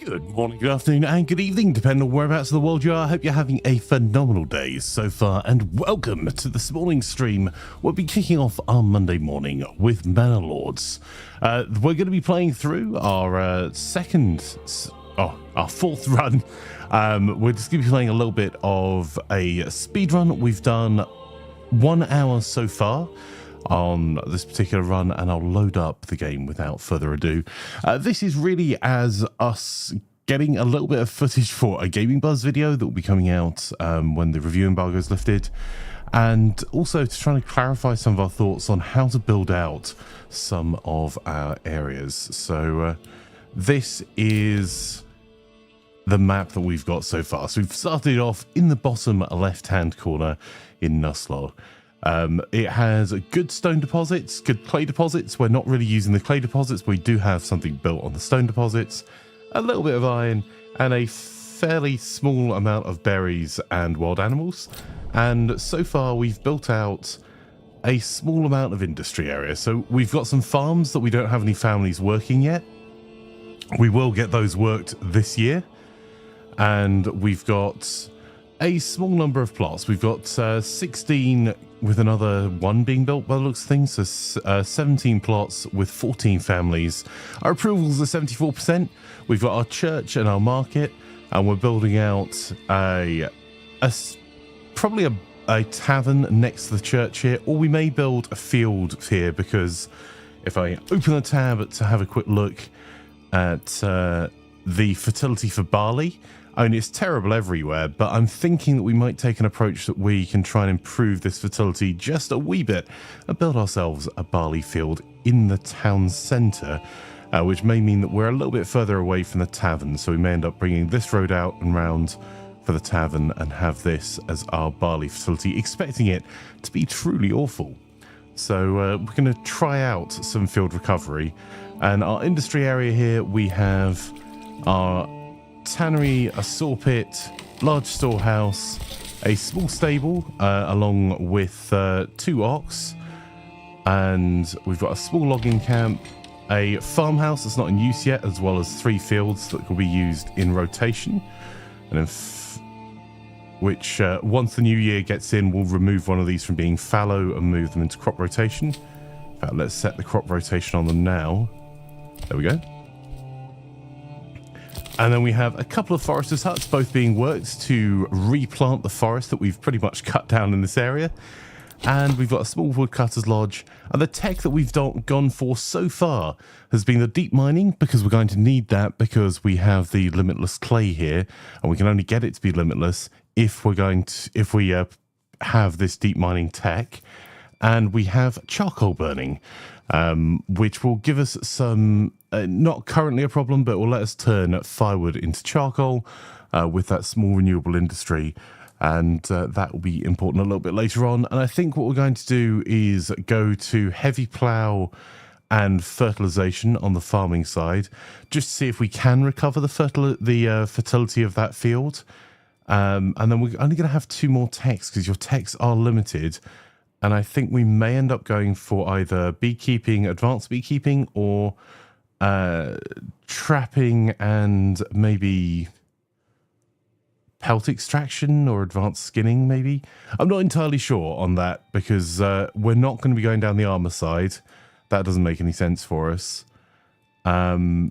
Good morning, good afternoon, and good evening, depending on whereabouts of the world you are. I hope you're having a phenomenal day so far, and welcome to this morning's stream. We'll be kicking off our Monday morning with Manor Lords. We're going to be playing through our our fourth run. We're just going to be playing a little bit of a speed run. We've done 1 hour so far on this particular run, and I'll load up the game without further ado. This is really as us getting a little bit of footage for a Gaming Buzz video that will be coming out when the review embargo is lifted, and also to try to clarify some of our thoughts on how to build out some of our areas. So this is the map that we've got so far. So we've started off in the bottom left hand corner in Nuslor. It has good stone deposits, good clay deposits. We're not really using the clay deposits, but we do have something built on the stone deposits, a little bit of iron, and a fairly small amount of berries and wild animals. And so far we've built out a small amount of industry area. So we've got some farms that we don't have any families working yet. We will get those worked this year. And we've got a small number of plots. We've got 16 with another one being built by the looks of things. So 17 plots with 14 families. Our approvals are 74%. We've got our church and our market, and we're building out probably a tavern next to the church here, or we may build a field here, because if I open the tab to have a quick look at the fertility for barley, I mean, it's terrible everywhere, but I'm thinking that we might take an approach that we can try and improve this fertility just a wee bit and build ourselves a barley field in the town centre, which may mean that we're a little bit further away from the tavern. So we may end up bringing this road out and round for the tavern and have this as our barley fertility, expecting it to be truly awful. So we're going to try out some field recovery. And our industry area here, we have our tannery, a saw pit, large storehouse, a small stable along with 2 ox, and we've got a small logging camp, a farmhouse that's not in use yet, as well as 3 fields that will be used in rotation, and which once the new year gets in, we'll remove one of these from being fallow and move them into crop rotation. In fact, let's set the crop rotation on them now. There we go. And then we have a couple of foresters' huts, both being worked to replant the forest that we've pretty much cut down in this area. And we've got a small woodcutter's lodge. And the tech that we've gone for so far has been the deep mining, because we're going to need that, because we have the limitless clay here, and we can only get it to be limitless if we have this deep mining tech. And we have charcoal burning, which will give us some, not currently a problem, but will let us turn firewood into charcoal with that small renewable industry. And that will be important a little bit later on. And I think what we're going to do is go to heavy plough and fertilization on the farming side, just to see if we can recover the fertility of that field. And then we're only going to have 2 more techs, because your techs are limited. And I think we may end up going for either beekeeping, advanced beekeeping, or trapping and maybe pelt extraction or advanced skinning, maybe. I'm not entirely sure on that, because we're not going to be going down the armor side. That doesn't make any sense for us. We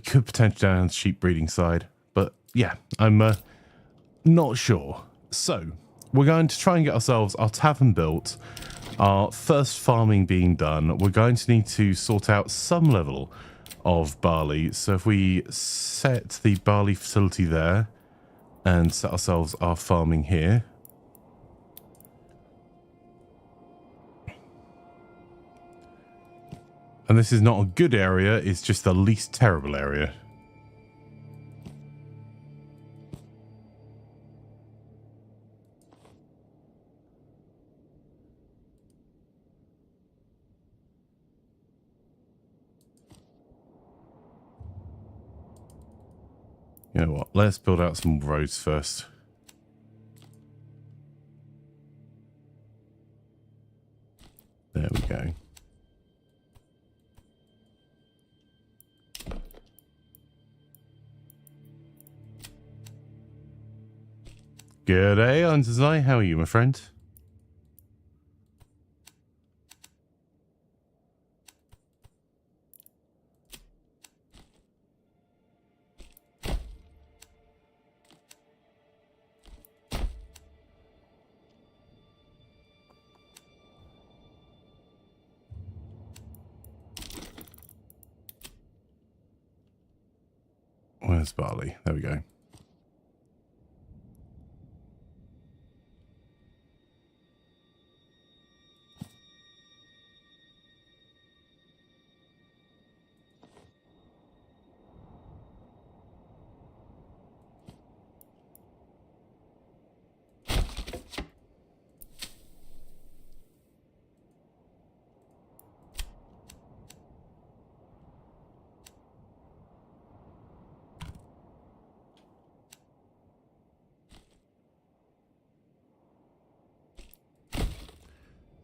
could potentially down the sheep breeding side, but yeah, I'm not sure. So we're going to try and get ourselves our tavern built, our first farming being done. We're going to need to sort out some level of barley. So if we set the barley facility there and set ourselves our farming here. And this is not a good area, it's just the least terrible area. You know what, let's build out some roads first. There we go. Good day, Anzai. How are you, my friend? Where's Barley? There we go.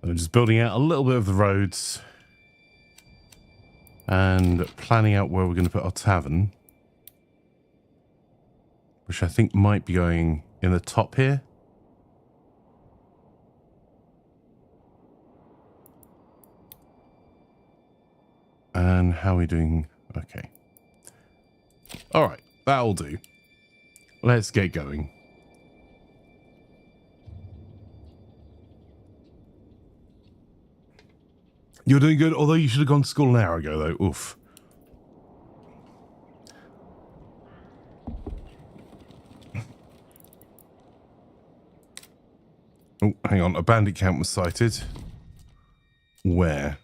I'm just building out a little bit of the roads and planning out where we're going to put our tavern, which I think might be going in the top here. And how are we doing? Okay. All right, that'll do. Let's get going. You're doing good, although you should have gone to school an hour ago, though. Oof. Oh, hang on. A bandit camp was sighted. Where?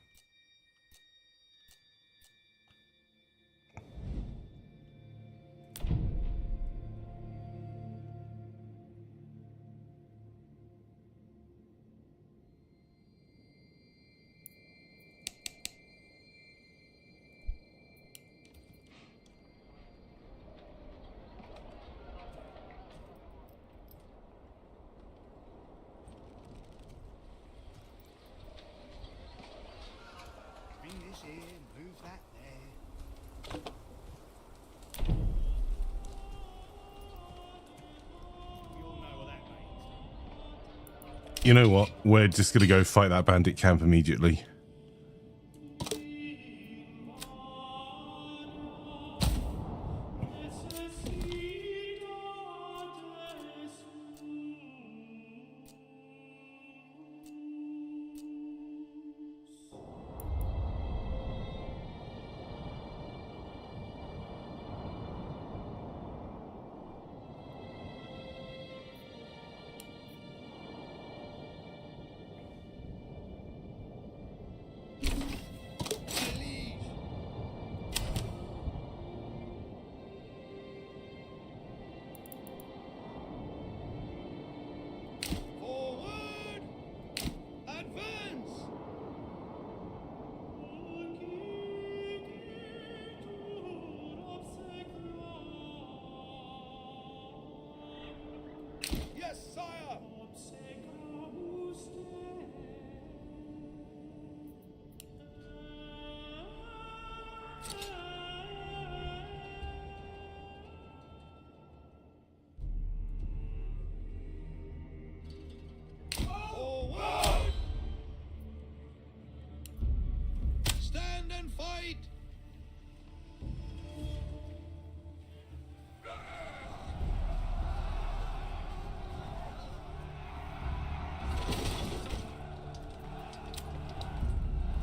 You know what? We're just going to go fight that bandit camp immediately.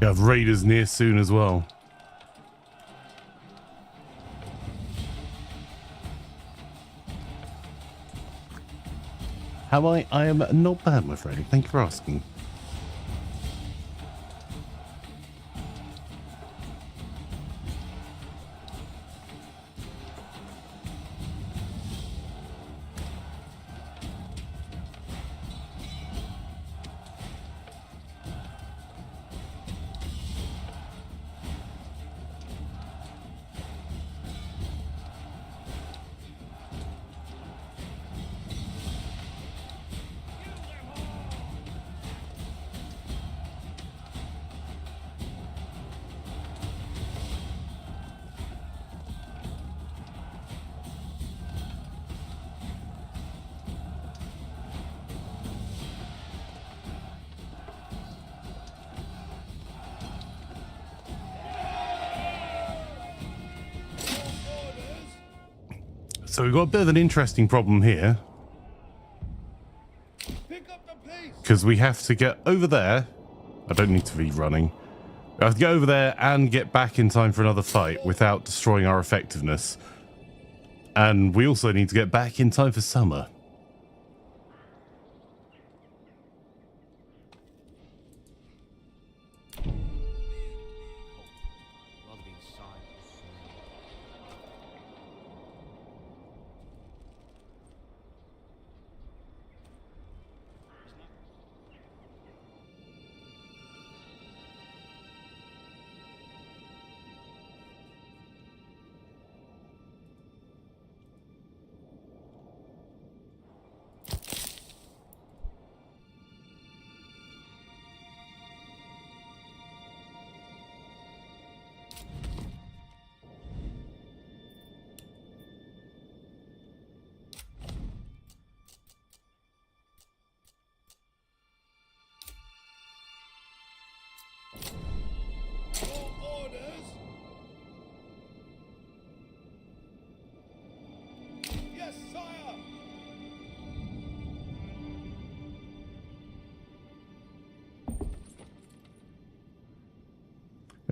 You have raiders near soon as well. How am I? I am not bad, my friend. Thank you for asking. So we've got a bit of an interesting problem here. Because we have to get over there. I don't need to be running. We have to get over there and get back in time for another fight without destroying our effectiveness. And we also need to get back in time for summer.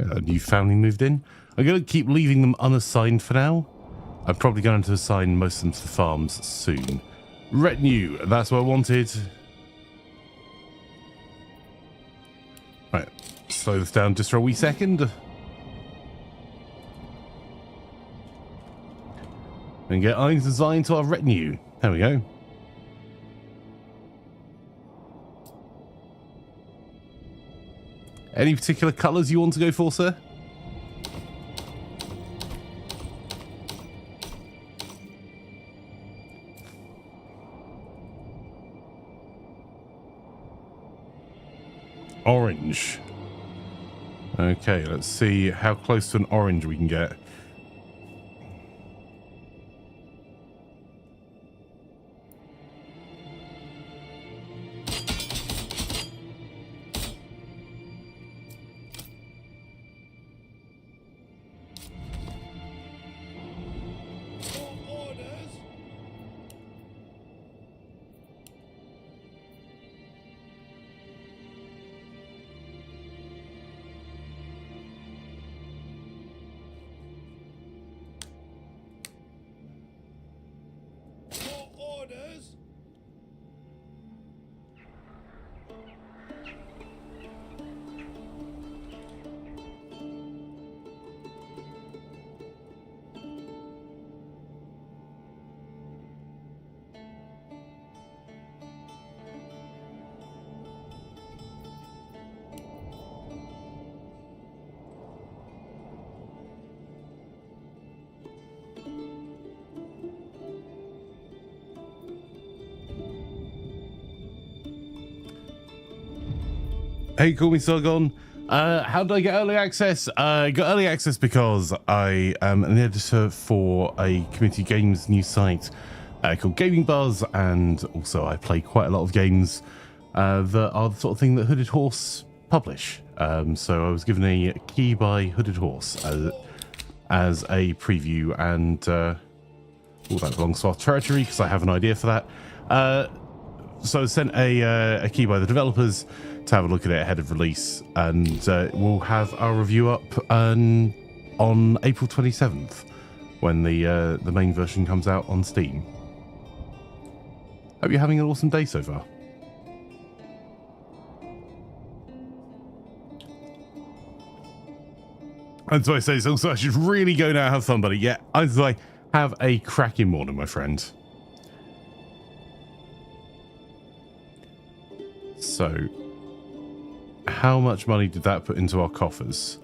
A new family moved in. I'm going to keep leaving them unassigned for now. I'm probably going to assign most of them to the farms soon. Retinue, that's what I wanted. Right, slow this down just for a wee second. And get eyes assigned to our retinue. There we go. Any particular colours you want to go for, sir? Orange. Okay, let's see how close to an orange we can get. Hey, call me Sargon. How did I get early access? I got early access because I am an editor for a community games news site called Gaming Buzz, and also I play quite a lot of games that are the sort of thing that Hooded Horse publish. So I was given a key by Hooded Horse as a preview, and all that belongs to our territory because I have an idea for that. So I sent a key by the developers to have a look at it ahead of release, and we'll have our review up on April 27th when the main version comes out on Steam. Hope you're having an awesome day so far. And so I say, so I should really go now and have fun, buddy. Yeah, I have a cracking morning, my friend. So, how much money did that put into our coffers?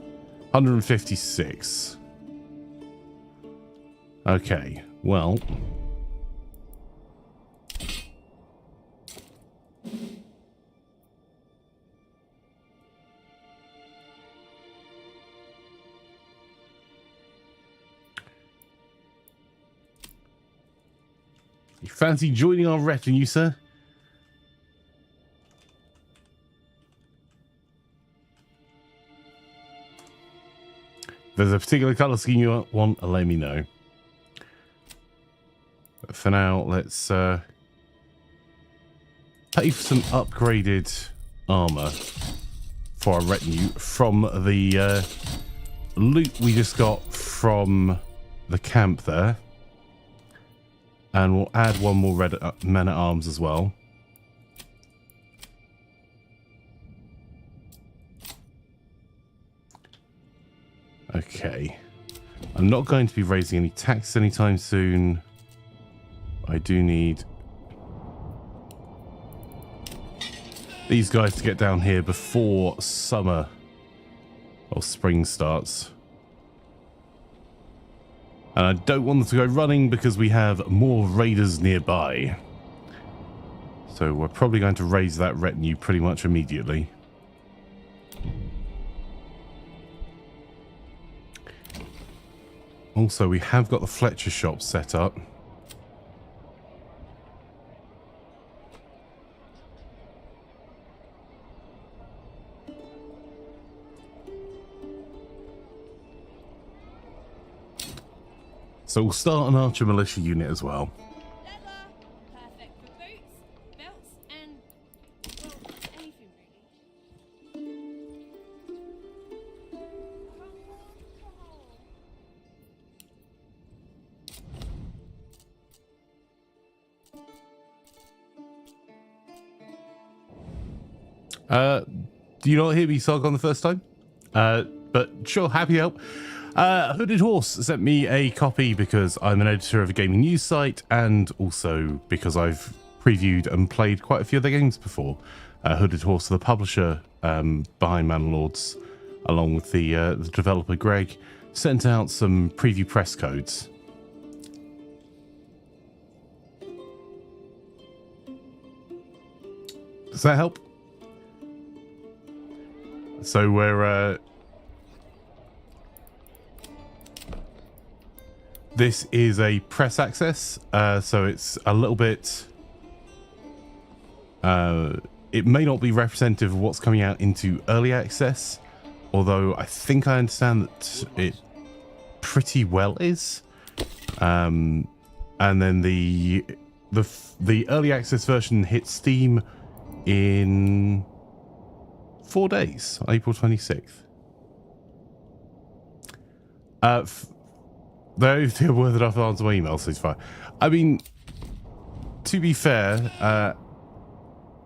156. Okay, well. You fancy joining our retinue, sir? If there's a particular colour scheme you want, let me know. for now, let's pay for some upgraded armor for our retinue from the loot we just got from the camp there. And we'll add one more red men at arms as well. Okay. I'm not going to be raising any taxes anytime soon. I do need these guys to get down here before summer or spring starts. And I don't want them to go running because we have more raiders nearby. So we're probably going to raise that retinue pretty much immediately. Also, we have got the Fletcher shop set up. So we'll start an archer militia unit as well. Leather, perfect for boots, belts, and well, anything really. Do you not hear me Sargon the first time? But sure, happy to help. Hooded Horse sent me a copy because I'm an editor of a gaming news site, and also because I've previewed and played quite a few of their games before. Hooded Horse, the publisher behind Manor Lords, along with the developer Greg, sent out some preview press codes. Does that help? So we're this is a press access, so it's a little bit it may not be representative of what's coming out into early access, although I think I understand that it pretty well is. And then the early access version hits Steam in 4 days, April 26th. They were that I've answered my email, so it's fine. I mean, to be fair,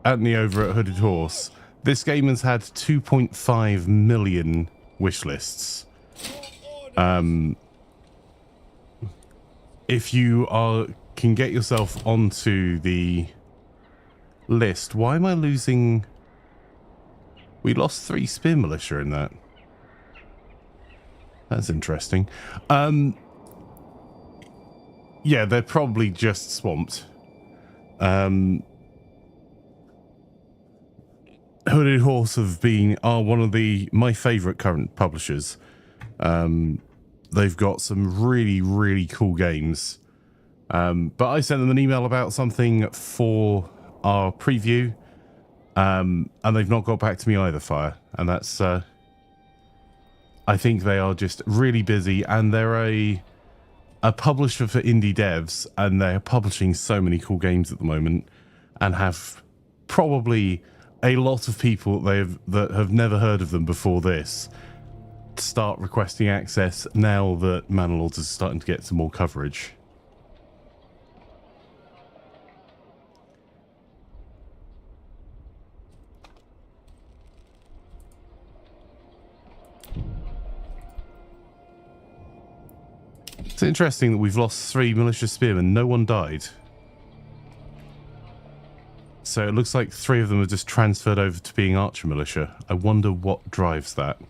Anthony over at Hooded Horse, this game has had 2.5 million wish lists. If you can get yourself onto the list, why am I losing? We lost 3 spear militia in that. That's interesting. Yeah, they're probably just swamped. Hooded Horse are one of my favourite current publishers. They've got some really, really cool games. But I sent them an email about something for our preview, and they've not got back to me either, Fire. And that's, I think they are just really busy, and they're a publisher for indie devs, and they're publishing so many cool games at the moment, and have probably a lot of people that have never heard of them before this start requesting access now that Manor Lords is starting to get some more coverage. It's interesting that we've lost 3 militia spearmen. No one died. So it looks like 3 of them are just transferred over to being archer militia. I wonder what drives that.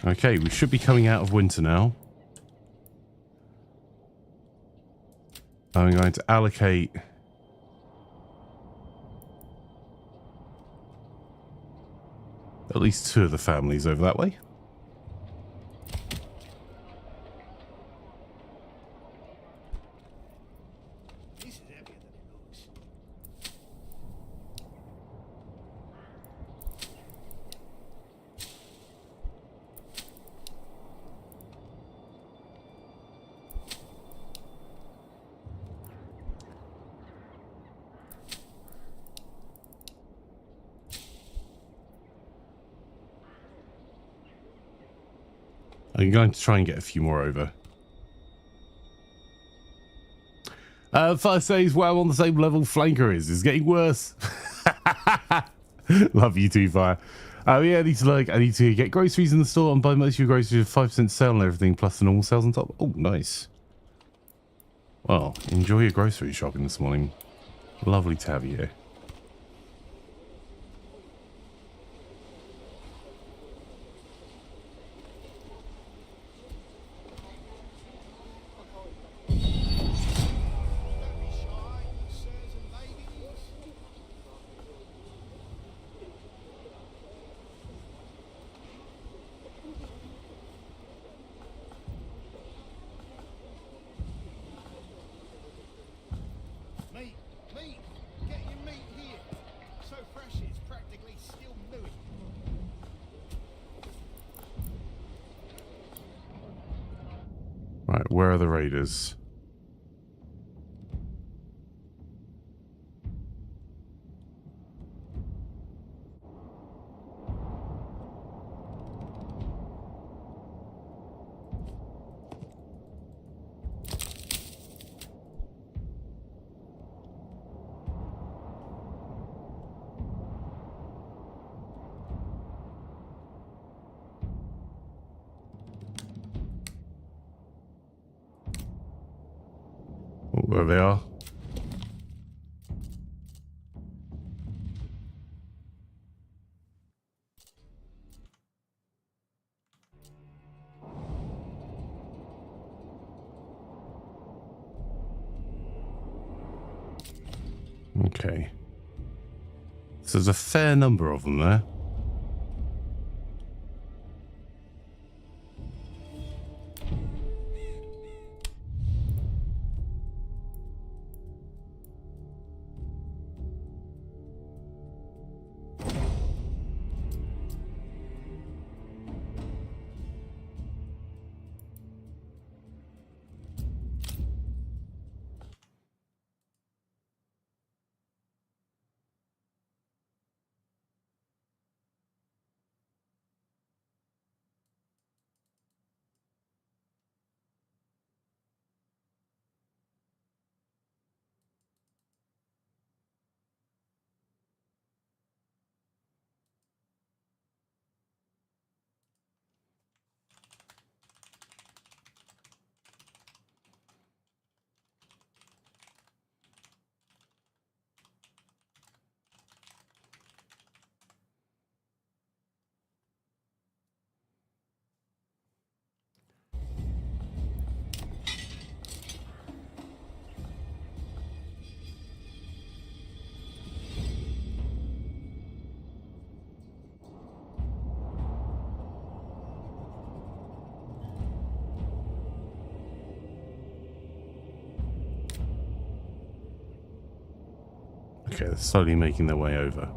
Okay, we should be coming out of winter now. I'm going to allocate at least 2 of the families over that way. I'm going to try and get a few more over. Fire says, wow, on the same level Flanker is. It's getting worse. Love you too, Fire. Yeah, I need to get groceries in the store and buy most of your groceries with 5% sale and everything, plus the normal sales on top. Oh, nice. Well, enjoy your grocery shopping this morning. Lovely to have you here. Right, where are the raiders? Oh, there they are. Okay. So there's a fair number of them there. Okay, they're slowly making their way over.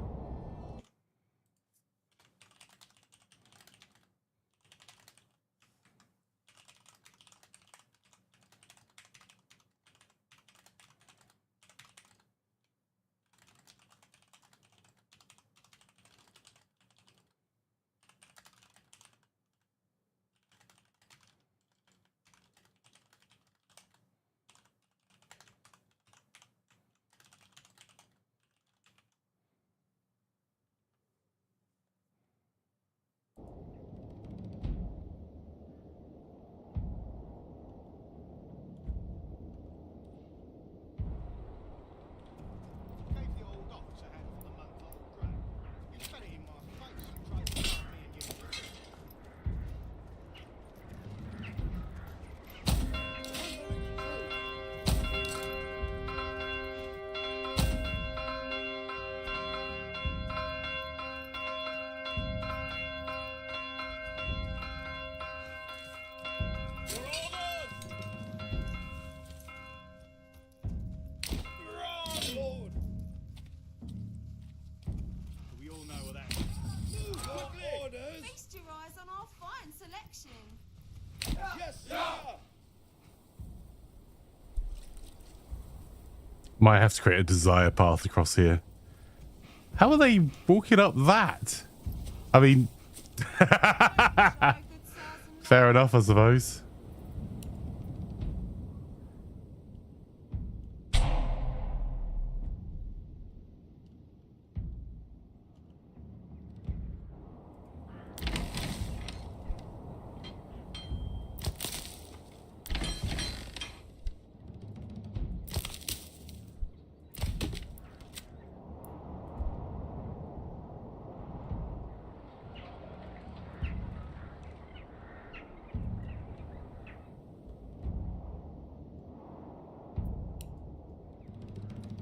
Might have to create a desire path across here. How are they walking up that? I mean, Fair enough, I suppose.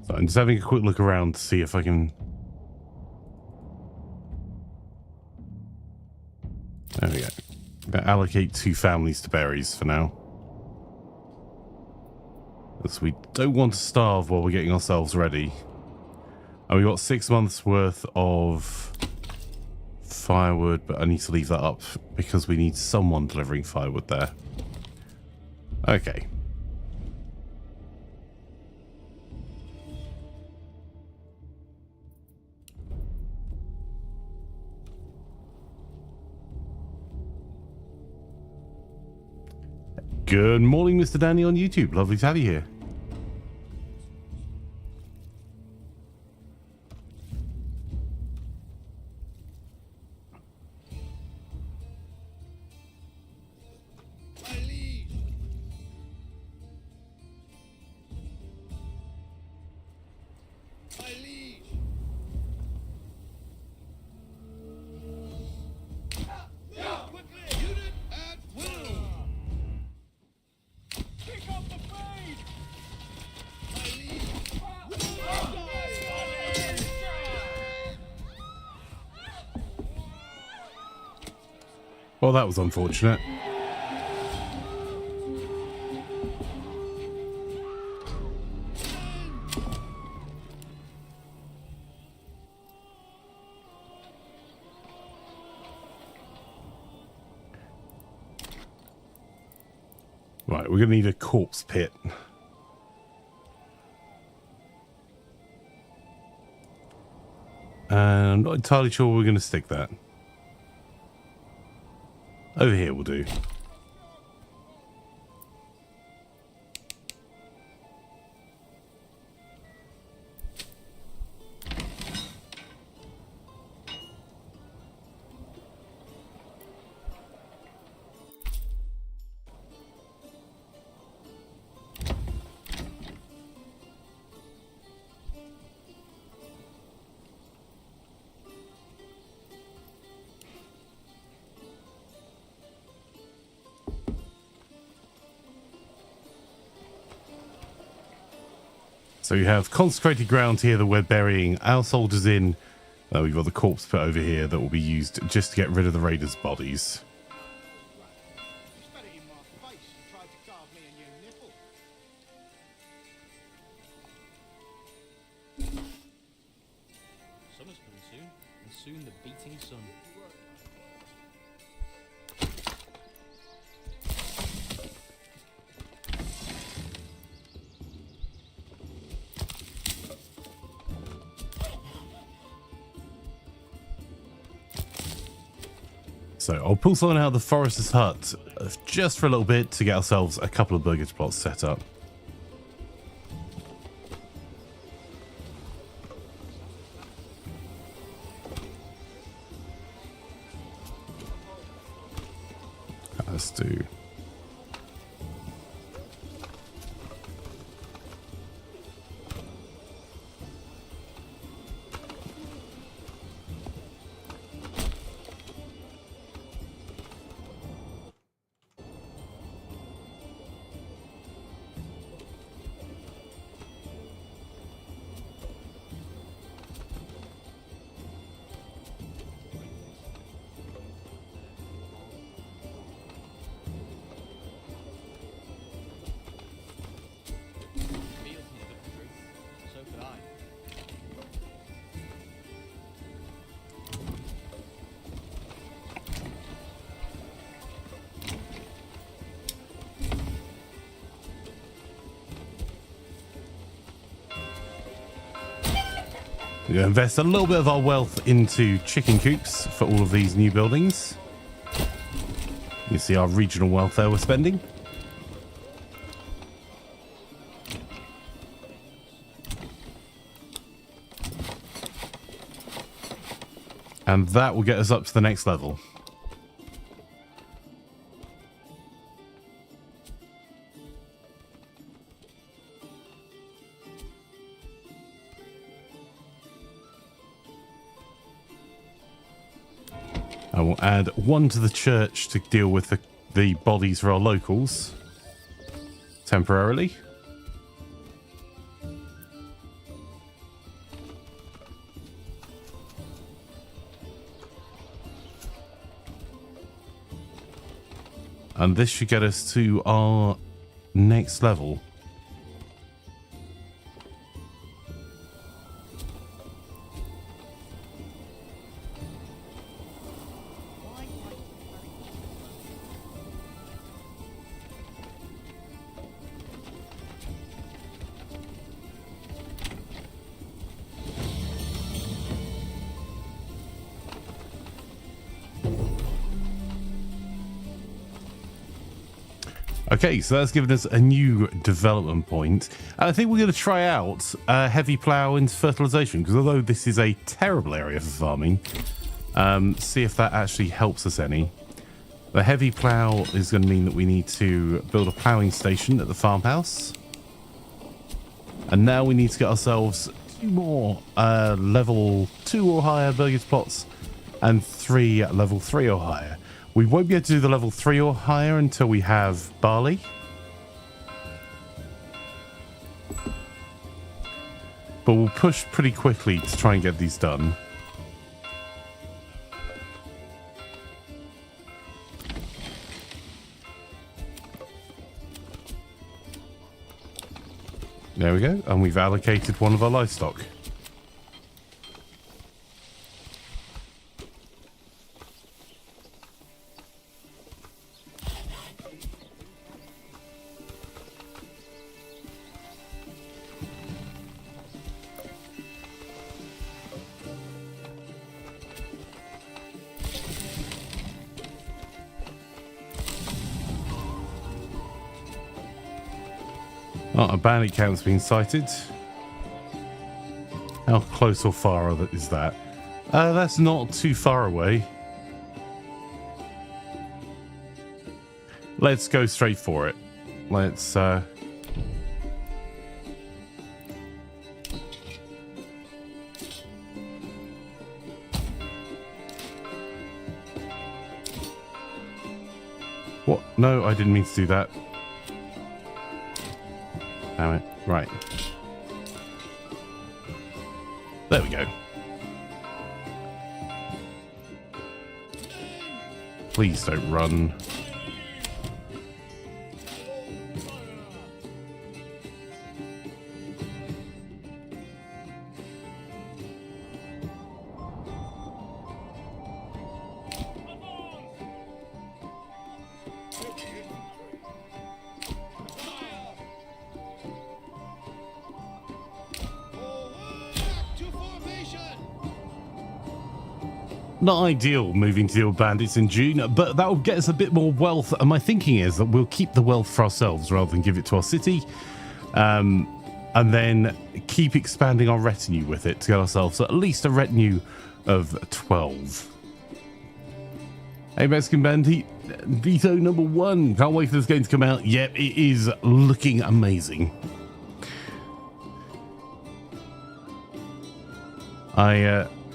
So I'm just having a quick look around to see if I can... There we go. I'm going to allocate 2 families to berries for now. Because we don't want to starve while we're getting ourselves ready. And we've got 6 months worth of firewood, but I need to leave that up because we need someone delivering firewood there. Okay. Good morning, Mr. Danny on YouTube. Lovely to have you here. Well, that was unfortunate. Right, we're going to need a corpse pit. And I'm not entirely sure where we're going to stick that. Over here will do. So you have consecrated ground here that we're burying our soldiers in. We've got the corpse pit over here that will be used just to get rid of the raiders' bodies. Summer's coming soon, and soon the beating sun. So I'll pull someone out of the forester's hut just for a little bit to get ourselves a couple of burgage plots set up. Let's do... We're going to invest a little bit of our wealth into chicken coops for all of these new buildings. You see our regional welfare we're spending. And that will get us up to the next level. I will add one to the church to deal with the bodies for our locals temporarily. And this should get us to our next level. Okay, so that's given us a new development point. And I think we're going to try out heavy plough into fertilization, because although this is a terrible area for farming, see if that actually helps us any. The heavy plough is going to mean that we need to build a ploughing station at the farmhouse. And now we need to get ourselves 2 more level 2 or higher burgess plots and 3 level 3 or higher. We won't be able to do the level 3 or higher until we have barley. But we'll push pretty quickly to try and get these done. There we go, and we've allocated one of our livestock. Oh, a bandit camp's been sighted. How close or far is that? That's not too far away. Let's go straight for it. Let's What? No, I didn't mean to do that. Damn it. Right. There we go. Please don't run. Not ideal moving to deal with bandits in June, but that will get us a bit more wealth. And my thinking is that we'll keep the wealth for ourselves rather than give it to our city. And then keep expanding our retinue with it to get ourselves at least a retinue of 12. Hey, Mexican Bandit, veto number 1. Can't wait for this game to come out. Yep, it is looking amazing.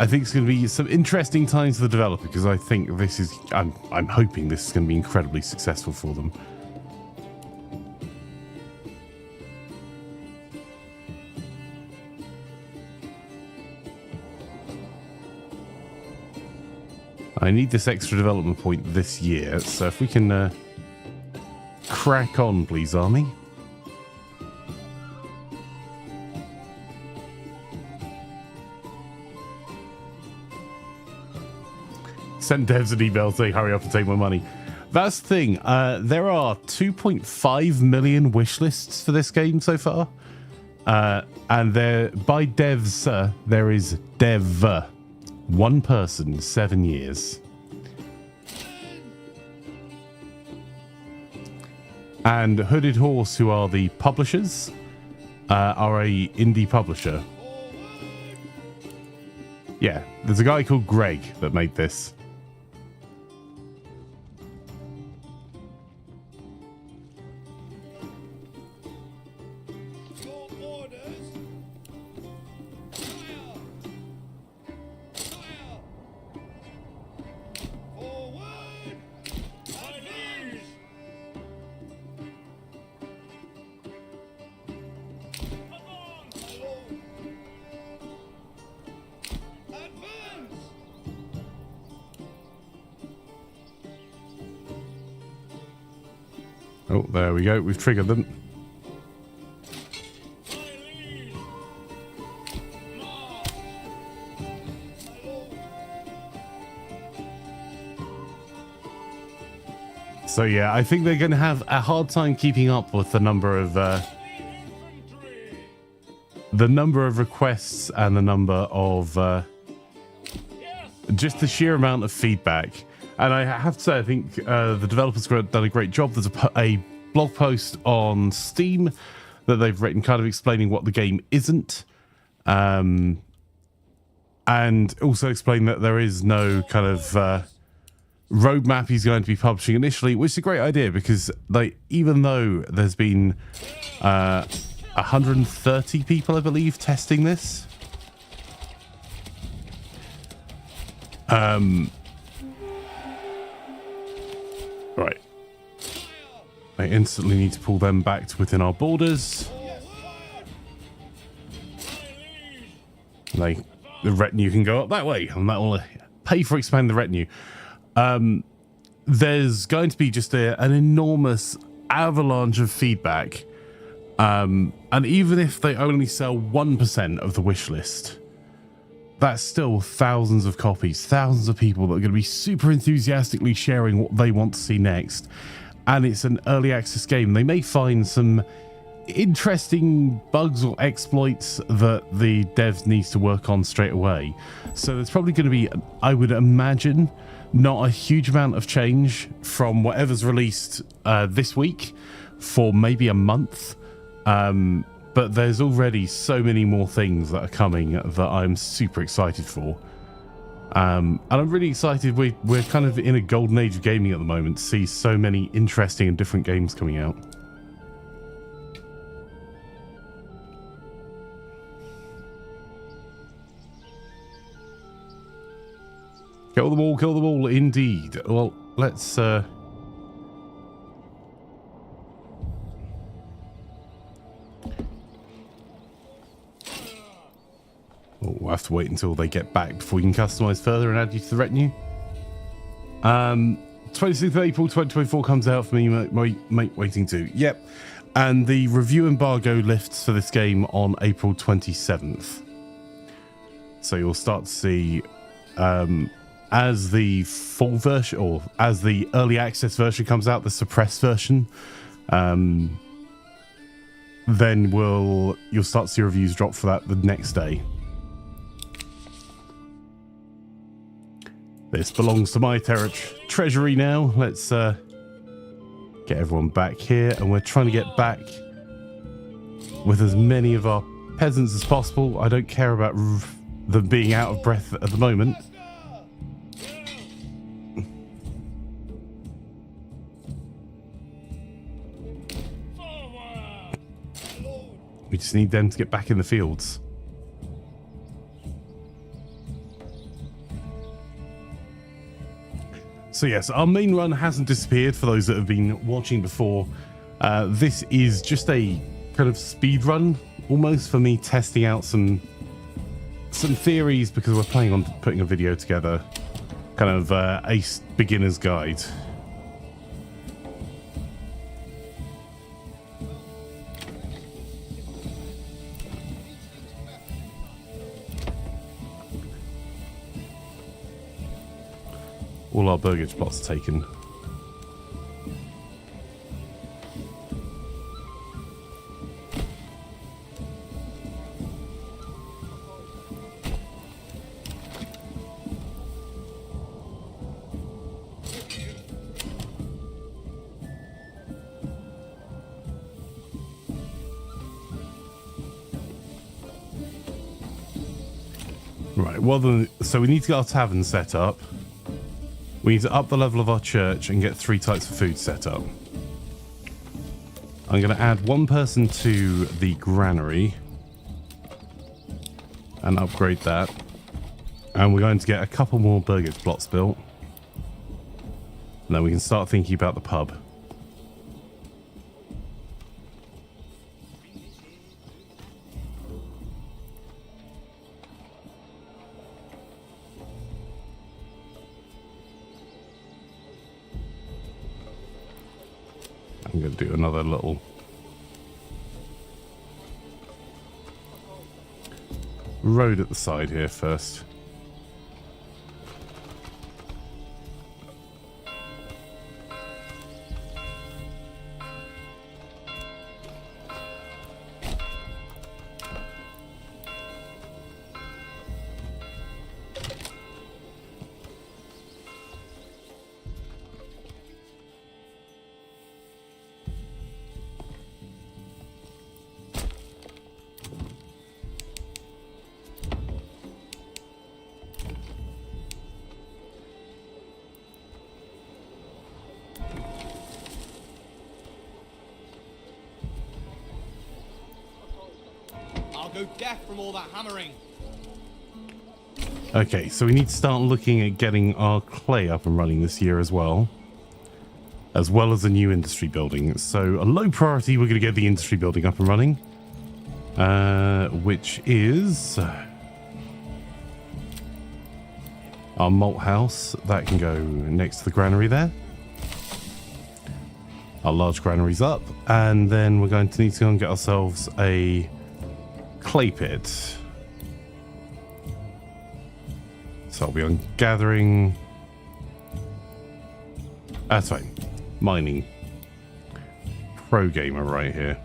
I think it's going to be some interesting times for the developer, because I think this is, I'm hoping this is going to be incredibly successful for them. I need this extra development point this year, so if we can crack on, please, army. Send devs an email saying hurry up and take my money. That's the thing. There are 2.5 million wish lists for this game so far. And there, by devs, there is dev. 1 person, 7 years. And Hooded Horse, who are the publishers, are a indie publisher. Yeah, there's a guy called Greg that made this. Oh, there we go. We've triggered them. So yeah, I think they're going to have a hard time keeping up with the number of requests and the number of just the sheer amount of feedback. And I have to say, I think the developers have done a great job. There's a blog post on Steam that they've written kind of explaining what the game isn't. And also explain that there is no kind of roadmap he's going to be publishing initially, which is a great idea because even though there's been 130 people, I believe, testing this. Right. I instantly need to pull them back to within our borders. The retinue can go up that way, and that will pay for expanding the retinue. There's going to be just an enormous avalanche of feedback. And even if they only sell 1% of the wish list, that's still thousands of copies, thousands of people that are going to be super enthusiastically sharing what they want to see next. And it's an early access game. They may find some interesting bugs or exploits that the devs needs to work on straight away. So there's probably going to be, I would imagine, not a huge amount of change from whatever's released this week for maybe a month. But there's already so many more things that are coming that I'm super excited for. And I'm really excited. We're kind of in a golden age of gaming at the moment to see so many interesting and different games coming out. Kill them all, indeed. Well, let's... we'll have to wait until they get back before we can customize further and add you to the retinue. 26th of April 2024 comes out for me, mate, waiting to. Yep. And the review embargo lifts for this game on April 27th. So you'll start to see, as the full version, or as the early access version comes out, the suppressed version, then you'll start to see reviews drop for that the next day. This belongs to my treasury now. Let's get everyone back here, and we're trying to get back with as many of our peasants as possible. I don't care about them being out of breath at the moment. We just need them to get back in the fields. So yes, our main run hasn't disappeared for those that have been watching before. This is just a kind of speed run, almost, for me testing out some theories, because we're planning on putting a video together, kind of a beginner's guide. All our burgage plots taken. Right, well then, so we need to get our tavern set up. We need to up the level of our church and get 3 types of food set up. I'm going to add 1 person to the granary and upgrade that. And we're going to get a couple more burger plots built. And then we can start thinking about the pub. I'm going to do another little road at the side here first. I'll go deaf from all that hammering. Okay, so we need to start looking at getting our clay up and running this year as well as a new industry building. So a low priority, we're going to get the industry building up and running, which is our malt house. That can go next to the granary there. Our large granary's up, and then we're going to need to go and get ourselves a clay pit. So I'll be on gathering. That's fine. Mining. Pro gamer right here.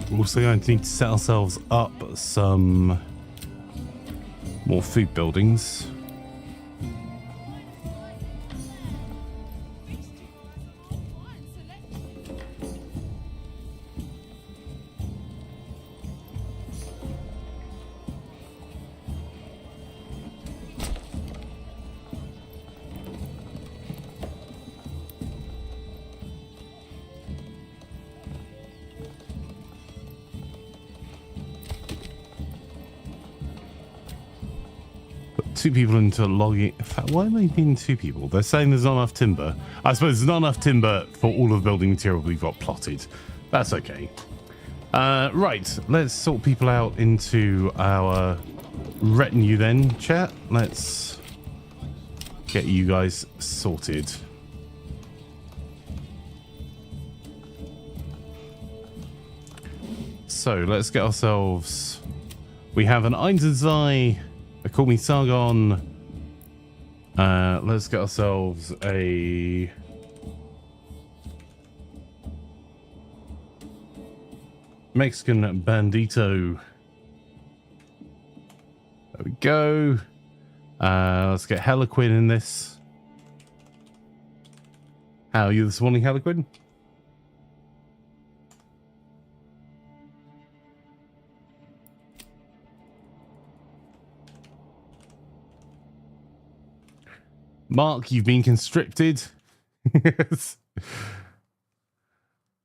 We're also going to need to set ourselves up some more food buildings. Two people into logging. In fact, why am I being 2 people? They're saying there's not enough timber. I suppose there's not enough timber for all of the building material we've got plotted. That's okay. Right, let's sort people out into our retinue then, chat. Let's get you guys sorted. So let's get ourselves. We have an Einzelzei. Call me Sargon. Let's get ourselves a Mexican bandito. There we go. Let's get Heliquin in this. How are you this morning, Heliquin? Mark, you've been constricted. Yes.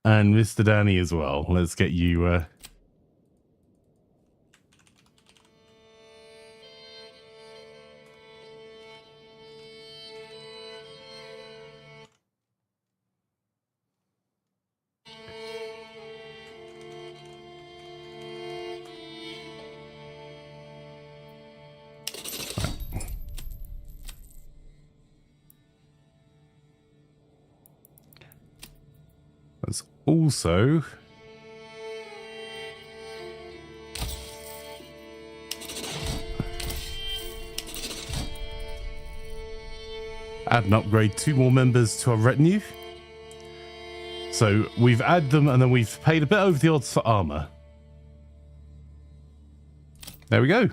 And Mr. Danny as well. Let's get you... Let's also add and upgrade 2 more members to our retinue. So we've added them and then we've paid a bit over the odds for armor. There we go.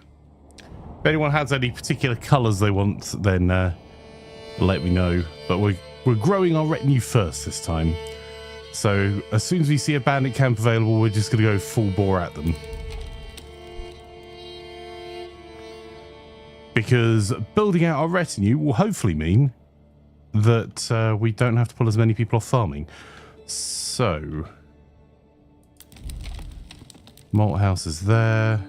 If anyone has any particular colors they want, then let me know. But we're growing our retinue first this time. So as soon as we see a bandit camp available, we're just going to go full bore at them. Because building out our retinue will hopefully mean that we don't have to pull as many people off farming. So, malt house is there.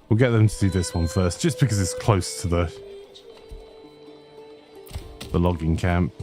We'll get them to do this one first, just because it's close to the logging camp.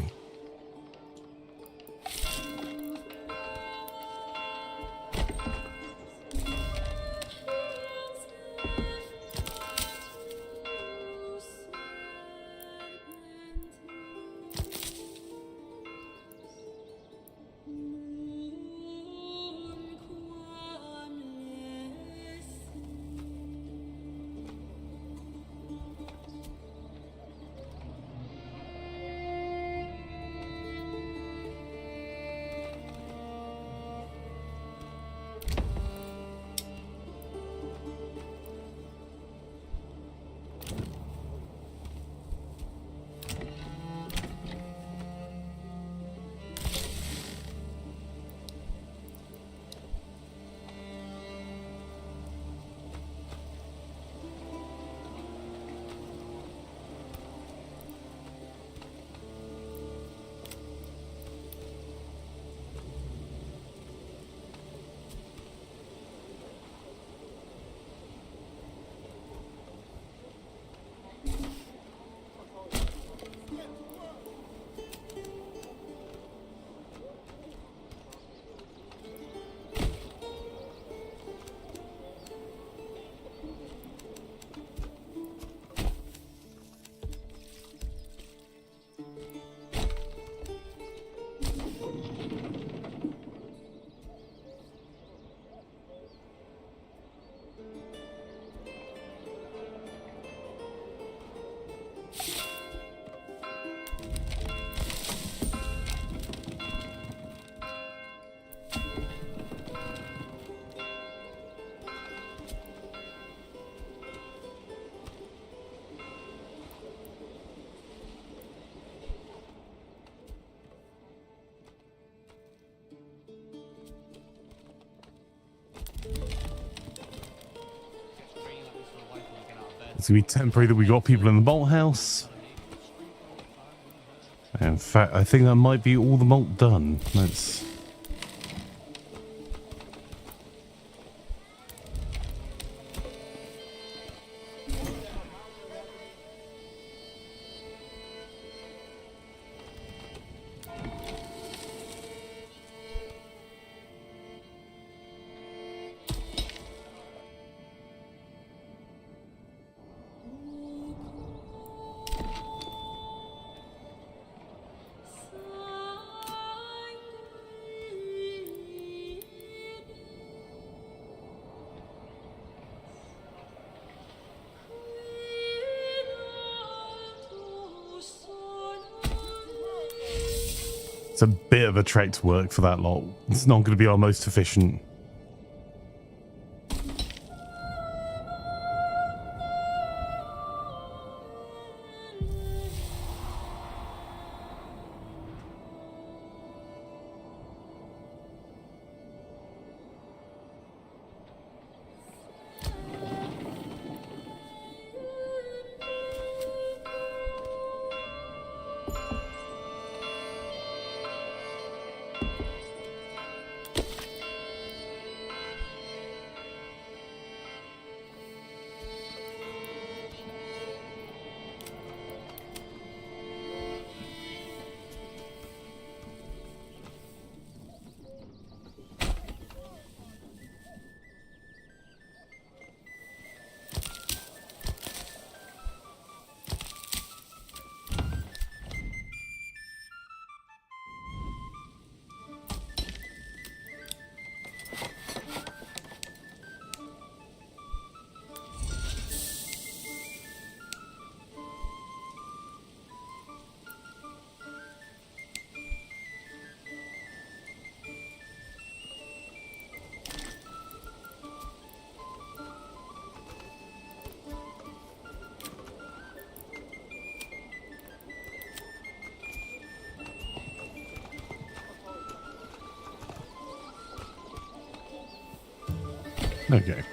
It's going to be temporary that we got people in the malt house. In fact, I think that might be all the malt done. Let's... It's a bit of a trek to work for that lot. It's not going to be our most efficient. Okay.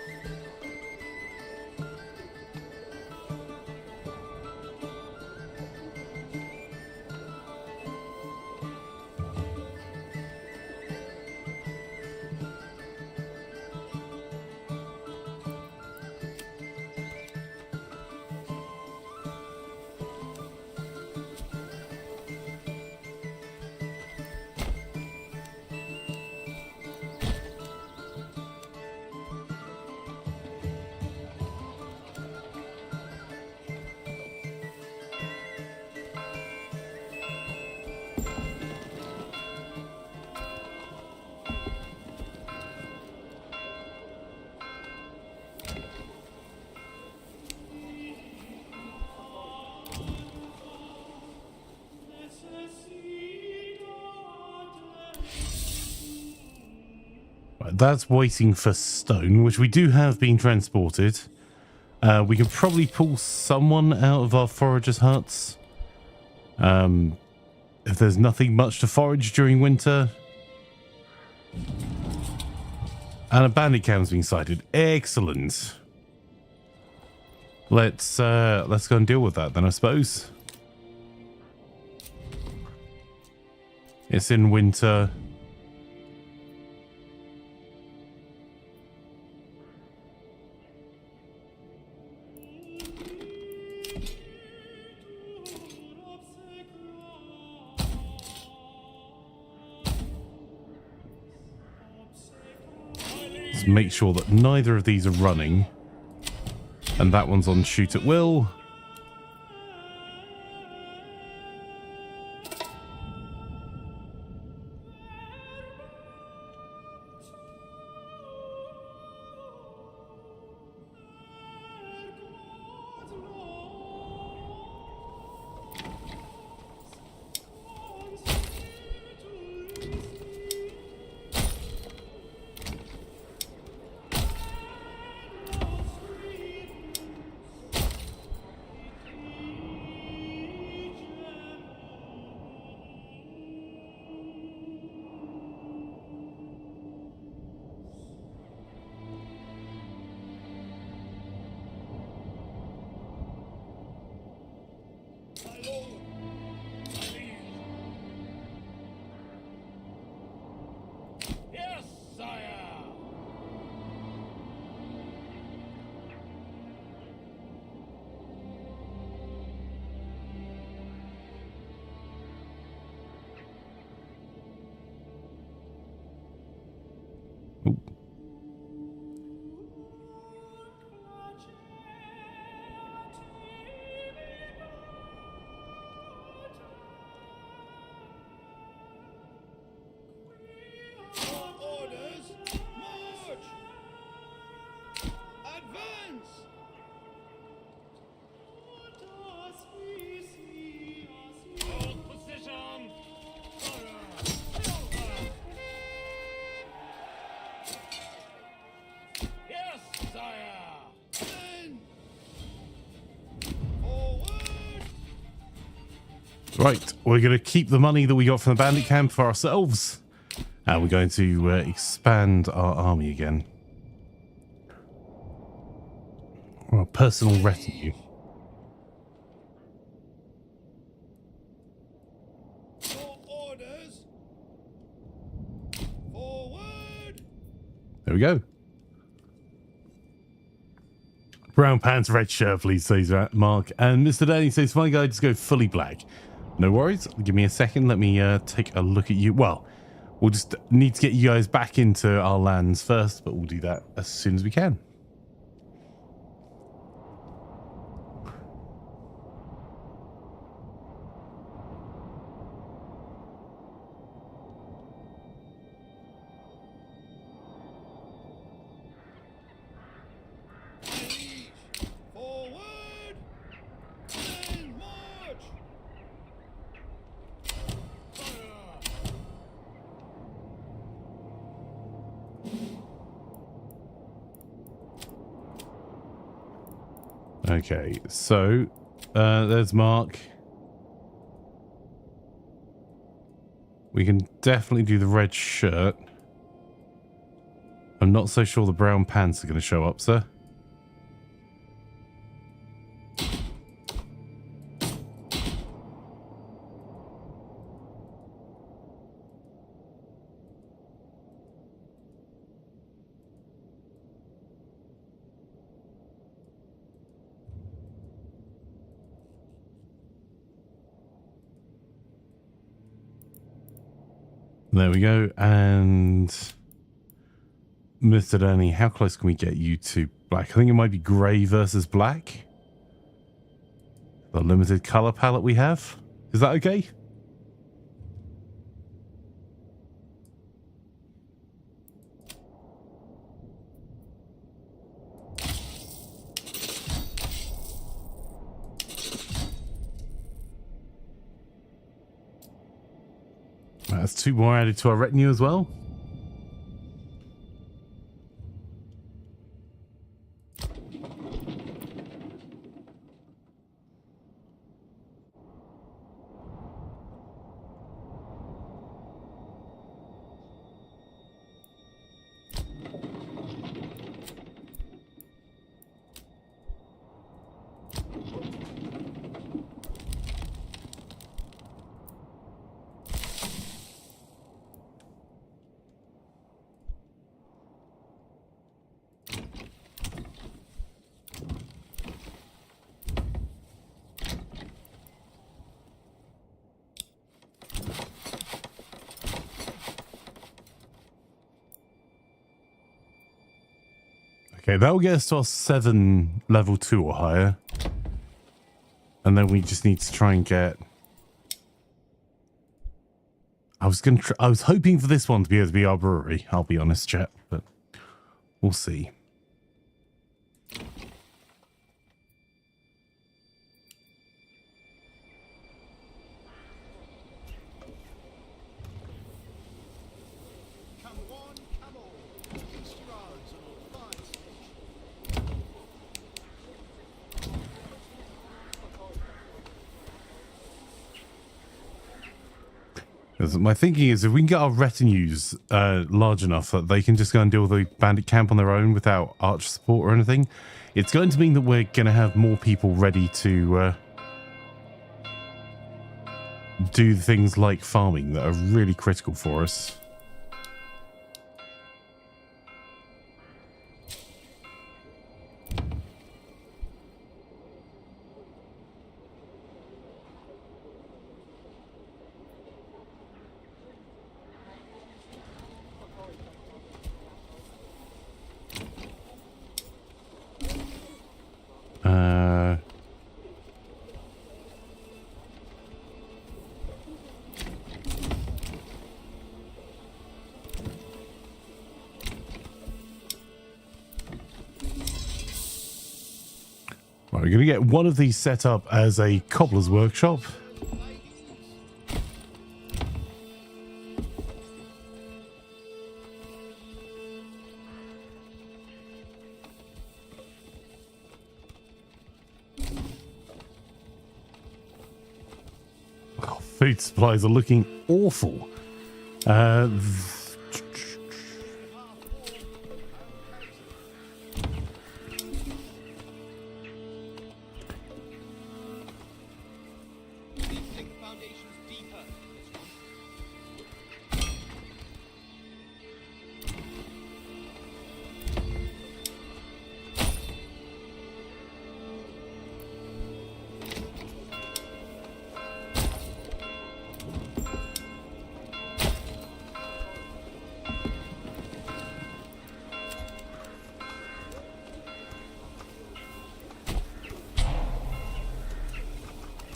Right, that's waiting for stone, which we do have being transported. We can probably pull someone out of our foragers' huts. If there's nothing much to forage during winter. And a bandit camp's being sighted. Excellent. Let's go and deal with that then, I suppose. It's in winter. Let's make sure that neither of these are running. And that one's on shoot at will. Right, we're going to keep the money that we got from the bandit camp for ourselves. And we're going to expand our army again. Our personal retinue. Orders. Forward. There we go. Brown pants, red shirt, please, says Mark. And Mr. Danny says, my guy, just go fully black. No worries. Give me a second. Let me take a look at you. Well, we'll just need to get you guys back into our lands first, but we'll do that as soon as we can. Okay, so there's Mark. We can definitely do the red shirt. I'm not so sure the brown pants are going to show up, sir. There we go. And Mr. Danny, how close can we get you to black? I think it might be grey versus black. The limited color palette we have. Is that okay? That's 2 more added to our retinue as well. Okay, that will get us to our 7 level 2 or higher. And then we just need to try and get... I was hoping for this one to be able to be our brewery, I'll be honest, chat, but we'll see. My thinking is if we can get our retinues large enough that they can just go and deal with the bandit camp on their own without arch support or anything, it's going to mean that we're going to have more people ready to do things like farming that are really critical for us. We're going to get one of these set up as a cobbler's workshop. Oh, food supplies are looking awful.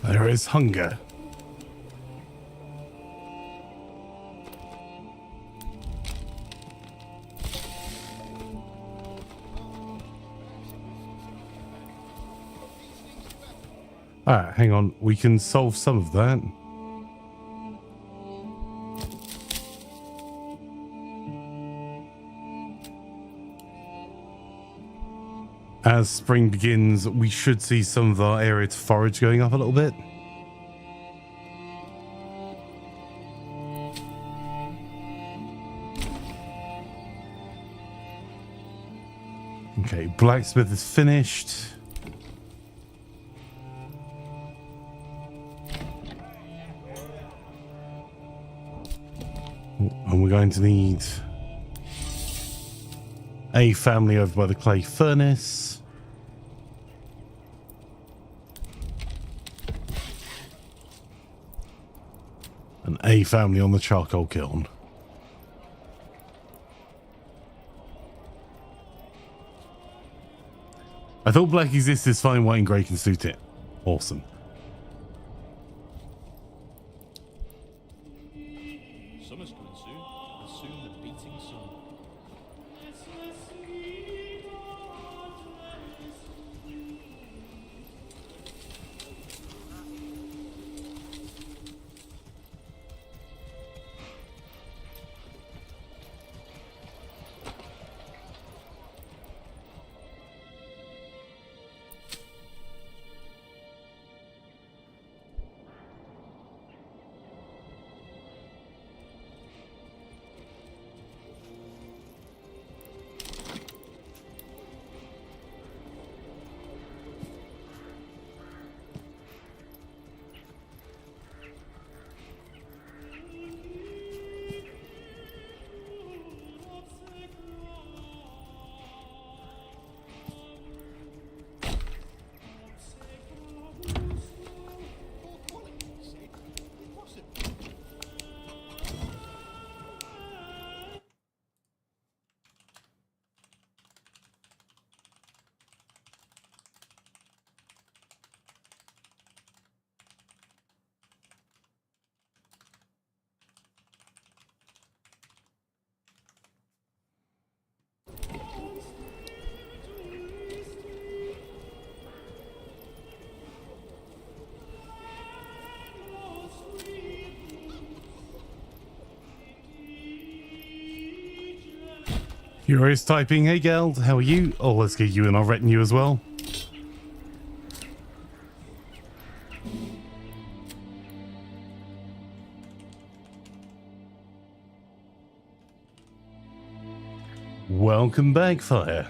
There is hunger. Alright, hang on. We can solve some of that. As spring begins, we should see some of our area to forage going up a little bit. Okay, blacksmith is finished. And we're going to need a family over by the clay furnace. And a family on the charcoal kiln. I thought black existed, fine, white and grey can suit it. Awesome. Summer's coming soon, and soon the beating sun. Furious typing, hey Geld, how are you? Oh, let's get you in our retinue as well. Welcome back, Fire.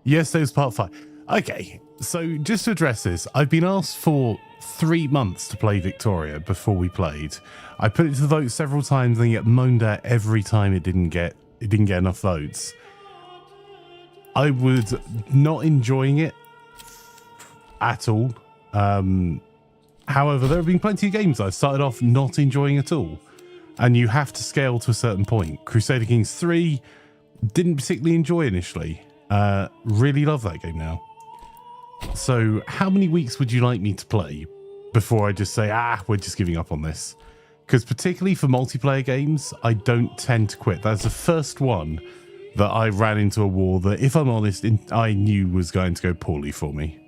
Yes, that was part 5. Okay, so just to address this, I've been asked for 3 months to play Victoria before we played. I put it to the vote several times and get moaned at every time it didn't get enough votes. I was not enjoying it at all. However, there have been plenty of games I started off not enjoying at all. And you have to scale to a certain point. Crusader Kings 3 didn't particularly enjoy initially. Really love that game now. So how many weeks would you like me to play before I just say, we're just giving up on this? Because particularly for multiplayer games, I don't tend to quit. That's the first one that I ran into a wall that, if I'm honest, I knew was going to go poorly for me.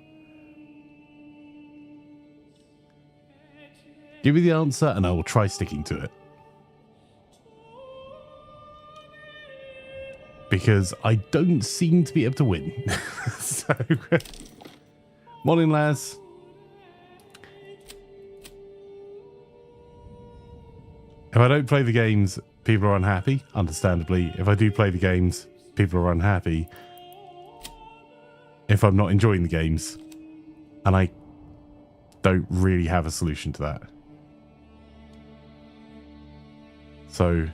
Give me the answer and I will try sticking to it. Because I don't seem to be able to win. So, morning, lads. If I don't play the games, people are unhappy, understandably. If I do play the games, people are unhappy. If I'm not enjoying the games. And I don't really have a solution to that. So...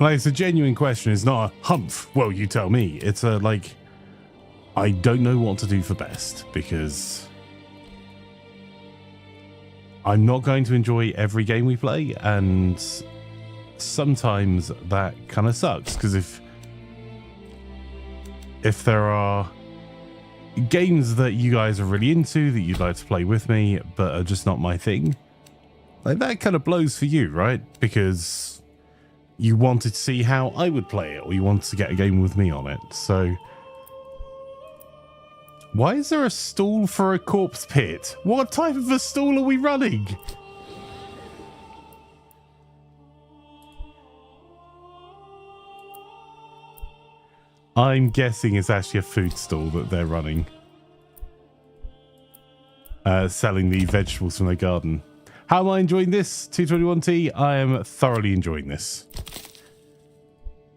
Like, it's a genuine question. It's not a humph. Well, you tell me. It's a, like, I don't know what to do for best because I'm not going to enjoy every game we play. And sometimes that kind of sucks because if if there are games that you guys are really into that you'd like to play with me, but are just not my thing, like that kind of blows for you, right? Because you wanted to see how I would play it, or you wanted to get a game with me on it. So why is there a stall for a corpse pit? What type of a stall are we running? I'm guessing it's actually a food stall that they're running. Selling the vegetables from their garden. How am I enjoying this, 221T? I am thoroughly enjoying this.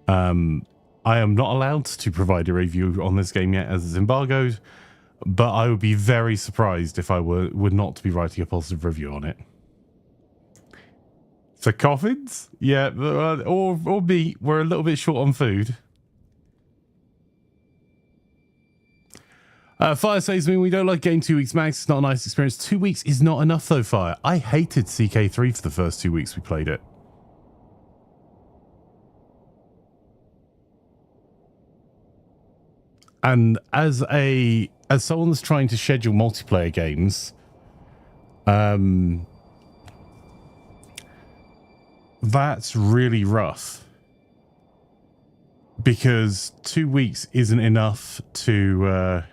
I am not allowed to provide a review on this game yet as it's embargoed, but I would be very surprised if I were not to be writing a positive review on it. So coffins? Yeah, or meat. We're a little bit short on food. Fire says, we don't like game 2 weeks max. It's not a nice experience. 2 weeks is not enough though, Fire. I hated CK3 for the first 2 weeks we played it. And as someone that's trying to schedule multiplayer games, that's really rough. Because 2 weeks isn't enough to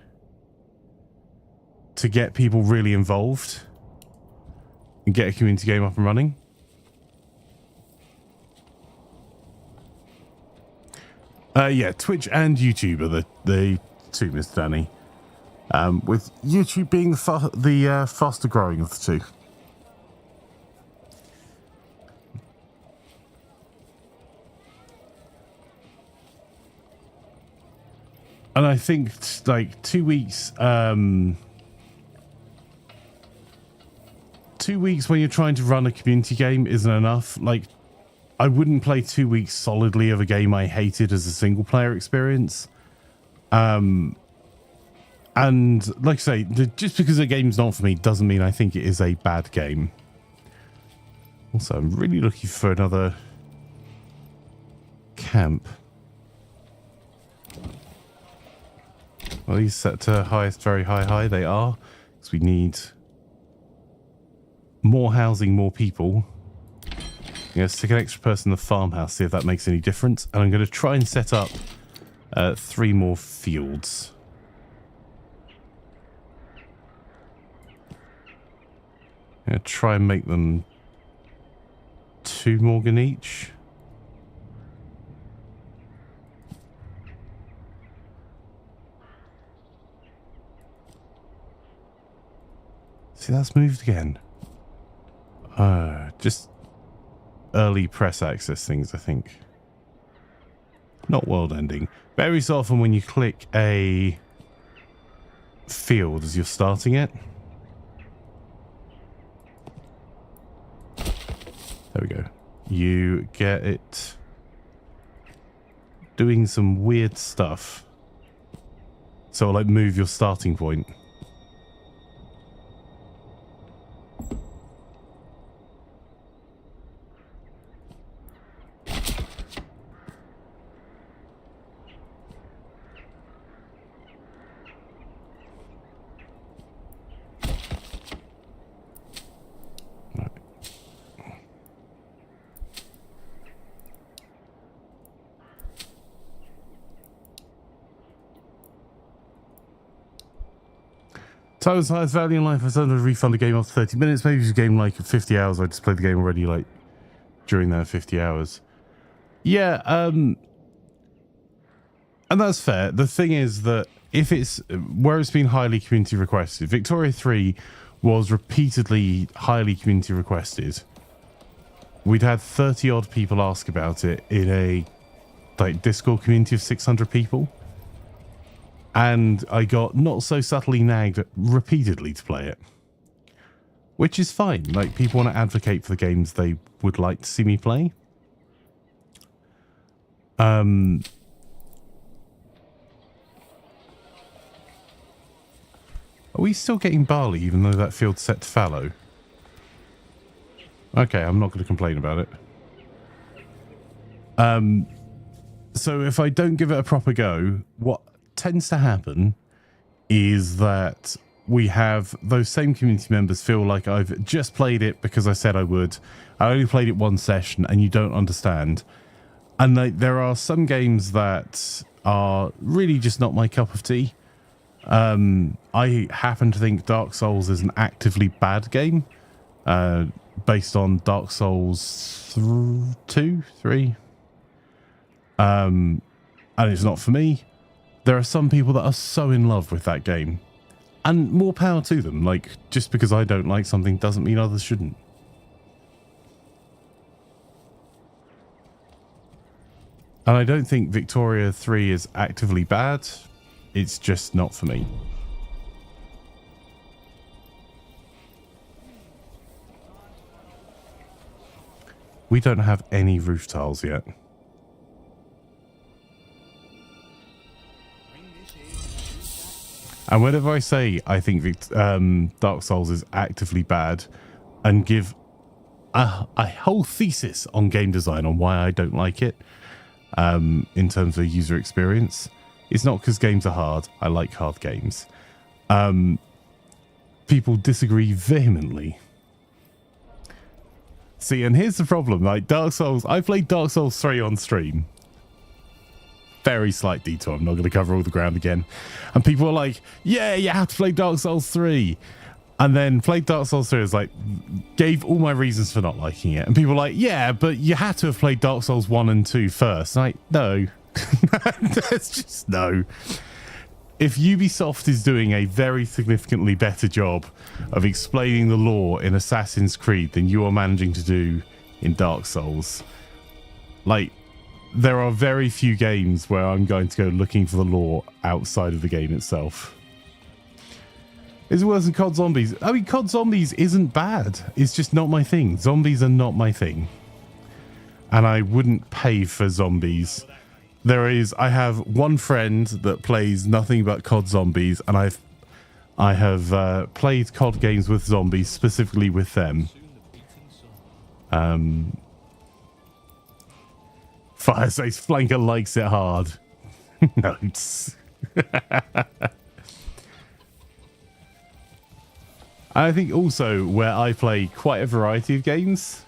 get people really involved and get a community game up and running. Yeah, Twitch and YouTube are the two, Mr. Danny. With YouTube being the faster growing of the two. And I think like 2 weeks, 2 weeks when you're trying to run a community game isn't enough. Like, I wouldn't play 2 weeks solidly of a game I hated as a single player experience. And like I say, just because a game's not for me doesn't mean I think it is a bad game. Also, I'm really looking for another camp. Well, these set to highest, very high. They are, because we need more housing, more people. I'm going to stick an extra person in the farmhouse, see if that makes any difference. And I'm going to try and set up 3 more fields. I'm going to try and make them 2 Morgan each. See, that's moved again. Just early press access things, I think. Not world ending. Very often when you click a field as you're starting it. There we go. You get it doing some weird stuff. So I'll like move your starting point. Time's highest value in life. I started to refund a game after 30 minutes. Maybe it's a game like 50 hours. I just played the game already like during that 50 hours. Yeah, and that's fair. The thing is that if it's where it's been highly community requested, Victoria 3 was repeatedly highly community requested. We'd had 30 odd people ask about it in a like Discord community of 600 people. And I got not so subtly nagged repeatedly to play it. Which is fine. Like, people want to advocate for the games they would like to see me play. Are we still getting barley even though that field's set to fallow? Okay, I'm not going to complain about it. So if I don't give it a proper go, what tends to happen is that we have those same community members feel like I've just played it because I said I would. I only played it one session and you don't understand. And there are some games that are really just not my cup of tea. I happen to think Dark Souls is an actively bad game, based on Dark Souls 2, 3. And it's not for me. There are some people that are so in love with that game. And more power to them. Like, just because I don't like something doesn't mean others shouldn't. And I don't think Victoria 3 is actively bad. It's just not for me. We don't have any roof tiles yet. And whenever I say I think Dark Souls is actively bad and give a whole thesis on game design on why I don't like it, in terms of user experience, it's not because games are hard. I like hard games. People disagree vehemently. See, and here's the problem. Like Dark Souls, I played Dark Souls 3 on stream. Very slight detour. I'm not going to cover all the ground again. And people are like, yeah, you have to play Dark Souls 3. And then played Dark Souls 3 as like, gave all my reasons for not liking it. And people were like, yeah, but you had to have played Dark Souls 1 and 2 first. And like, no. There's just no. If Ubisoft is doing a very significantly better job of explaining the lore in Assassin's Creed than you are managing to do in Dark Souls, like, there are very few games where I'm going to go looking for the lore outside of the game itself. Is it worse than COD Zombies? I mean, COD Zombies isn't bad. It's just not my thing. Zombies are not my thing. And I wouldn't pay for zombies. I have one friend that plays nothing but COD Zombies, and I have played COD games with zombies, specifically with them. Fire says Flanker likes it hard. Notes. I think also where I play quite a variety of games.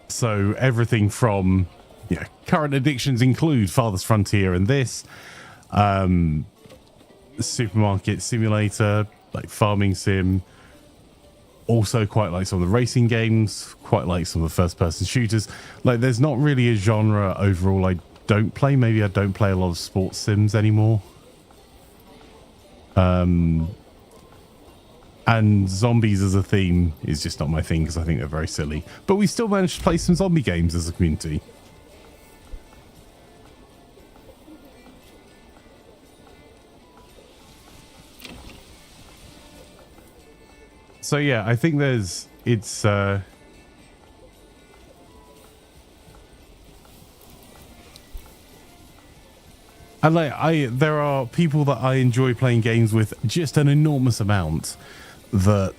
So everything from, yeah, current addictions include Farthest Frontier and this. Supermarket Simulator, like Farming Sim. Also quite like some of the racing games, quite like some of the first-person shooters. Like, there's not really a genre overall I don't play. Maybe I don't play a lot of sports sims anymore. And zombies as a theme is just not my thing because I think they're very silly. But we still managed to play some zombie games as a community. So yeah, I think it's and like there are people that I enjoy playing games with just an enormous amount that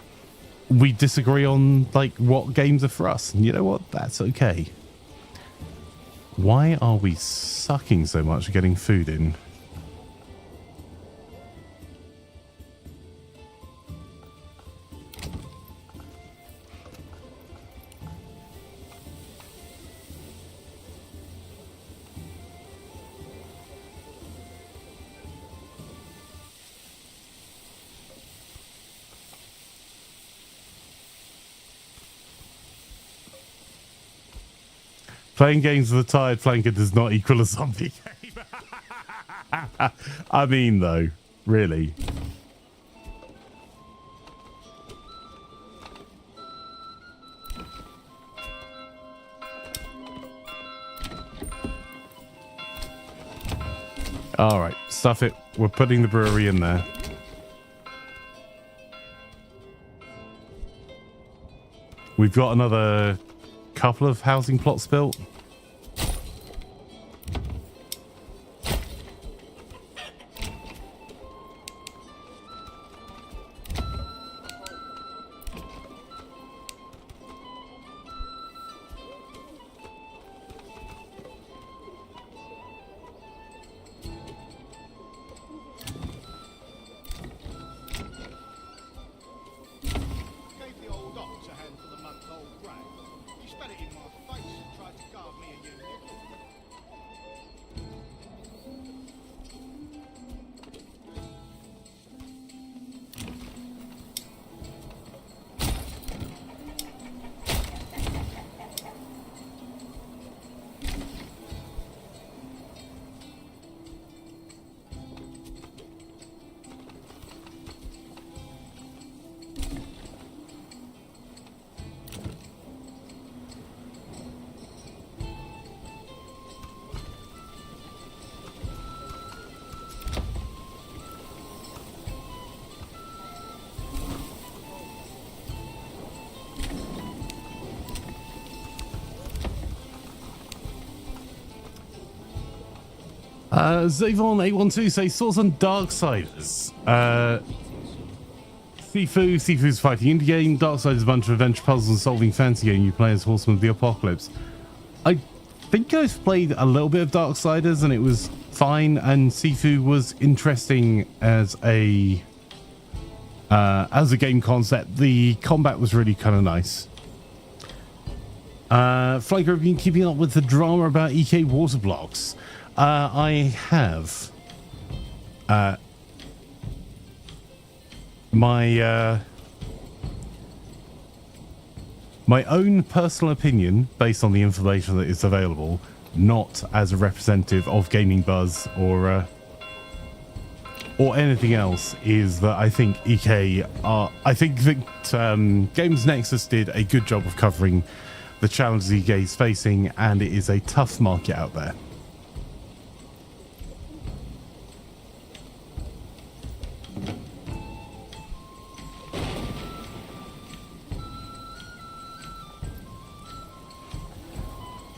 we disagree on, like, what games are for us. And you know what? That's okay. Why are we sucking so much getting food in? Playing games with a tired flanker does not equal a zombie game. I mean, though, really. All right, stuff it. We're putting the brewery in there. We've got another couple of housing plots built. Zavon812 says thoughts on Darksiders. Sifu's fighting indie game. Darksiders is a bunch of adventure puzzles and solving fantasy game. You play as Horseman of the Apocalypse. I think I've played a little bit of Darksiders and it was fine, and Sifu was interesting as a game concept. The combat was really kind of nice. Flanker, have you been keeping up with the drama about EK water blocks? I have. My own personal opinion, based on the information that is available, not as a representative of Gaming Buzz or anything else, is that I think EK are. I think that Games Nexus did a good job of covering the challenges EK is facing, and it is a tough market out there.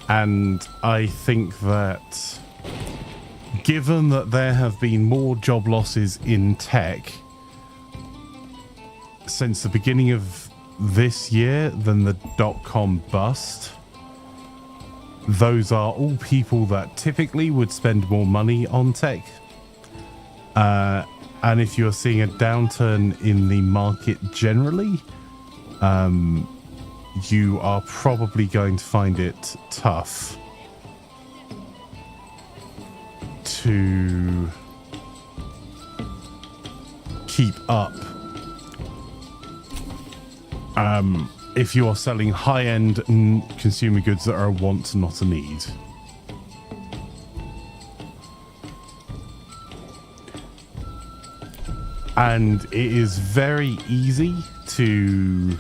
And I think that given that there have been more job losses in tech since the beginning of this year than the dot-com bust, those are all people that typically would spend more money on tech. And if you're seeing a downturn in the market generally, you are probably going to find it tough to keep up if you are selling high-end consumer goods that are a want, not a need. And it is very easy to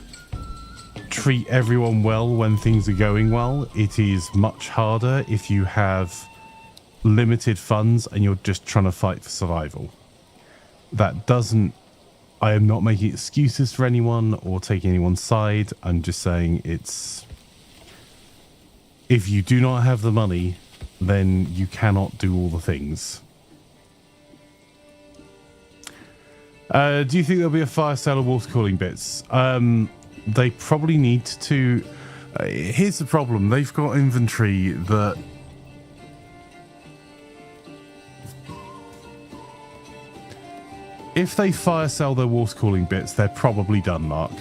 treat everyone well when things are going well. It is much harder if you have limited funds and you're just trying to fight for survival. That doesn't... I am not making excuses for anyone or taking anyone's side. I'm just saying it's... if you do not have the money, then you cannot do all the things. Do you think there'll be a fire sale of water cooling bits? They probably need to... here's the problem. They've got inventory that... if they fire sell their water cooling bits, they're probably done, Mark.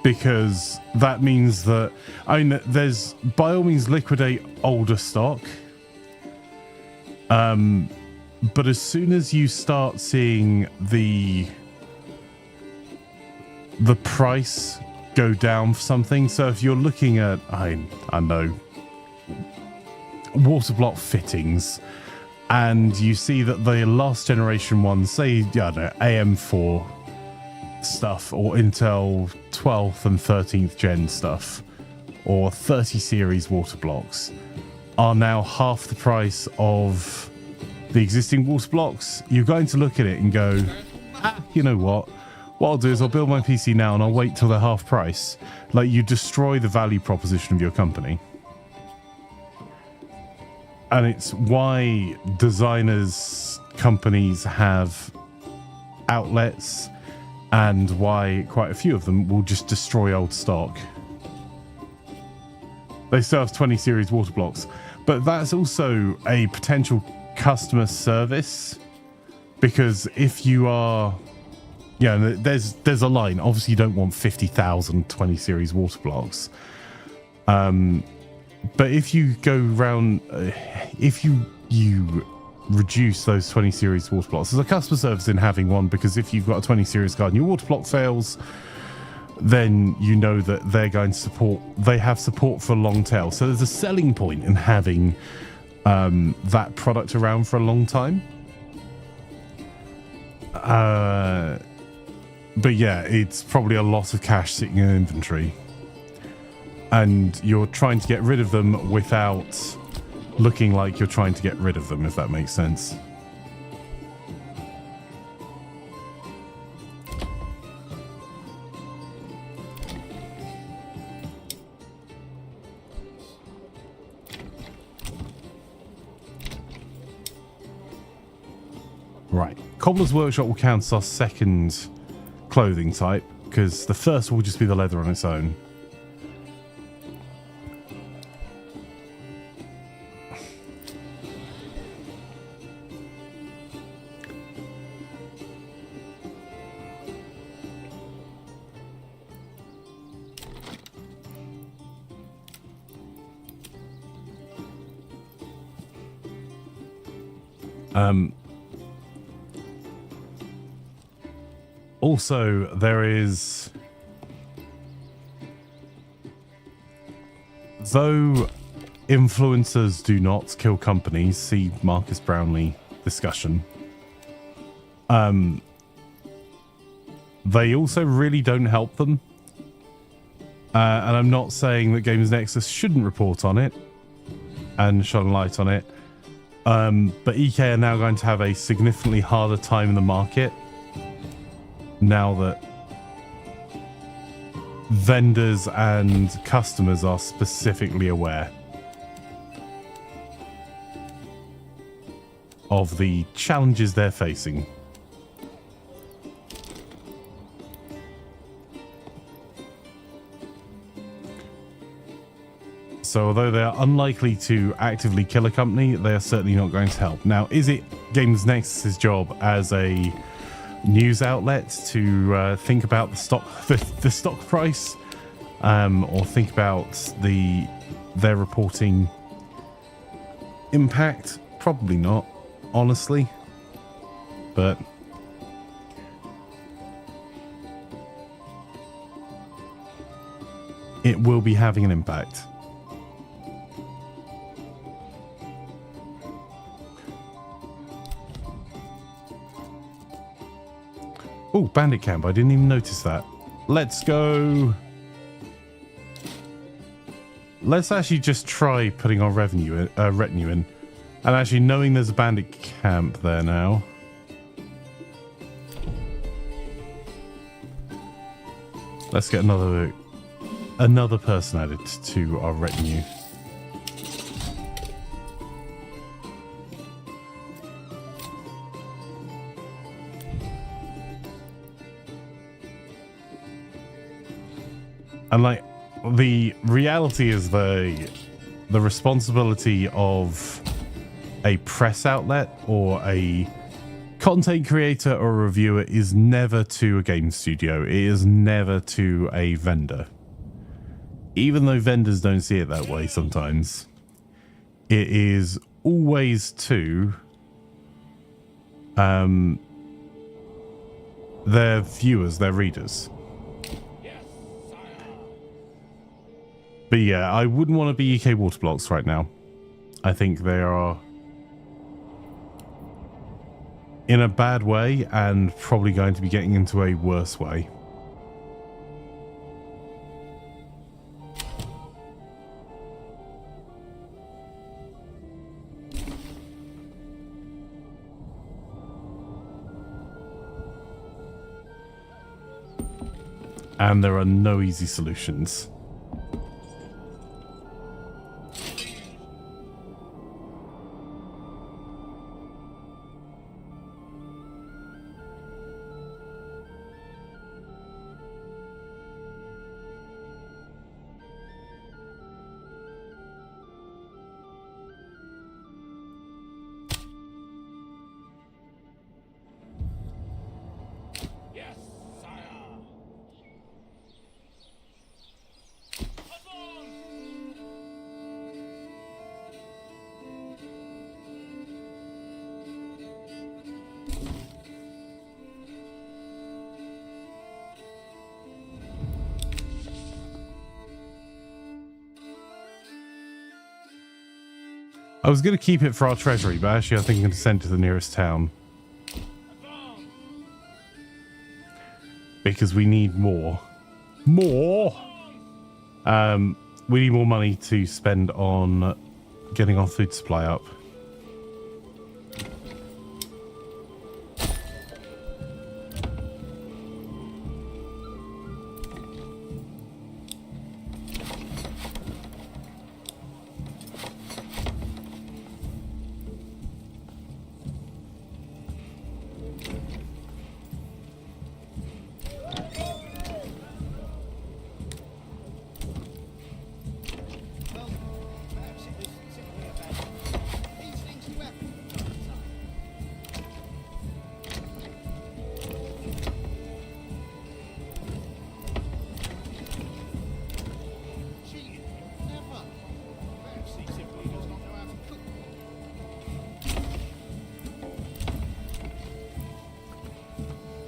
Because that means that... I mean, there's... by all means, liquidate older stock. But as soon as you start seeing the price go down for something, so if you're looking at, I know, water block fittings, and you see that the last generation ones, say, I don't know, AM4 stuff, or Intel 12th and 13th gen stuff, or 30 series water blocks, are now half the price of the existing water blocks, you're going to look at it and go, you know what I'll do is I'll build my PC now and I'll wait till they're half price. Like, you destroy the value proposition of your company. And it's why designers companies have outlets, and why quite a few of them will just destroy old stock. They still have 20 series water blocks, but that's also a potential customer service, because if you are, there's a line. Obviously you don't want 50,000 20 series water blocks, but if you go around, if you reduce those 20 series water blocks, there's a customer service in having one, because if you've got a 20 series card and your water block fails, then you know that they're going to support, they have support for a long tail. So there's a selling point in having that product around for a long time. But yeah, it's probably a lot of cash sitting in inventory, and you're trying to get rid of them without looking like you're trying to get rid of them, if that makes sense. Right. Cobbler's Workshop will count as our second clothing type, because the first will just be the leather on its own. Also, there is, though influencers do not kill companies, see Marcus Brownlee discussion, they also really don't help them. And I'm not saying that Games Nexus shouldn't report on it and shine a light on it, but EK are now going to have a significantly harder time in the market now that vendors and customers are specifically aware of the challenges they're facing. So although they are unlikely to actively kill a company, they are certainly not going to help. Now, is it Games Nexus's job as a news outlet to think about the stock price, or think about their reporting impact? Probably not, honestly, but it will be having an impact. Oh, Bandit camp. I didn't even notice that. Let's go. Let's actually just try putting our retinue in. And actually knowing there's a bandit camp there now. Let's get another person added to our retinue. And like, the reality is the responsibility of a press outlet or a content creator or a reviewer is never to a game studio. It is never to a vendor. Even though vendors don't see it that way sometimes, it is always to their viewers, their readers. But yeah, I wouldn't want to be EK water blocks right now. I think they are in a bad way and probably going to be getting into a worse way. And there are no easy solutions. I was going to keep it for our treasury, but actually I think I'm going to send it to the nearest town. Because we need more. More! We need more money to spend on getting our food supply up.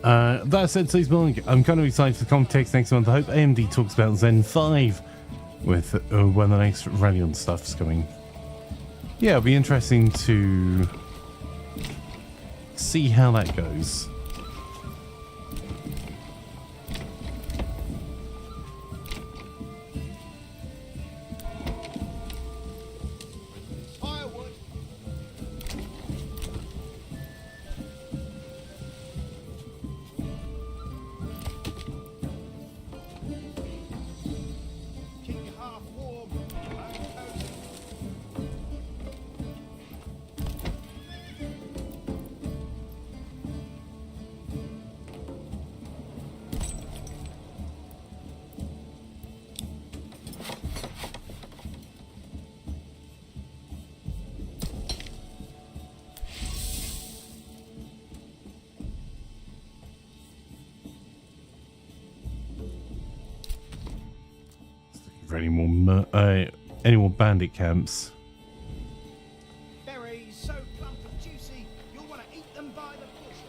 That said, says Mark, I'm kind of excited for the context next month. I hope AMD talks about Zen 5 with when the next Radeon stuff's coming. Yeah, it'll be interesting to see how that goes. Firewood. Keep your half warm. And cozy. For any more bandit camps. Berries so plump and juicy, you'll want to eat them by the bushel.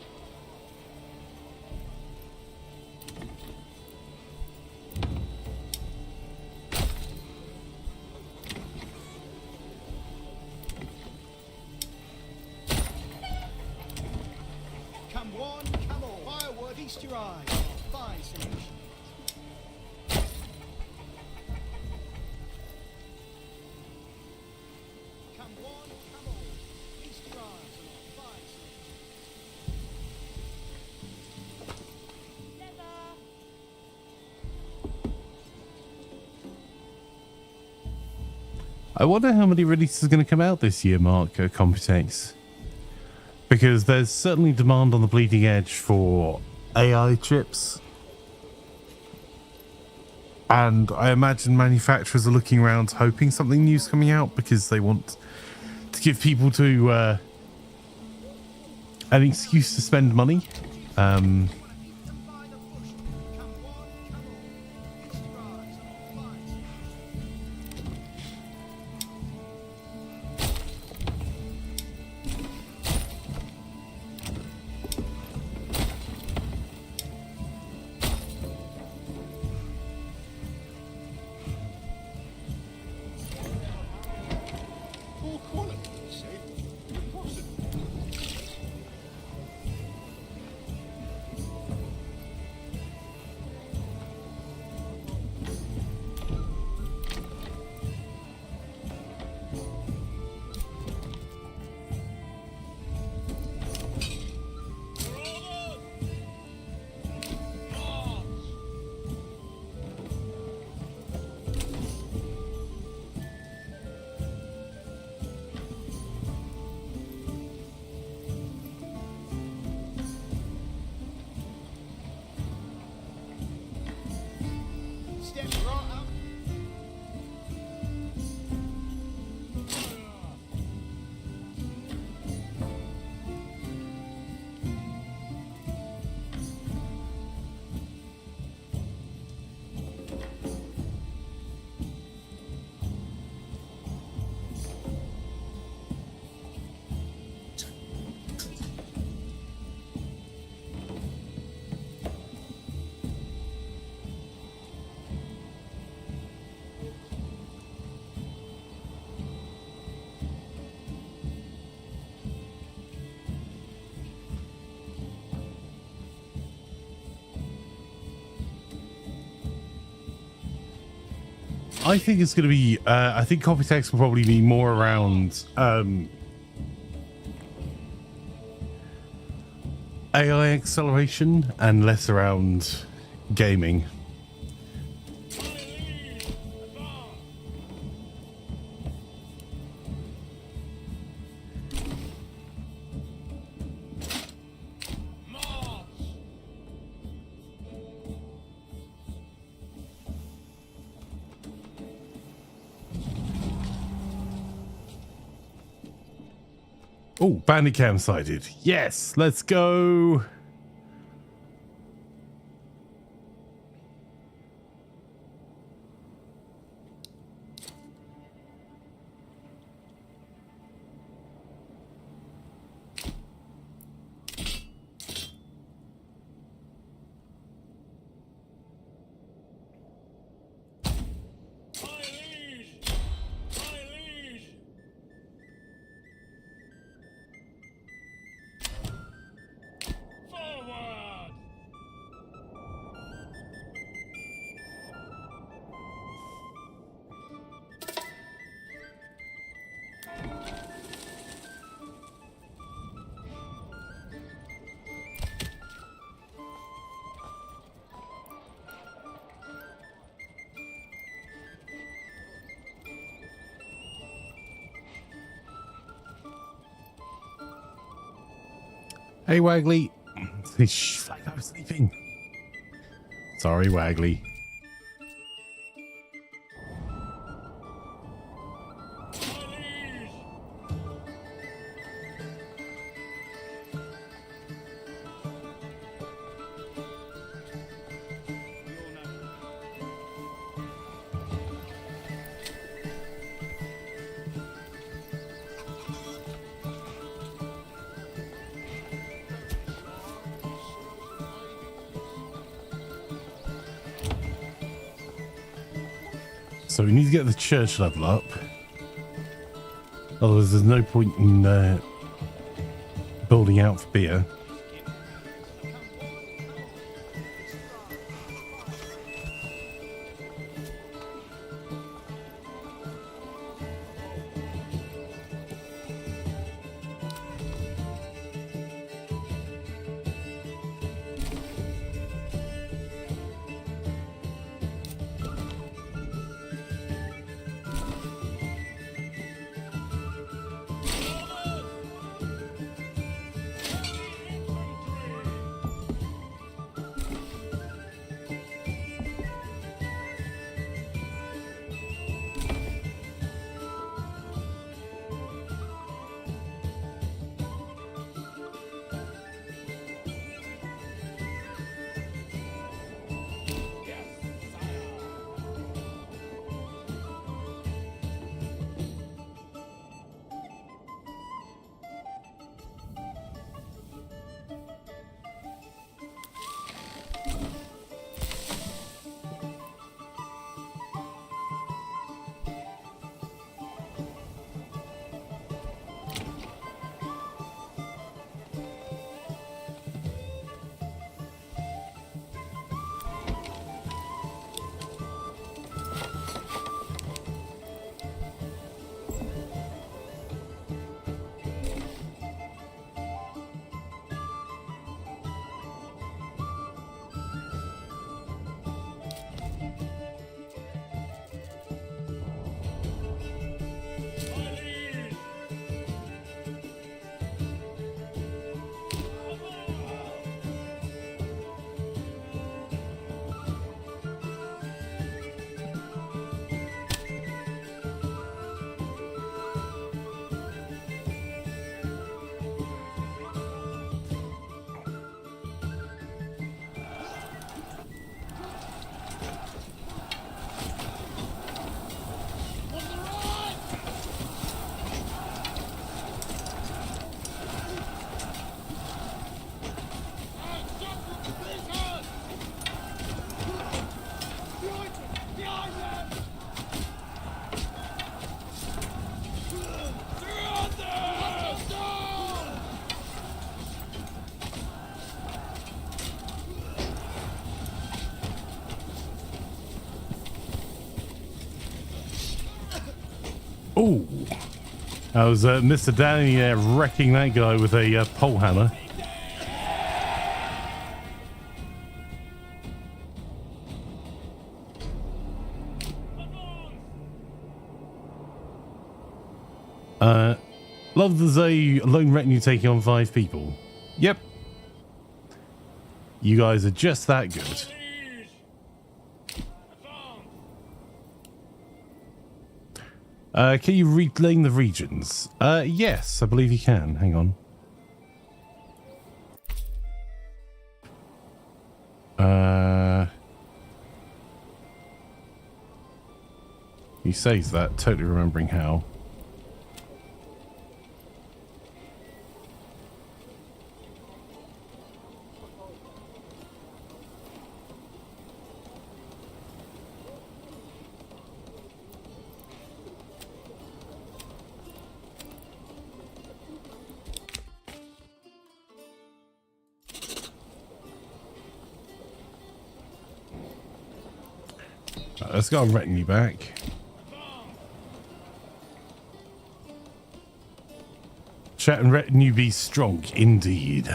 Come one, come all. Firewood, feast your eyes. Fine solution. Come one, come all. Feast your eyes on our fine solution. Leather. I wonder how many releases are going to come out this year, Mark, at Computex. Because there's certainly demand on the bleeding edge for AI chips. And I imagine manufacturers are looking around hoping something new's coming out because they want to give people to an excuse to spend money. Poor quality, you say? Impossible. Step right up. I think it's going to be, I think Computex will probably be more around AI acceleration and less around gaming. Oh, bandit camp sighted. Yes, let's go. Hey, Waggly. Shh, like I was sleeping. Sorry, Waggly. So we need to get the church level up. Otherwise, there's no point in building out for beer. Oh, that was Mr. Danny wrecking that guy with a pole hammer. Love there's a lone retinue taking on 5 people. Yep. You guys are just that good. Can you reclaim the regions? Yes, I believe you can. Hang on. He says that, totally remembering how. Let's go and retinue back. Chat and retinue be strong indeed.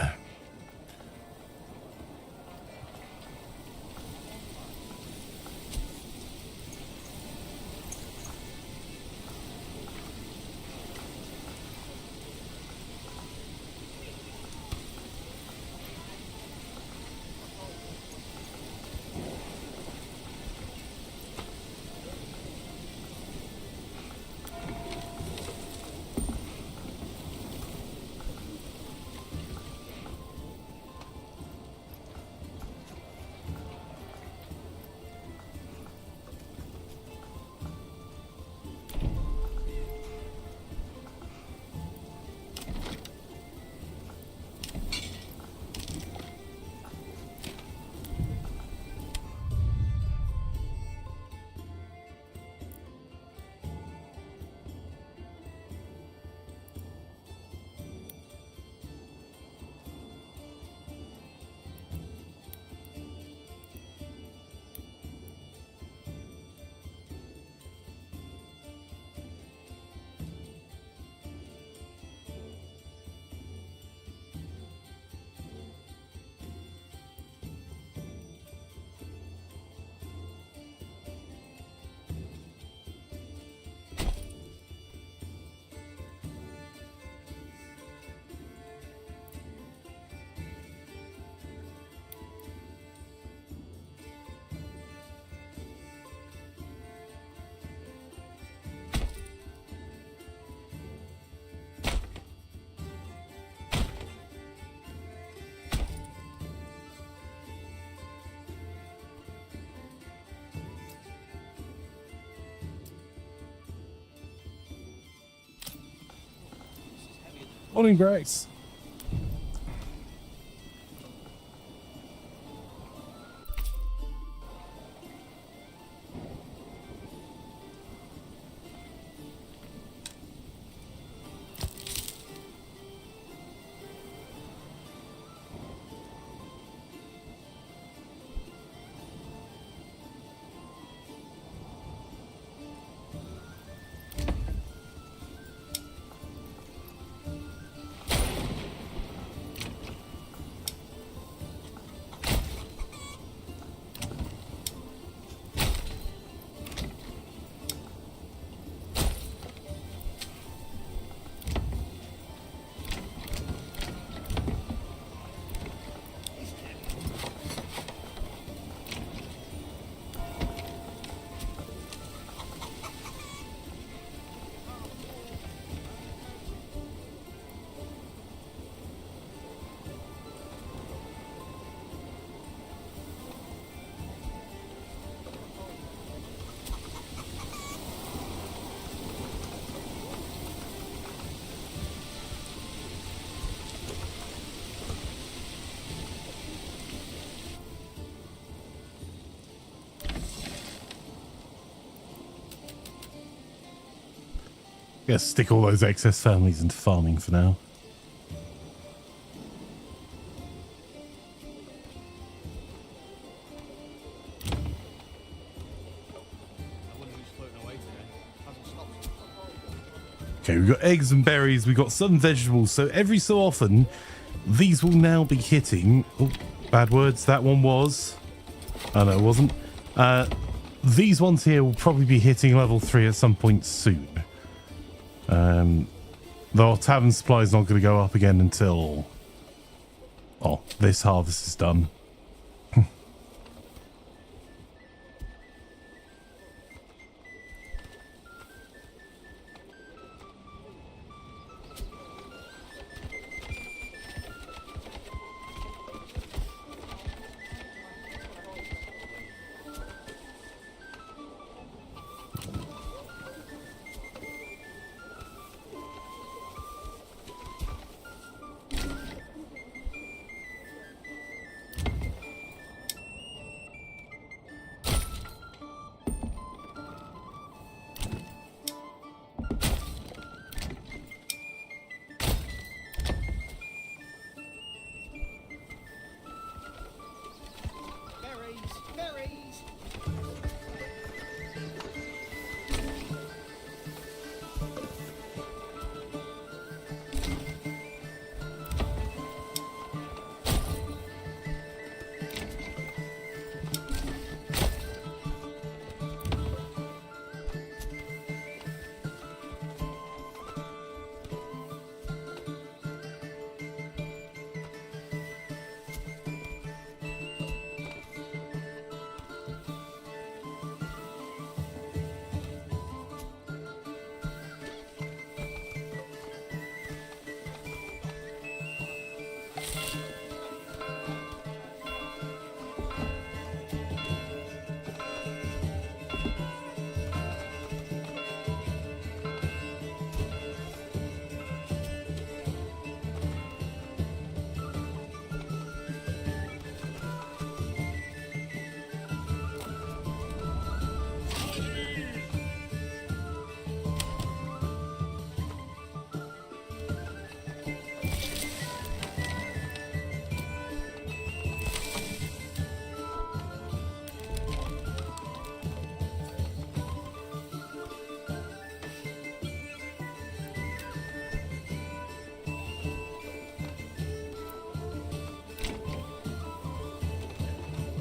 Morning, Grace. Guess stick all those excess families into farming for now. Okay, we've got eggs and berries, we've got some vegetables, so every so often these will now be hitting. Oh, bad words, that one was. Oh no, it wasn't. These ones here will probably be hitting level 3 at some point soon. Though tavern supply is not going to go up again until, oh, this harvest is done. Berries, berries.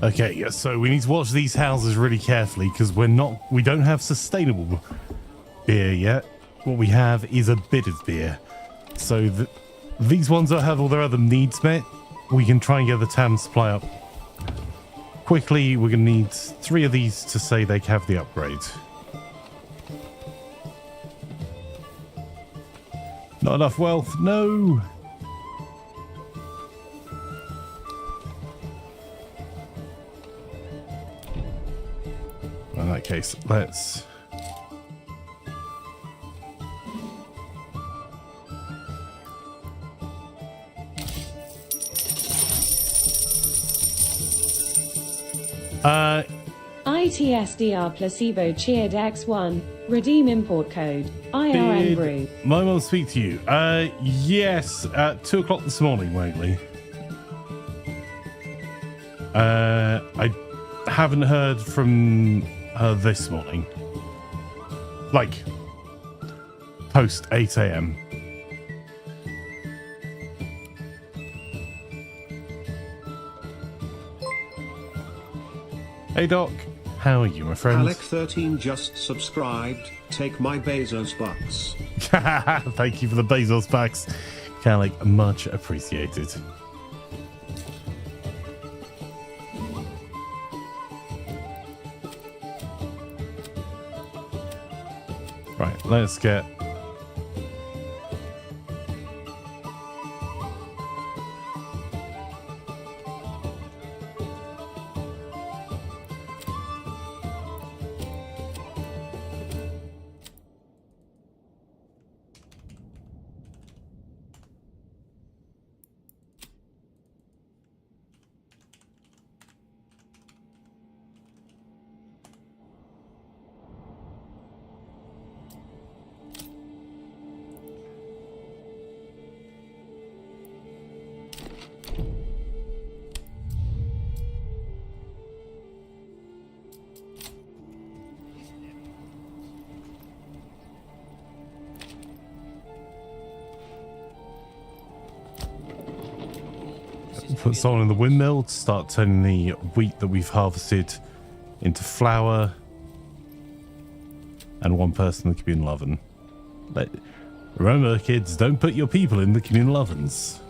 Okay, so we need to watch these houses really carefully because we don't have sustainable beer yet. What we have is a bit of beer. So these ones that have all their other needs met, we can try and get the TAM supply up quickly. We're going to need 3 of these to say they have the upgrade. Not enough wealth, no. In that case, let's... ITSDR placebo cheered X1. Redeem import code. IRN brew. My mum speak to you. Yes, at 2 o'clock this morning, Waitley. I haven't heard from her this morning. Like, post 8 a.m. Hey, Doc. How are you, my friend? Alec13 just subscribed. Take my Bezos bucks. Thank you for the Bezos bucks. Alec, much appreciated. Right, let's get... Put someone in the windmill to start turning the wheat that we've harvested into flour, and one person in the communal oven. But remember, kids, don't put your people in the communal ovens.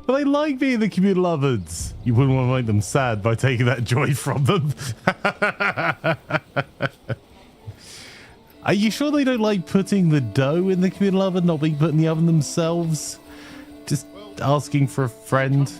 But they like being the communal ovens. You wouldn't want to make them sad by taking that joy from them. Are you sure they don't like putting the dough in the communal oven, not being put in the oven themselves? Just asking for a friend.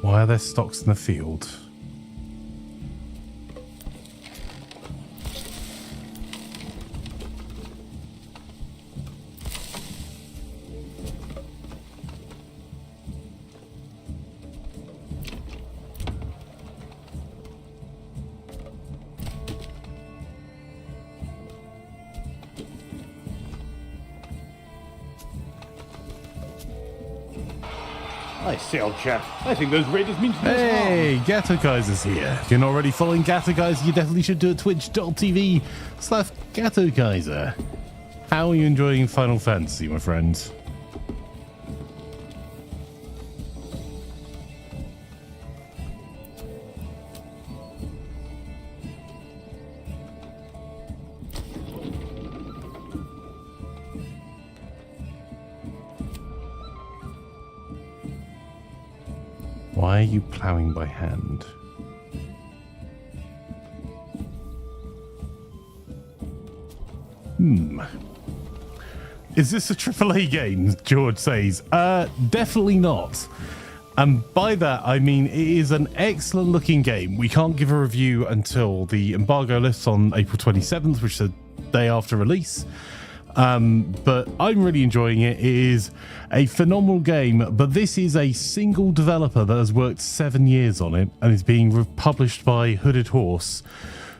Why are there stocks in the field? I say, old chap, I think those raiders mean to do us harm. Hey, Gato Kaiser's here. If you're not already following Gato Kaiser, you definitely should do it. Twitch.tv/Gato Kaiser. How are you enjoying Final Fantasy, my friend? Why are you ploughing by hand? Is this a AAA game? George says. Definitely not. And by that, I mean it is an excellent looking game. We can't give a review until the embargo lifts on April 27th, which is the day after release. But I'm really enjoying it. It is a phenomenal game, but this is a single developer that has worked 7 years on it and is being published by Hooded Horse,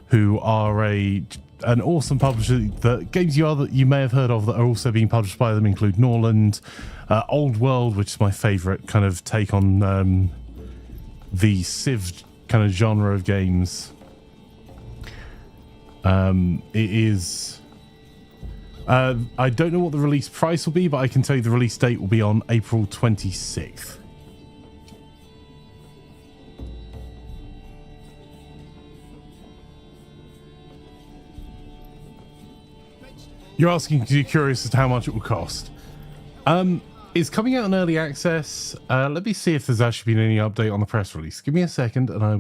who are an awesome publisher. The games you may have heard of that are also being published by them include Norland, Old World, which is my favorite kind of take on the Civ kind of genre of games. It is... I don't know what the release price will be, but I can tell you the release date will be on April 26th. You're asking because you're curious as to how much it will cost. It's coming out in early access. Let me see if there's actually been any update on the press release. Give me a second and I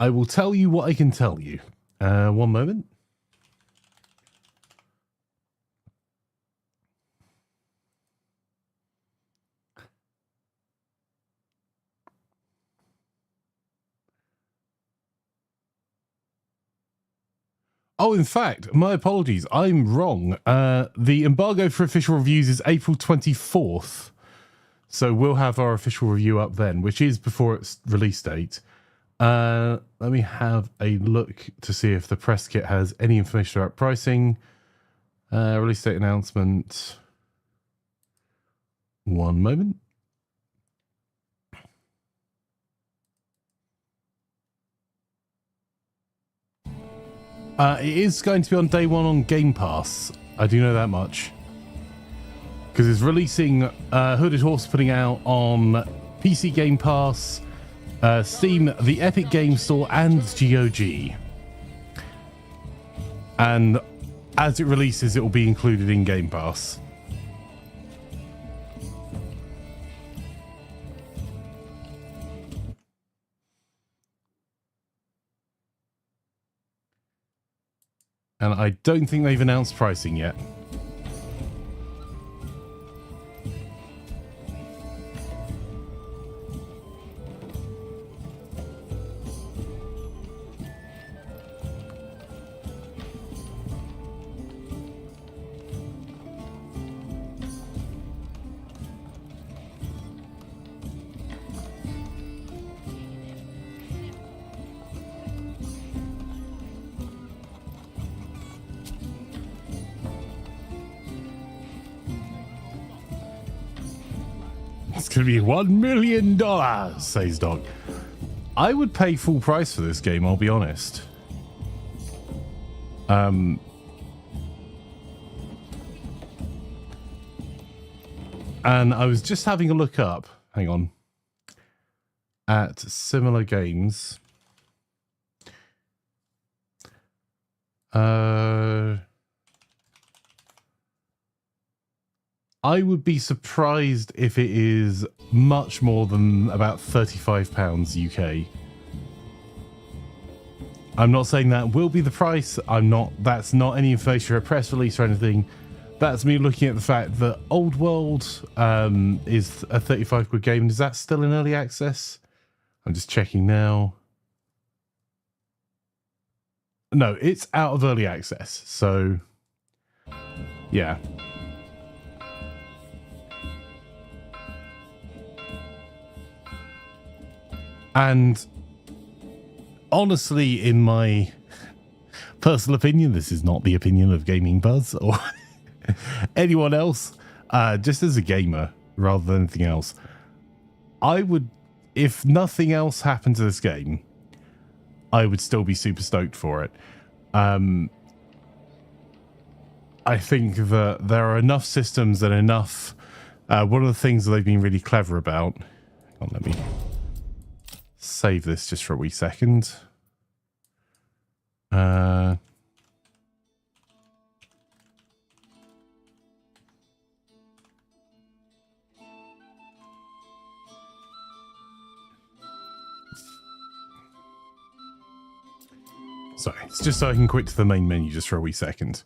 will tell you what I can tell you. One moment. Oh, in fact, my apologies. I'm wrong. The embargo for official reviews is April 24th. So we'll have our official review up then, which is before its release date. Let me have a look to see if the press kit has any information about pricing. Release date announcement. One moment. It is going to be on day one on Game Pass. I do know that much. Because it's releasing Hooded Horse putting out on PC Game Pass, Steam, the Epic Game Store, and GOG. And as it releases, it will be included in Game Pass. And I don't think they've announced pricing yet. It's going to be $1 million, says Doc. I would pay full price for this game, I'll be honest. And I was just having a look up, hang on, at similar games. I would be surprised if it is much more than about £35 UK. I'm not saying that will be the price. That's not any information or a press release or anything. That's me looking at the fact that Old World is a 35 quid game. Is that still in early access? I'm just checking now. No, it's out of early access. So, yeah. And honestly, in my personal opinion, this is not the opinion of Gaming Buzz or anyone else, just as a gamer rather than anything else, I would, if nothing else happened to this game, I would still be super stoked for it. I think that there are enough systems and enough, one of the things that they've been really clever about, hang on, let me save this just for a wee second. Sorry, it's just so I can quit to the main menu just for a wee second.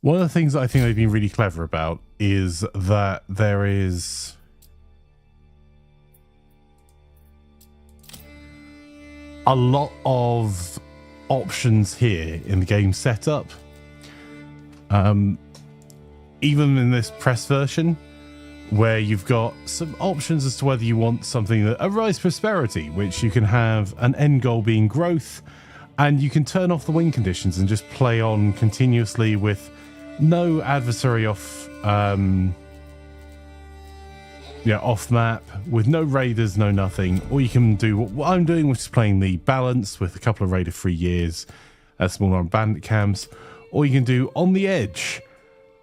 One of the things that I think they've been really clever about is that there is a lot of options here in the game setup. Even in this press version, where you've got some options as to whether you want something that Arise Prosperity, which you can have an end goal being growth, and you can turn off the win conditions and just play on continuously with no adversary off off map with no raiders, no nothing. Or you can do what I'm doing, which is playing the balance with a couple of raider free years, a smaller bandit camps. Or you can do on the edge,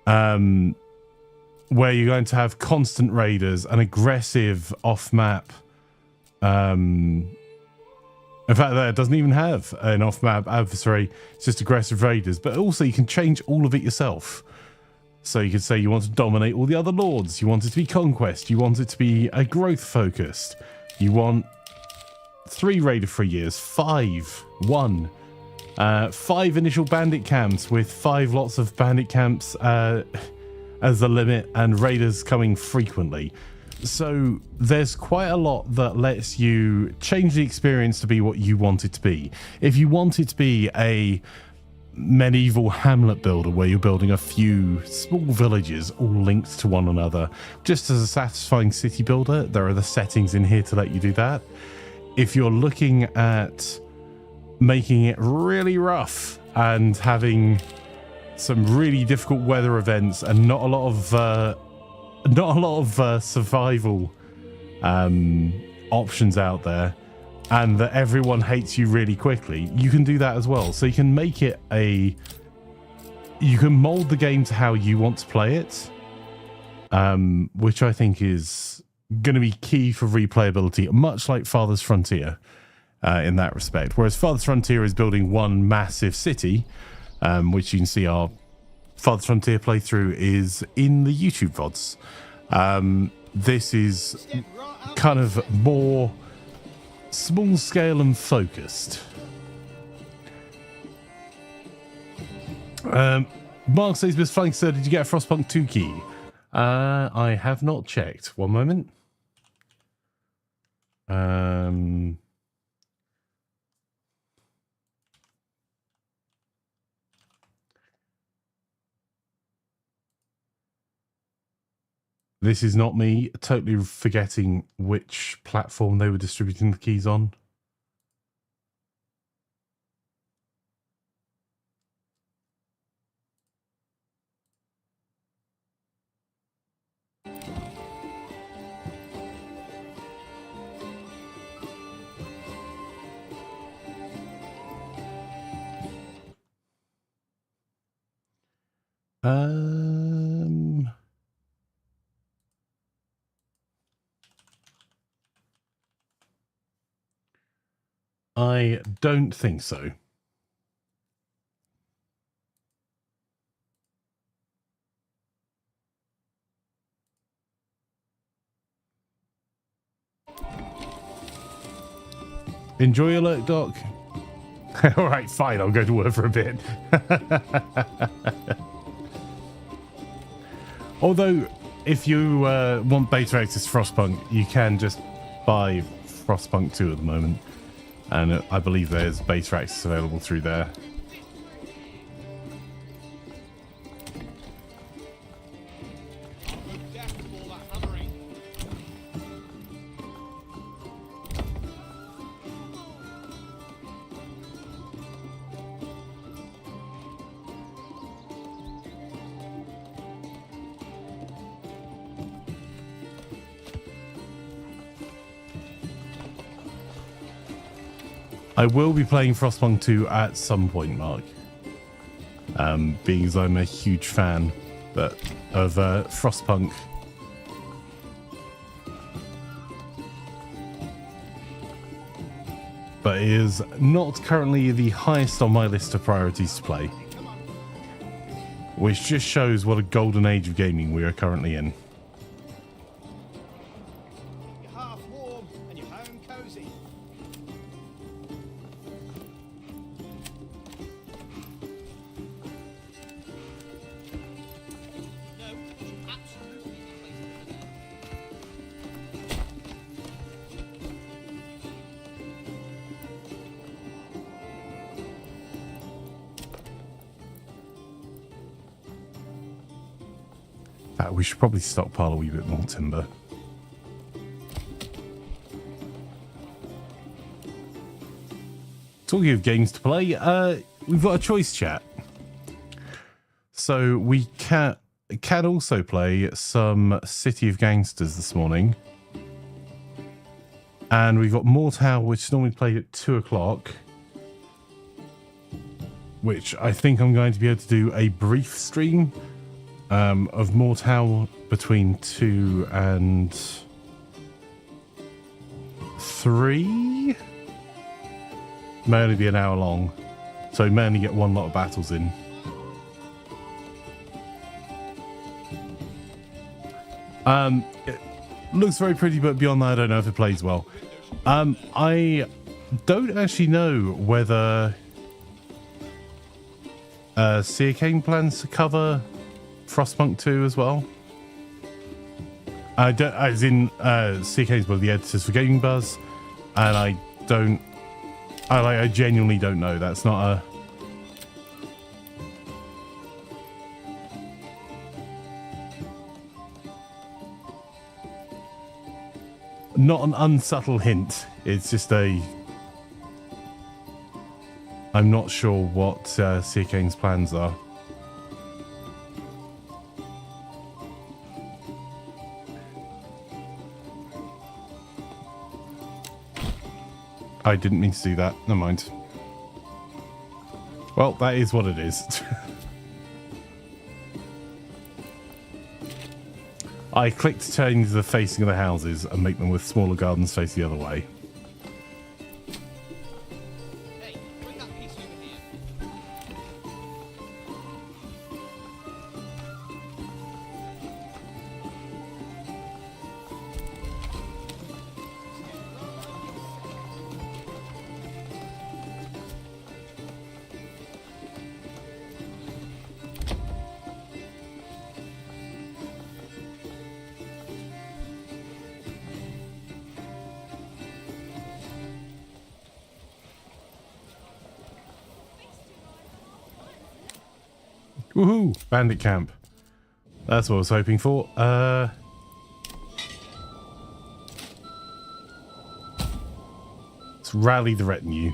where you're going to have constant raiders, an aggressive off map. In fact, it doesn't even have an off map adversary. It's just aggressive raiders. But also you can change all of it yourself. So you could say you want to dominate all the other lords. You want it to be conquest. You want it to be a growth focused. You want 3 raider free years, 5, 1, 5 initial bandit camps with 5 lots of bandit camps as the limit and raiders coming frequently. So there's quite a lot that lets you change the experience to be what you want it to be. If you want it to be a medieval hamlet builder where you're building a few small villages all linked to one another, just as a satisfying city builder, there are the settings in here to let you do that. If you're looking at making it really rough and having some really difficult weather events and not a lot of survival options out there, and that everyone hates you really quickly, you can do that as well. So you can make it you can mold the game to how you want to play it, which I think is going to be key for replayability, much like Father's Frontier in that respect. Whereas Father's Frontier is building one massive city, which you can see our Father's Frontier playthrough is in the YouTube VODs. This is kind of more small scale and focused. Mark says, Miss Flank, sir, did you get a Frostpunk 2 key? I have not checked. One moment. This is not me totally forgetting which platform they were distributing the keys on. I don't think so. Enjoy your lurk, Doc. All right, fine. I'll go to work for a bit. Although, if you want beta access to Frostpunk, you can just buy Frostpunk 2 at the moment. And I believe there's beta access available through there. I will be playing Frostpunk 2 at some point, Mark. Being as I'm a huge fan of Frostpunk. But it is not currently the highest on my list of priorities to play. Which just shows what a golden age of gaming we are currently in. You're half warm and you're home cozy. No, you should absolutely be placed over there. We should probably stockpile a wee bit more timber. Talking of games to play, we've got a choice chat. So we can also play some City of Gangsters this morning. And we've got Mortal, which is normally played at 2 o'clock. Which I think I'm going to be able to do a brief stream of Mortal between 2 and 3. May only be an hour long. So may only get one lot of battles in. It looks very pretty, but beyond that, I don't know if it plays well. I don't actually know whether Kane plans to cover Frostpunk 2 as well. I don't, as in Kane's one of the editors for Gaming Buzz, and I genuinely don't know. That's not an unsubtle hint. It's just I'm not sure what Kane's plans are. I didn't mean to do that. Never mind. Well, that is what it is. I clicked to change the facing of the houses and make them with smaller gardens face the other way. Hey, bring that piece over here. Woohoo! Bandit camp. That's what I was hoping for. Let's rally the retinue.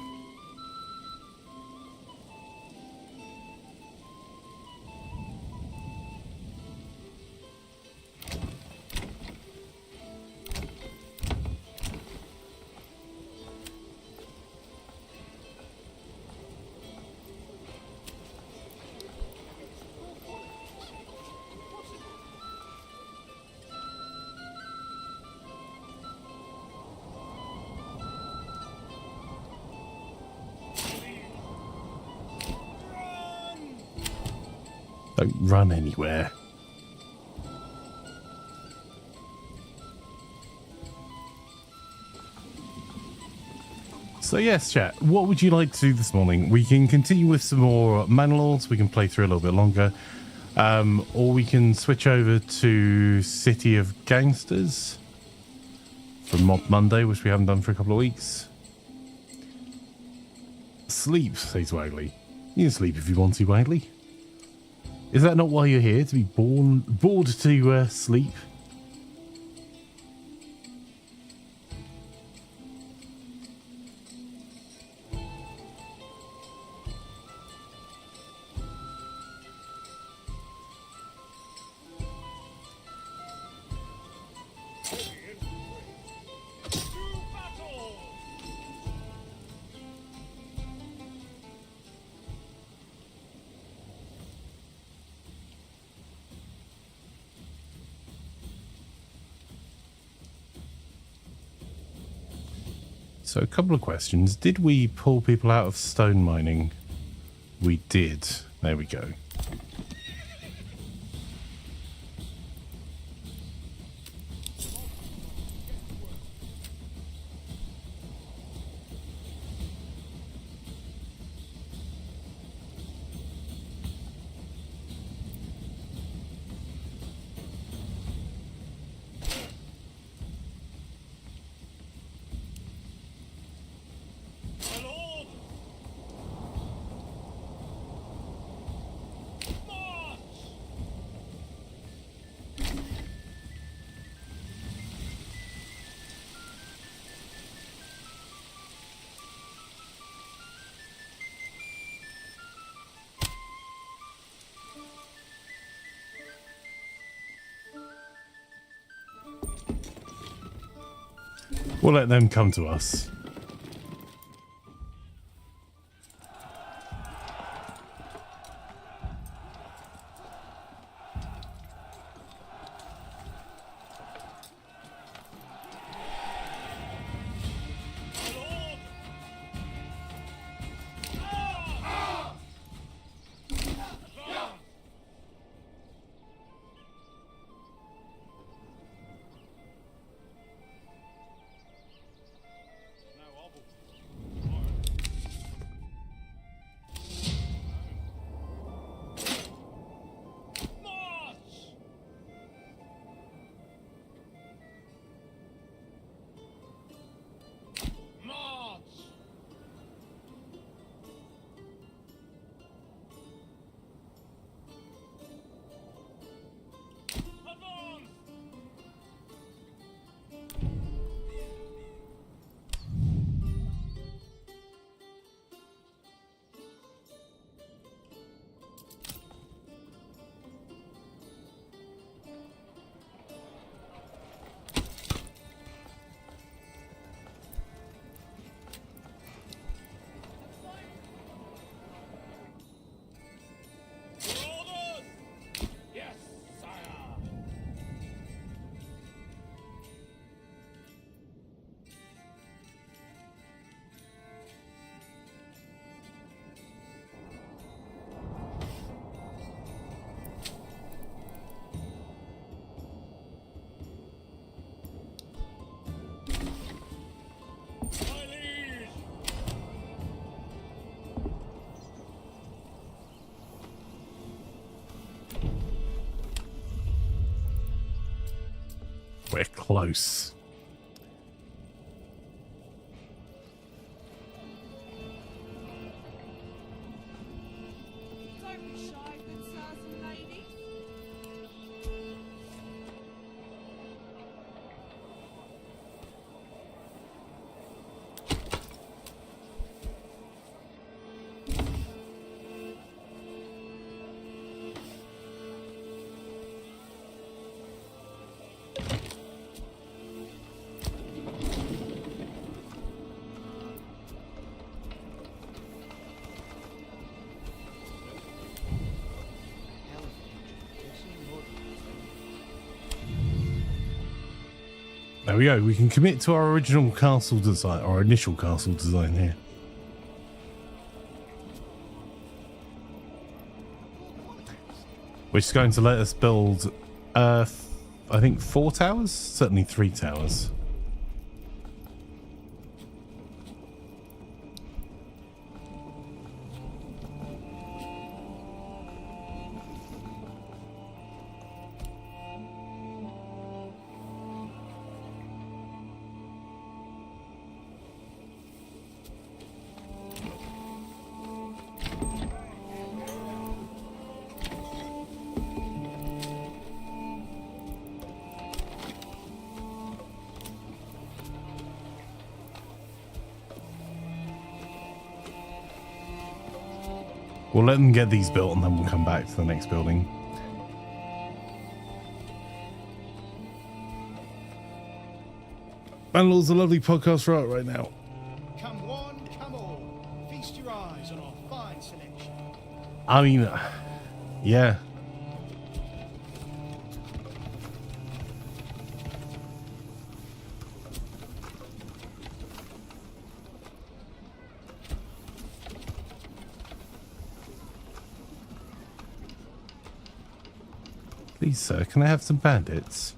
Don't run anywhere. So yes, chat, what would you like to do this morning? We can continue with some more Manor Lords. We can play through a little bit longer. Or we can switch over to City of Gangsters from Mob Monday, which we haven't done for a couple of weeks. Sleep, says Wagley. You can sleep if you want to, Wagley. Is that not why you're here? To be bored to sleep? So a couple of questions. Did we pull people out of stone mining? We did. There we go. We'll let them come to us. We're close. Don't be shy, good sirs and ladies. There we go. We can commit to our original castle design, our initial castle design here. Which is going to let us build, I think 4 towers? Certainly 3 towers. We'll let them get these built and then we'll come back to the next building. Manor Lords, a lovely podcast right now. Come one, come all. Feast your eyes on our fine selection. I mean, yeah. Please, sir, can I have some bandits?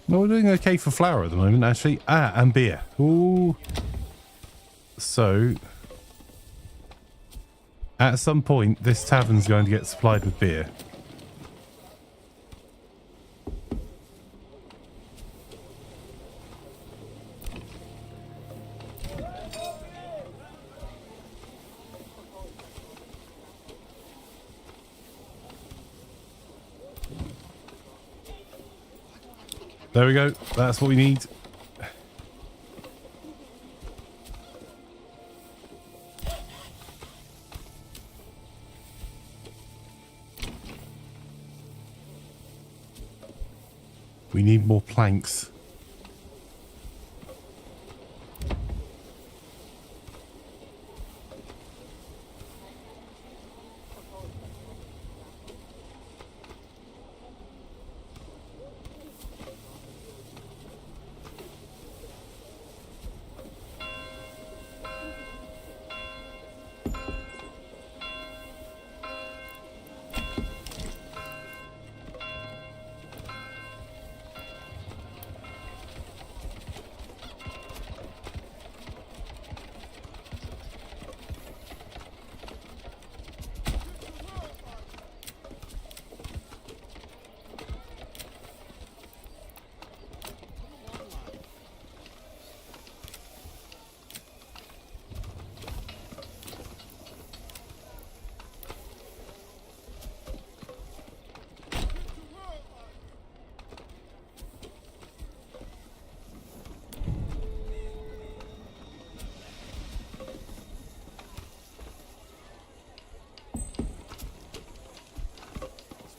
Well, we're doing okay for flour at the moment, actually. Ah, and beer. Ooh. So, at some point, this tavern's going to get supplied with beer. There we go. That's what we need. We need more planks.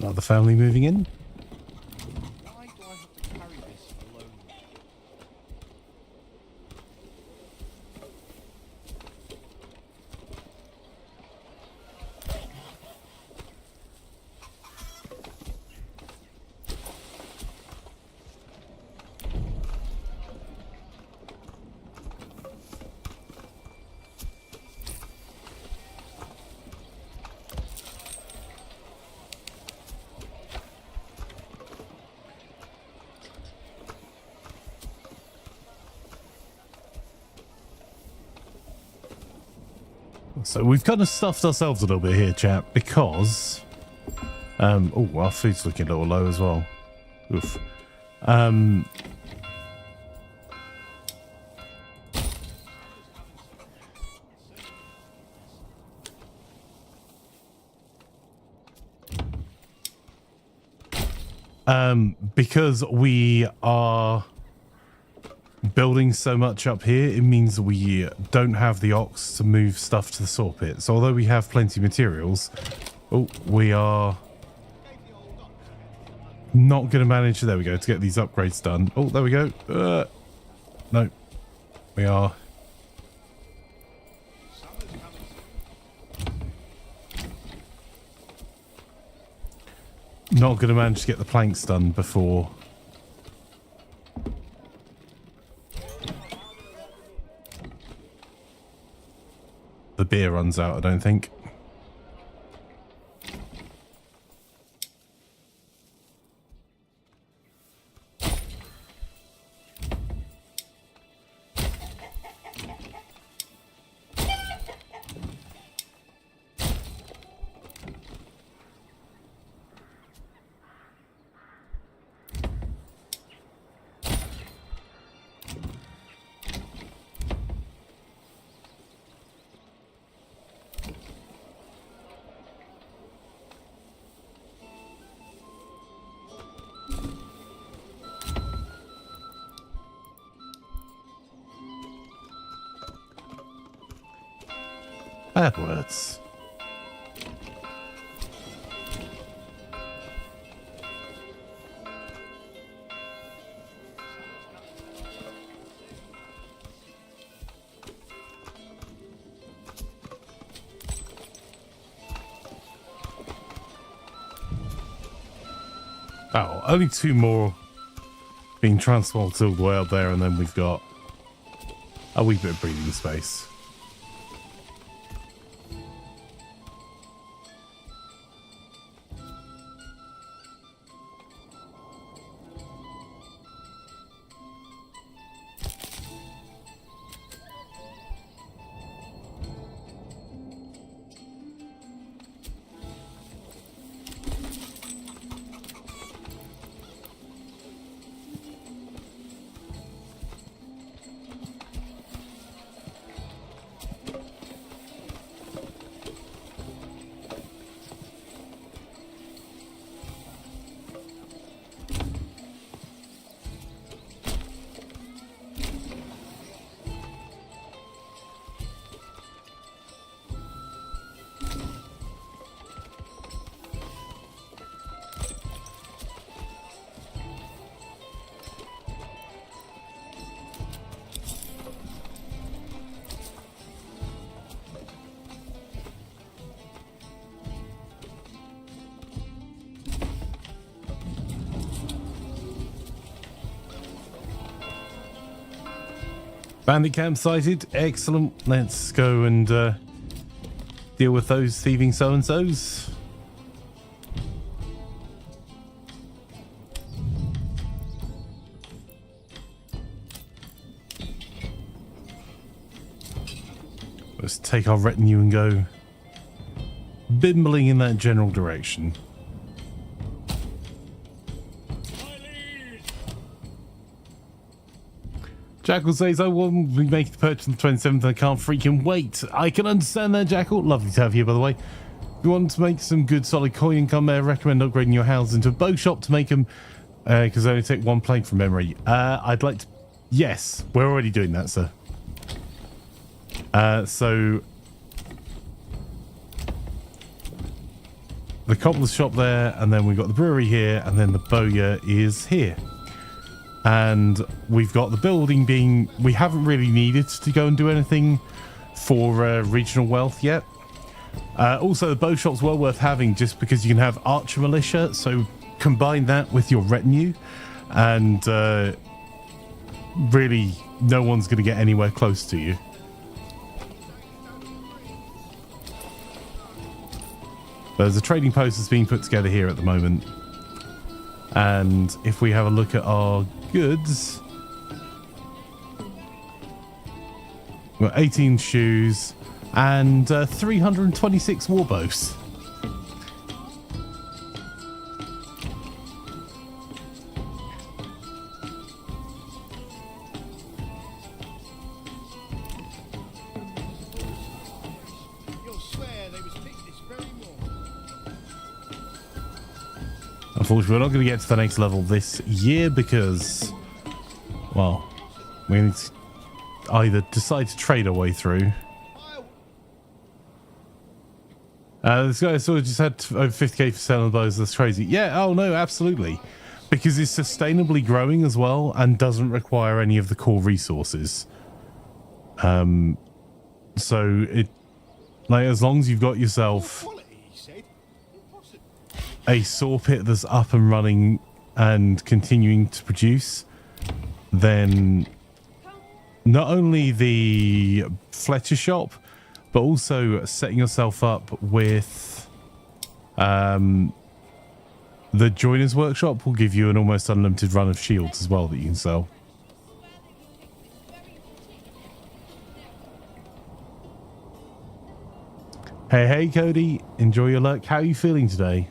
Another family moving in. Why do I have to carry this alone? So we've kind of stuffed ourselves a little bit here, chap, because oh, our food's looking a little low as well. Oof. Because we are building so much up here, it means we don't have the ox to move stuff to the saw pit. So although we have plenty of materials, we are not going to manage, there we go, to get these upgrades done. Oh, there we go. No, we are not going to manage to get the planks done before the beer runs out, I don't think. Bad words. Oh, only 2 more being transported all the way up there, and then we've got a wee bit of breathing space. Bandit camp sighted. Excellent. Let's go and deal with those thieving so-and-sos. Let's take our retinue and go bimbling in that general direction. Jackal says, I won't be making the purchase on the 27th. I can't freaking wait. I can understand that, Jackal. Lovely to have you, by the way. If you want to make some good solid coin income there, recommend upgrading your house into a bow shop to make them, because they only take one plank from memory. I'd like to... Yes, we're already doing that, sir. So... the cobbler's shop there, and then we've got the brewery here, and then the bowyer is here. And we've got the building being... We haven't really needed to go and do anything for regional wealth yet. Also, the bow shop's well worth having just because you can have archer militia, so combine that with your retinue, and really no one's going to get anywhere close to you. There's a trading post that's being put together here at the moment. And if we have a look at our goods, we've got 18 shoes and 326 warbows. Unfortunately, we're not going to get to the next level this year because, well, we need to either decide to trade our way through. This guy sort of just had over 50k for selling bows. That's crazy. Yeah, oh no, absolutely. Because it's sustainably growing as well and doesn't require any of the core resources. So it, like, as long as you've got yourself a saw pit that's up and running and continuing to produce, then not only the Fletcher shop, but also setting yourself up with the joiner's workshop will give you an almost unlimited run of shields as well that you can sell. Hey Cody, enjoy your luck. How are you feeling today?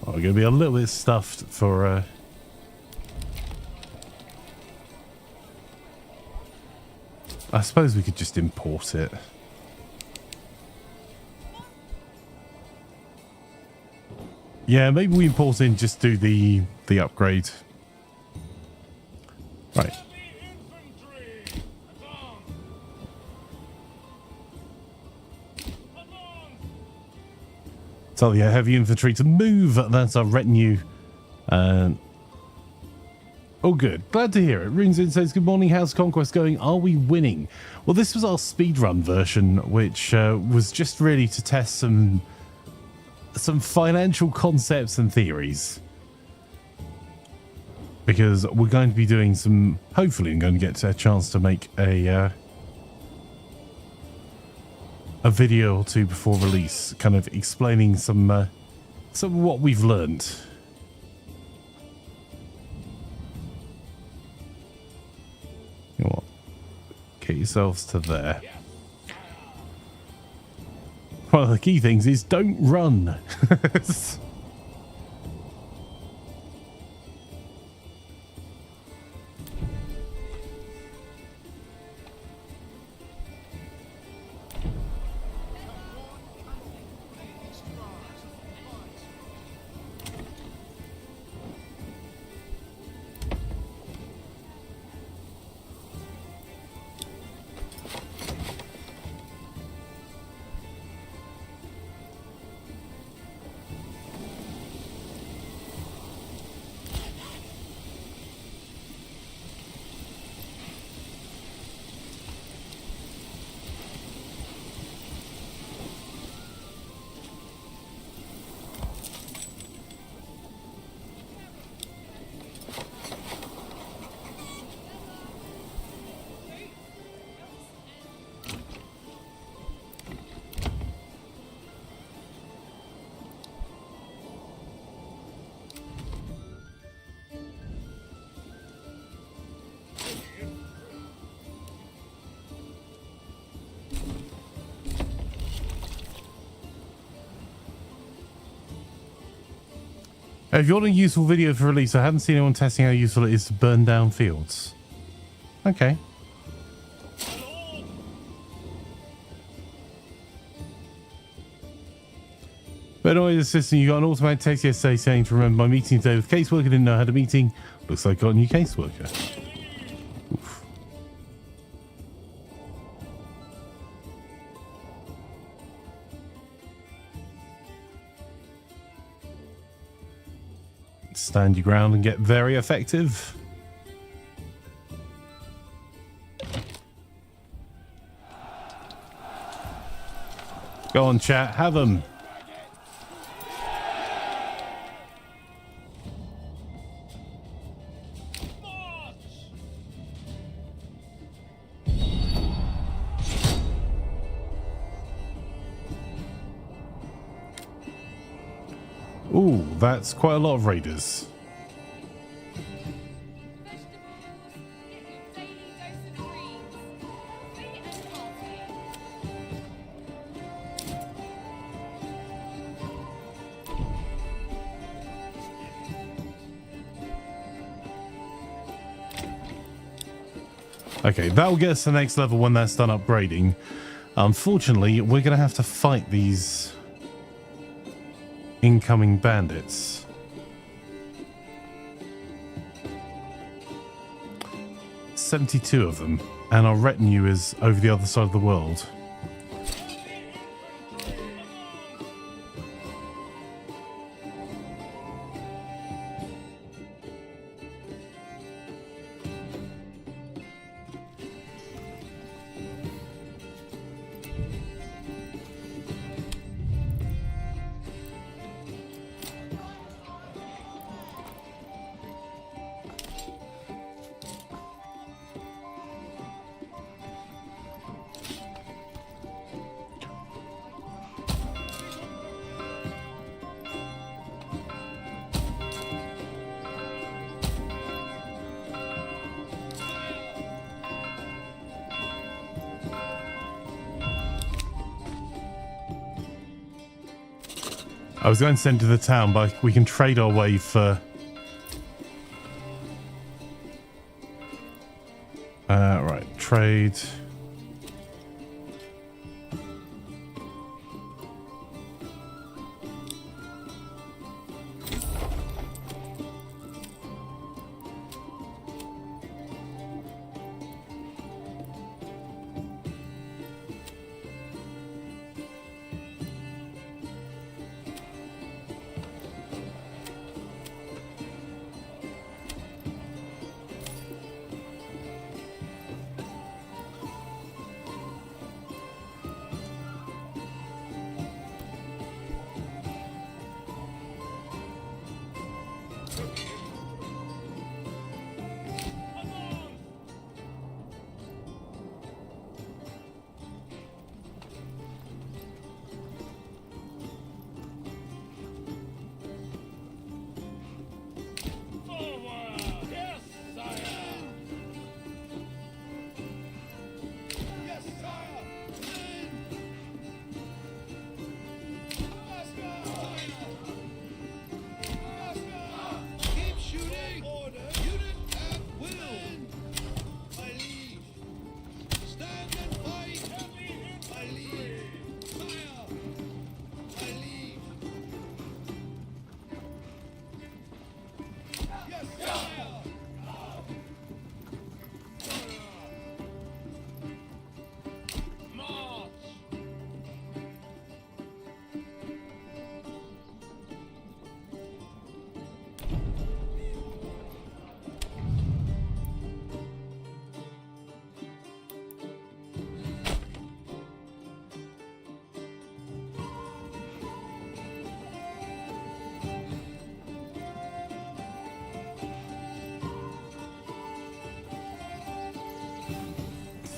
We're going to be a little bit stuffed for I suppose we could just import it. Yeah, maybe we import in, just do the upgrade. Right. Tell the heavy infantry to move. That's our retinue. Oh, good. Glad to hear it. Runesin says, good morning. How's Conquest going? Are we winning? Well, this was our speedrun version, which was just really to test some financial concepts and theories. Because we're going to be doing some... Hopefully, I'm going to get a chance to make a video or two before release, kind of explaining some of what we've learned. You know what? Get yourselves to there. One of the key things is don't run. If you want a useful video for release, I haven't seen anyone testing how useful it is to burn down fields. Okay. But anyway, the system, you got an automatic text yesterday saying to remember my meeting today with caseworker, didn't know I had a meeting. Looks like I got a new caseworker. Oof. Stand your ground and get very effective. Go on, chat, have them. Ooh, that's quite a lot of raiders. Vegetables, get your daily dose of greens. Fit and hearty. Okay, that'll get us to the next level when that's done upgrading. Unfortunately, we're going to have to fight these incoming bandits. "72 of them, and our retinue is over the other side of the world." I was going to send to the town, but we can trade our way for... right, trade...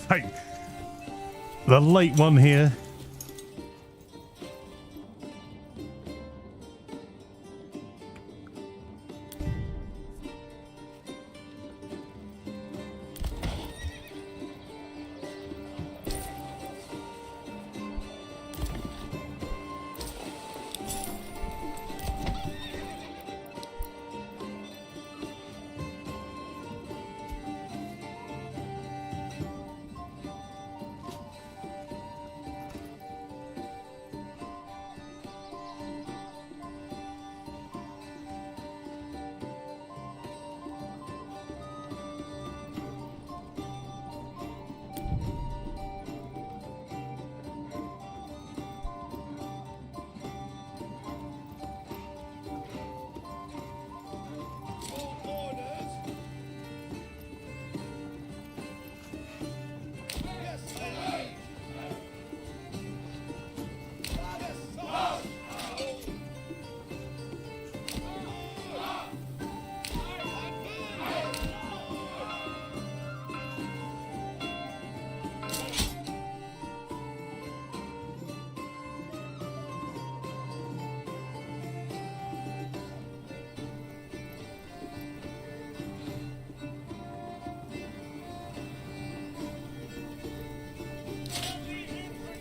Hey, the late one here.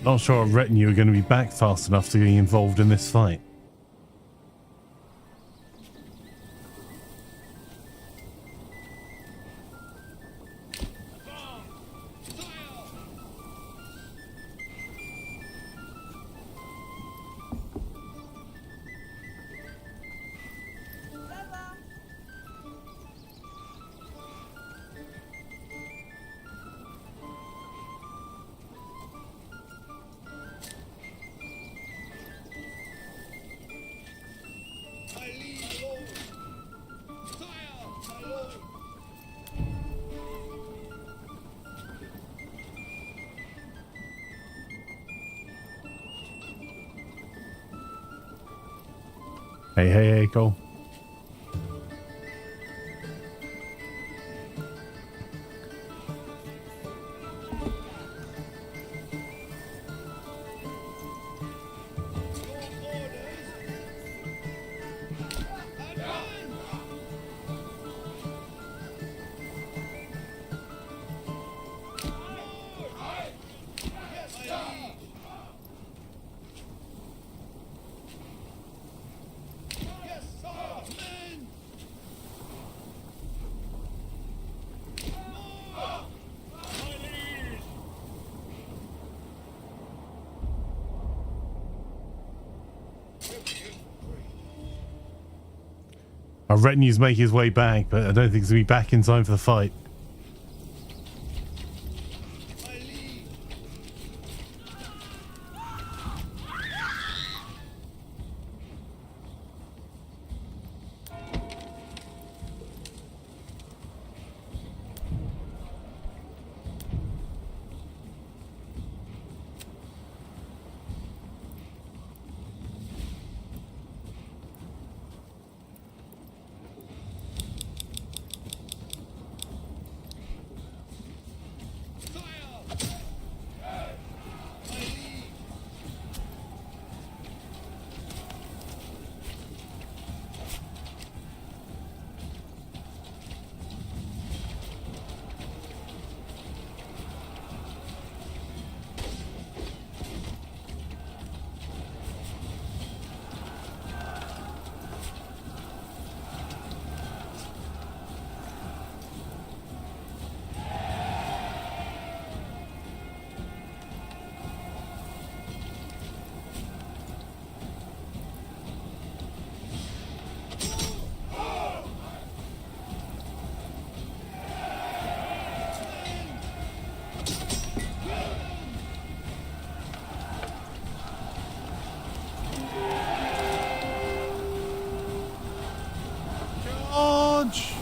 Not sure our retinue are going to be back fast enough to get involved in this fight. My liege lord. Sire, my lord. Hey, go. Your orders. Advance. Yes, my liege. Yes, sire. Men. More. My liege. Our retinue's making his way back, but I don't think he's going to be back in time for the fight. My liege. Charge!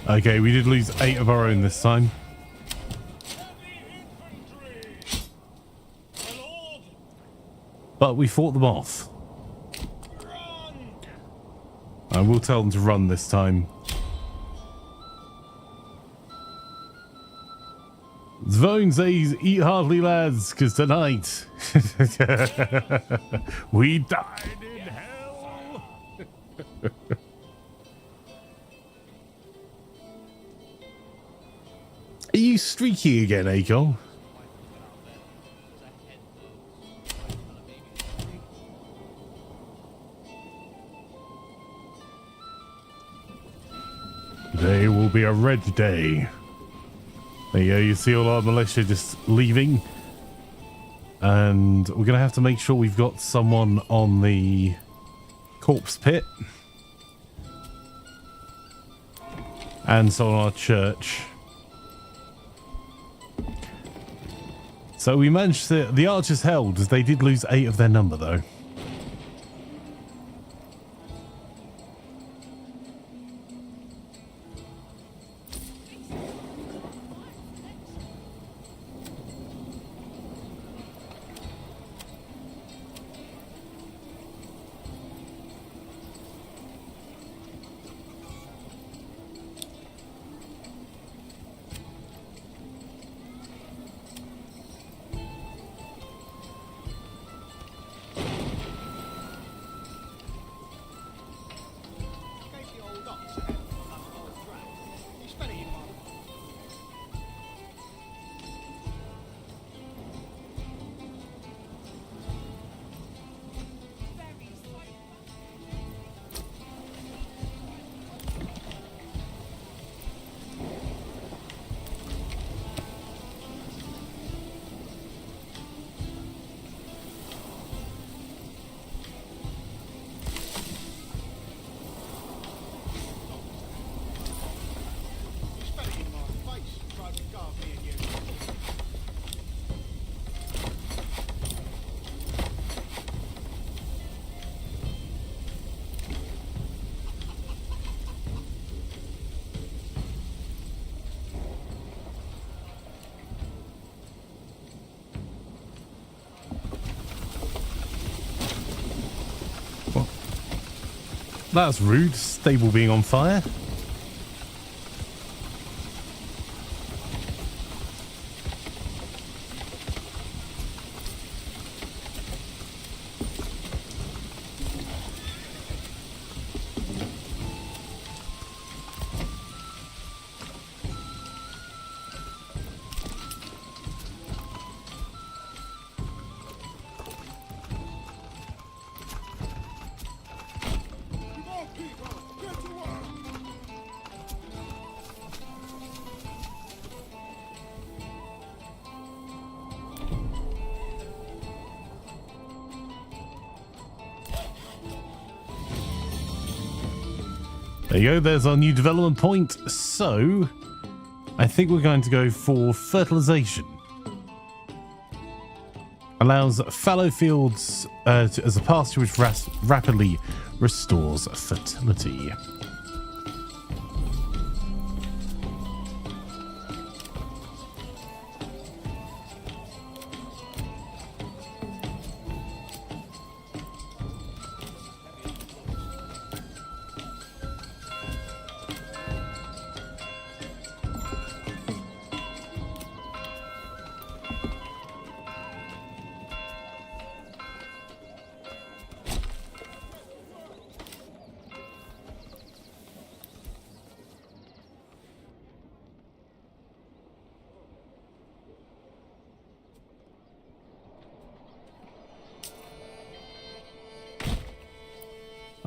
Okay, we did lose 8 of our own this time. But we fought them off. I will tell them to run this time. Zvone says, eat heartily, lads, because tonight we died in hell. Are you streaky again, Aiko? Today will be a red day. There you go, you see all our militia just leaving. And we're going to have to make sure we've got someone on the corpse pit. And so on our church. So we managed to... The archers held, as they did lose 8 of their number though. Well, that's rude. Stable being on fire. There you go, there's our new development point. So, I think we're going to go for fertilization. Allows fallow fields as a pasture which rapidly restores fertility.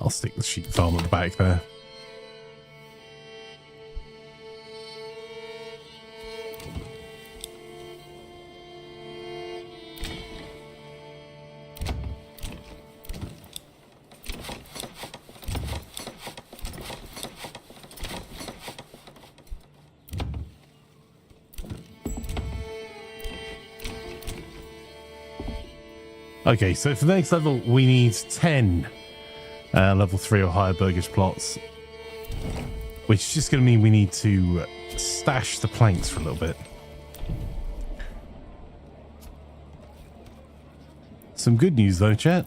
I'll stick the sheep farm at the back there. Okay, so for the next level, we need 10 level 3 or higher burgish plots, which is just going to mean we need to stash the planks for a little bit. Some good news though, chat.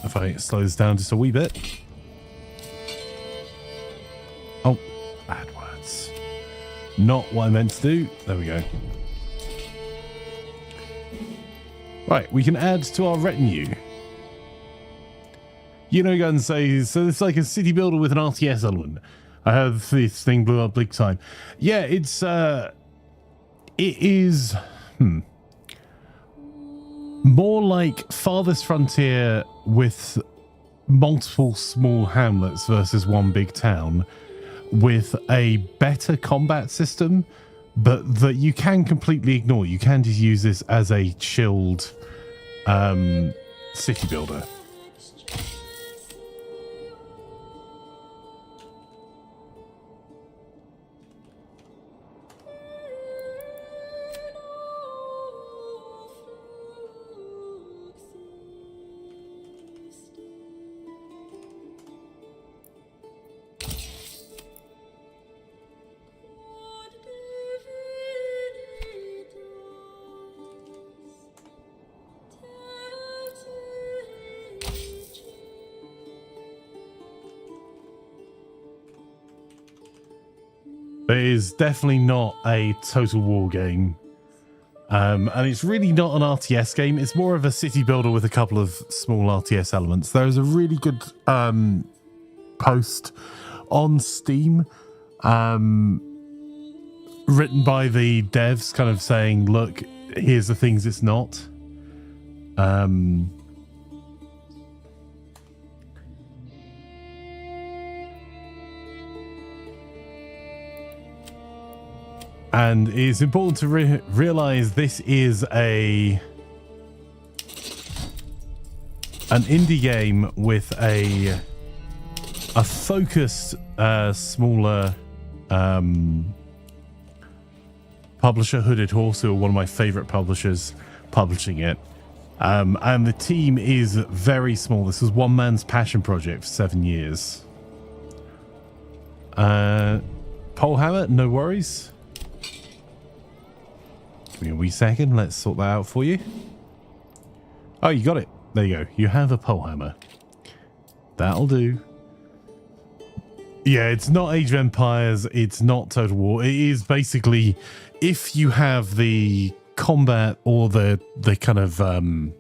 If I slow this down just a wee bit. Oh, bad words. Not what I meant to do. There we go. Right, we can add to our retinue. You know, go and say, so it's like a city builder with an RTS element. I heard this thing blew up big time. Yeah, it is more like Farthest Frontier with multiple small hamlets versus one big town with a better combat system, but that you can completely ignore. You can just use this as a chilled city builder. It is definitely not a total war game. And it's really not an RTS game. It's more of a city builder with a couple of small RTS elements. There is a really good post on Steam written by the devs kind of saying, look, here's the things it's not. And it's important to realize this is an indie game with a focused, smaller publisher, Hooded Horse, who are one of my favorite publishers, publishing it. And the team is very small. This was one man's passion project for 7 years. Polehammer, no worries. Give me a wee second. Let's sort that out for you. Oh, you got it. There you go. You have a polehammer. That'll do. Yeah, it's not Age of Empires. It's not Total War. It is basically if you have the combat or the kind of the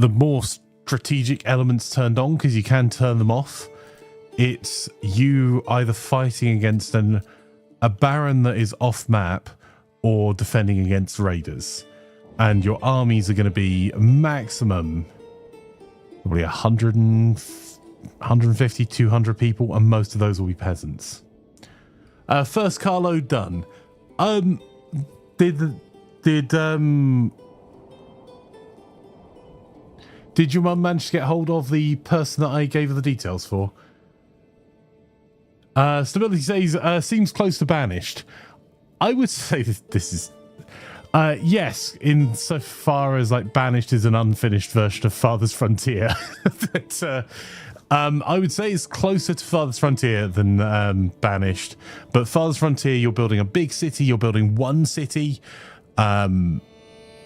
more strategic elements turned on, because you can turn them off. It's you either fighting against a baron that is off map or defending against raiders, and your armies are going to be maximum probably 150, 200 people, and most of those will be peasants. First carload done. Did your mum manage to get hold of the person that I gave her the details for? Stability says seems close to banished. I would say this is yes, in so far as like banished is an unfinished version of Father's Frontier. But, I would say it's closer to Father's Frontier than banished. But Father's Frontier, you're building a big city. You're building one city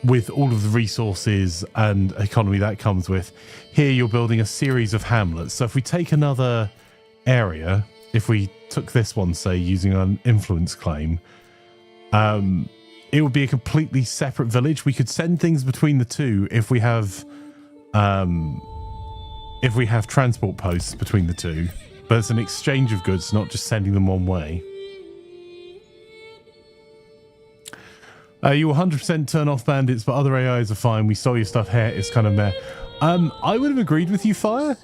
with all of the resources and economy that comes with. Here, you're building a series of hamlets. So if we take another area, if we took this one, say, using an influence claim, it would be a completely separate village. We could send things between the two if we have transport posts between the two, but it's an exchange of goods, not just sending them one way. You 100% turn off bandits, but other AIs are fine. We saw your stuff here. It's kind of meh. I would have agreed with you, Fire.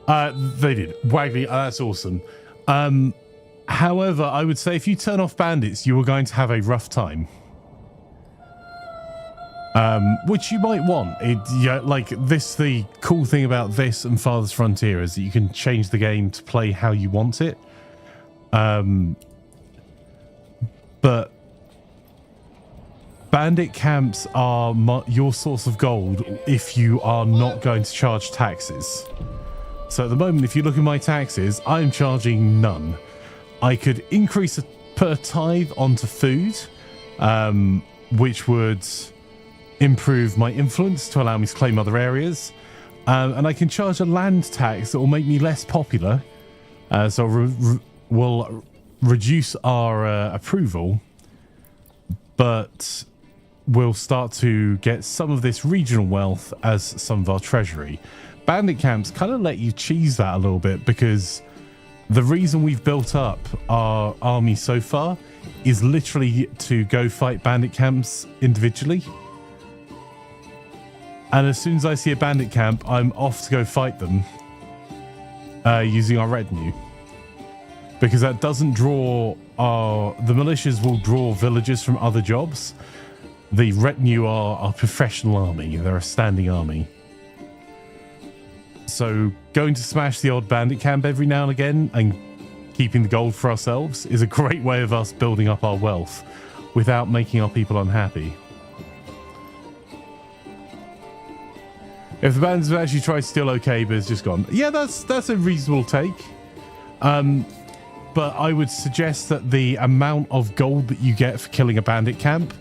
They did. Waggly, that's awesome. However, I would say if you turn off bandits, you are going to have a rough time. Which you might want. Like this, the cool thing about this and Father's Frontier is that you can change the game to play how you want it. But bandit camps are your source of gold if you are not going to charge taxes. So at the moment, if you look at my taxes, I'm charging none. I could increase per tithe onto food, which would improve my influence to allow me to claim other areas, and I can charge a land tax that will make me less popular, so will reduce our approval, but we'll start to get some of this regional wealth as some of our treasury. Bandit camps kind of let you cheese that a little bit, because the reason we've built up our army so far is literally to go fight bandit camps individually. And as soon as I see a bandit camp, I'm off to go fight them using our retinue. Because that doesn't draw the militias will draw villagers from other jobs. The retinue are a professional army. They're a standing army. So going to smash the odd bandit camp every now and again and keeping the gold for ourselves is a great way of us building up our wealth without making our people unhappy. If the bandits have actually tried, still okay, but it's just gone. Yeah, that's a reasonable take. But I would suggest that the amount of gold that you get for killing a bandit camp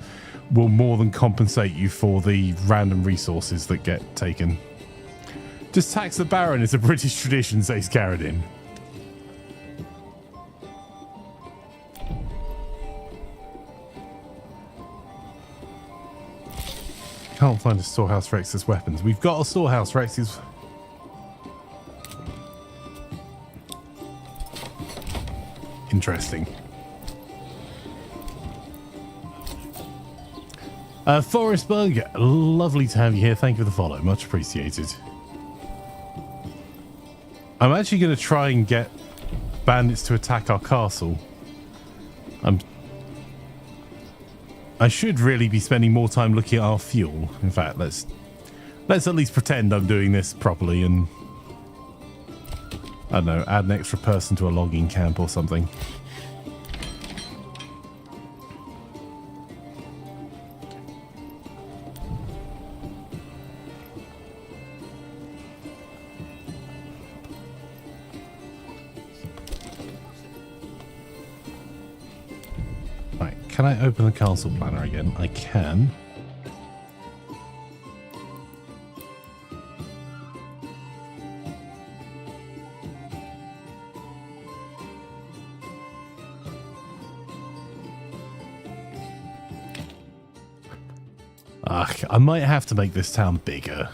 will more than compensate you for the random resources that get taken. Just tax the Baron is a British tradition, says Carradine. Can't find a storehouse for excess weapons. We've got a storehouse for excess. Interesting. Forestberg, lovely to have you here. Thank you for the follow. Much appreciated. I'm actually going to try and get bandits to attack our castle. I should really be spending more time looking at our fuel. In fact, let's at least pretend I'm doing this properly and, I don't know, add an extra person to a logging camp or something. Can I open the castle planner again? I can. Ugh, I might have to make this town bigger.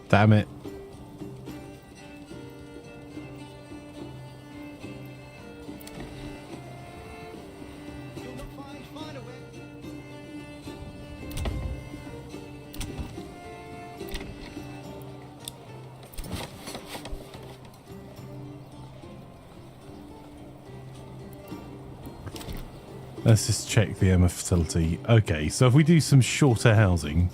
Damn it. You'll not find a way. Let's just check the Emma fertility. Okay, so if we do some shorter housing.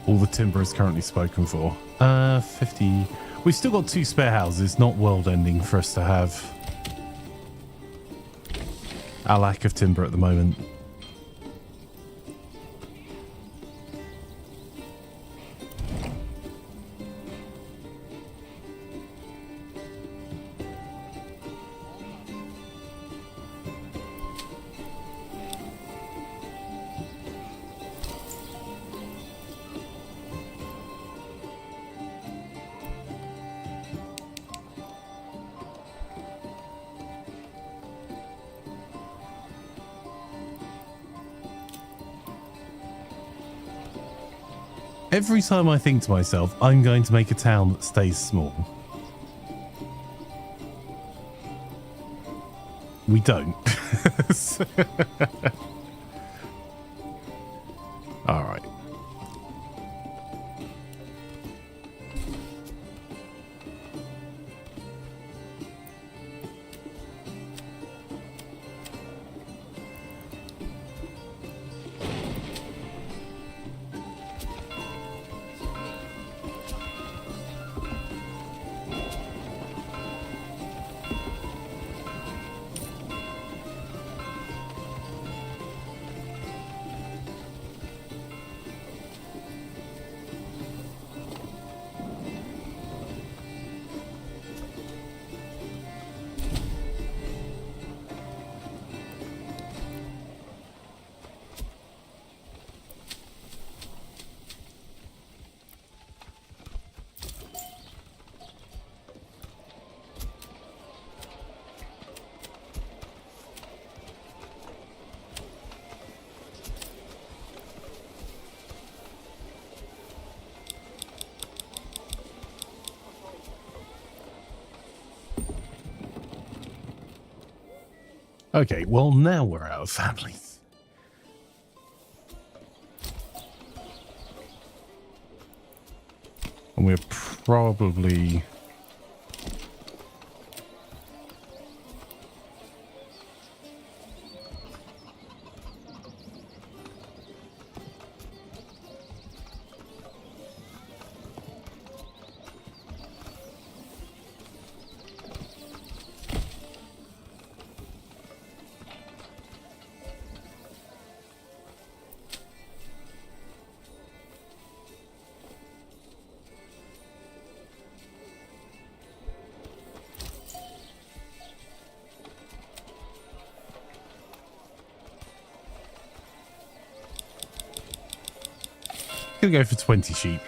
All the timber is currently spoken for. 50. We've still got 2 spare houses, not world ending for us to have a lack of timber at the moment. Every time I think to myself, I'm going to make a town that stays small. We don't. All right. Okay, well, now we're out of families. And we're probably... gonna go for 20 sheep.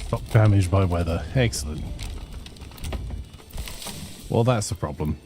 Stop damage by weather. Excellent. Well, that's a problem.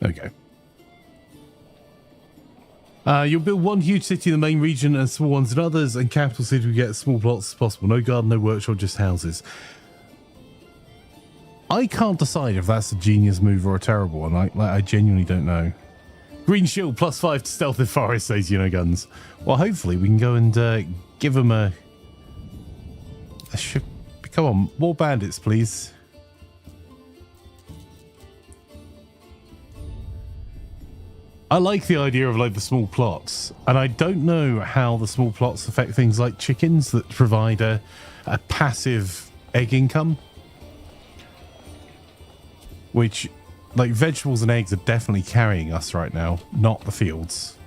There we go. You'll build one huge city in the main region and small ones in others, and capital city will get small plots as possible. No garden, no workshop, just houses. I can't decide if that's a genius move or a terrible one. I genuinely don't know. Green shield +5 to stealth in forest, says you know guns. Well, hopefully we can go and give them a come on, more bandits, please. I like the idea of like the small plots, and I don't know how the small plots affect things like chickens that provide a passive egg income, which like vegetables and eggs are definitely carrying us right now, not the fields.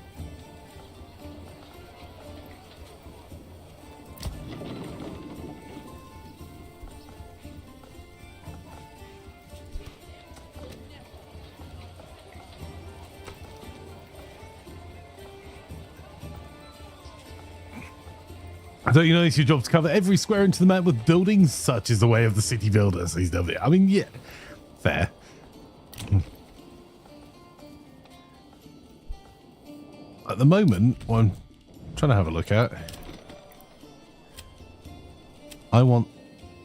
Don't you know it's your job to cover every square inch of the map with buildings? Such is the way of the city builders. He's done it. I mean, yeah, fair. At the moment, what I'm trying to have a look at, I want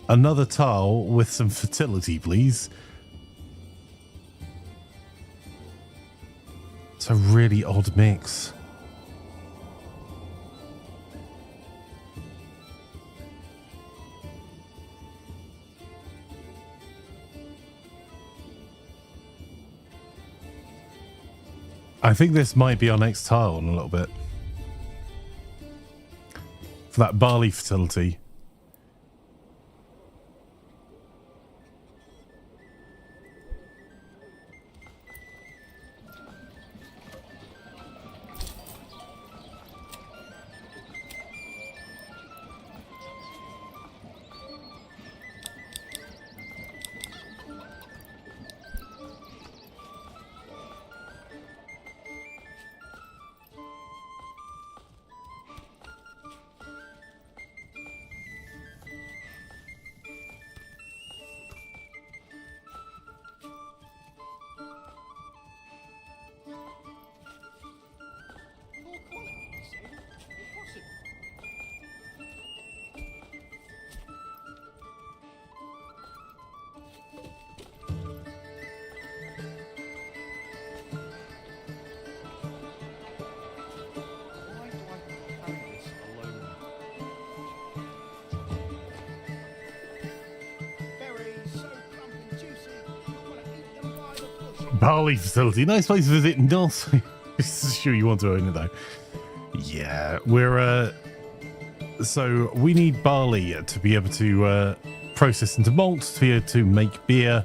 another tile with some fertility, please. It's a really odd mix. I think this might be our next tile in a little bit. For that barley fertility. Poor quality, you see. Impossible. Why do I carry this alone? Berries so plump and juicy, you want to eat them by the bushel. Barley facility. Nice place to visit and also sure you want to own it though. Yeah, we're so we need barley to be able to process into malt, to be able to make beer,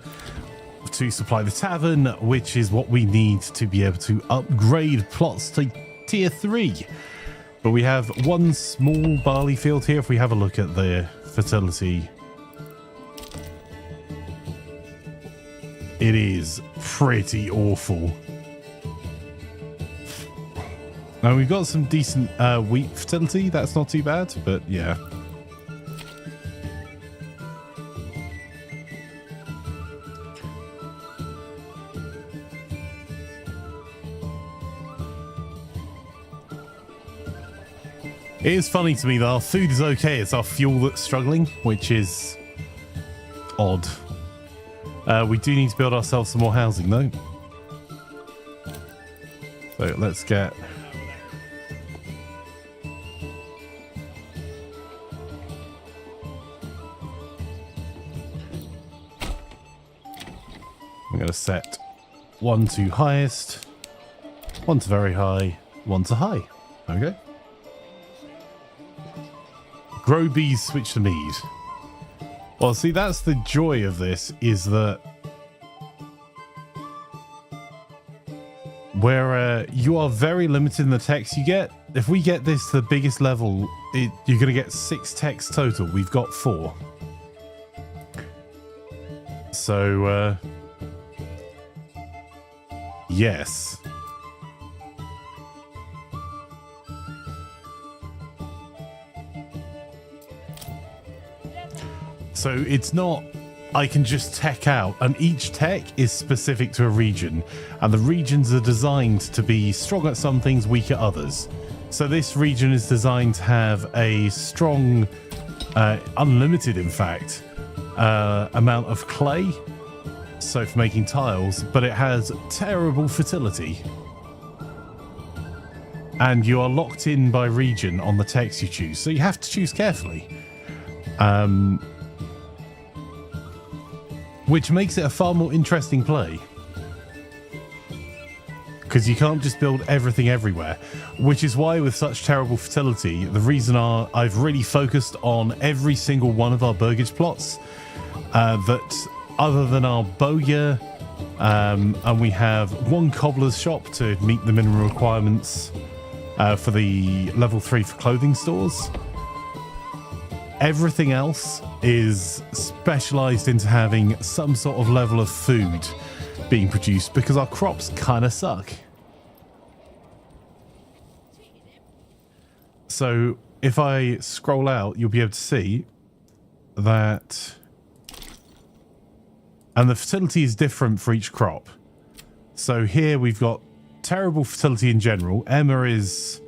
to supply the tavern, which is what we need to be able to upgrade plots to tier 3. But we have one small barley field here. If we have a look at the fertility, it is pretty awful. Now we've got some decent wheat fertility. That's not too bad, but yeah. It is funny to me that our food is okay. It's our fuel that's struggling, which is odd. We do need to build ourselves some more housing though. So let's get... I'm going to set one to highest, one to very high, one to high. Okay. Grow bees, switch to mead. Well, see, that's the joy of this, is that where you are very limited in the text you get. If we get this to the biggest level, you're going to get 6 texts total. We've got 4. So, yes. So it's not I can just tech out, and each tech is specific to a region, and the regions are designed to be strong at some things, weak at others. So this region is designed to have a strong, unlimited in fact, amount of clay, so for making tiles, but it has terrible fertility. And you are locked in by region on the techs you choose, so you have to choose carefully. Which makes it a far more interesting play. Because you can't just build everything everywhere. Which is why with such terrible fertility, the reason I've really focused on every single one of our burgage plots. That other than our bowyer, and we have one cobbler's shop to meet the minimum requirements for the level 3 for clothing stores. Everything else is specialized into having some sort of level of food being produced because our crops kind of suck. So if I scroll out, you'll be able to see that, and the fertility is different for each crop. So here we've got terrible fertility in general. Emma is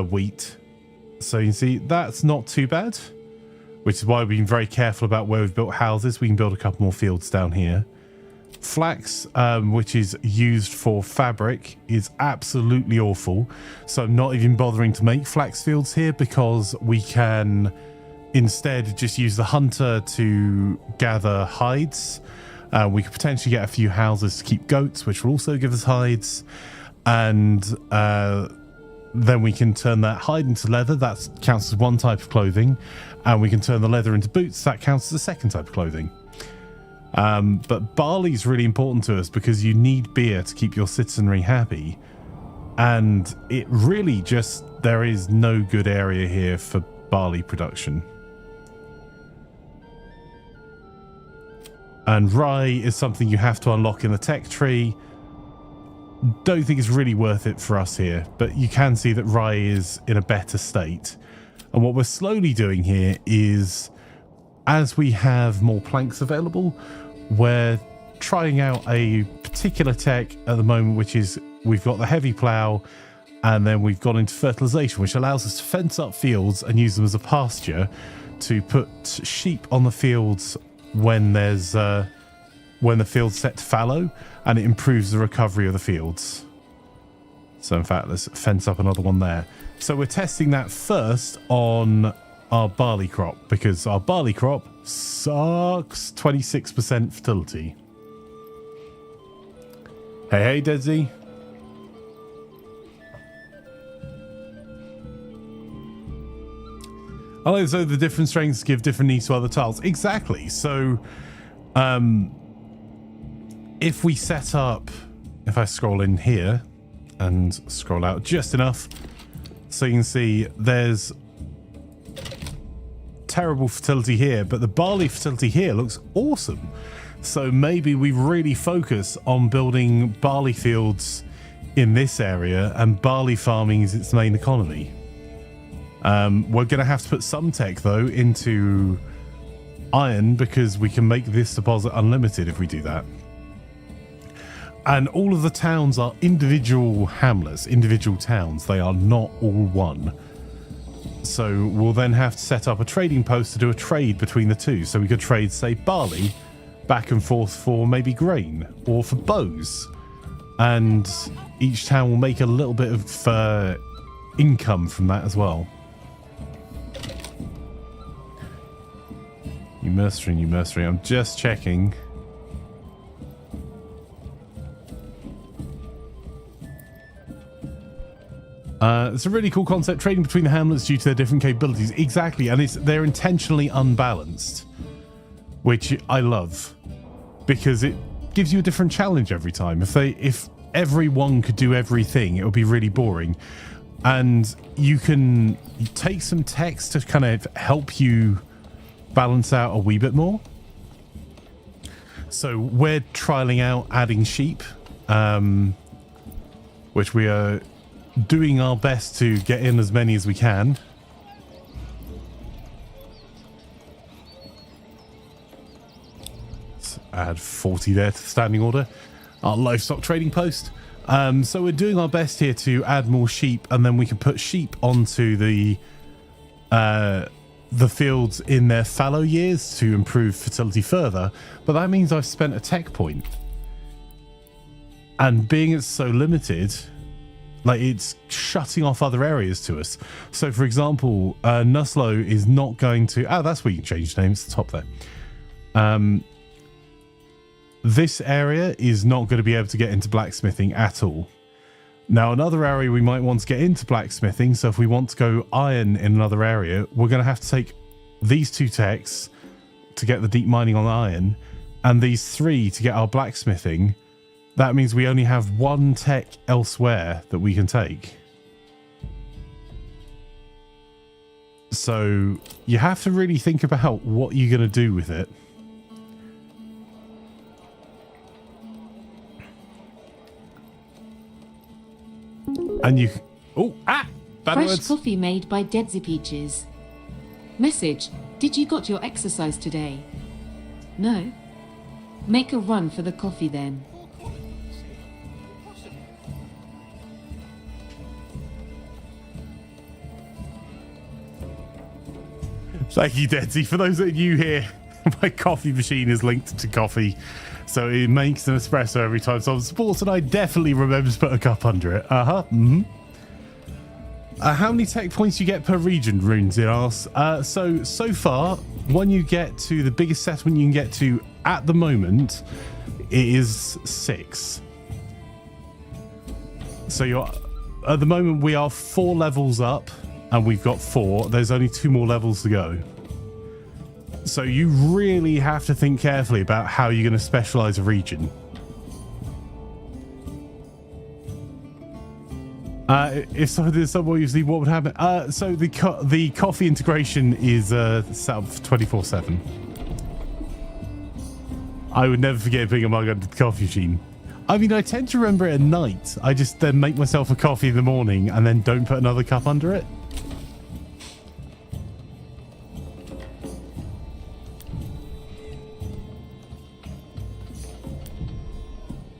wheat. So you can see that's not too bad, which is why we've been very careful about where we've built houses. We can build a couple more fields down here. Flax, which is used for fabric, is absolutely awful. So I'm not even bothering to make flax fields here because we can instead just use the hunter to gather hides. We could potentially get a few houses to keep goats, which will also give us hides. And then we can turn that hide into leather. That counts as one type of clothing. And we can turn the leather into boots. That counts as a second type of clothing. But barley is really important to us because you need beer to keep your citizenry happy. And it really just, there is no good area here for barley production. And rye is something you have to unlock in the tech tree. Don't think it's really worth it for us here, but you can see that rye is in a better state. And what we're slowly doing here is, as we have more planks available, we're trying out a particular tech at the moment, which is we've got the heavy plow, and then we've gone into fertilization, which allows us to fence up fields and use them as a pasture to put sheep on the fields when there's when the field's set to fallow, and it improves the recovery of the fields. So in fact, let's fence up another one there. So we're testing that first on our barley crop, because our barley crop sucks. 26% fertility. Hey, Desi. I like so the different strengths give different needs to other tiles. Exactly. So if we set up, if I scroll in here and scroll out just enough, so you can see there's terrible fertility here, but the barley fertility here looks awesome. So maybe we really focus on building barley fields in this area, and barley farming is its main economy. We're going to have to put some tech though into iron, because we can make this deposit unlimited if we do that. And all of the towns are individual hamlets, individual towns. They are not all one. So we'll then have to set up a trading post to do a trade between the two. So we could trade, say, barley back and forth for maybe grain or for bows. And each town will make a little bit of income from that as well. You mercenary. I'm just checking. It's a really cool concept, trading between the hamlets due to their different capabilities. Exactly, and they're intentionally unbalanced, which I love, because it gives you a different challenge every time. If everyone could do everything, it would be really boring. And you can take some text to kind of help you balance out a wee bit more. So we're trialing out adding sheep, which we are doing our best to get in as many as we can. add 40 there to the standing order. Our livestock trading post. So we're doing our best here to add more sheep, and then we can put sheep onto the fields in their fallow years to improve fertility further. But that means I've spent a tech point. And being it's so limited, like, it's shutting off other areas to us. So, for example, Nuslo is not going to... Oh, that's where you can change names. The top there. This area is not going to be able to get into blacksmithing at all. Now, another area we might want to get into blacksmithing, so if we want to go iron in another area, we're going to have to take these 2 techs to get the deep mining on iron, and these 3 to get our blacksmithing. That means we only have 1 tech elsewhere that we can take. So you have to really think about what you're going to do with it. And you... Oh, bad Fresh words. coffee made by Deadsy Peaches. Message, did you got your exercise today? No? Make a run for the coffee then. Thank you, Deadsy. For those of you here, my coffee machine is linked to coffee, so it makes an espresso every time. So I'm sports, and I definitely remember to put a cup under it. How many tech points do you get per region, Runes in asks? So far, when you get to the biggest settlement you can get to at the moment, it is 6. So you're at the moment we are 4 levels up, and we've got 4. There's only 2 more levels to go. So you really have to think carefully about how you're going to specialize a region. If so, there's someone usually what would happen. So the coffee integration is set up 24/7. I would never forget putting a mug under the coffee machine. I mean, I tend to remember it at night. I just then make myself a coffee in the morning and then don't put another cup under it.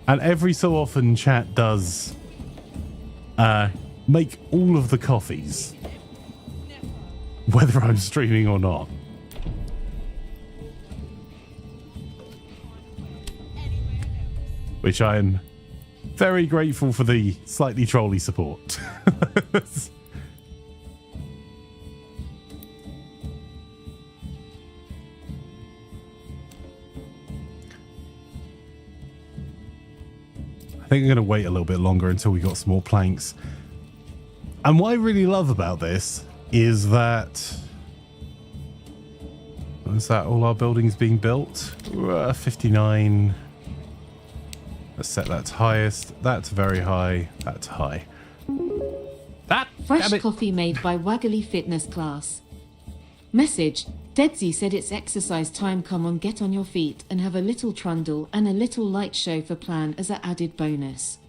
And every so often, chat does make all of the coffees, whether I'm streaming or not. Which I am very grateful for the slightly trolly support. I think I'm going to wait a little bit longer until we got some more planks. And what I really love about this is that... Is that all our buildings being built? 59. Let's set that to highest. That's very high. That's high. Fresh coffee made by Waggly Fitness Class. Message, Deadsy said it's exercise time. Come on, get on your feet and have a little trundle and a little light show for plan as an added bonus.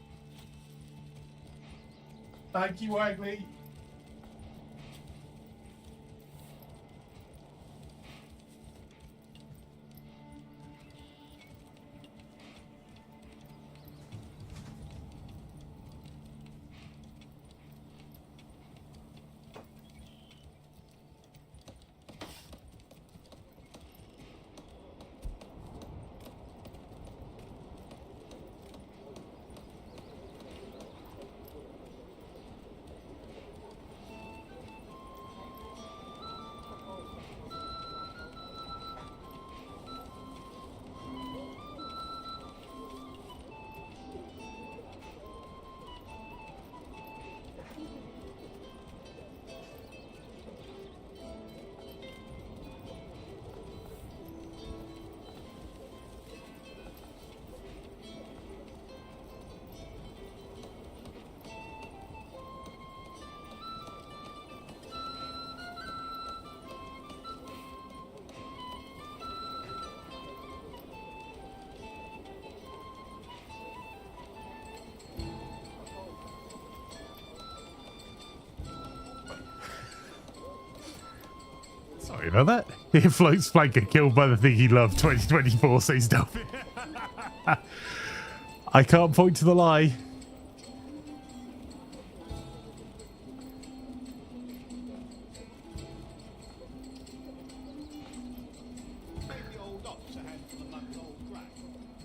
Thank you, Waggly. Sorry about that. Here floats Flanker killed by the thing he loved 2024 says stuff. I can't point to the lie. The old ox a handful of months old grack.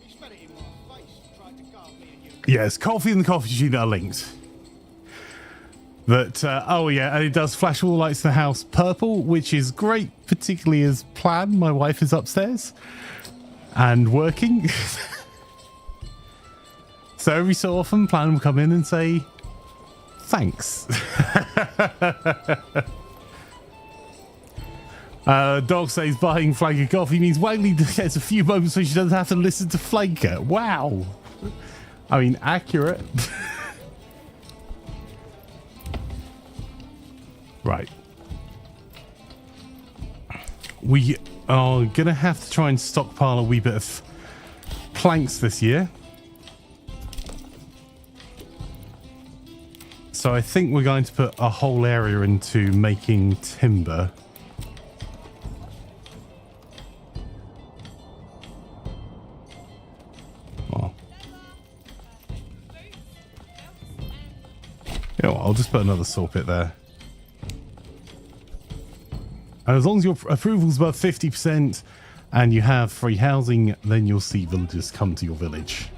He spat it in my face and tried to guard me and you. Yes, coffee and the coffee machine are linked. But, oh yeah, and it does flash all the lights in the house purple, which is great, particularly as planned. My wife is upstairs and working. So every so often, Plan will come in and say, thanks. Dog says buying Flanker coffee means Wagley gets a few moments so she doesn't have to listen to Flanker. Wow. I mean, accurate. Right. We are going to have to try and stockpile a wee bit of planks this year. So I think we're going to put a whole area into making timber. Oh. You know what, I'll just put another saw pit there. And as long as your approval's above 50% and you have free housing, then you'll see villagers come to your village.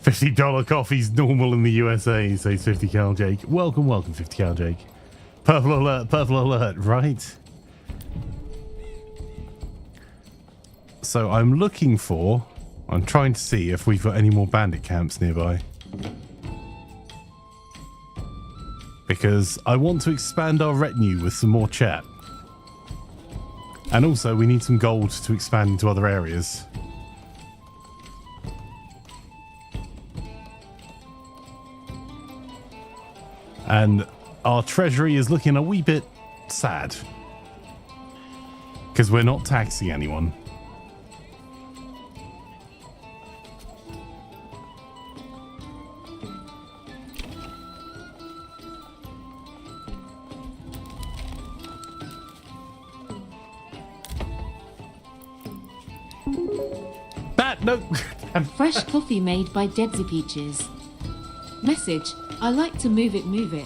$50 coffee's normal in the USA, says 50 Cal Jake. Welcome, welcome, 50 Cal Jake. Purple alert, right? So I'm trying to see if we've got any more bandit camps nearby. Because I want to expand our retinue with some more chat. And also we need some gold to expand into other areas. And our treasury is looking a wee bit sad. Because we're not taxing anyone. No. Fresh coffee made by Deadsy Peaches. Message, I like to move it, move it.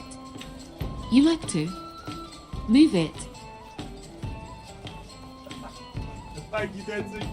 You like to? Move it. Thank you, Deadsy.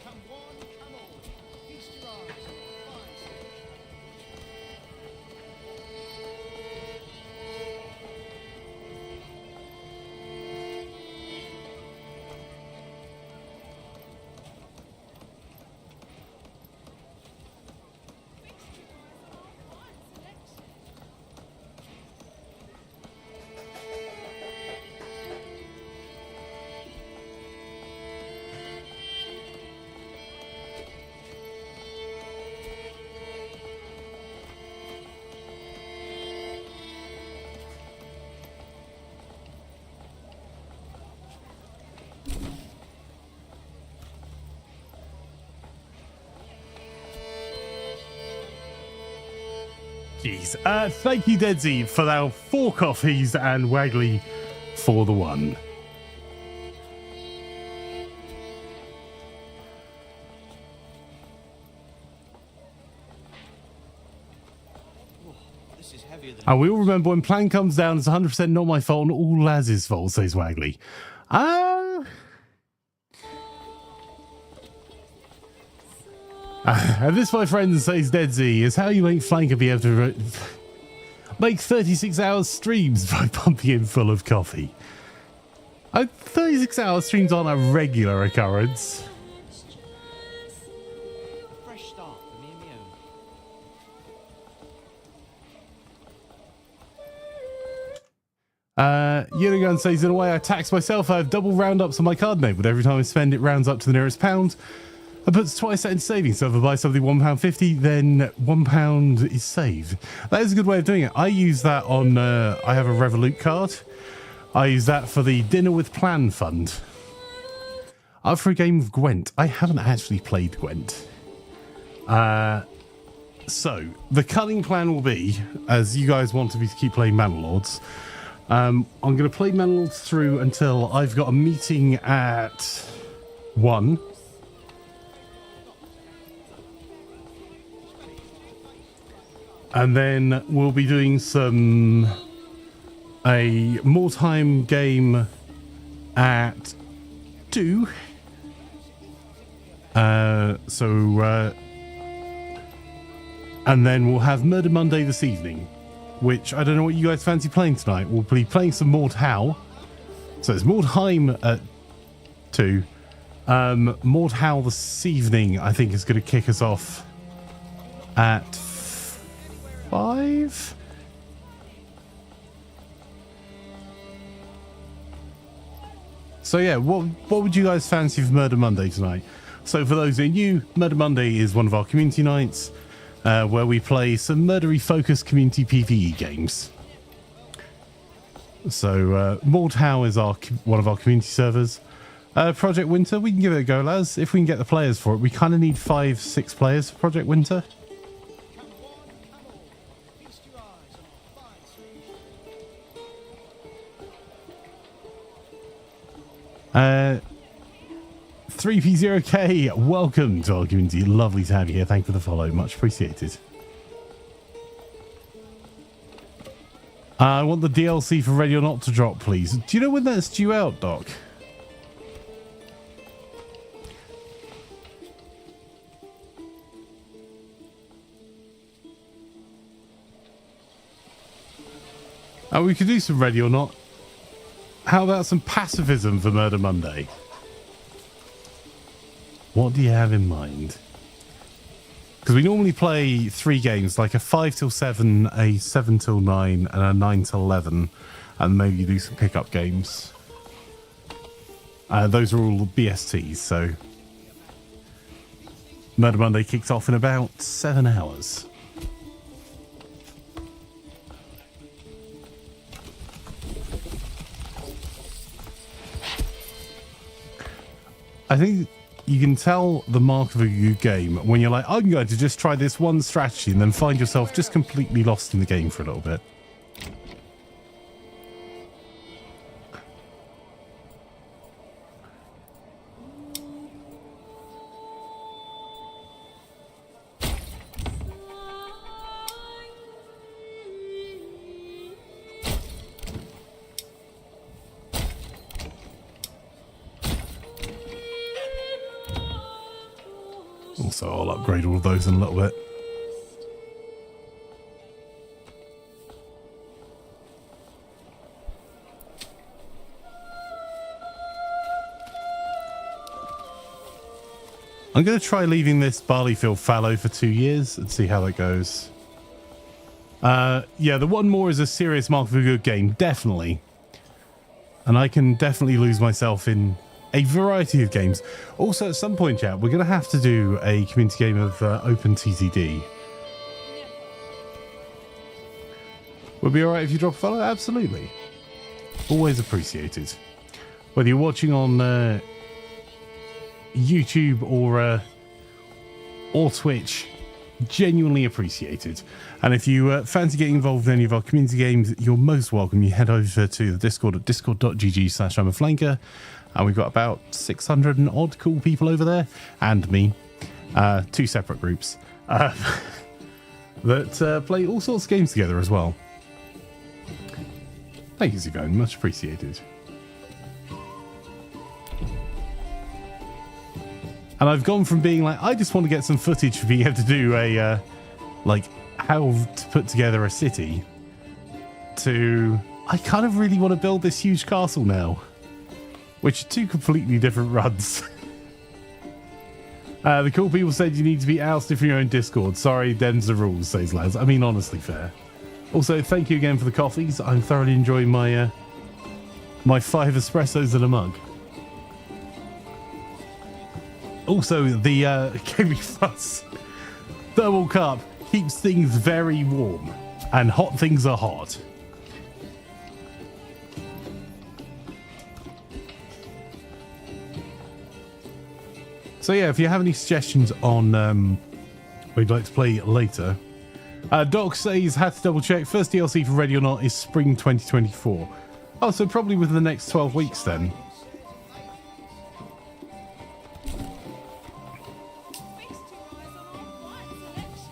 Come one, come all. Feast your eyes on the fine selection. Jeez. Thank you, Deadsy, for our 4 coffees and Wagley for the 1. This is heavier than And we all remember when plan comes down, it's 100% not my fault and all Laz's fault, says Wagley. And this, my friends, says Deadsy, is how you make Flanker be able to make 36-hour streams by pumping him full of coffee. 36-hour streams aren't a regular occurrence. a fresh start for me and me own. Unigun says, in a way, I tax myself. I have double roundups on my card name, but every time I spend, it rounds up to the nearest pound. I put twice that in savings, so if I buy something £1.50, then £1 is saved. That is a good way of doing it. I use that on, I have a Revolut card. I use that for the Dinner with Plan fund. Up for a game of Gwent. I haven't actually played Gwent. So, the cunning plan will be, as you guys want me to keep playing Manor Lords, I'm going to play Manor Lords through until I've got a meeting at 1. And then we'll be doing a more time game at 2. And then we'll have Murder Monday this evening, which I don't know what you guys fancy playing tonight. We'll be playing some Mordhau. So it's Mordheim at 2. Mordhau this evening, I think, is going to kick us off at 5. So yeah, what would you guys fancy for Murder Monday tonight? So for those who are new, Murder Monday is one of our community nights where we play some murdery focused community PvE games. So Mordhau is one of our community servers. Project Winter, we can give it a go, lads, if we can get the players for it. We kind of need 5-6 players for Project Winter. Uh, 3P0K, welcome to our community. Lovely to have you here. Thank you for the follow. Much appreciated. I want the DLC for Ready or Not to drop, please. Do you know when that's due out, Doc? We could do some Ready or Not. How about some pacifism for Murder Monday? What do you have in mind? Because we normally play 3 games, like a 5 till 7, a 7 till 9, and a 9 till 11, and maybe do some pickup games. Those are all BSTs, so Murder Monday kicks off in about 7 hours. I think you can tell the mark of a good game when you're like, I'm going to just try this one strategy, and then find yourself just completely lost in the game for a little bit. Also, I'll upgrade all of those in a little bit. I'm going to try leaving this barley field fallow for 2 years and see how that goes. Yeah, the one more is a serious mark of a good game, definitely. And I can definitely lose myself in a variety of games. Also, at some point, chat, we're going to have to do a community game of Open TTD. Would be alright if you drop a follow? Absolutely. Always appreciated. Whether you're watching on YouTube or Twitch, genuinely appreciated. And if you fancy getting involved in any of our community games, you're most welcome. You head over to the Discord at discord.gg/Imaflanker. And we've got about 600 and odd cool people over there, and me, 2 separate groups that play all sorts of games together as well. Thank you, Zigone, much appreciated. And I've gone from being like, I just want to get some footage for being able to do a like how to put together a city, to I kind of really want to build this huge castle now. Which are 2 completely different runs. The cool people said you need to be ousted from your own Discord. Sorry, them's the rules, says Laz. I mean, honestly, fair. Also, thank you again for the coffees. I'm thoroughly enjoying my My 5 espressos in a mug. Also, the Gaming Fuss thermal cup keeps things very warm, and hot things are hot. So yeah, if you have any suggestions on what you'd like to play later. Doc says, had to double check, first DLC for Ready or Not is spring 2024. Oh, so probably within the next 12 weeks then. Fix two eyes on our quiet selection.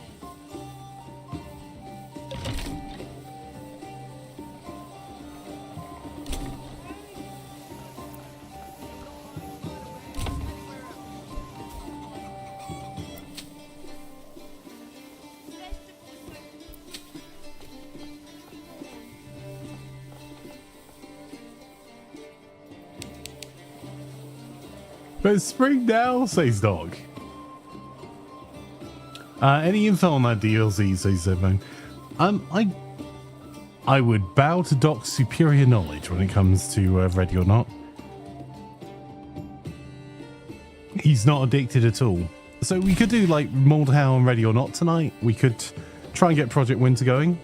But it's spring now, says Doc. Any info on that DLC, says Zebone? I would bow to Doc's superior knowledge when it comes to Ready or Not. He's not addicted at all. So we could do like Moldhow and Ready or Not tonight. We could try and get Project Winter going.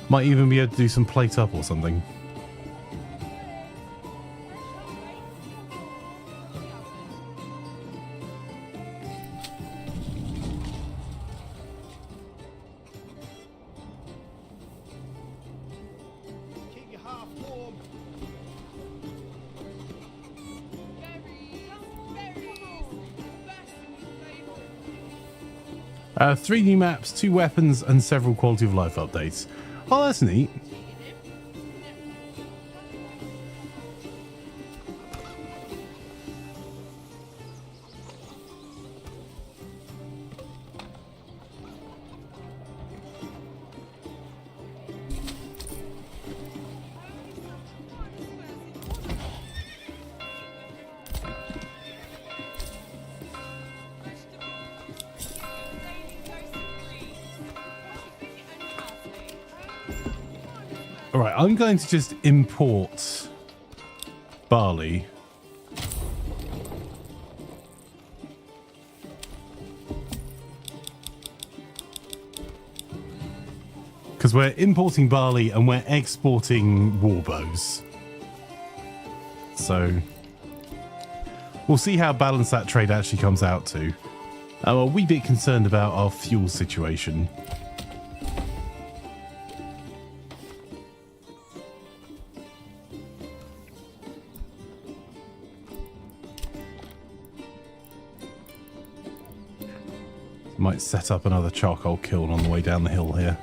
Might even be able to do some plate up or something. Keep your half warm. Berries. 3 new maps, 2 weapons, and several quality of life updates. Oh, that's neat. All right, I'm going to just import barley. Because we're importing barley and we're exporting warbows. So we'll see how balanced that trade actually comes out to. I'm a wee bit concerned about our fuel situation. Might set up another charcoal kiln on the way down the hill here.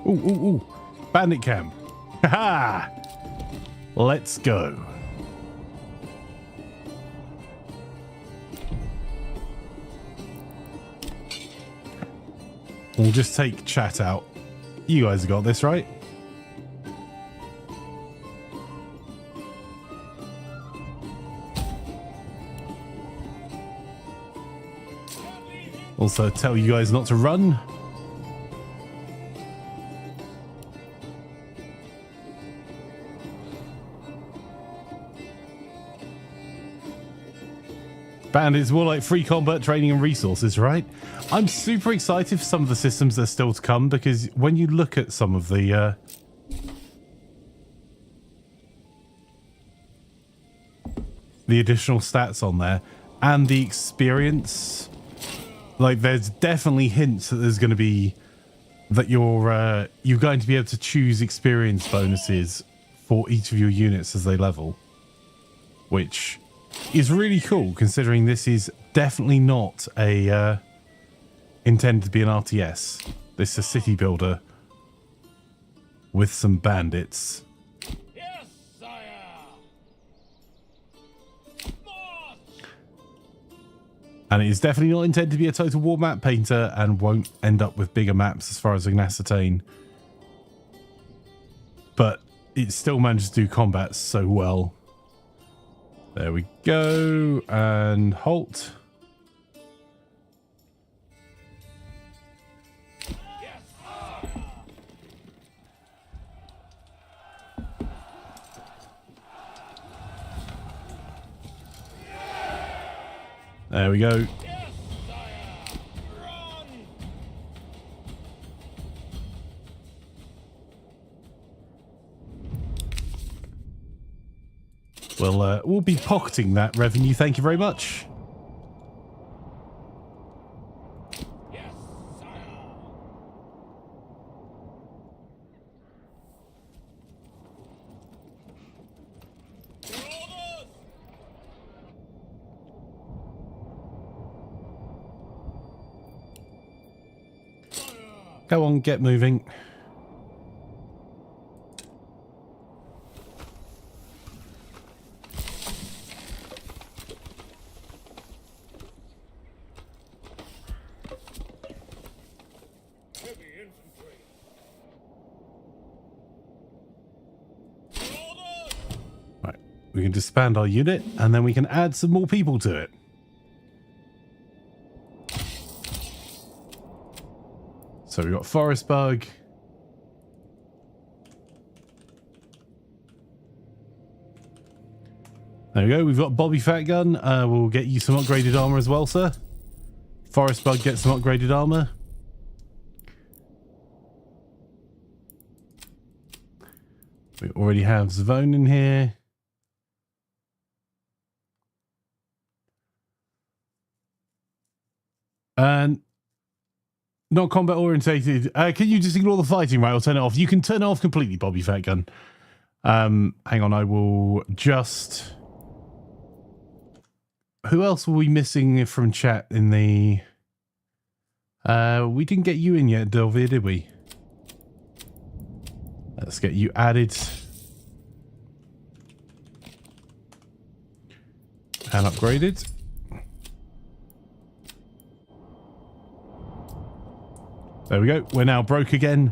Ooh, ooh, ooh. Bandit camp. Haha! Let's go. We'll just take chat out. You guys have got this, right? Also, tell you guys not to run. Bandit's more like free combat training and resources, right? I'm super excited for some of the systems that are still to come, because when you look at some of the additional stats on there and the experience, like there's definitely hints that there's going to be that you're going to be able to choose experience bonuses for each of your units as they level. which is really cool considering this is definitely not a intended to be an RTS. This is a city builder with some bandits. Yes, sire! March! And it is definitely not intended to be a total war map painter and won't end up with bigger maps as far as I can ascertain. But it still manages to do combat so well. There we go. And halt. There we go. Well, we'll be pocketing that revenue. Thank you very much. Go on, get moving. Right, we can disband our unit and then we can add some more people to it. So we've got Forest Bug. There we go. We've got Bobby Fat Gun. We'll get you some upgraded armor as well, sir. Forest Bug gets some upgraded armor. We already have Zavone in here. And not combat orientated. Can you just ignore the fighting, right? I'll turn it off. You can turn it off completely, Bobby Fat Gun. Hang on, I will just... Who else were we missing from chat in the... we didn't get you in yet, Delvia, did we? Let's get you added. And upgraded. There we go. We're now broke again,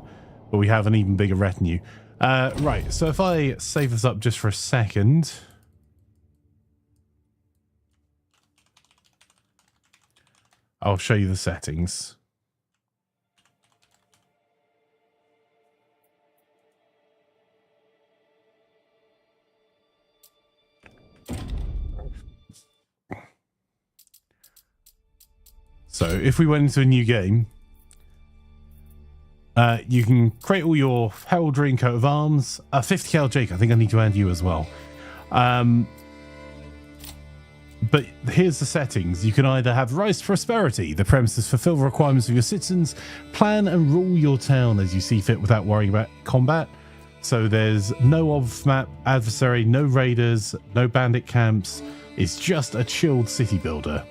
but we have an even bigger retinue. Right, so if I save this up just for a second. I'll show you the settings. So if we went into a new game, you can create all your heraldry and coat of arms. 50cal Jake, I think I need to add you as well. But here's the settings. You can either have Rise to Prosperity, the premises fulfill the requirements of your citizens, plan and rule your town as you see fit without worrying about combat. So there's no off-map adversary, no raiders, no bandit camps. It's just a chilled city builder.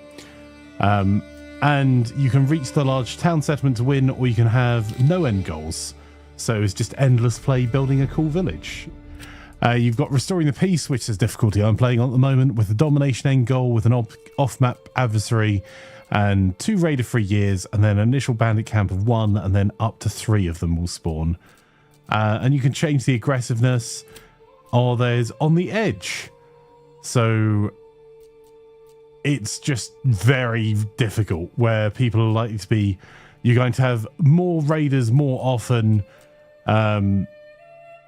And you can reach the large town settlement to win, or you can have no end goals. So it's just endless play building a cool village. You've got Restoring the Peace, which is difficulty I'm playing on at the moment, with a domination end goal, with an off-map adversary, and 2 raider-free years, and then an initial bandit camp of 1, and then up to 3 of them will spawn. And you can change the aggressiveness, or there's On the Edge. So it's just very difficult, where people are likely to be... You're going to have more raiders more often.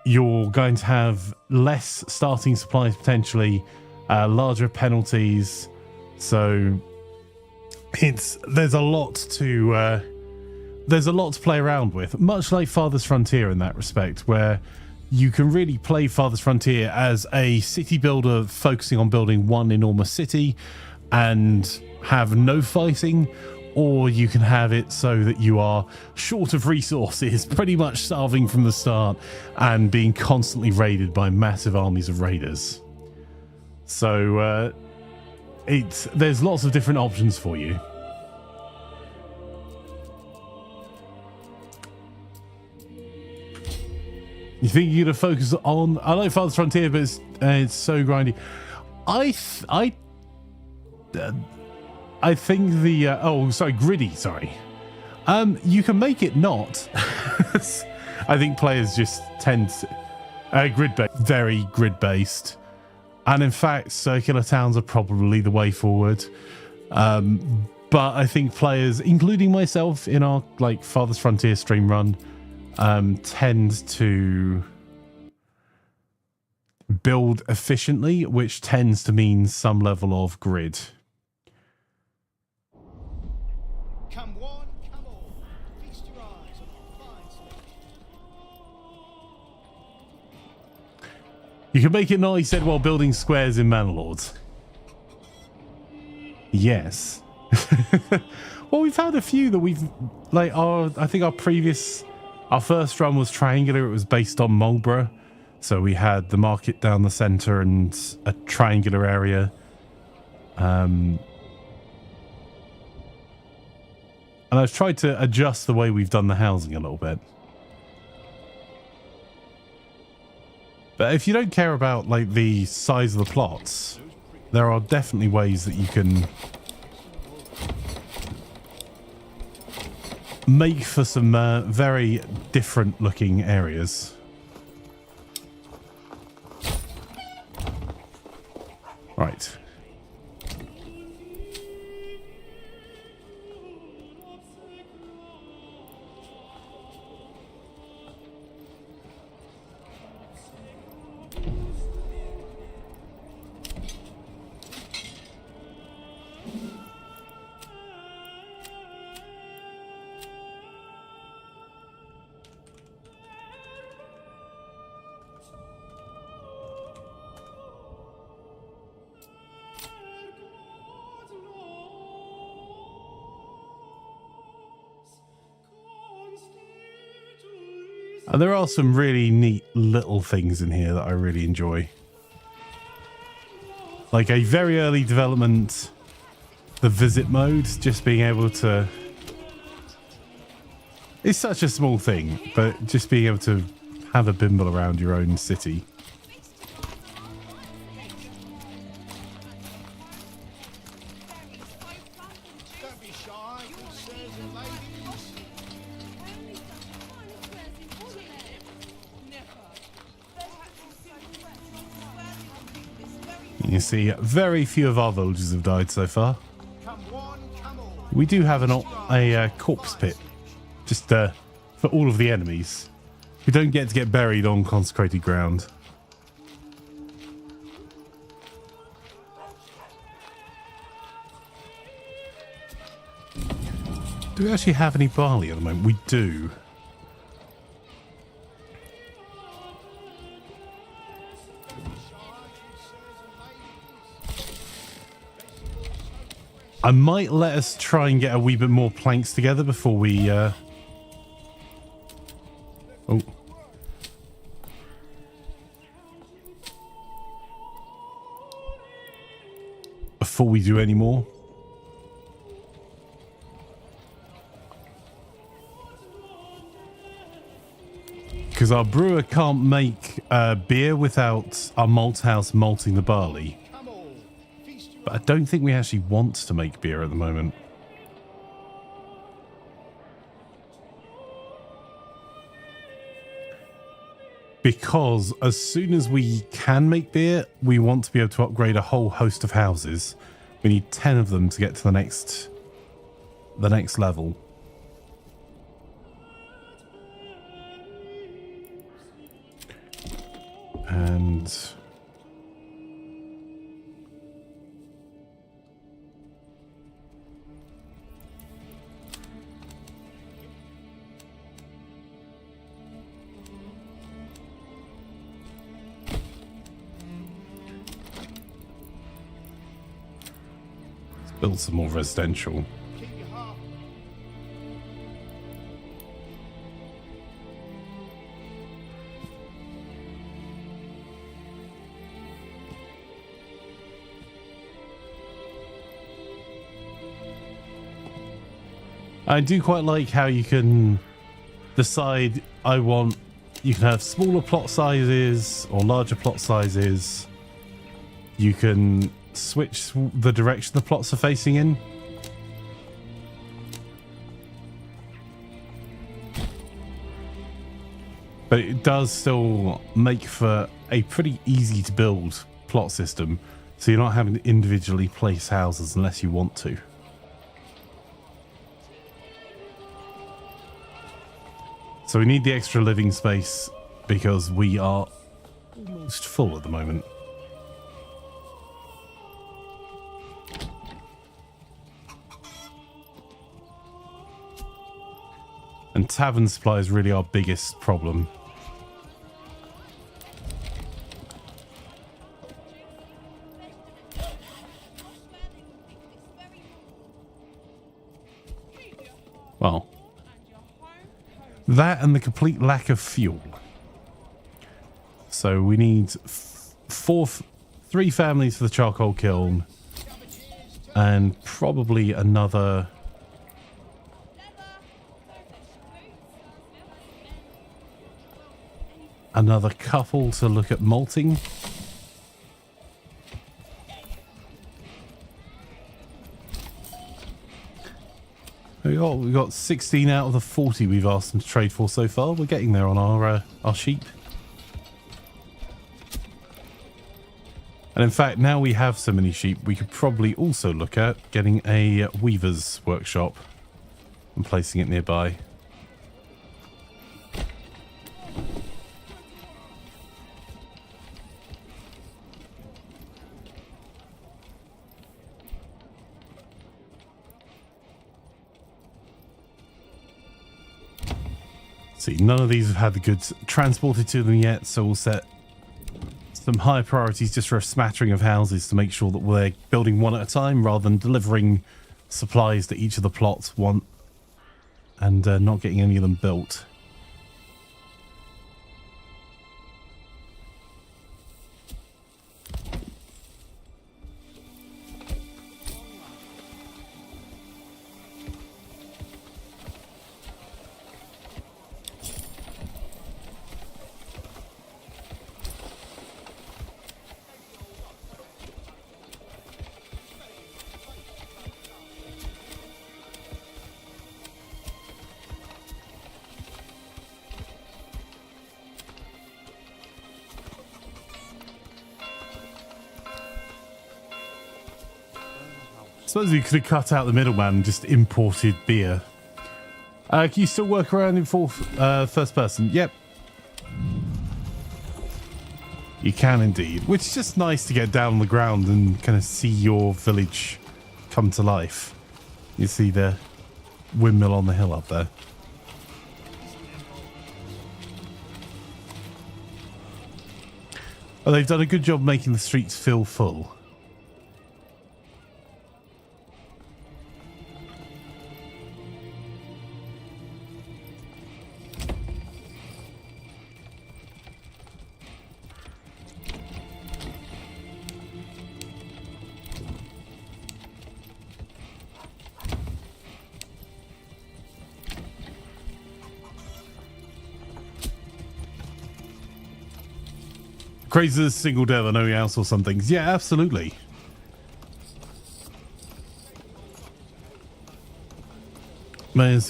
You're going to have less starting supplies potentially, larger penalties. So there's a lot to play around with, much like Farthest Frontier in that respect, where you can really play Farthest Frontier as a city builder focusing on building one enormous city and have no fighting, or you can have it so that you are short of resources, pretty much starving from the start, and being constantly raided by massive armies of raiders. So there's lots of different options for you. You think you're gonna focus on? I like Father's Frontier, but it's so grindy. I think the griddy. Sorry. You can make it not. I think players just tend to, very grid based, and in fact, circular towns are probably the way forward. But I think players, including myself, in our like Father's Frontier stream run, tend to build efficiently, which tends to mean some level of grid. Come one, come all. Feast your eyes on a fine sleep. You can make it not, he said, while building squares in Manor Lords. Yes. Well, we've had a few that we've, like, I think our first run was triangular. It was based on Marlborough. So we had the market down the centre and a triangular area. And I've tried to adjust the way we've done the housing a little bit. But if you don't care about like the size of the plots, there are definitely ways that you can make for some very different looking areas. Right. And there are some really neat little things in here that I really enjoy. Like a very early development, the visit mode, just being able to... It's such a small thing, but just being able to have a bimble around your own city. Don't be shy, good sirs and ladies. You can see very few of our villagers have died so far. Come one, come all. We do have a corpse pit, just for all of the enemies who don't get to get buried on consecrated ground. Do we actually have any barley at the moment? We do. I might let us try and get a wee bit more planks together before we... Before we do any more. Because our brewer can't make beer without our malt house malting the barley. Come all. Feast your But I don't think we actually want to make beer at the moment. Because as soon as we can make beer, we want to be able to upgrade a whole host of houses. We need 10 of them to get to the next level. And let's build some more residential. keep your heart. I do quite like how you can decide you can have smaller plot sizes or larger plot sizes. You can switch the direction the plots are facing in. But it does still make for a pretty easy to build plot system. So you're not having to individually place houses unless you want to. So we need the extra living space because we are almost full at the moment. And tavern supply is really our biggest problem. Well, that and the complete lack of fuel. So we need three families for the charcoal kiln and probably another couple to look at malting. We got 16 out of the 40 we've asked them to trade for so far. We're getting there on our sheep. And in fact, now we have so many sheep, we could probably also look at getting a weaver's workshop and placing it nearby. See, none of these have had the goods transported to them yet, so we'll set some higher priorities just for a smattering of houses to make sure that we're building one at a time rather than delivering supplies that each of the plots want and not getting any of them built. I suppose we could have cut out the middleman and just imported beer. Can you still work around in first person? Yep. You can indeed. Which is just nice to get down on the ground and kind of see your village come to life. You see the windmill on the hill up there. Oh, they've done a good job making the streets feel full. Crazy as a single dev, I know you outsource some things. Yeah, absolutely. Man,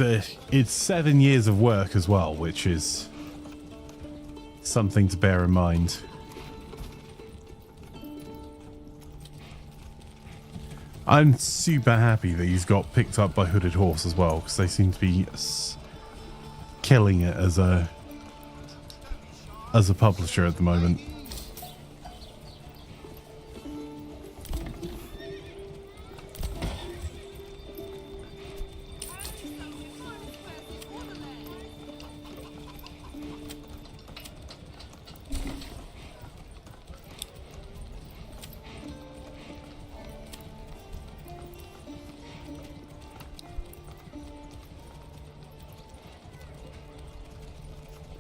it's 7 years of work as well, which is something to bear in mind. I'm super happy that he's got picked up by Hooded Horse as well, because they seem to be killing it as a publisher at the moment.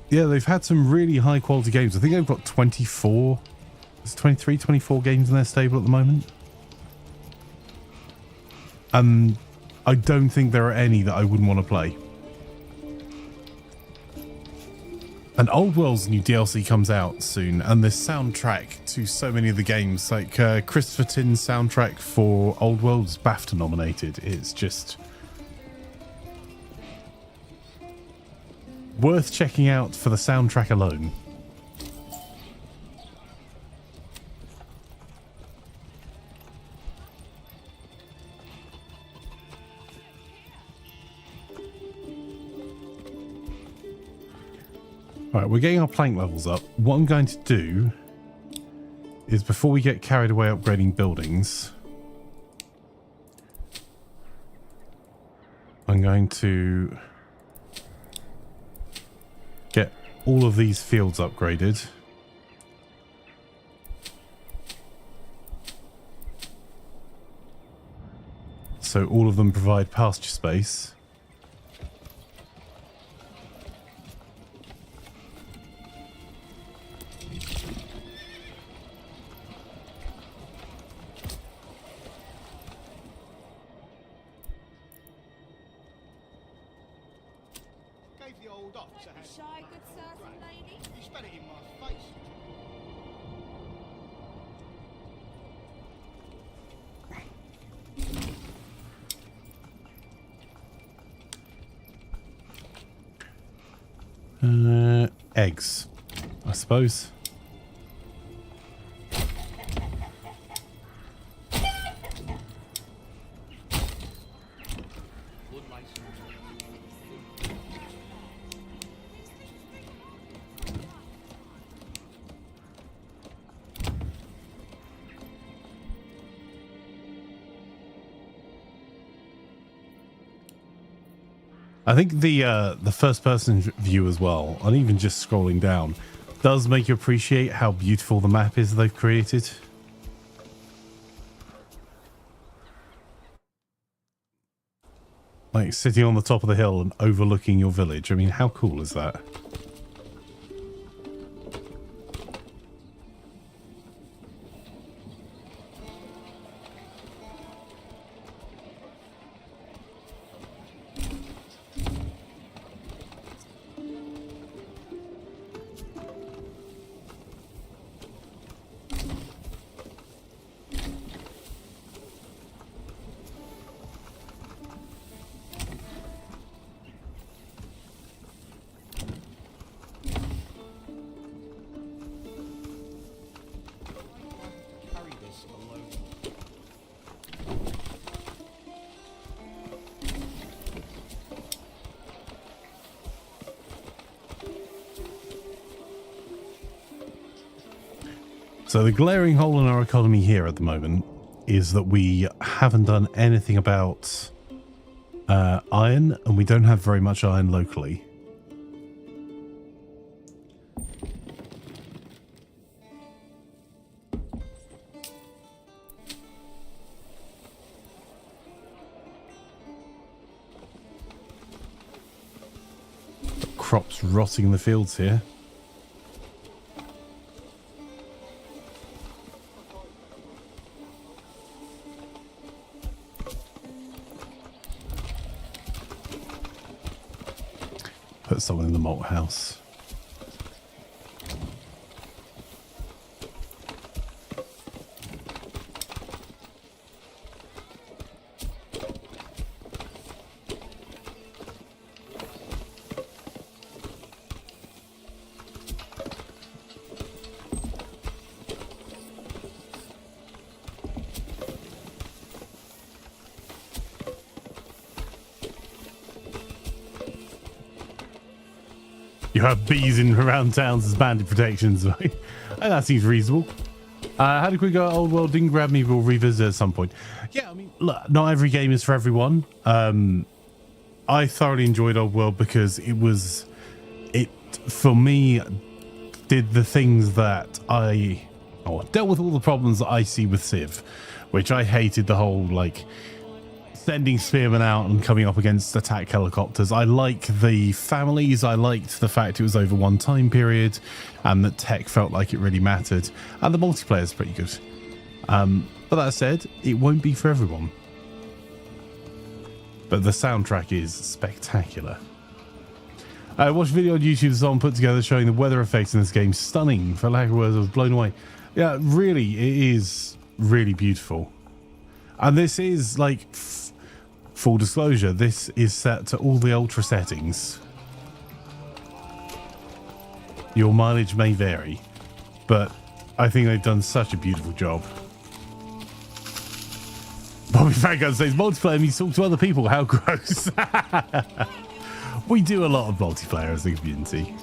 Yeah, they've had some really high quality games. I think they've got 24 games in their stable at the moment. I don't think there are any that I wouldn't want to play. And Old World's new DLC comes out soon, and the soundtrack to so many of the games, like Christopher Tin's soundtrack for Old World's BAFTA nominated. It's just worth checking out for the soundtrack alone. Right, we're getting our plank levels up. What I'm going to do is, before we get carried away upgrading buildings, I'm going to get all of these fields upgraded. So all of them provide pasture space. Gave the old ox a hand. Shy, good certain lady. He spat it in my face. Eggs, I suppose. I think the first person view as well, and even just scrolling down, does make you appreciate how beautiful the map is they've created. Like sitting on the top of the hill and overlooking your village. I mean, how cool is that? Carry this alone. So the glaring hole in our economy here at the moment is that we haven't done anything about iron, and we don't have very much iron locally. Crops rotting in the fields here. Put someone in the malt house. You have bees in around towns as bandit protections. Right? That seems reasonable. How did we go? Old World didn't grab me. We'll revisit at some point. Yeah, I mean, look, not every game is for everyone. I thoroughly enjoyed Old World because it for me did the things that dealt with all the problems that I see with Civ, which I hated the whole like sending spearmen out and coming up against attack helicopters. I like the families. I liked the fact it was over one time period and that tech felt like it really mattered. And the multiplayer is pretty good. But that said, it won't be for everyone. but the soundtrack is spectacular. I watched a video on YouTube someone put together showing the weather effects in this game. Stunning, for lack of words. I was blown away. Yeah, really, it is really beautiful. And this is like, full disclosure, this is set to all the ultra settings. Your mileage may vary, but I think they've done such a beautiful job. Bobby Fangun says, multiplayer means talk to other people. How gross. We do a lot of multiplayer as a community.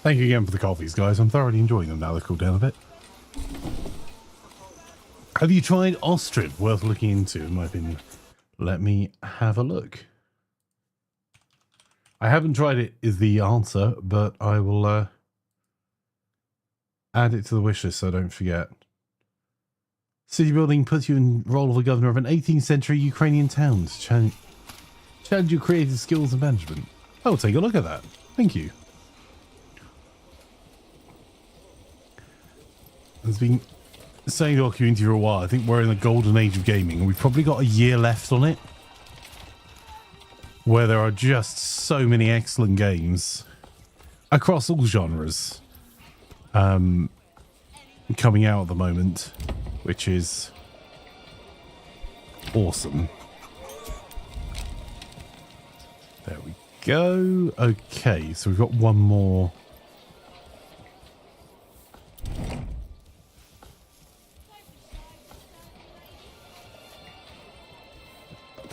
Thank you again for the coffees, guys. I'm thoroughly enjoying them now they've cooled down a bit. Have you tried Ostrich? Worth looking into, in my opinion. Let me have a look. I haven't tried it, is the answer, but I will add it to the wish list so I don't forget. City building puts you in role of a governor of an 18th century Ukrainian town. Challenge your creative skills and management. I'll take a look at that. Thank you. There's been saying to our community for a while, I think we're in the golden age of gaming, and we've probably got a year left on it, where there are just so many excellent games across all genres coming out at the moment, which is awesome. There we go. Okay, so we've got one more.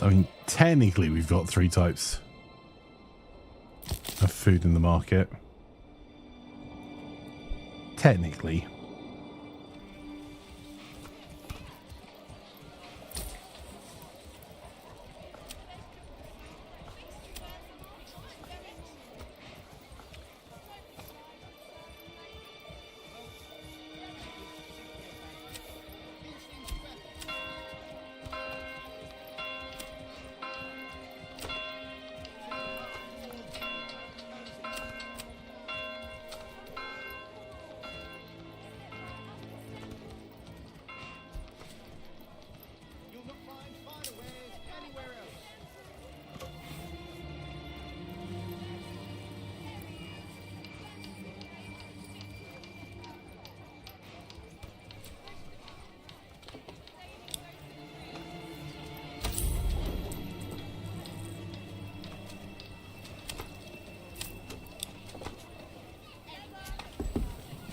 I mean, technically we've got 3 types of food in the market. Technically.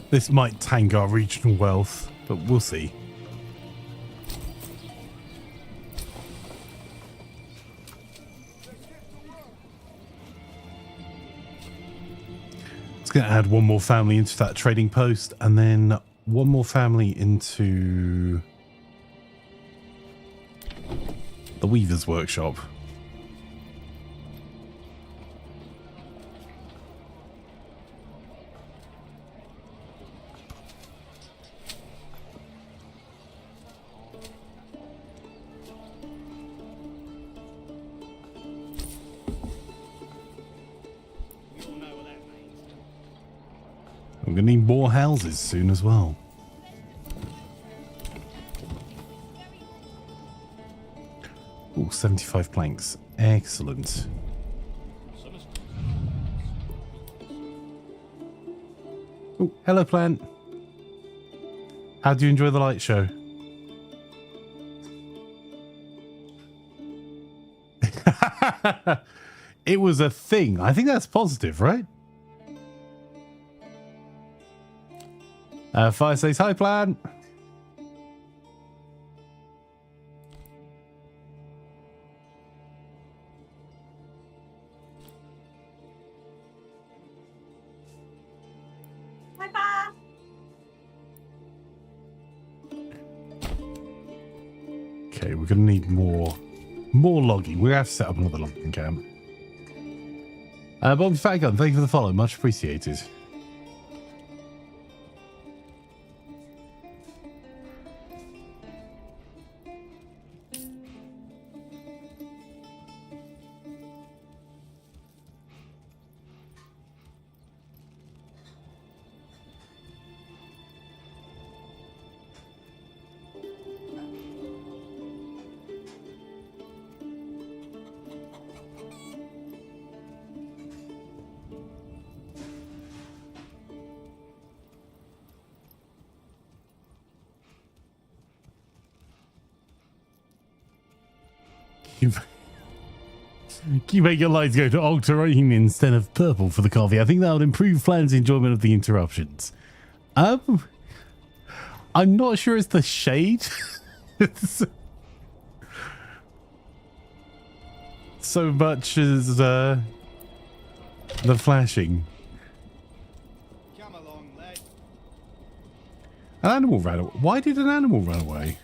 This might tank our regional wealth, but we'll see. It's going to add one more family into that trading post, and then one more family into the Weaver's Workshop. I'm going to need more houses soon as well. Oh, 75 planks. Excellent. Oh, hello, plant. How do you enjoy the light show? It was a thing. I think that's positive, right? Fire says, hi, plant. Okay, we're going to need more logging. We're going to have to set up another logging camp. Bobby Fatgun, thank you for the follow. Much appreciated. You make your lights go to all-terrain instead of purple for the coffee. I think that would improve Flan's enjoyment of the interruptions. I'm not sure it's the shade. So much as the flashing. Come along, lad. An animal ran away. Why did an animal run away?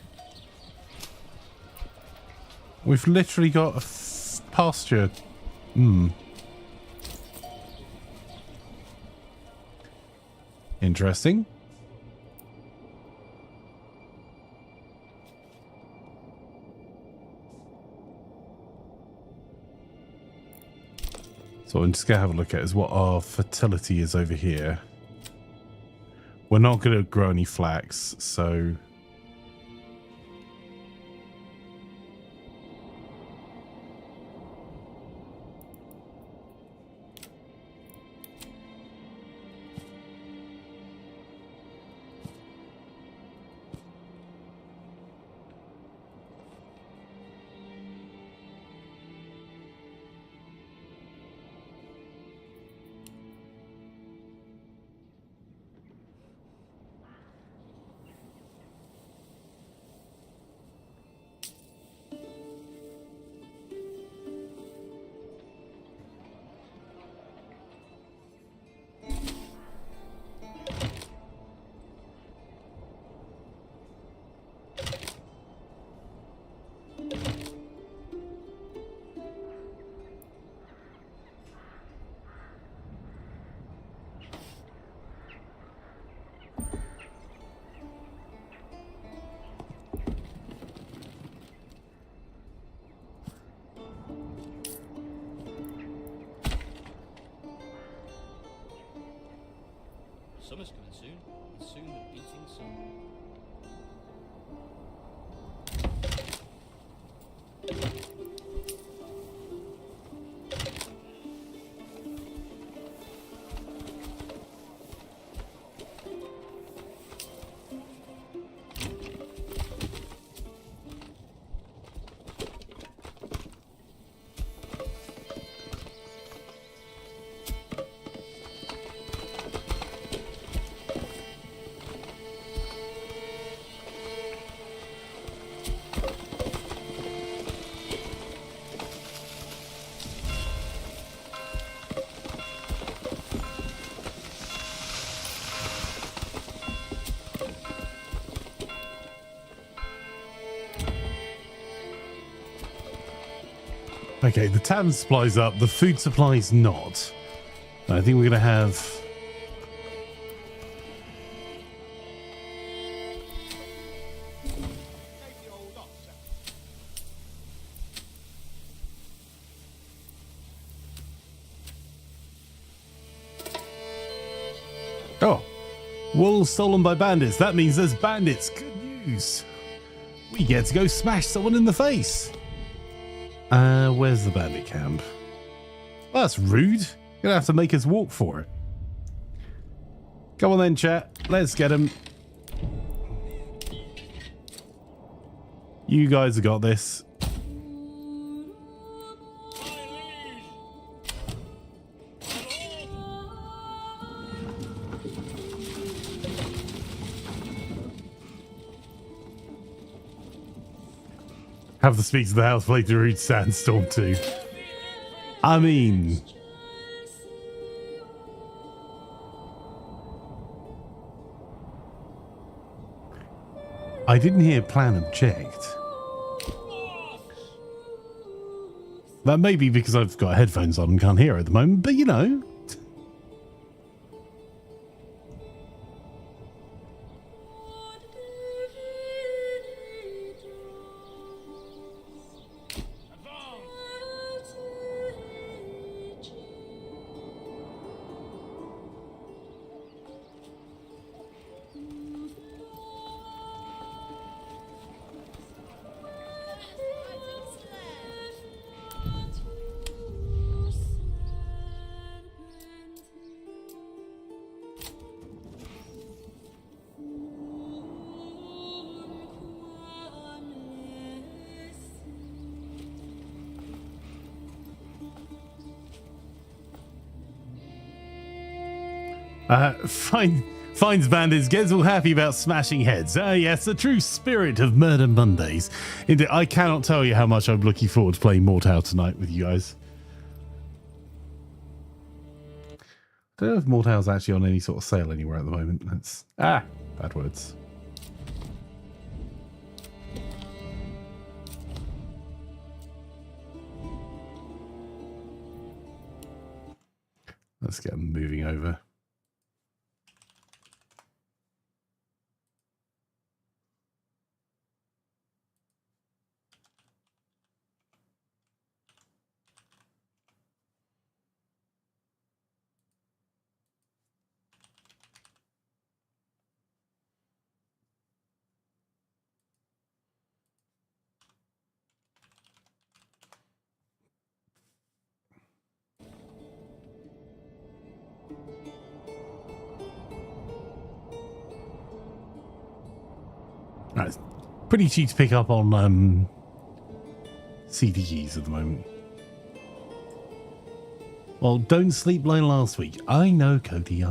We've literally got a pasture. Interesting. So I'm just going to have a look at is what our fertility is over here. We're not going to grow any flax, so... Summer's coming soon, and soon the beating sun. Okay, the tavern supply's up, the food supply's not. I think we're going to have... Gave the old ox a Oh, wool stolen by bandits. That means there's bandits. Good news. We get to go smash someone in the face. Where's the bandit camp? Well, that's rude. You're gonna have to make us walk for it. Come on then, chat. Let's get him. You guys have got this. Have the speaks of the house play to read Sandstorm too. I mean... I didn't hear plan object. That may be because I've got headphones on and can't hear at the moment, but you know. Finds bandits, gets all happy about smashing heads. Ah, yes, the true spirit of Murder Mondays. Indeed, I cannot tell you how much I'm looking forward to playing Mortal tonight with you guys. I don't know if Mortal's actually on any sort of sale anywhere at the moment. That's bad words. Let's get them moving over. Right, it's pretty cheap to pick up on CDGs at the moment. Well, don't sleep like last week. I know, Cody.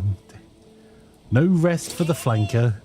No rest for the flanker.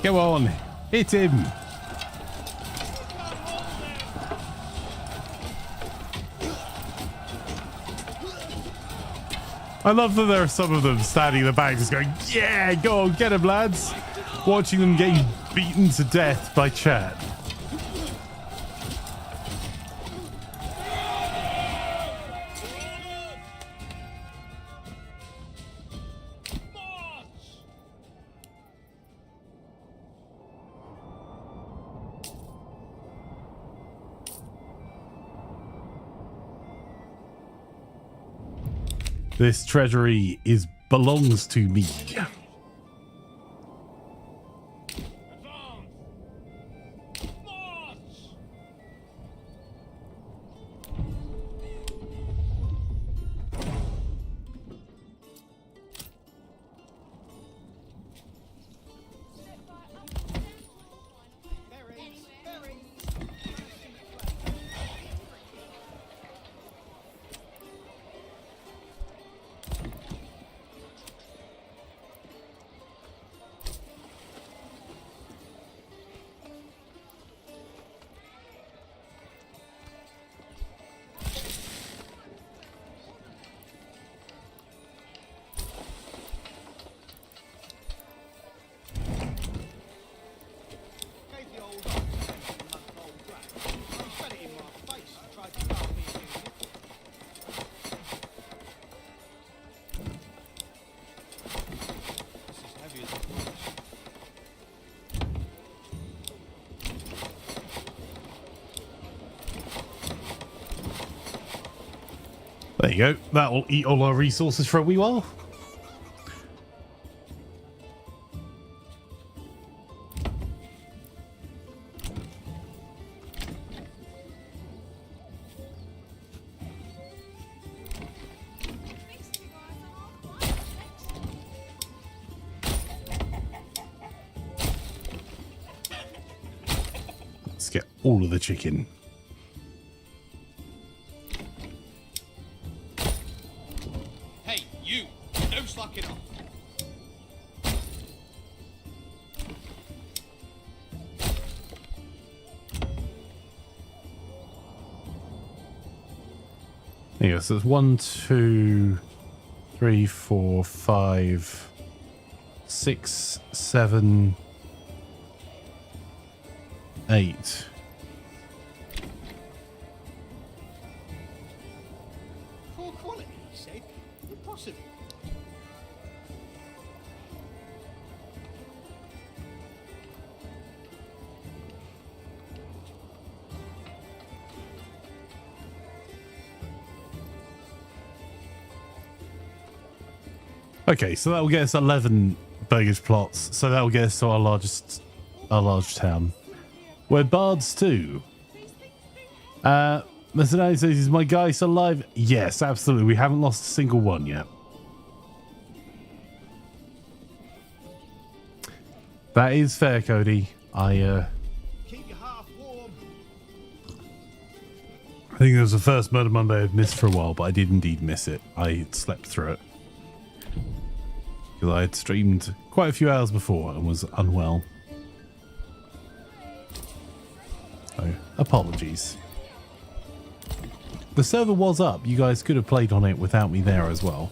Go on, hit him. I love that there are some of them standing in the back just going, yeah, go on, get him, lads. Watching them getting beaten to death by chat. This treasury belongs to me. There you go. That'll eat all our resources for a wee while. get all of the chicken. Hey, you! No slacking off! There you go. So it's 1, 2, 3, 4, 5, 6, 7, 8. Poor quality, he said. Impossible. Okay, so that will get us 11 burgage plots. So that will get us to our large town. We're bards too. Mercedes says, is my guy still alive? Yes, absolutely. We haven't lost a single one yet. That is fair, Cody. Keep your half warm. I think it was the first Murder Monday I'd missed for a while, but I did indeed miss it. I had slept through it. Because I had streamed quite a few hours before and was unwell. So, apologies. The server was up. You guys could have played on it without me there as well.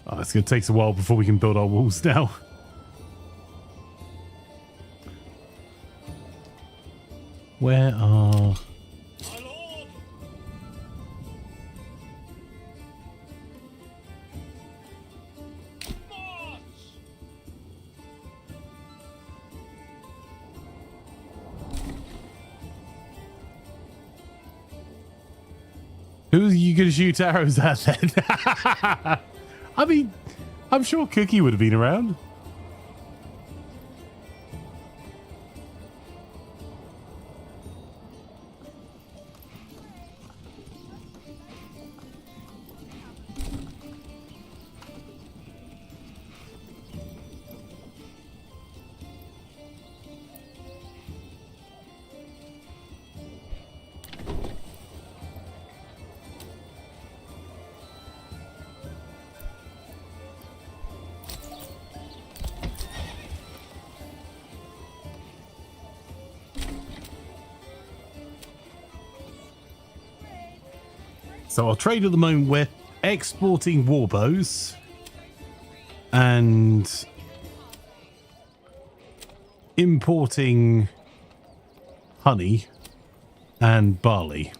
Oh, it's going to take us a while before we can build our walls now. Where are... My lord! March! Who are you going to shoot arrows at then? I mean, I'm sure Cookie would have been around. So our trade at the moment, we're exporting warbows and importing honey and barley.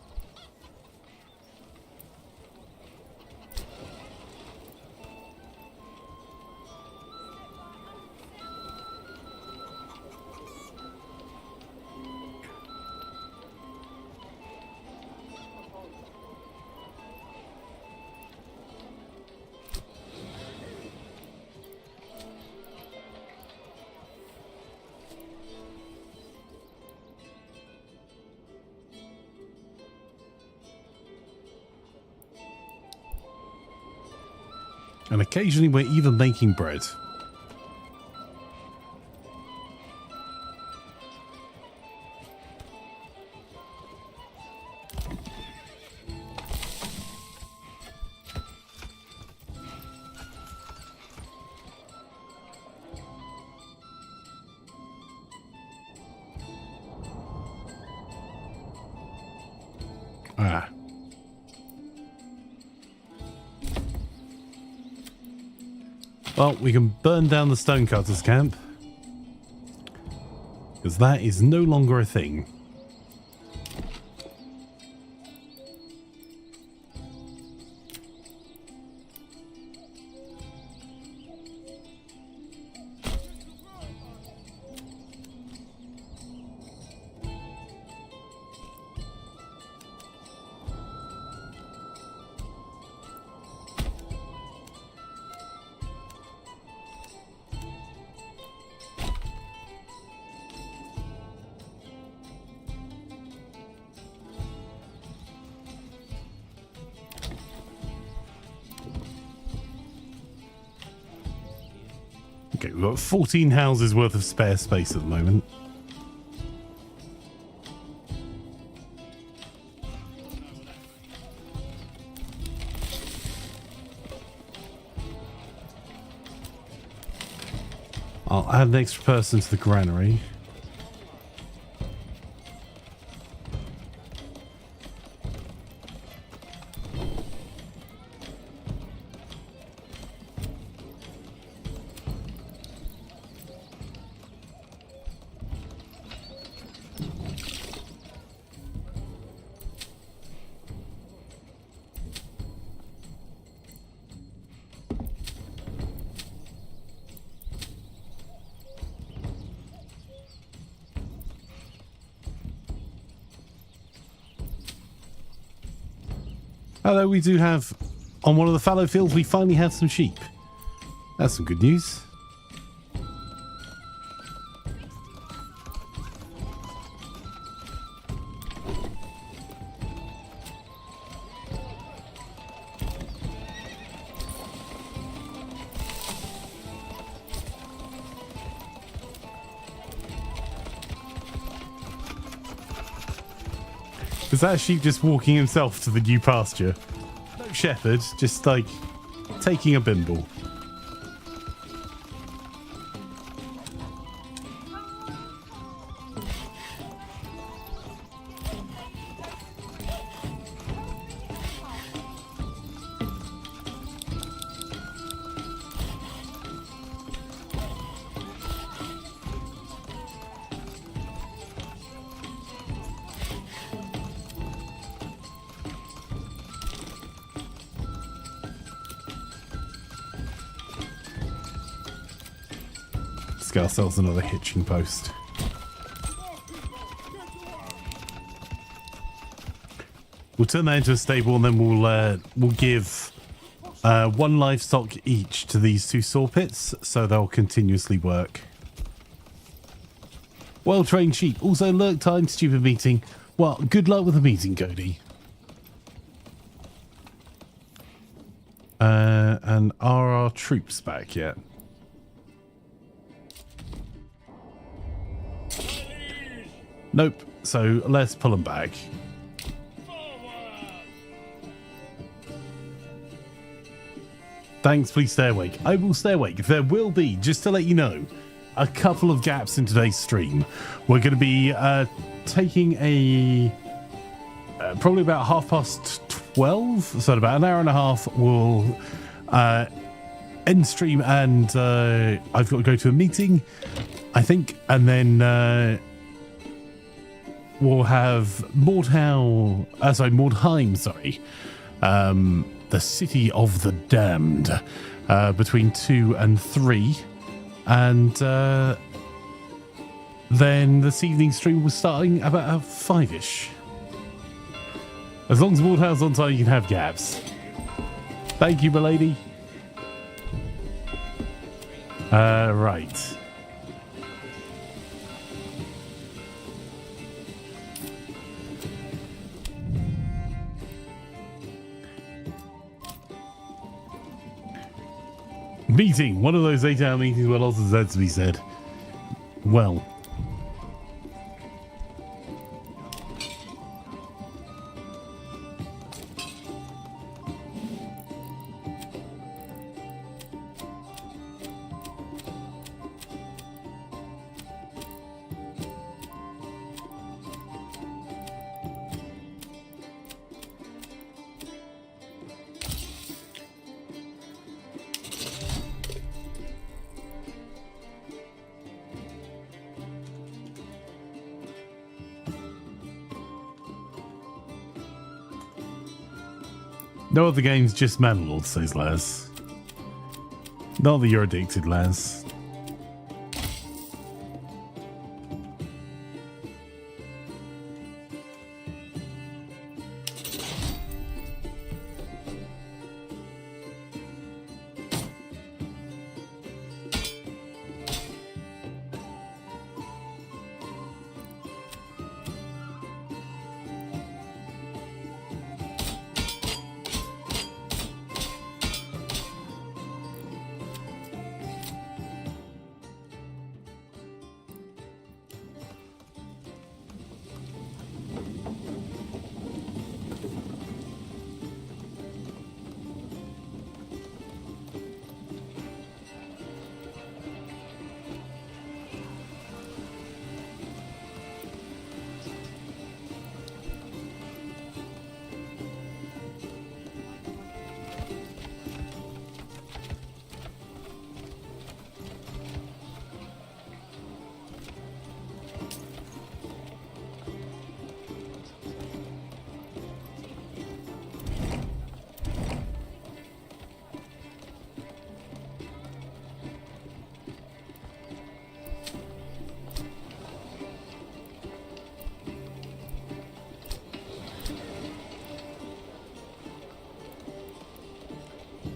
And occasionally we're even making bread. Ah. Well, we can burn down the stonecutters camp. Because that is no longer a thing. Okay, we've got 14 houses worth of spare space at the moment. I'll add an extra person to the granary. Although we do have, on one of the fallow fields, we finally have some sheep. That's some good news. Is that sheep just walking himself to the new pasture? No shepherd, just like taking a bimble. Get ourselves another hitching post. We'll turn that into a stable, and then we'll give one livestock each to these two saw pits, so they'll continuously work. Well-trained sheep. Also, lurk time, stupid meeting. Well, good luck with the meeting, Cody. And are our troops back yet? Nope. So let's pull them back. Thanks, please stay awake. I will stay awake. There will be, just to let you know, a couple of gaps in today's stream. We're going to be taking a probably about 12:30, so in about an hour and a half we'll end stream, and I've got to go to a meeting, I think, and then we'll have Mordheim, the City of the Damned, between 2 and 3, and then this evening's stream was starting about 5ish. As long as Mordheim's on time, you can have gaps. Thank you, milady. Right. Meeting. One of those 8-hour meetings where lots of Zeds to be said. Well. No other games, just Manor Lords, says Laz. Not that you're addicted, Laz.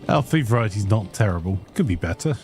Our food variety's not terrible. Could be better.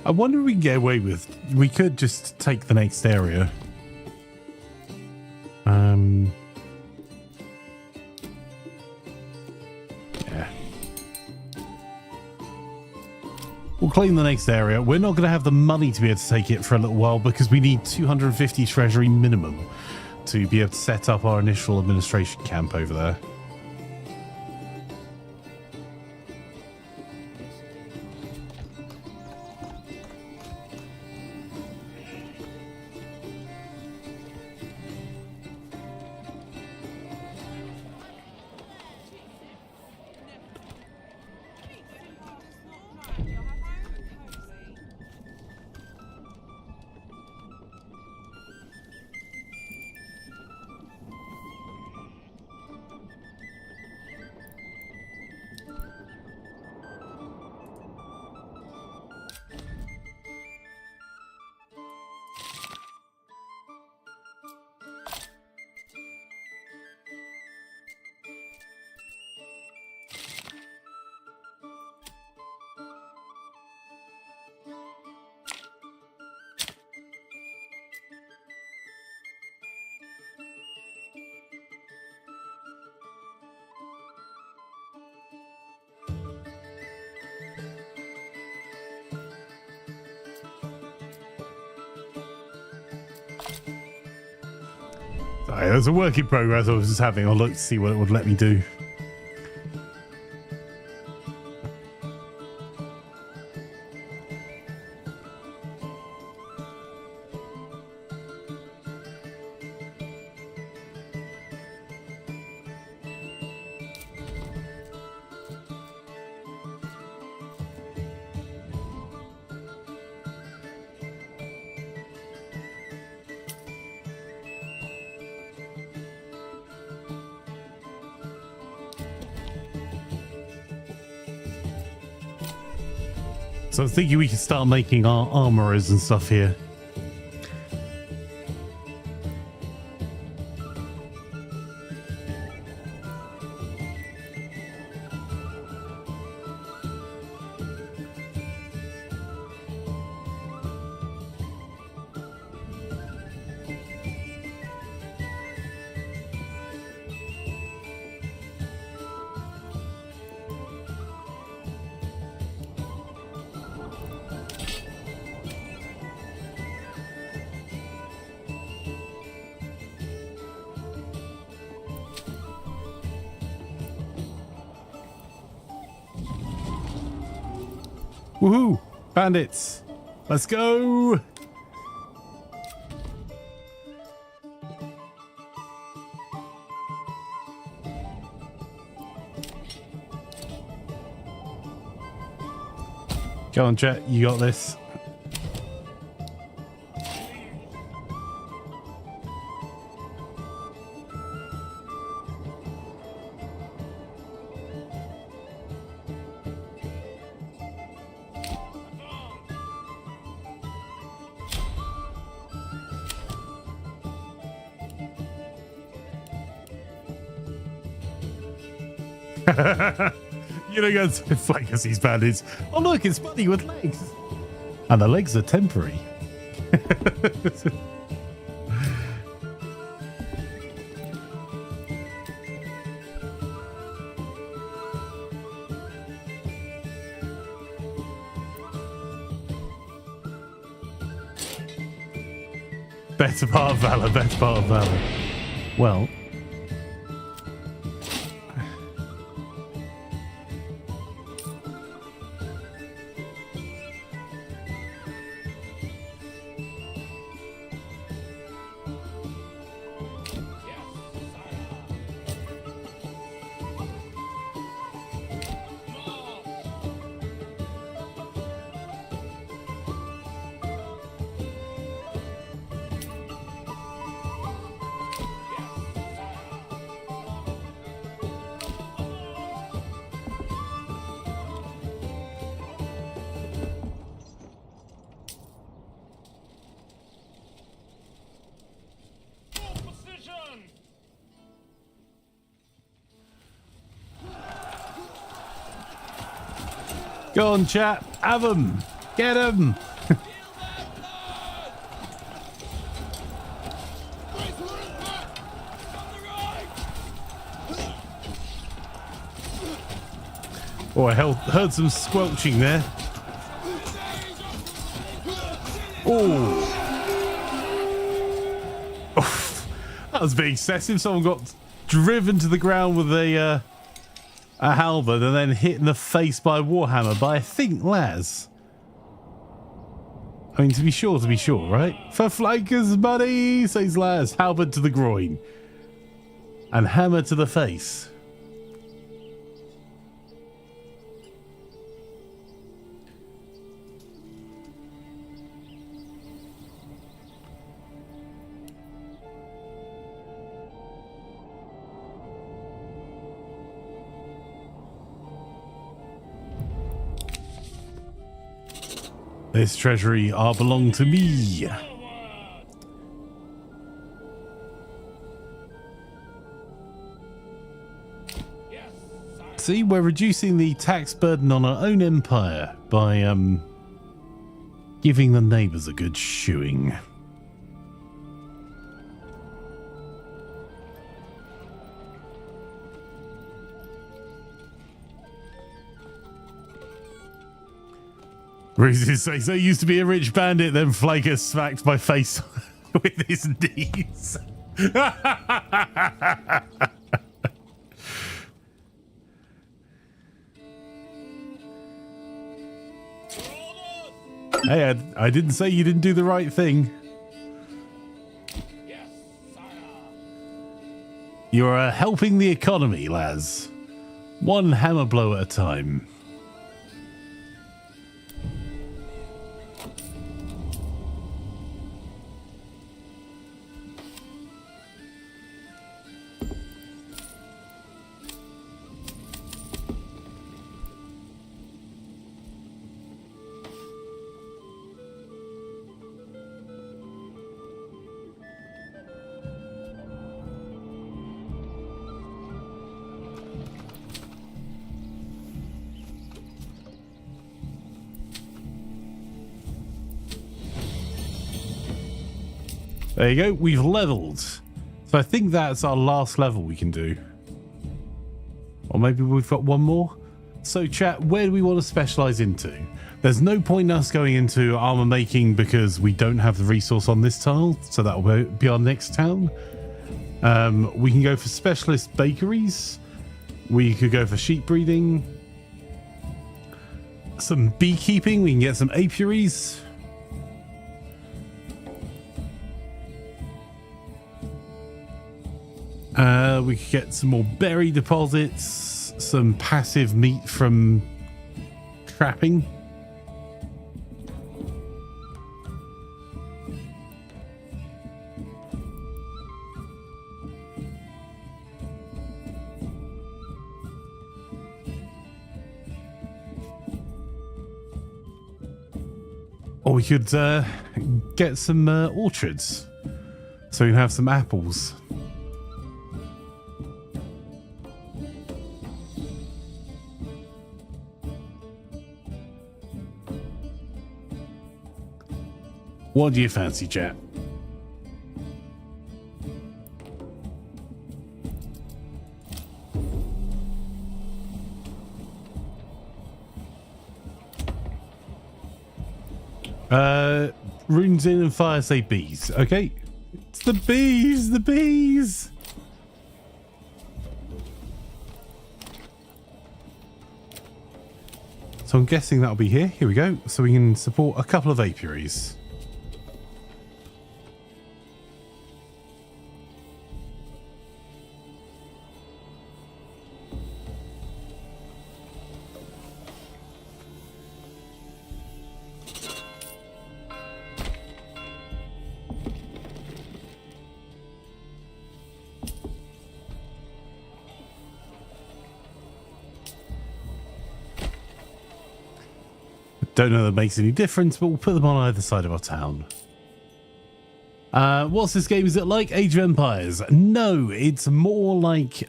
I wonder if we can get away with... We could just take the next area. Yeah. We'll claim the next area. We're not going to have the money to be able to take it for a little while because we need 250 treasury minimum to be able to set up our initial administration camp over there. Sorry, there's a work in progress I was just having a look to see what it would let me do. So I was thinking we could start making our armorers and stuff here. Woohoo! Bandits! Let's go! Go on, Jet. You got this. You know, guys, Flanker sees bandits. Oh, look, it's Buddy with legs. And the legs are temporary. Better part of valor, better part of valor. Well, go on, chat. Have them. Get them. Oh, I heard some squelching there. Oh. That was a bit excessive. Someone got driven to the ground with a halberd and then hit in the face by a warhammer by, I think, Laz. I mean, to be sure, right? For flankers, buddy, says Laz. Halberd to the groin. And hammer to the face. This treasury all belong to me. See, we're reducing the tax burden on our own empire by giving the neighbours a good shoeing. Reezy says, I used to be a rich bandit, then Flaker smacked my face with his knees. Hey, I didn't say you didn't do the right thing. You're helping the economy, Laz. One hammer blow at a time. There you go, we've leveled. So I think that's our last level we can do. Or maybe we've got one more. So chat, where do we want to specialize into? There's no point in us going into armor making because we don't have the resource on this tile. So that will be our next town. We can go for specialist bakeries. We could go for sheep breeding. Some beekeeping, we can get some apiaries. We could get some more berry deposits, some passive meat from trapping. Or we could get some orchards, so we can have some apples. What do you fancy, chat? Runes in and fire say bees. Okay. It's the bees, the bees. So I'm guessing that'll be here. Here we go. So we can support a couple of apiaries. Don't know that makes any difference, but we'll put them on either side of our town. What's this game? Is it like Age of Empires? No, it's more like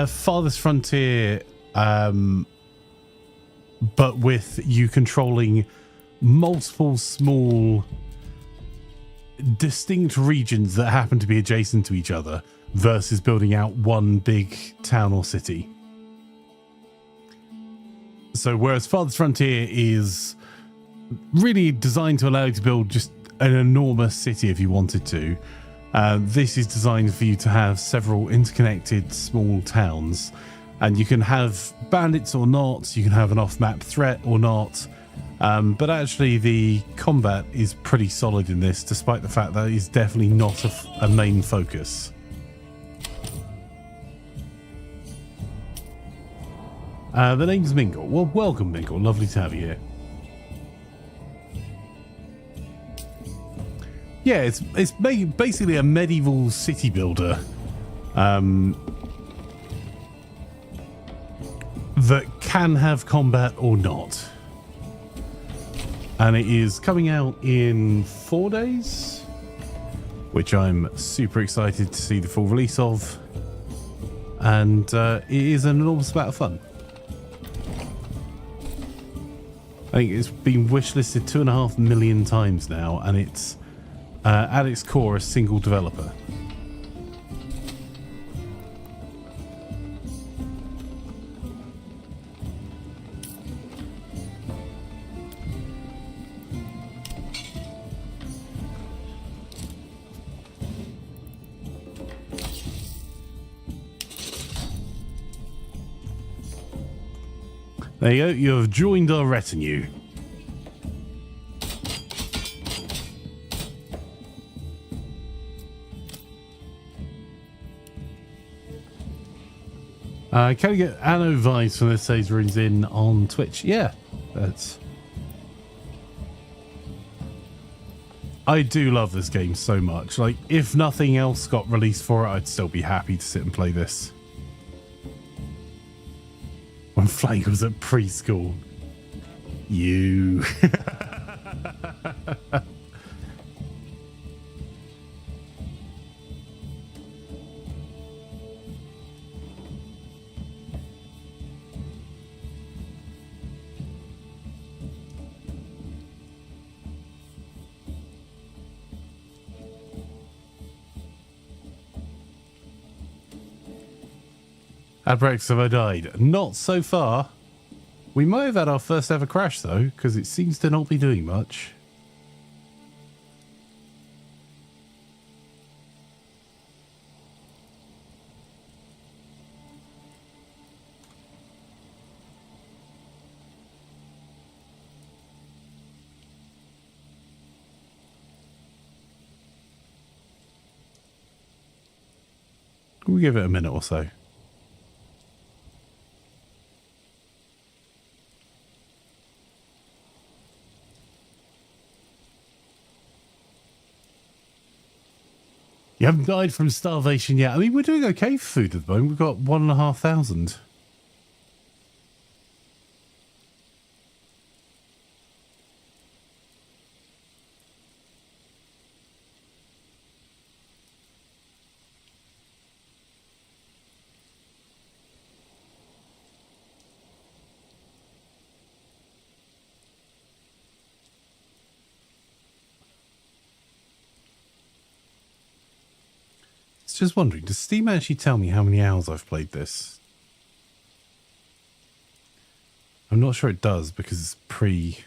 Farthest Frontier, but with you controlling multiple small distinct regions that happen to be adjacent to each other versus building out one big town or city. So whereas Farthest Frontier is really designed to allow you to build just an enormous city if you wanted to, this is designed for you to have several interconnected small towns, and you can have bandits or not, you can have an off-map threat or not, but actually the combat is pretty solid in this, despite the fact that it's definitely not a main focus. The name's Mingle. Well, welcome, Mingle. Lovely to have you here. Yeah, it's basically a medieval city builder that can have combat or not. And it is coming out in 4 days, which I'm super excited to see the full release of. And it is an enormous amount of fun. I think it's been wishlisted 2.5 million times now, and it's at its core a single developer. There you go, you have joined our retinue. Can we get Anno vibes from this says runes in on Twitch? Yeah, that's... I do love this game so much. Like, if nothing else got released for it, I'd still be happy to sit and play this. When Flank was at preschool. You. Adbrex, have I died? Not so far. We might have had our first ever crash though, because it seems to not be doing much. We'll give it a minute or so. You haven't died from starvation yet. I mean, we're doing okay for food at the moment. We've got 1,500. was just wondering, does Steam actually tell me how many hours I've played this? I'm not sure it does because it's pre-release.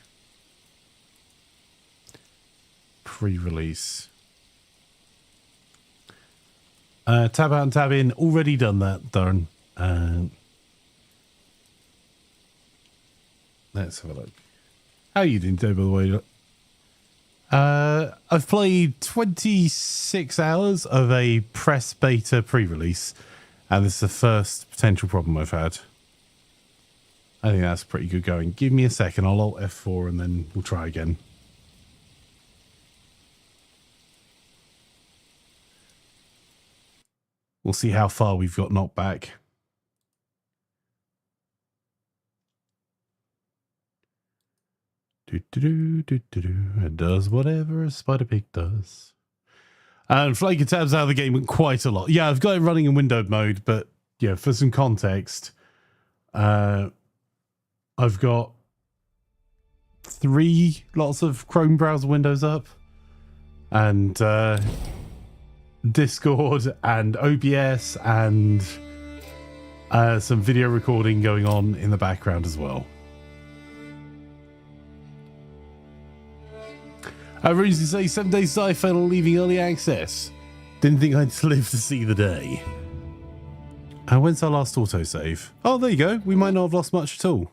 Tab out and tab in. Already done that, darn. Let's have a look. How are you doing today, by the way? I've played 26 hours of a press beta pre-release, and this is the first potential problem I've had. I think that's pretty good going. Give me a second. I'll Alt F4 and then we'll try again. We'll see how far we've got knocked back. It does whatever a spider pig does. And Flanker tabs out of the game quite a lot. Yeah, I've got it running in windowed mode, but yeah, for some context, I've got 3 lots of Chrome browser windows up, and Discord and OBS and some video recording going on in the background as well. Reason to say 7 days I fell leaving early access. Didn't think I'd live to see the day. And when's our last autosave? Oh, there you go. We might not have lost much at all.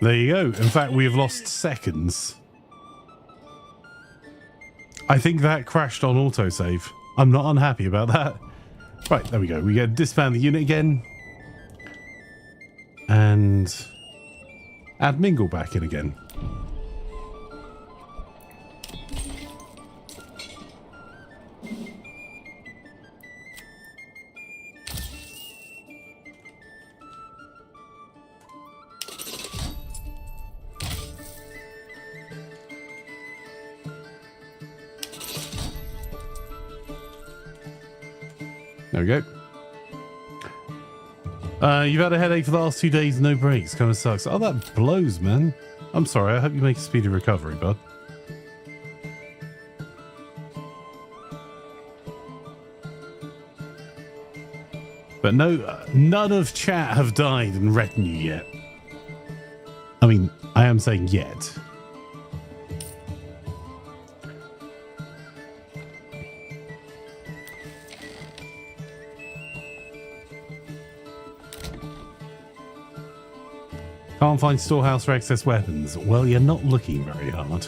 There you go. In fact, we have lost seconds. I think that crashed on autosave. I'm not unhappy about that. Right, there we go. We get to disband the unit again. And add Mingle back in again. There we go. You've had a headache for the last 2 days, no breaks. Kind of sucks. Oh, that blows, man. I'm sorry. I hope you make a speedy recovery, bud. But no, none of chat have died in retinue yet. I mean, I am saying yet. Can't find storehouse for excess weapons. Well, you're not looking very hard.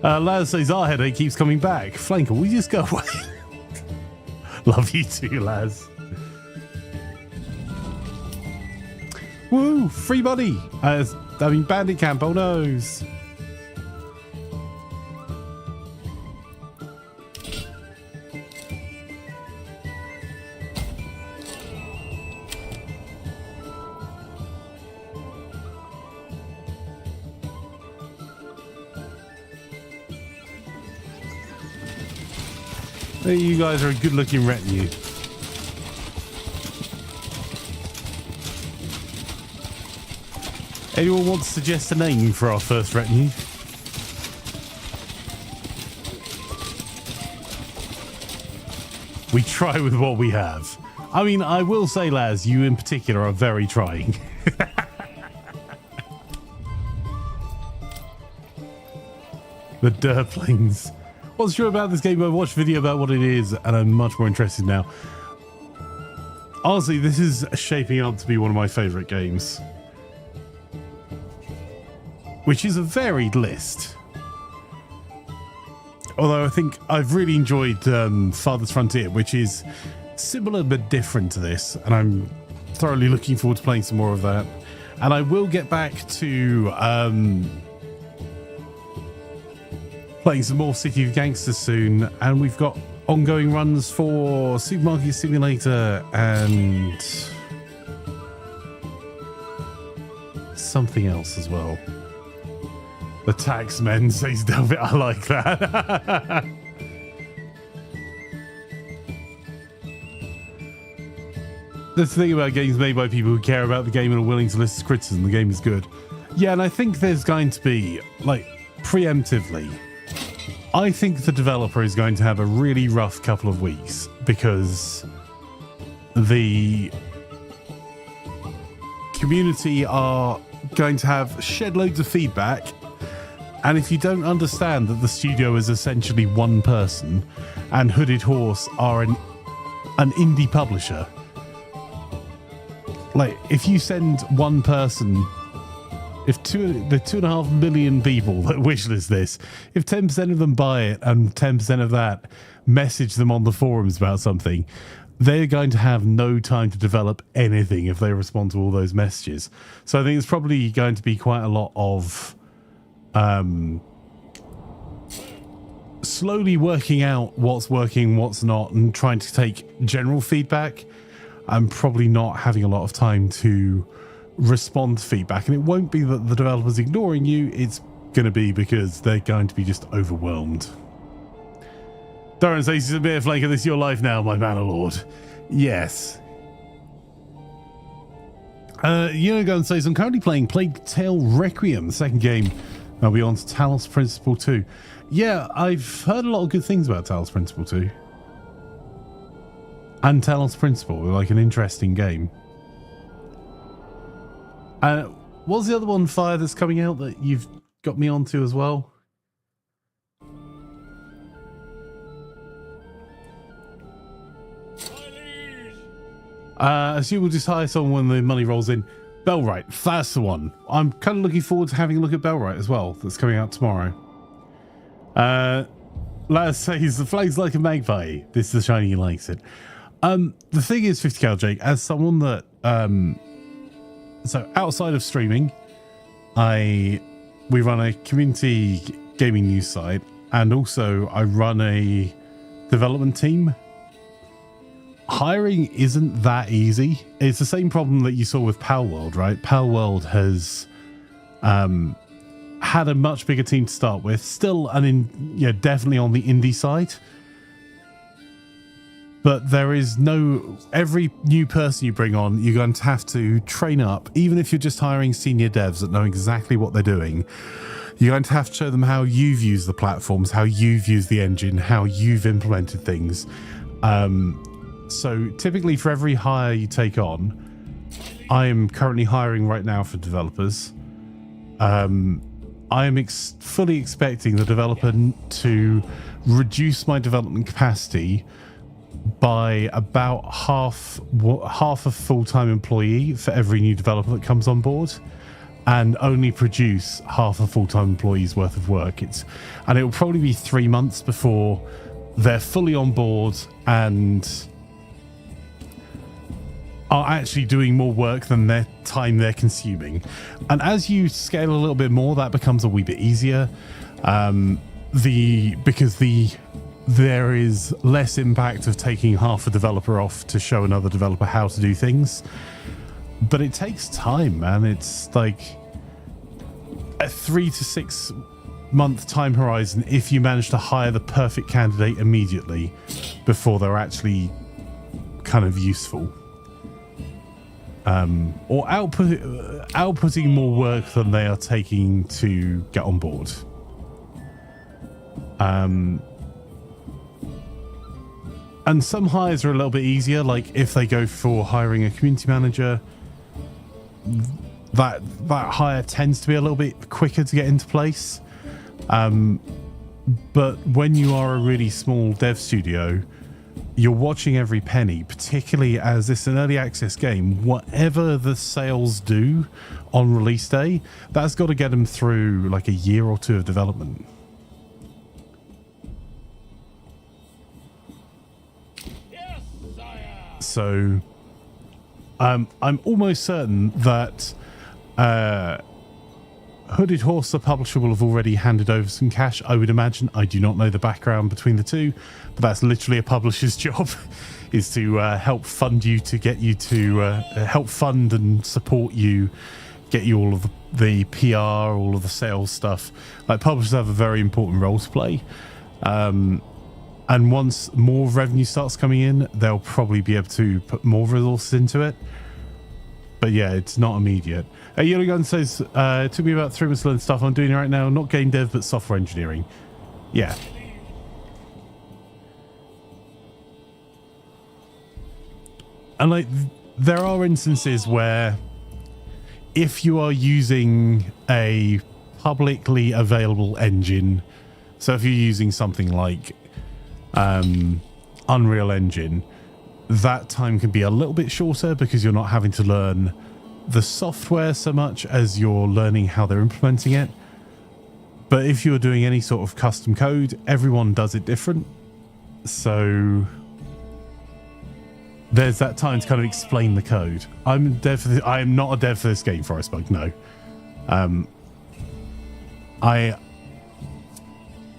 Laz says our headache keeps coming back. Flanker, will you just go away? Love you too, Laz. Woo! Free money! I mean, Bandit camp, oh noes. You guys are a good-looking retinue. Anyone want to suggest a name for our first retinue? We try with what we have. I mean, I will say, Laz, you in particular are very trying. The Derplings. Wasn't sure about this game, I watched a video about what it is, and I'm much more interested now. Honestly, this is shaping up to be one of my favourite games. Which is a varied list. Although I think I've really enjoyed Farthest Frontier, which is similar but different to this, and I'm thoroughly looking forward to playing some more of that. And I will get back to playing some more City of Gangsters soon, and we've got ongoing runs for Supermarket Simulator and something else as well. The Taxmen, says Delvit. I like that. That's the thing about games made by people who care about the game and are willing to listen to criticism. The game is good. Yeah, and I think there's going to be, like, preemptively, I think the developer is going to have a really rough couple of weeks because the community are going to have shed loads of feedback. And if you don't understand that the studio is essentially one person and Hooded Horse are an indie publisher, like, if you send one person, if the 2.5 million people that wishlist this, if 10% of them buy it and 10% of that message them on the forums about something, they're going to have no time to develop anything if they respond to all those messages. So I think it's probably going to be quite a lot of slowly working out what's working, what's not, and trying to take general feedback. I'm probably not having a lot of time to respond to feedback, and it won't be that the developer's ignoring you, it's going to be because they're going to be just overwhelmed. Darren says he's a bit of Imaflanker, this is your life now, my Manor Lord. Yes. Unigon says, I'm currently playing Plague Tale Requiem, the second game. I'll be on to Talos Principle 2. Yeah, I've heard a lot of good things about Talos Principle 2. And Talos Principle, like an interesting game. What's the other one, Fire, that's coming out that you've got me onto as well? Assume we'll just hire someone when the money rolls in. Bellwright, that's the one. I'm kind of looking forward to having a look at Bellwright as well. That's coming out tomorrow. Laz says, the flag's like a magpie. This is the shiny, he likes it. The thing is, 50 Cal Jake, as someone that so outside of streaming, we run a community gaming news site, and also I run a development team. Hiring isn't that easy. It's the same problem that you saw with Palworld, right? Palworld has had a much bigger team to start with, still definitely on the indie side. But there is every new person you bring on, you're going to have to train up. Even if you're just hiring senior devs that know exactly what they're doing, you're going to have to show them how you've used the platforms, how you've used the engine, how you've implemented things. So typically for every hire you take on, I am currently hiring right now for developers. I am fully expecting the developer to reduce my development capacity by about half a full-time employee for every new developer that comes on board, and only produce half a full-time employee's worth of work. And it will probably be 3 months before they're fully on board and are actually doing more work than their time they're consuming. And as you scale a little bit more, that becomes a wee bit easier. Because there is less impact of taking half a developer off to show another developer how to do things. But it takes time, man. It's like a 3 to 6 month time horizon if you manage to hire the perfect candidate immediately before they're actually kind of useful. Or outputting more work than they are taking to get on board. And some hires are a little bit easier, like if they go for hiring a community manager, that hire tends to be a little bit quicker to get into place. But when you are a really small dev studio, you're watching every penny, particularly as it's an early access game. Whatever the sales do on release day, that's got to get them through like a year or two of development. So I'm almost certain that Hooded Horse, the publisher, will have already handed over some cash, I would imagine. I do not know the background between the two, but that's literally a publisher's job, is to help fund you, to get you to help fund and support you, get you all of the PR, all of the sales stuff. Like, publishers have a very important role to play. And once more revenue starts coming in, they'll probably be able to put more resources into it. But yeah, it's not immediate. Yellow Gun says, it took me about 3 months to learn stuff I'm doing right now. Not game dev, but software engineering. Yeah. And like, there are instances where if you are using a publicly available engine, so if you're using something like Unreal Engine, that time can be a little bit shorter because you're not having to learn the software so much as you're learning how they're implementing it. But if you're doing any sort of custom code, everyone does it different. So there's that time to kind of explain the code. I am not a dev for this game, Forestbug, no.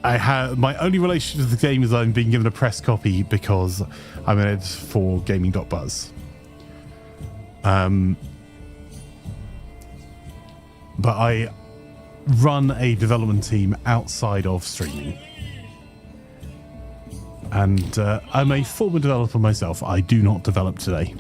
I have my only relationship with the game is I'm being given a press copy because I'm an editor for gaming.buzz. But I run a development team outside of streaming. And I'm a former developer myself. I do not develop today.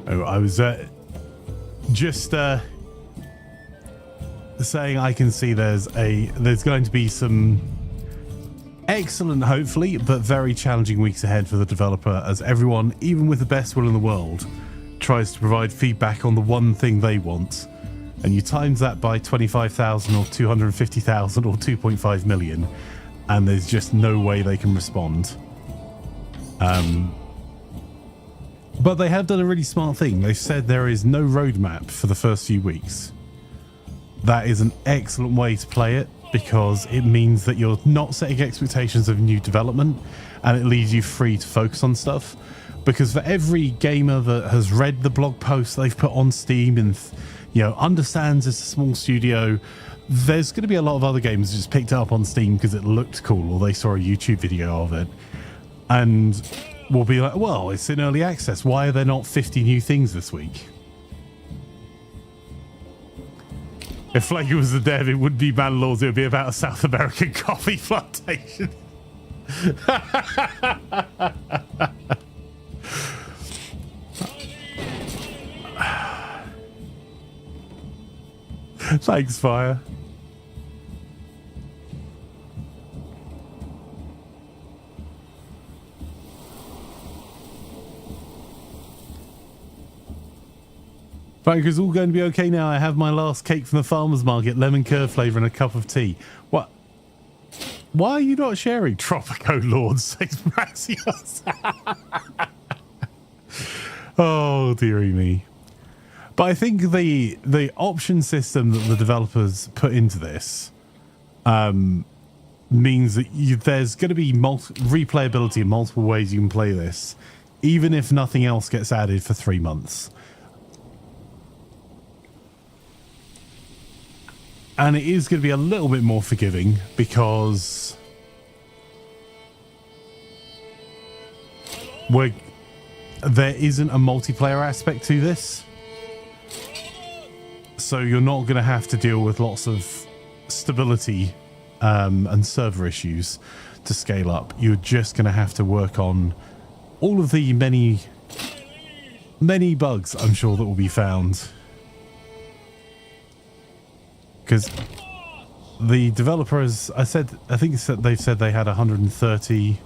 Oh, I was just saying I can see there's going to be some excellent, hopefully, but very challenging weeks ahead for the developer, as everyone, even with the best will in the world, tries to provide feedback on the one thing they want, and you times that by 25,000 or 250,000 or 2.5 million, and there's just no way they can respond. But they have done a really smart thing. They've said there is no roadmap for the first few weeks. That is an excellent way to play it, because it means that you're not setting expectations of new development, and it leaves you free to focus on stuff. Because for every gamer that has read the blog post they've put on Steam and, you know, understands it's a small studio, there's going to be a lot of other games that just picked it up on Steam because it looked cool, or they saw a YouTube video of it, and will be like, well, it's in early access. Why are there not 50 new things this week? If Flanker was the dev, it wouldn't be Manor Lords, it would be about a South American coffee plantation. Thanks, Fire. Frank, all going to be okay now. I have my last cake from the farmer's market, lemon curd flavour and a cup of tea. What? Why are you not sharing? Tropico Lords, says Maxios. Oh, dearie me. But I think the option system that the developers put into this means that there's going to be replayability in multiple ways you can play this, even if nothing else gets added for 3 months. And it is going to be a little bit more forgiving because there isn't a multiplayer aspect to this. So you're not going to have to deal with lots of stability and server issues to scale up. You're just going to have to work on all of the many bugs, I'm sure, that will be found. Because the developers, I think they've said they had 130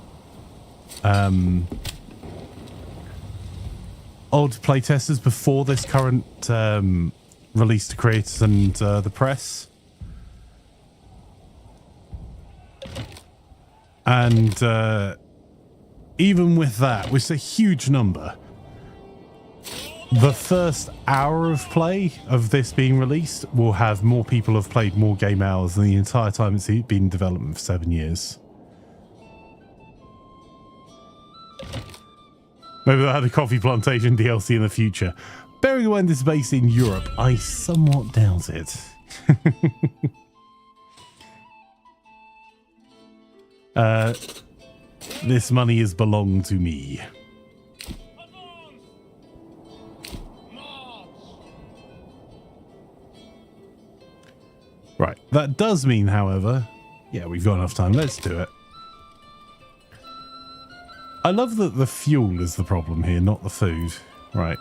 odd playtesters before this current release to creators and the press. And even with that, which is a huge number, the first hour of play of this being released will have more people have played more game hours than the entire time it's been in development for 7 years. Maybe they'll have the coffee plantation DLC in the future. Bearing in mind this is based in Europe, I somewhat doubt it. This money is belonged to me. Right, that does mean, however, yeah, we've got enough time. Let's do it. I love that the fuel is the problem here, not the food. Right.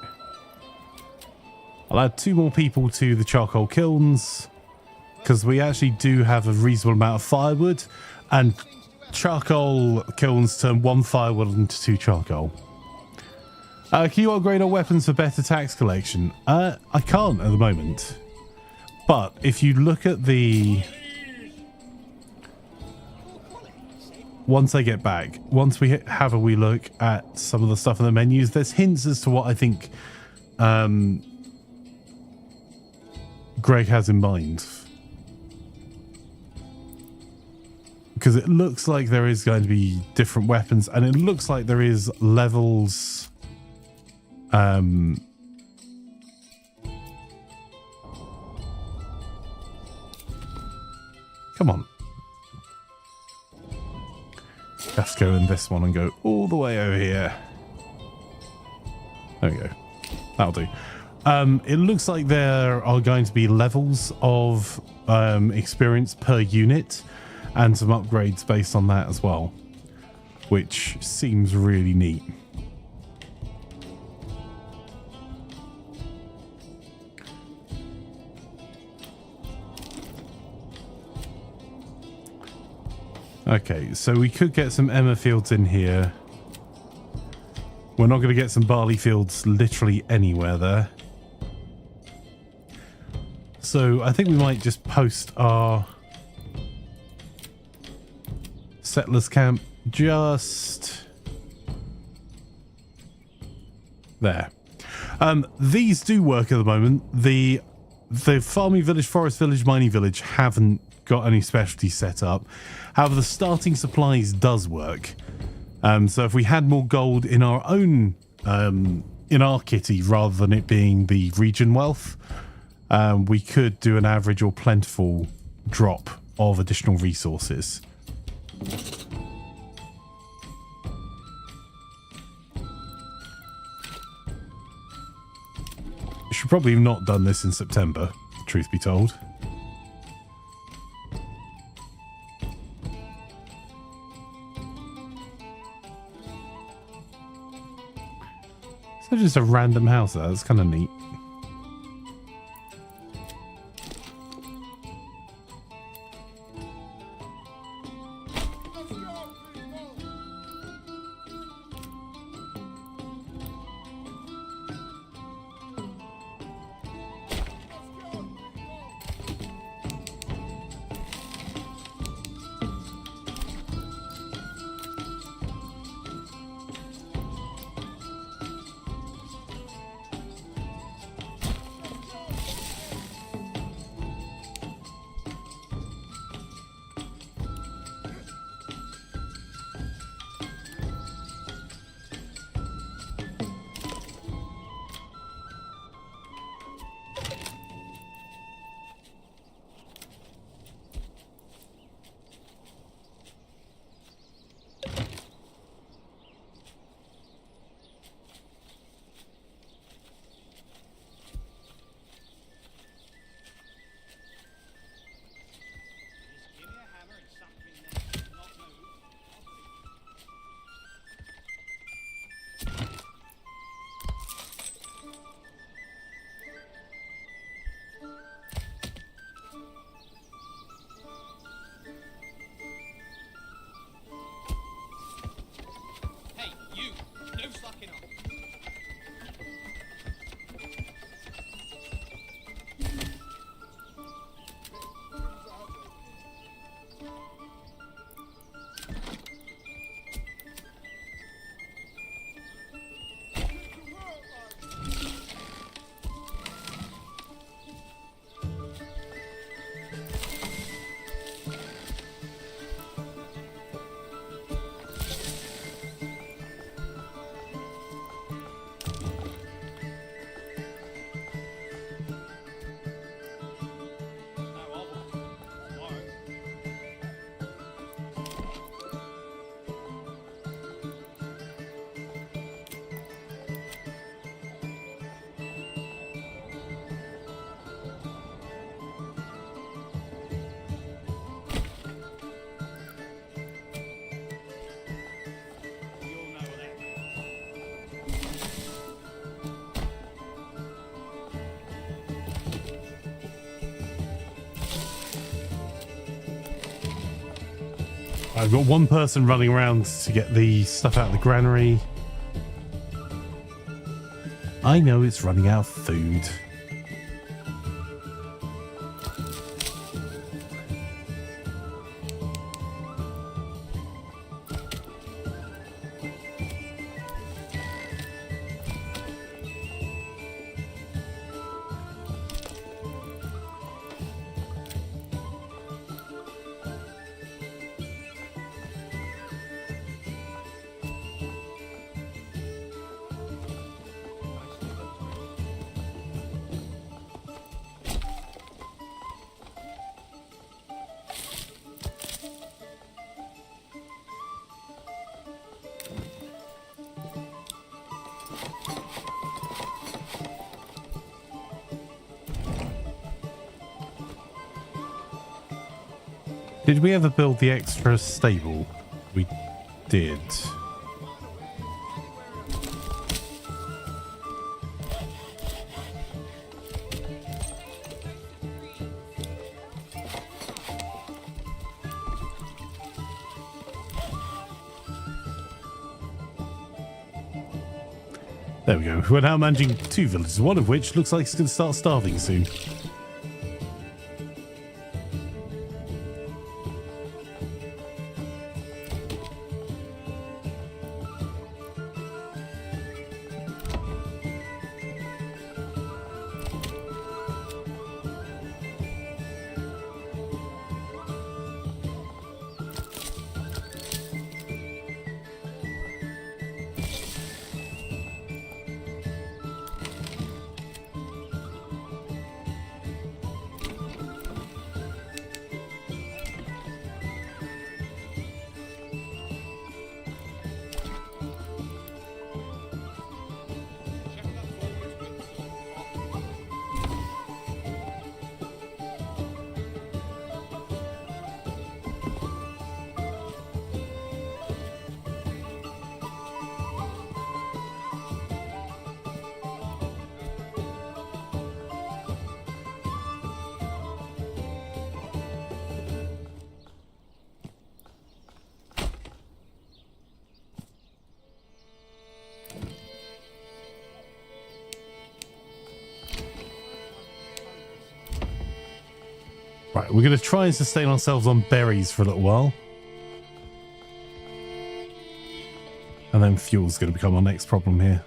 I'll add 2 more people to the charcoal kilns, because we actually do have a reasonable amount of firewood, and charcoal kilns turn 1 firewood into 2 charcoal. Can you upgrade our weapons for better tax collection? I can't at the moment. But if you look at the... Once I get back, once we have a wee look at some of the stuff in the menus, there's hints as to what I think Greg has in mind. Because it looks like there is going to be different weapons, and it looks like there is levels... Come on. Let's go in this one and go all the way over here. There we go. That'll do. It looks like there are going to be levels of experience per unit and some upgrades based on that as well, which seems really neat. Okay, so we could get some Emma fields in here. We're not going to get some barley fields literally anywhere there. So I think we might just post our settlers camp just there. These do work at the moment. The farming village, forest village, mining village haven't got any specialties set up. However, the starting supplies does work. So if we had more gold in our own in our kitty rather than it being the region wealth, we could do an average or plentiful drop of additional resources. Should probably have not done this in September, truth be told. So just a random house there. That's kind of neat. I've got one person running around to get the stuff out of the granary. I know it's running out of food. Did we ever build the extra stable? We did. There we go. We're now managing 2 villages, one of which looks like it's going to start starving soon. Right, we're going to try and sustain ourselves on berries for a little while. And then fuel's going to become our next problem here.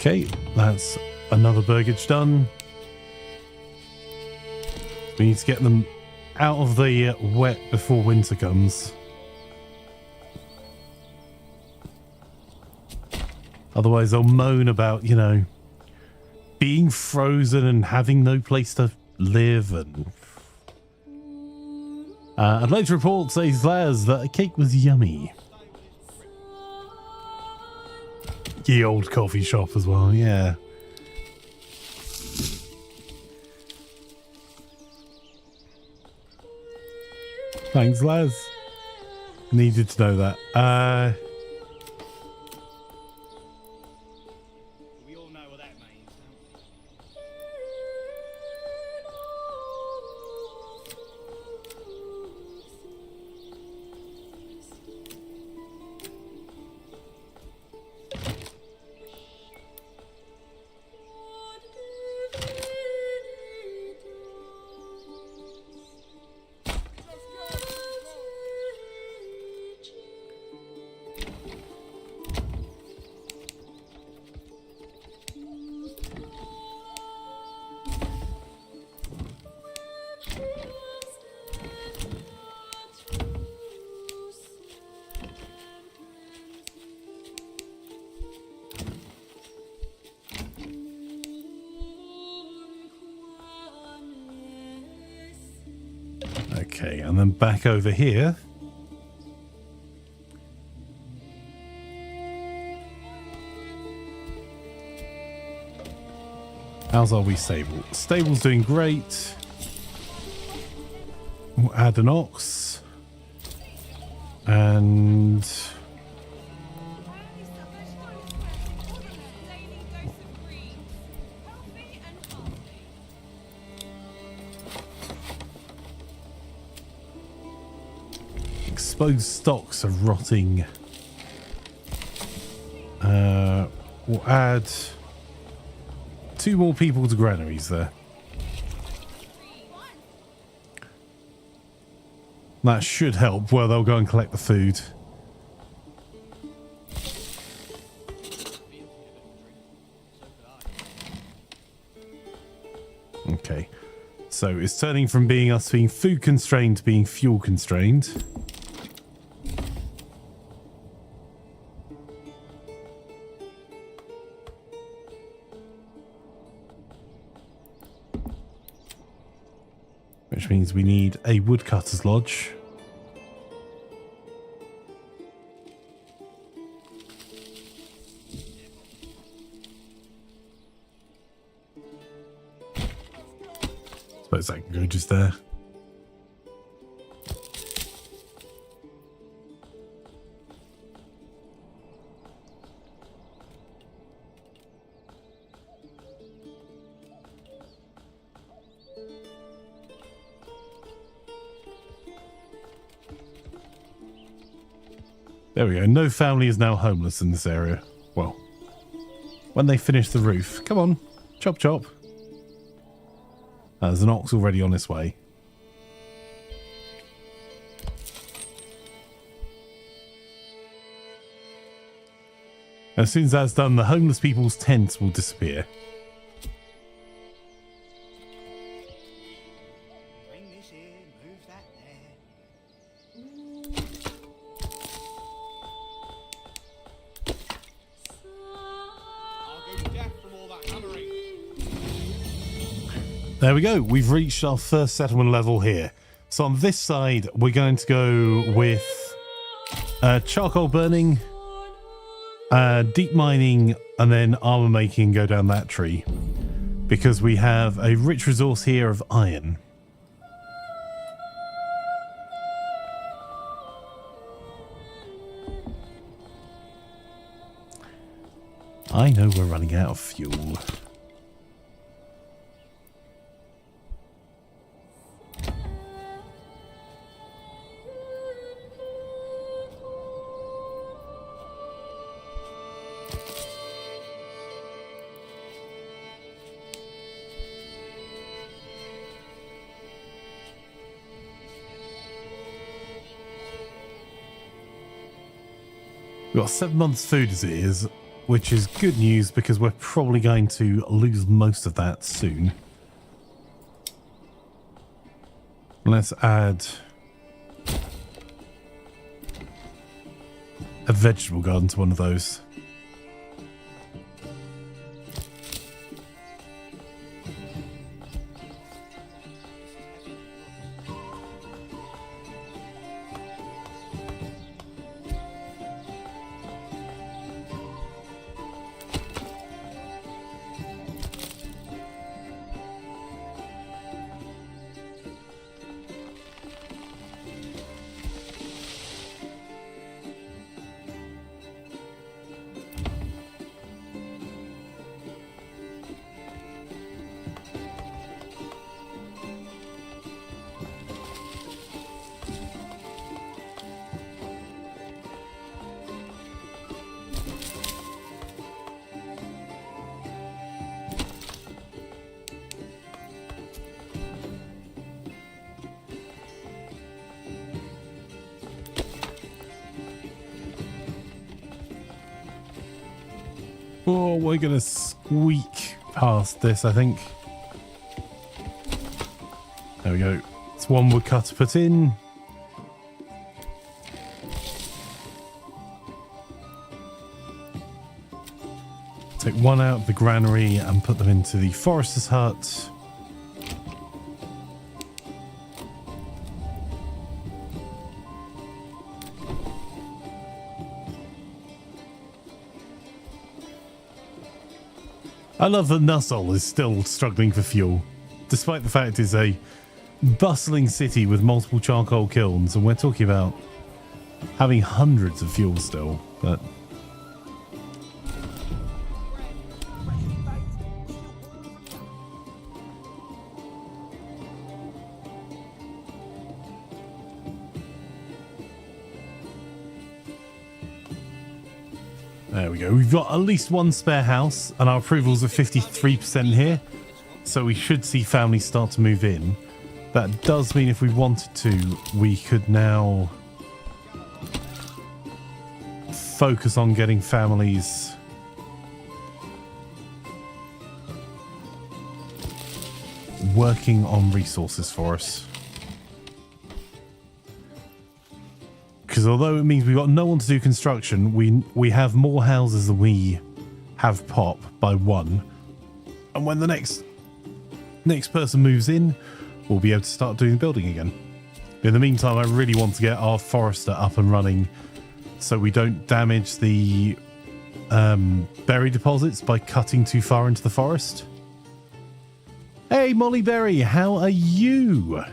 Okay, that's another burgage done. We need to get them out of the wet before winter comes. Otherwise they'll moan about, you know, being frozen and having no place to live. And I'd like to report, says Laz, that the cake was yummy. Ye old coffee shop as well, yeah. Thanks, Laz. Needed to know that. We all know what that means, don't we? Okay, and then back over here. How's our wee stable? Stable's doing great. We'll add an ox. And exposed stocks of rotting. We'll add 2 more people to granaries there. That should help. Well, they'll go and collect the food. Okay. So it's turning from being us being food constrained to being fuel constrained. Which means we need a woodcutter's lodge. Suppose that can go just there. There we go. No family is now homeless in this area. Well, when they finish the roof. Come on. Chop chop. There's an ox already on its way. As soon as that's done, the homeless people's tents will disappear. Bring this in, move that there. I'll go deaf from all that hammering. There we go. We've reached our first settlement level here. So on this side, we're going to go with charcoal burning, deep mining, and then armor making go down that tree. Because we have a rich resource here of iron. I know we're running out of fuel. We've got 7 months food as it is, which is good news because we're probably going to lose most of that soon. Let's add a vegetable garden to one of those. Oh, we're going to squeak past this, I think. There we go. It's one woodcutter put in. Take one out of the granary and put them into the forester's hut. I love that Nussol is still struggling for fuel, despite the fact it's a bustling city with multiple charcoal kilns, and we're talking about having hundreds of fuel still, but... There we go. We've got at least one spare house, and our approvals are 53% here, so we should see families start to move in. That does mean if we wanted to, we could now focus on getting families working on resources for us. Because although it means we've got no one to do construction, we have more houses than we have pop by one. And when the next person moves in, we'll be able to start doing the building again. In the meantime, I really want to get our forester up and running so we don't damage the berry deposits by cutting too far into the forest. Hey, Molly Berry, how are you?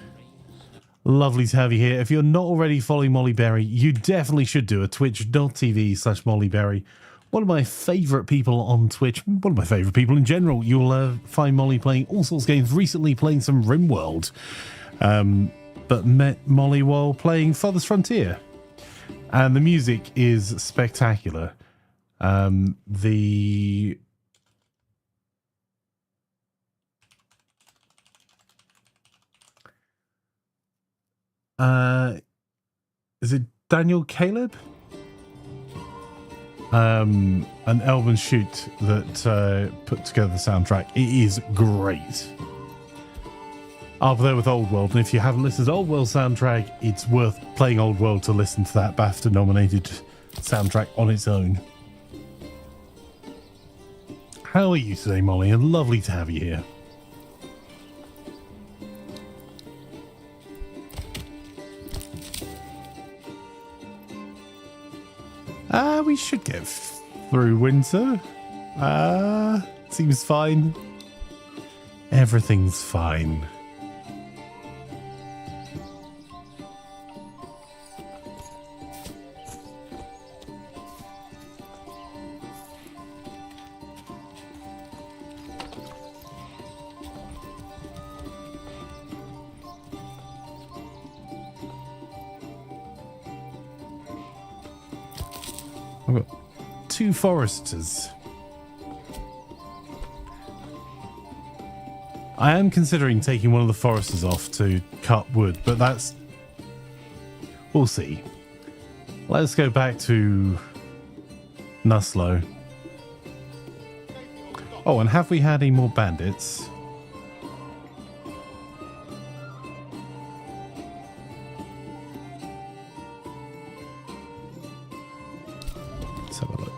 Lovely to have you here. If you're not already following Molly Berry, you definitely should do a twitch.tv/mollyberry. One of my favourite people on Twitch, one of my favourite people in general. You'll find Molly playing all sorts of games, recently playing some RimWorld, but met Molly while playing Farthest Frontier. And the music is spectacular. Is it Daniel Caleb? An Elven Shoot that put together the soundtrack. It is great. Up there with Old World, and if you haven't listened to Old World soundtrack, it's worth playing Old World to listen to that BAFTA-nominated soundtrack on its own. How are you today, Molly? And lovely to have you here. We should get through winter. Seems fine. Everything's fine. I've got 2 foresters. I am considering taking one of the foresters off to cut wood, but that's... we'll see. Let's go back to Nuslo. Oh, and have we had any more bandits? Let's have a look.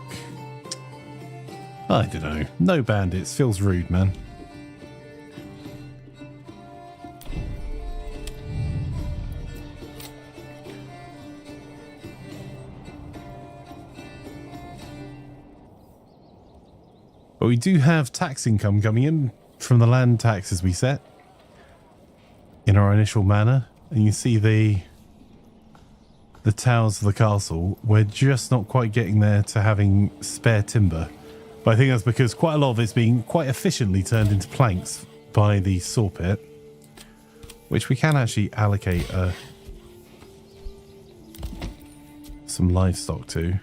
I don't know. No bandits. Feels rude, man. But we do have tax income coming in from the land taxes we set in our initial manor. And you see the towers of the castle. We're just not quite getting there to having spare timber. But I think that's because quite a lot of it's being quite efficiently turned into planks by the saw pit, which we can actually allocate some livestock to.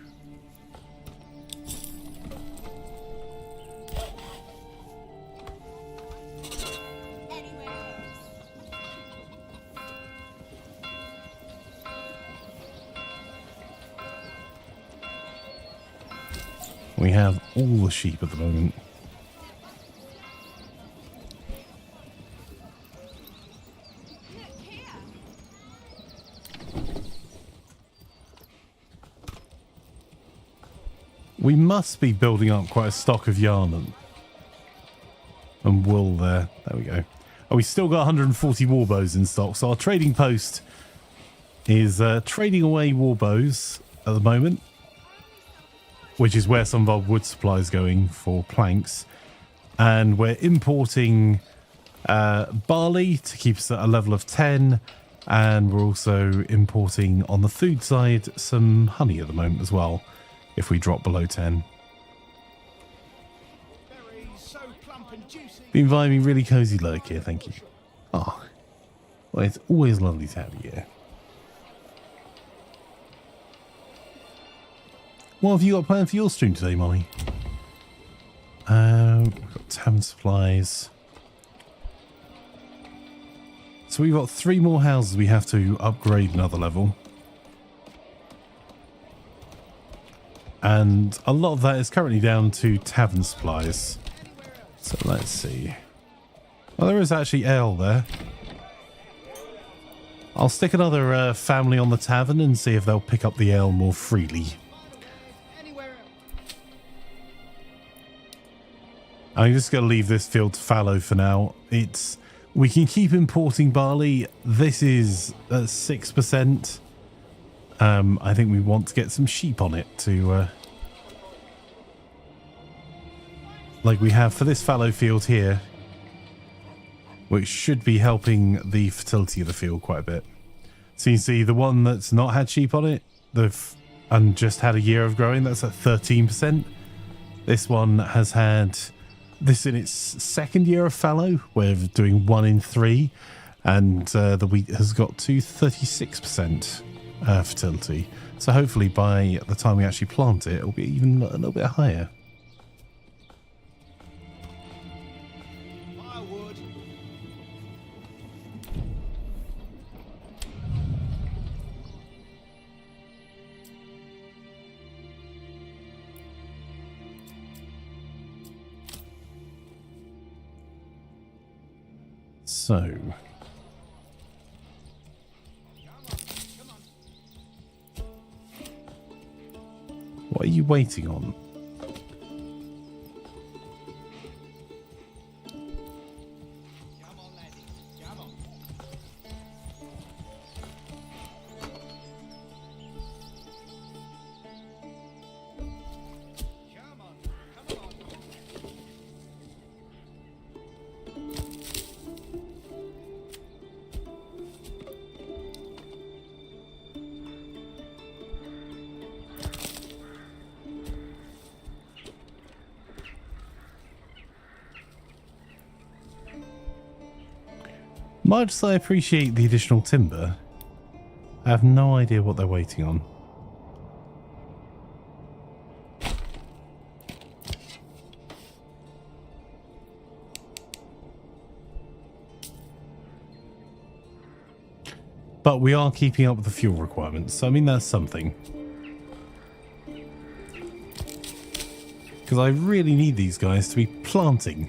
We have all the sheep at the moment. We must be building up quite a stock of yarn and wool there. There we go. Oh, we still got 140 warbows in stock. So our trading post is trading away warbows at the moment, which is where some of our wood supply is going for planks. And we're importing barley to keep us at a level of 10. And we're also importing on the food side some honey at the moment as well, if we drop below 10. Berries so plump and juicy. Been vibing really cozy lurk here, thank you. Oh, well, it's always lovely to have you here. What have you got planned for your stream today, Molly? We've got tavern supplies. So we've got 3 more houses we have to upgrade another level. And a lot of that is currently down to tavern supplies. So let's see. Well, there is actually ale there. I'll stick another family on the tavern and see if they'll pick up the ale more freely. Anywhere else. I'm just going to leave this field fallow for now. We can keep importing barley. This is 6%. I think we want to get some sheep on it to... like we have for this fallow field here, which should be helping the fertility of the field quite a bit. So you see the one that's not had sheep on it, and just had a year of growing, that's at 13%. This one has had this in its 2nd year of fallow. We're doing 1 in 3, and the wheat has got to 36% fertility. So hopefully by the time we actually plant it, it'll be even a little bit higher. Firewood. So... what are you waiting on? Come on, laddie. Come on. Come on. Come on. Much as I appreciate the additional timber, I have no idea what they're waiting on. But we are keeping up with the fuel requirements, so I mean that's something. Because I really need these guys to be planting.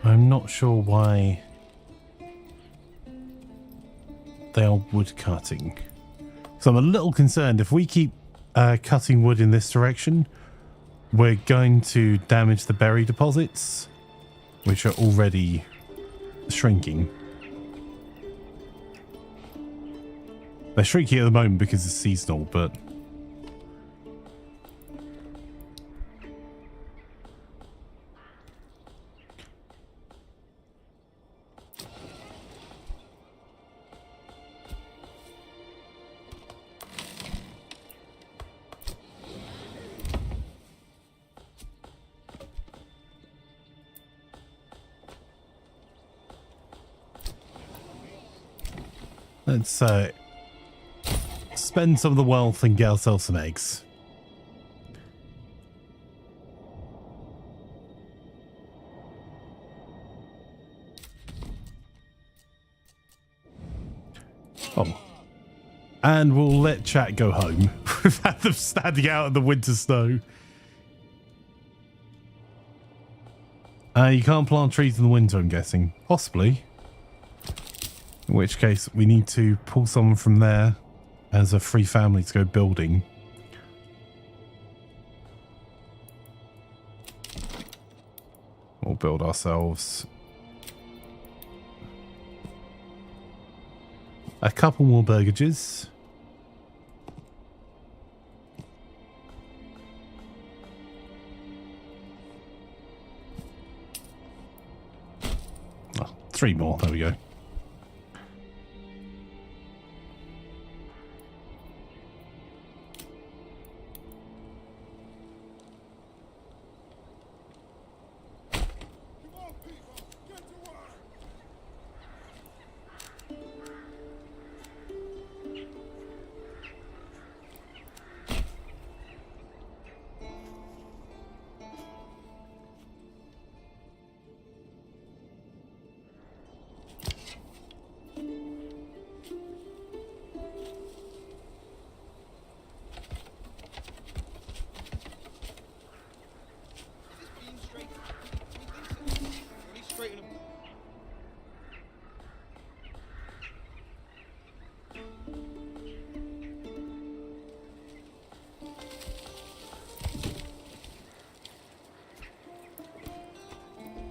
I'm not sure why they are wood cutting. So I'm a little concerned if we keep cutting wood in this direction, we're going to damage the berry deposits, which are already shrinking. They're shrinking at the moment because it's seasonal, but... let's spend some of the wealth and get ourselves some eggs. Oh. And we'll let chat go home. We've had them standing out in the winter snow. You can't plant trees in the winter, I'm guessing. Possibly. In which case, we need to pull someone from there as a free family to go building. We'll build ourselves a couple more burgages. 3 more. There we go. Being straight. Really straighten them.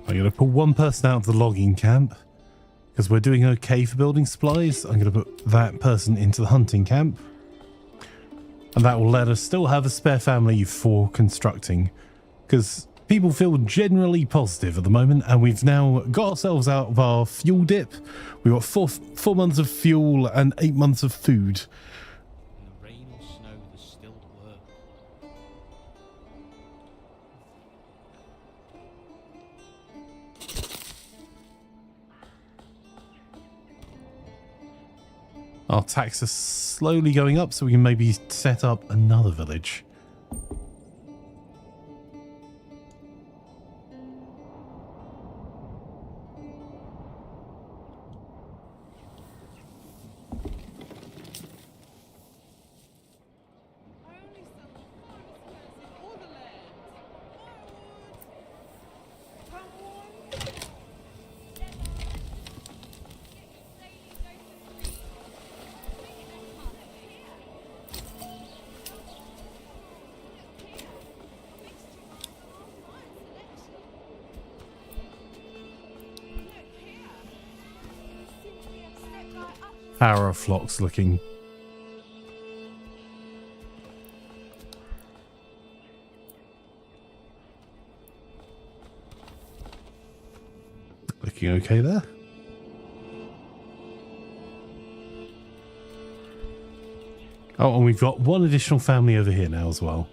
I'm going to pull one person out of the logging camp because we're doing okay for building supplies. I'm going to put that person into the hunting camp. And that will let us still have a spare family for constructing, because people feel generally positive at the moment, and we've now got ourselves out of our fuel dip. We've got four months of fuel and 8 months of food. In the rain or snow, there's still work. Our tax is slowly going up, so we can maybe set up another village. Power flocks looking. Looking okay there. Oh, and we've got one additional family over here now as well.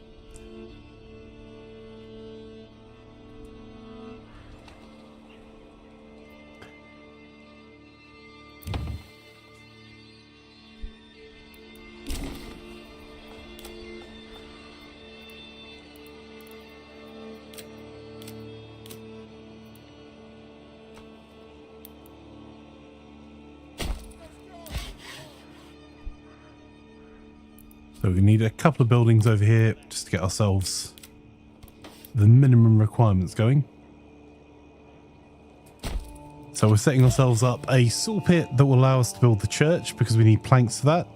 So we need a couple of buildings over here just to get ourselves the minimum requirements going. So we're setting ourselves up a saw pit that will allow us to build the church because we need planks for that.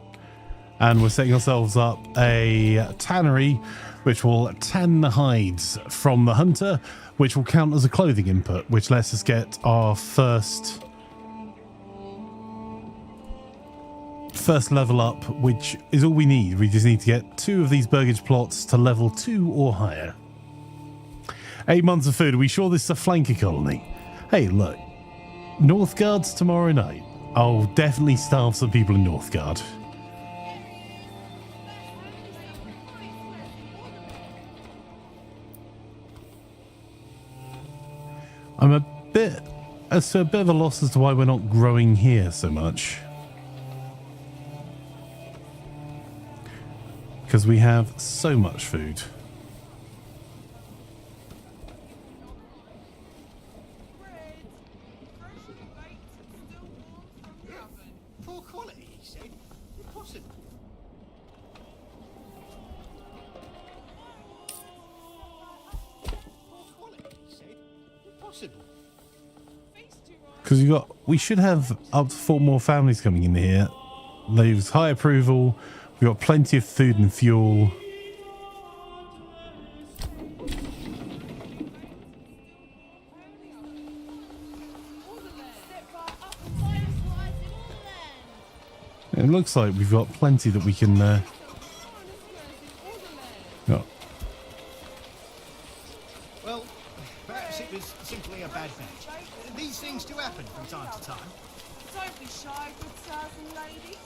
And we're setting ourselves up a tannery which will tan the hides from the hunter, which will count as a clothing input, which lets us get our first level up, which is all we need. We just need to get 2 of these burgage plots to level 2 or higher. 8 months of food. Are we sure this is a flanker colony? Hey, look. Northgard's tomorrow night. I'll definitely starve some people in Northgard. I'm a bit of a loss as to why we're not growing here so much. Because we have so much food. Poor quality, he said. Impossible. Poor quality, he said. Impossible. Because we should have up to 4 more families coming in here. There's high approval. We've got plenty of food and fuel. It looks like we've got plenty that we can Well, perhaps it was simply a bad match. These things do happen from time to time. Don't be shy, good sirs and ladies.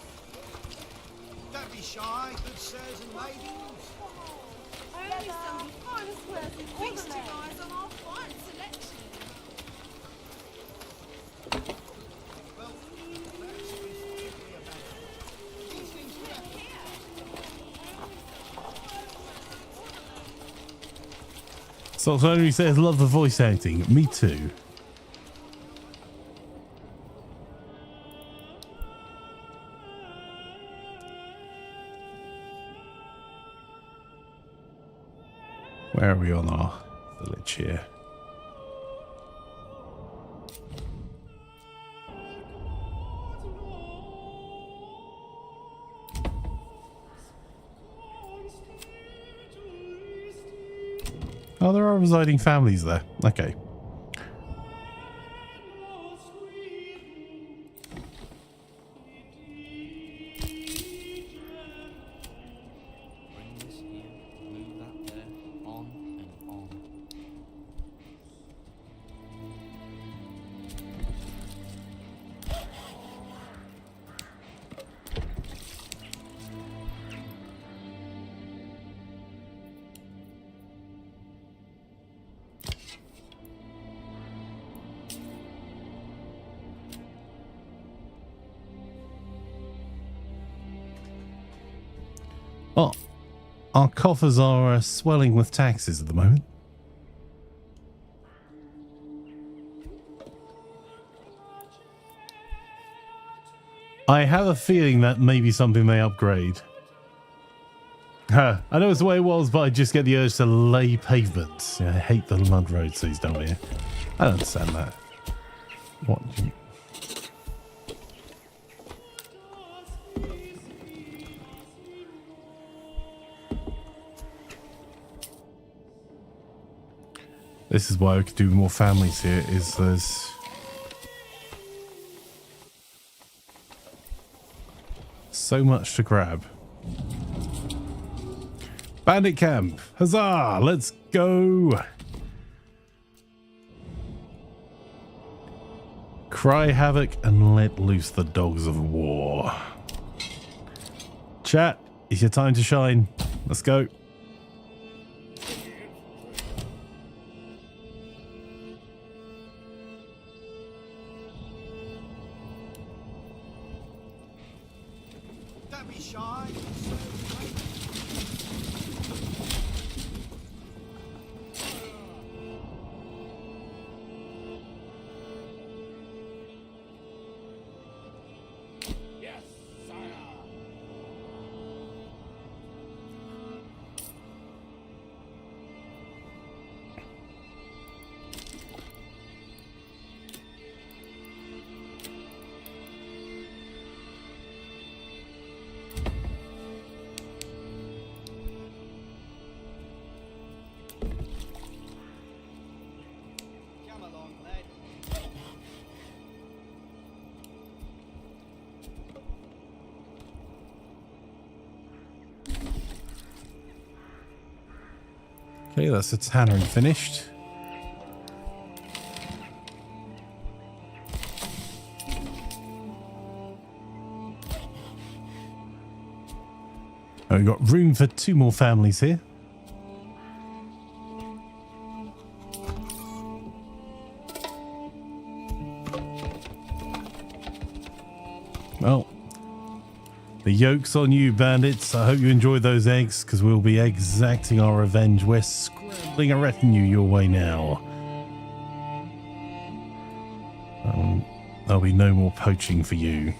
Don't be shy, good sirs and ladies. Only some finest wares and feast you guys on our fine selection. Well, that was simply a bad match. These things do happen. So Henry says, love the voice acting. Me too. Where are we on our village here? Oh, there are residing families there. Okay. Bring this here, move that there, on and on. Oh, our coffers are swelling with taxes at the moment. I have a feeling that maybe something may upgrade. I know it's the way it was, but I just get the urge to lay pavements. I hate the mud roads these down here. I don't understand that. What? This is why we could do more families here, is there's so much to grab. Bandit camp! Huzzah! Let's go! Cry havoc and let loose the dogs of war. Chat, it's your time to shine. Let's go. Don't be shy, good sirs and ladies. Yes, sire. Come along, lad. Okay, that's the tannery finished. Oh, we've got room for 2 more families here. Well, the yoke's on you, bandits. I hope you enjoyed those eggs, because we'll be exacting our revenge. We're scrambling a retinue your way now. There'll be no more poaching for you.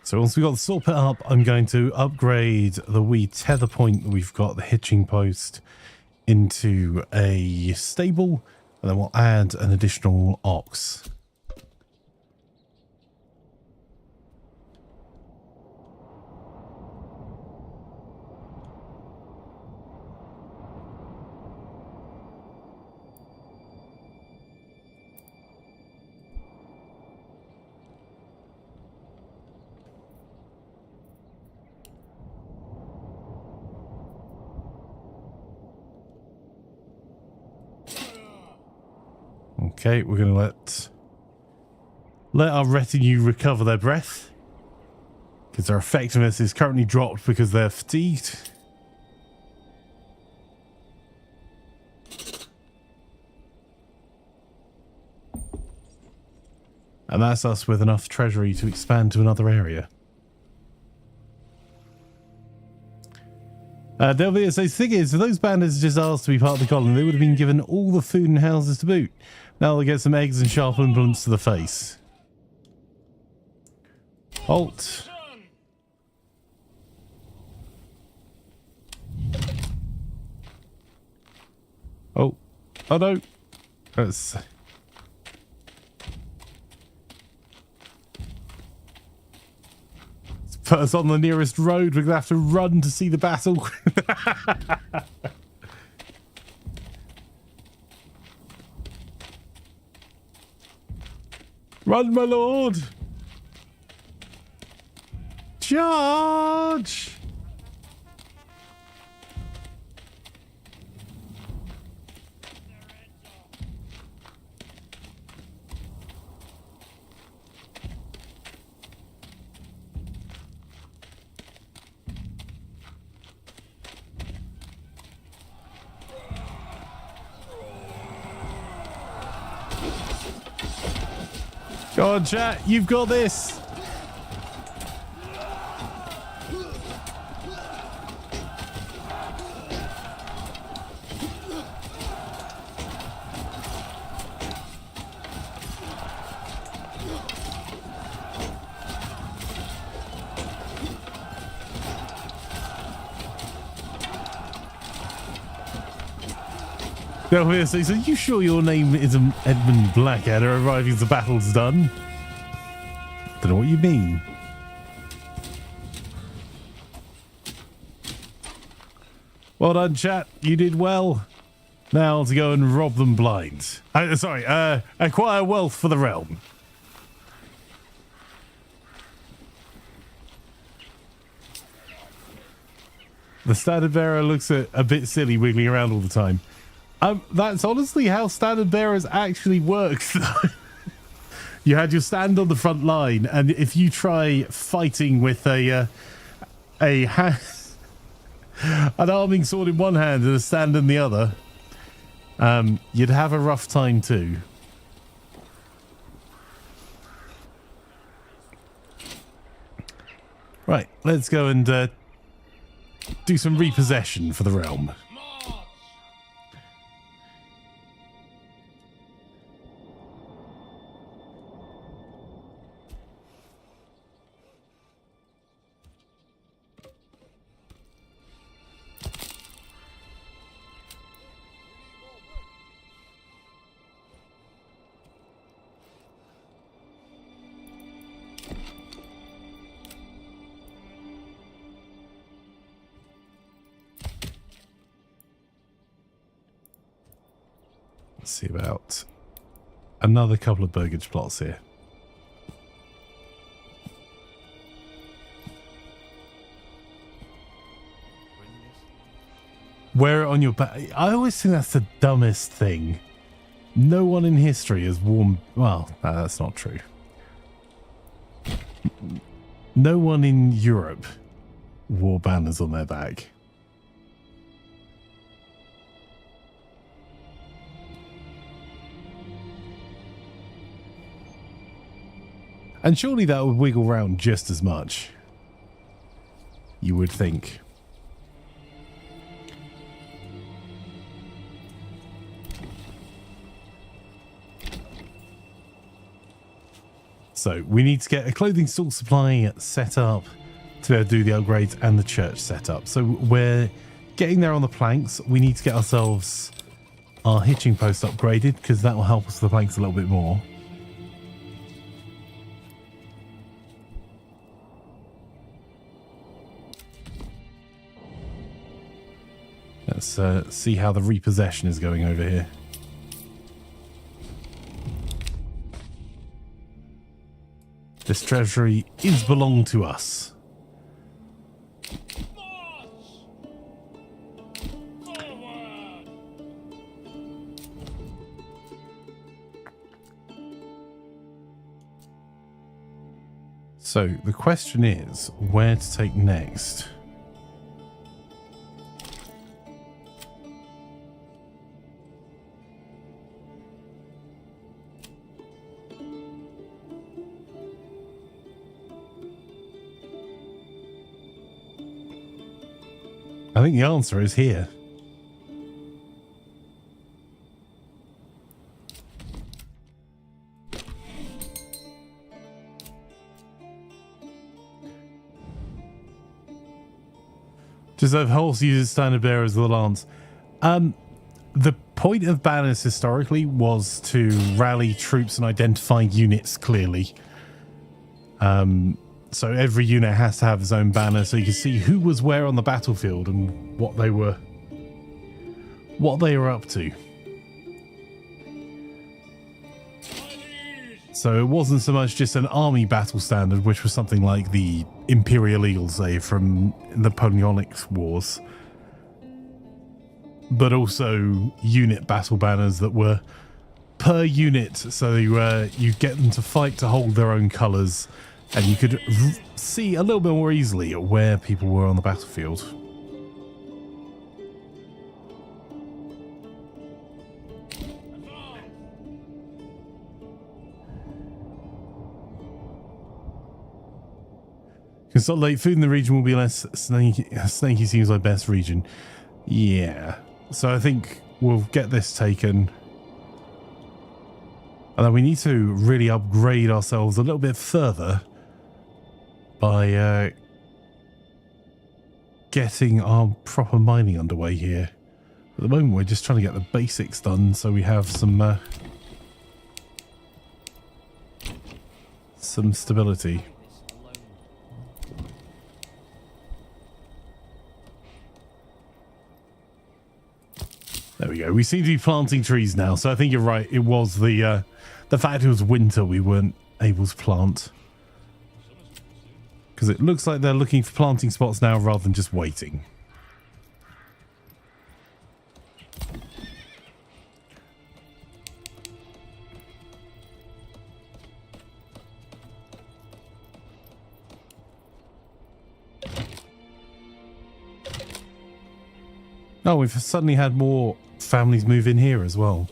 So once we've got the saw pit up, I'm going to upgrade the wee tether point that we've got, the hitching post, into a stable, and then we'll add an additional ox. Okay, we're going to let our retinue recover their breath, because their effectiveness is currently dropped because they're fatigued. And that's us with enough treasury to expand to another area. Delvia says, the thing is, if those bandits just asked to be part of the colony, they would have been given all the food and houses to boot. Now they'll get some eggs and sharp implements to the face. Halt. Oh. Oh no. That's... Put us on the nearest road. We're going to have to run to see the battle. Run, my lord. Charge. Go on, chat. You've got this. So, are you sure your name isn't Edmund Blackadder arriving as the battle's done? Don't know what you mean. Well done, chat. You did well. Now to go and rob them blind. Acquire wealth for the realm. The standard bearer looks a bit silly wiggling around all the time. That's honestly how standard bearers actually work, though. You had your stand on the front line, and if you try fighting with an arming sword in one hand and a stand in the other, you'd have a rough time too. Right, let's go and do some repossession for the realm. See about another couple of burgage plots here. Wear it on your back. I always think that's the dumbest thing. No one in history has worn... Well, that's not true. No one in Europe wore banners on their back. And surely that would wiggle around just as much. You would think. So we need to get a clothing store supply set up to be able to do the upgrades and the church set up. So we're getting there on the planks, we need to get ourselves our hitching post upgraded because that will help us with the planks a little bit more. Let's see how the repossession is going over here. This treasury is belong to us. So the question is where to take next. I think the answer is here. Deserve horse uses standard bearers of the lance. The point of banners historically was to rally troops and identify units clearly. So every unit has to have its own banner, so you can see who was where on the battlefield and what they were up to. So it wasn't so much just an army battle standard, which was something like the Imperial Eagle, say, from the Napoleonic Wars, but also unit battle banners that were per unit, so you get them to fight to hold their own colours, and you could see a little bit more easily where people were on the battlefield. Consolidate food in the region will be less snaky. Snaky seems like best region. Yeah. So I think we'll get this taken. And then we need to really upgrade ourselves a little bit further by getting our proper mining underway here. At the moment, we're just trying to get the basics done so we have some stability. There we go. We seem to be planting trees now, so I think you're right. It was the fact it was winter we weren't able to plant. Because it looks like they're looking for planting spots now rather than just waiting. Oh, we've suddenly had more families move in here as well.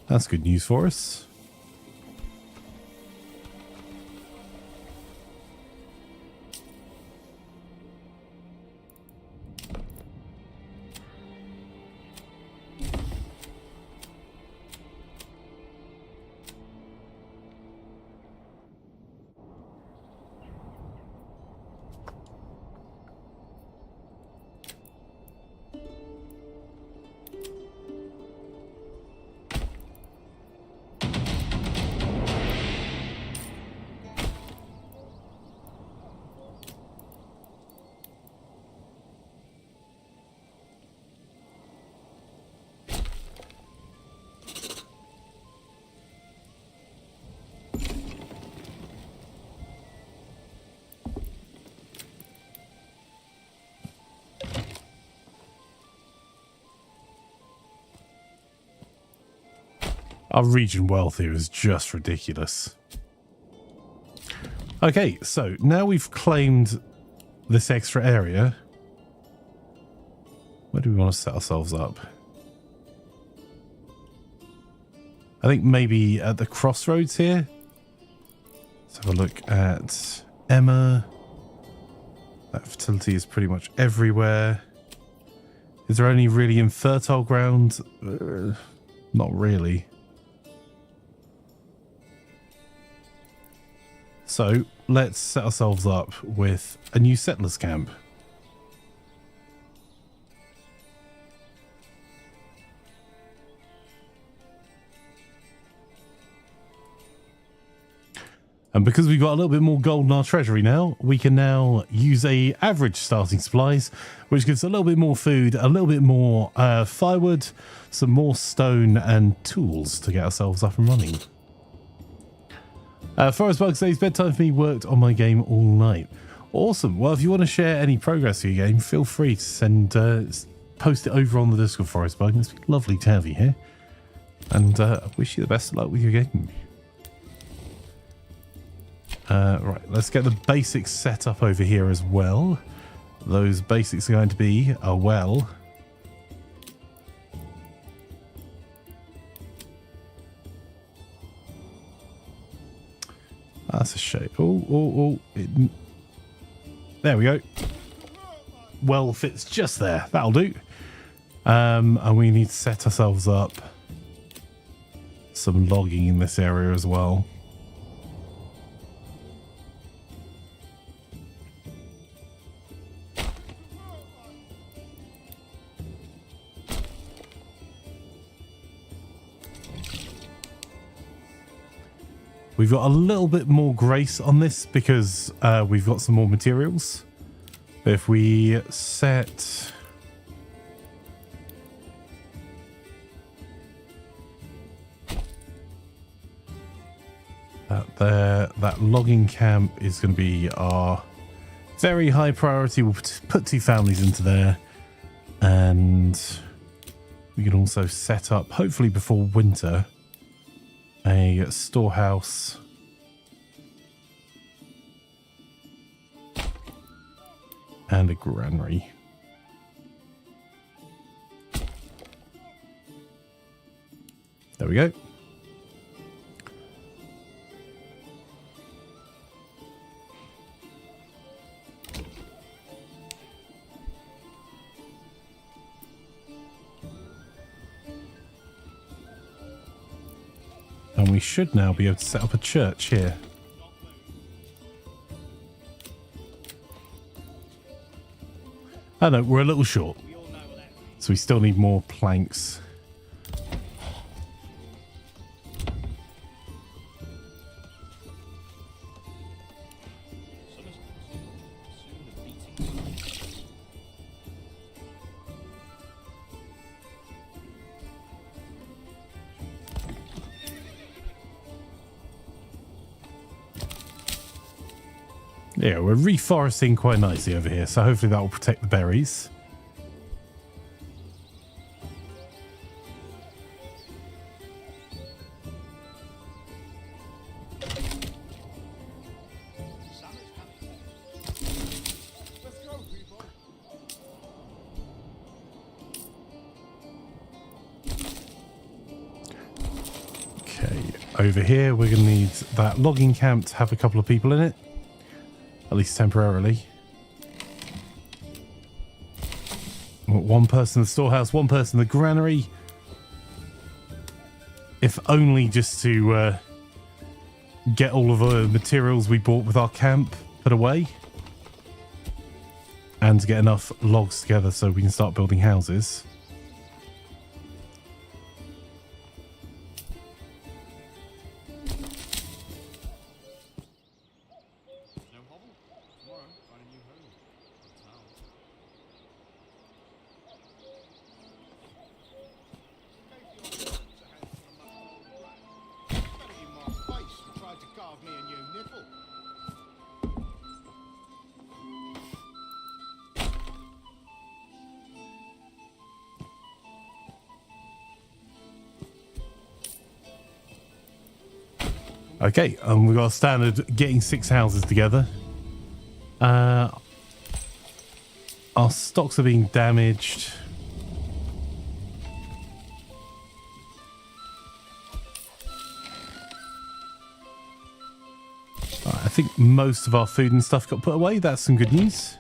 That's good news for us. Our region wealth here is just ridiculous. Okay, so now we've claimed this extra area. Where do we want to set ourselves up? I think maybe at the crossroads here. Let's have a look at Emma. That fertility is pretty much everywhere. Is there any really infertile ground? Not really. So let's set ourselves up with a new settlers camp. And because we've got a little bit more gold in our treasury now, we can now use a average starting supplies, which gives a little bit more food, a little bit more firewood, some more stone and tools to get ourselves up and running. Forest Bug says, bedtime for me, worked on my game all night. Awesome. Well, if you want to share any progress of your game, feel free to send, post it over on the Discord, Forest Bug. It's been lovely to have you here. And I wish you the best of luck with your game. Right, let's get the basics set up over here as well. Those basics are going to be a well. That's a shame. There we go. Well fits just there. That'll do. And we need to set ourselves up some logging in this area as well. We've got a little bit more grace on this because we've got some more materials. If we set... that there, that logging camp is going to be our very high priority. We'll put 2 families into there. And we can also set up, hopefully before winter, a storehouse and a granary. There we go. And we should now be able to set up a church here. Oh no, we're a little short. So we still need more planks. Yeah, we're reforesting quite nicely over here, so hopefully that will protect the berries. Okay, over here we're going to need that logging camp to have a couple of people in it. At least temporarily. One person in the storehouse, one person in the granary. If only just to get all of the materials we bought with our camp put away. And to get enough logs together so we can start building houses. Okay, we've got a standard getting 6 houses together. Our stocks are being damaged. I think most of our food and stuff got put away. That's some good news.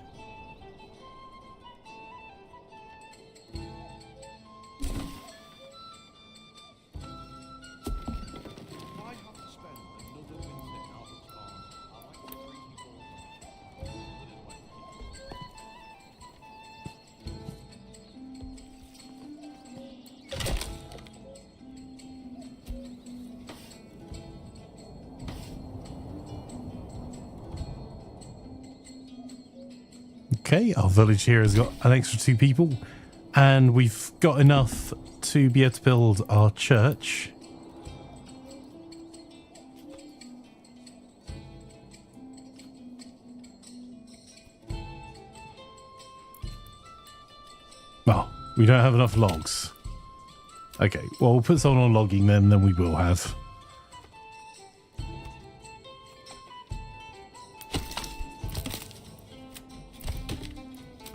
Okay, our village here has got an extra 2 people, and we've got enough to be able to build our church. Well, we don't have enough logs. Okay, well, we'll put someone on logging then we will have.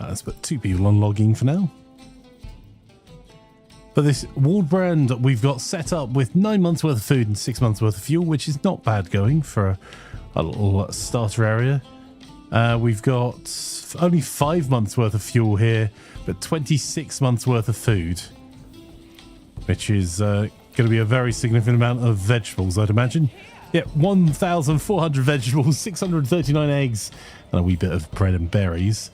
Let's put 2 people on logging for now. But this walled brand we've got set up with 9 months worth of food and 6 months worth of fuel, which is not bad going for a little starter area. We've got only 5 months worth of fuel here, but 26 months worth of food, which is going to be a very significant amount of vegetables, I'd imagine. Yeah, 1,400 vegetables, 639 eggs, and a wee bit of bread and berries.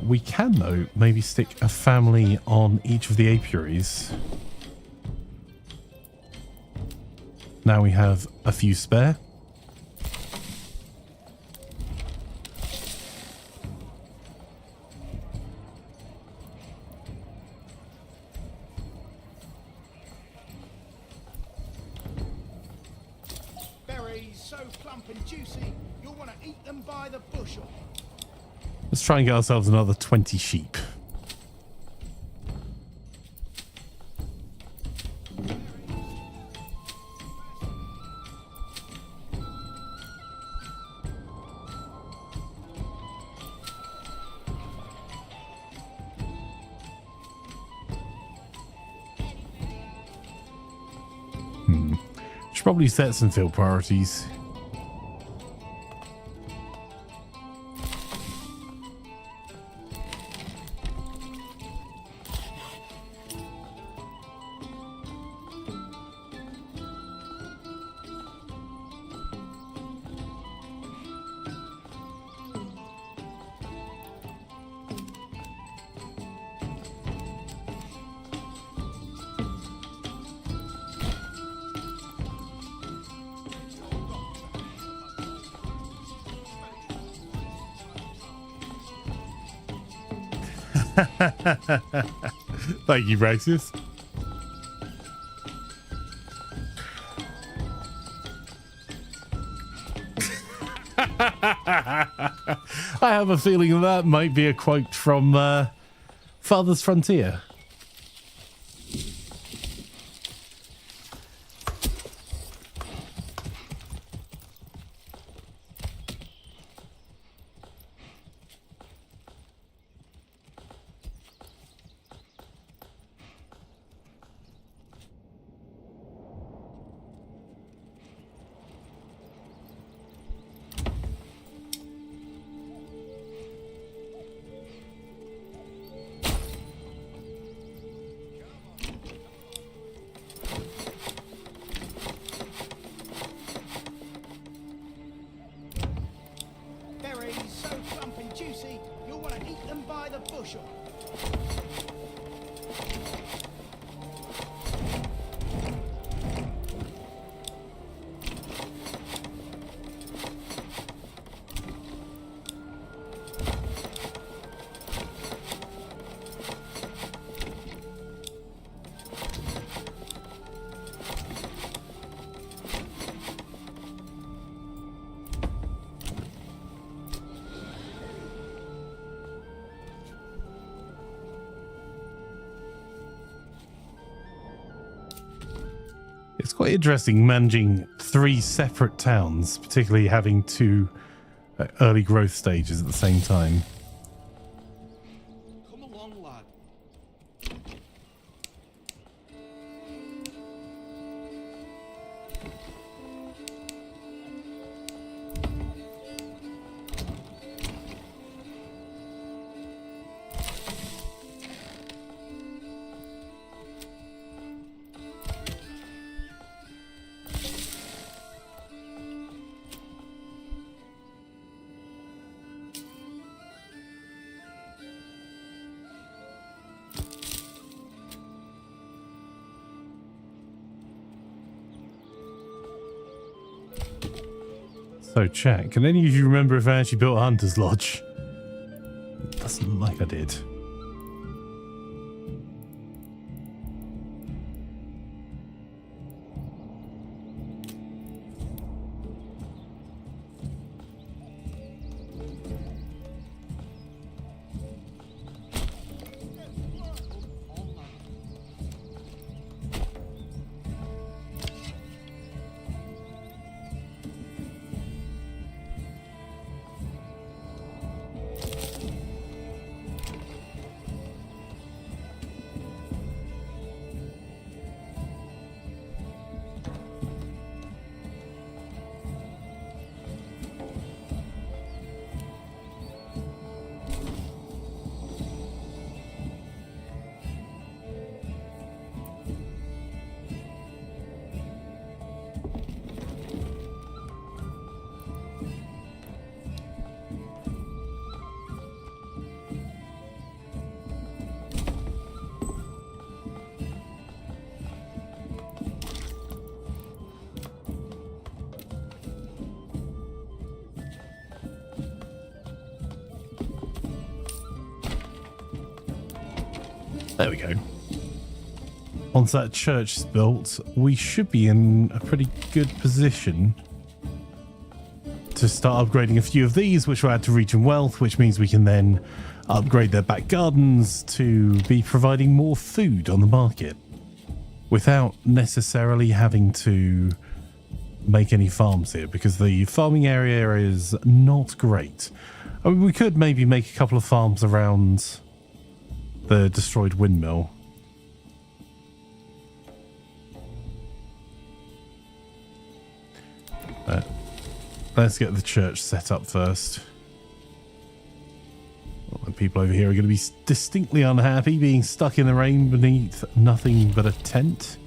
We can, though, maybe stick a family on each of the apiaries. Now we have a few spare. Berries so plump and juicy, you'll want to eat them by the bushel. Let's try and get ourselves another 20 sheep. Should probably set some field priorities. Thank you, Brexit. I have a feeling that might be a quote from Father's Frontier. It's quite interesting managing 3 separate towns, particularly having 2 early growth stages at the same time. Come along, lad. So, chat, can any of you remember if I actually built a Hunter's Lodge? this like I did. There we go. Once that church is built, we should be in a pretty good position to start upgrading a few of these, which will add to region wealth, which means we can then upgrade their back gardens to be providing more food on the market without necessarily having to make any farms here, because the farming area is not great. I mean, we could maybe make a couple of farms around the destroyed windmill. Let's get the church set up first. Well, the people over here are going to be distinctly unhappy being stuck in the rain beneath nothing but a tent.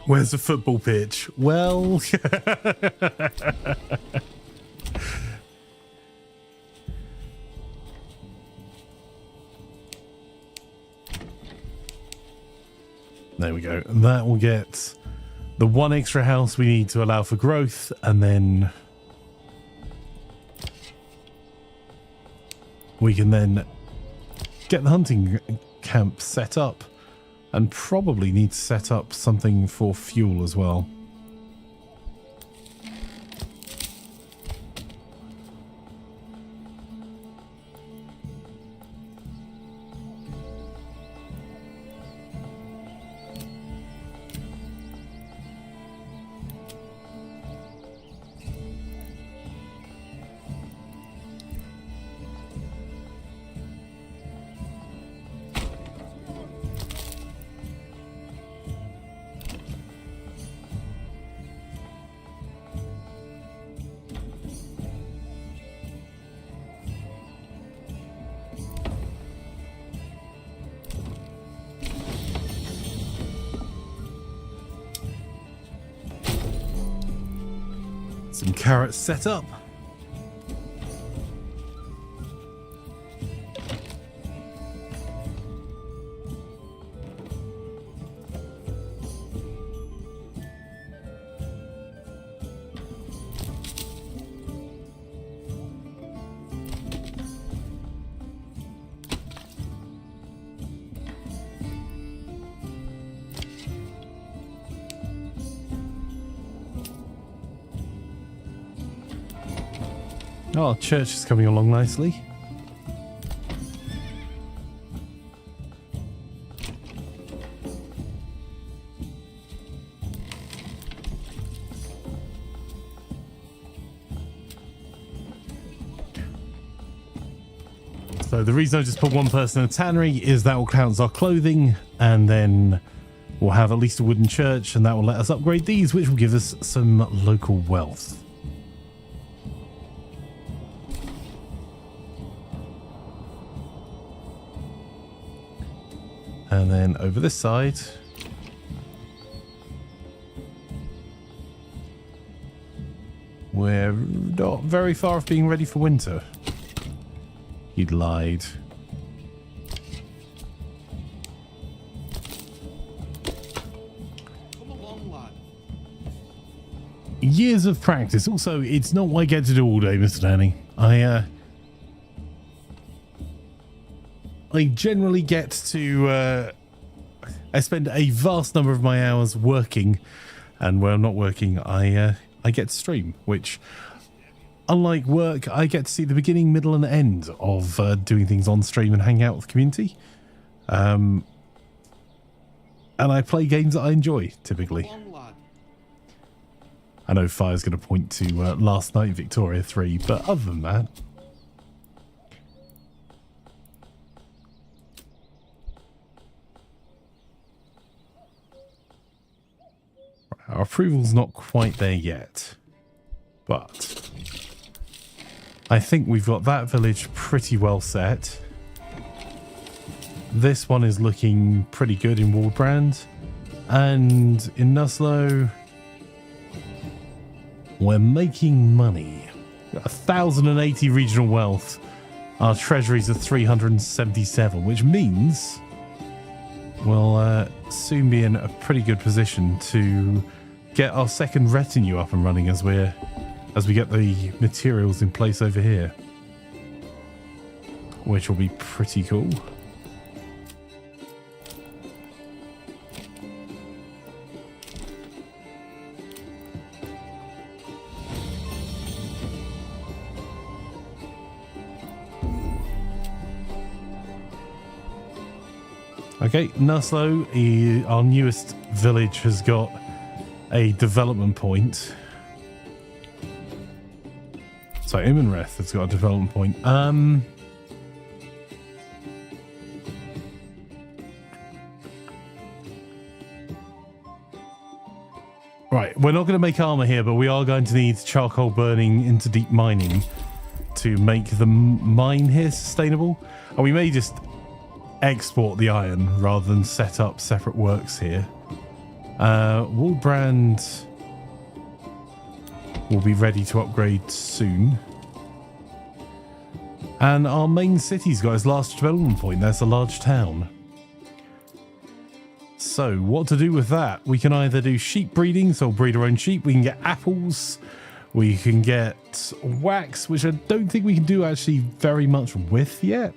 Where's the football pitch? Well, there we go. That will get the one extra house we need to allow for growth, and then we can then get the hunting camp set up. And probably need to set up something for fuel as well. Some carrots set up. Oh, church is coming along nicely. So the reason I just put one person in a tannery is that will count as our clothing, and then we'll have at least a wooden church, and that will let us upgrade these, which will give us some local wealth. And then over this side, we're not very far off being ready for winter. He lied. years of practice. Also, it's not what I get to do all day, Mr. Danny. I generally get to I spend a vast number of my hours working, and when I'm not working, I get to stream, which, unlike work, I get to see the beginning, middle, and end of doing things on stream and hang out with the community. And I play games that I enjoy, typically. I know Fire's going to point to last night Victoria 3, but other than that... Our approval's not quite there yet, but I think we've got that village pretty well set. This one is looking pretty good in Waldbrand, and in Nuslo, we're making money. 1,080 regional wealth. Our treasuries are 377, which means we'll soon be in a pretty good position to get our second retinue up and running as we get the materials in place over here, which will be pretty cool. Okay, Nuslo, our newest village, has got a development point. So Imanreth has got a development point. Right, we're not going to make armor here, but we are going to need charcoal burning into deep mining to make the mine here sustainable. And we may just export the iron rather than set up separate works here. Waldbrand will be ready to upgrade soon. And our main city's got its last development point. That's a large town. So what to do with that? We can either do sheep breeding, so we'll breed our own sheep. We can get apples. We can get wax, which I don't think we can do actually very much with yet.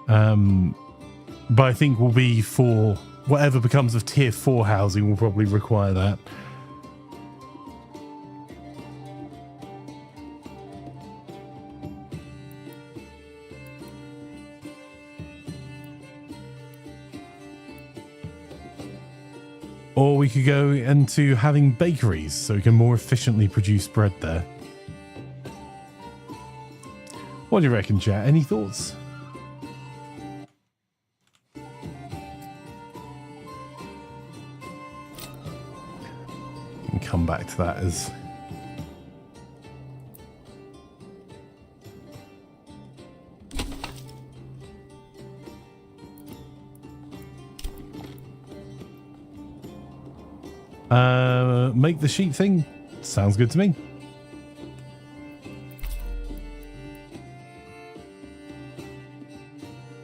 But I think will be for whatever becomes of tier 4 housing will probably require that. Or we could go into having bakeries so we can more efficiently produce bread there. What do you reckon, chat? Any thoughts? Come back to that as make the sheep thing. Sounds good to me.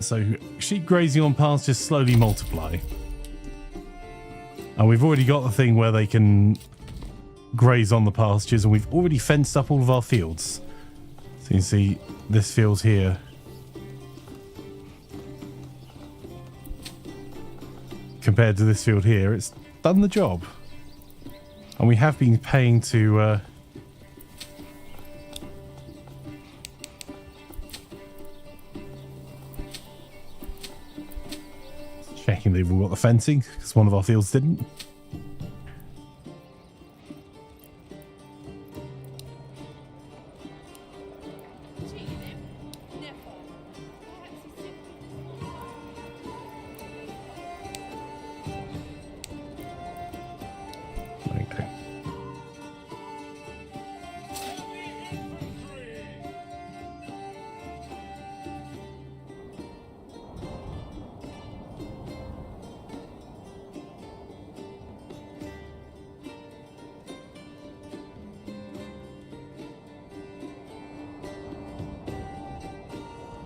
So sheep grazing on pastures slowly multiply. And we've already got the thing where they can graze on the pastures, and we've already fenced up all of our fields. So you can see this field here. Compared to this field here, it's done the job. And we have been paying to checking they've all got the fencing, because one of our fields didn't.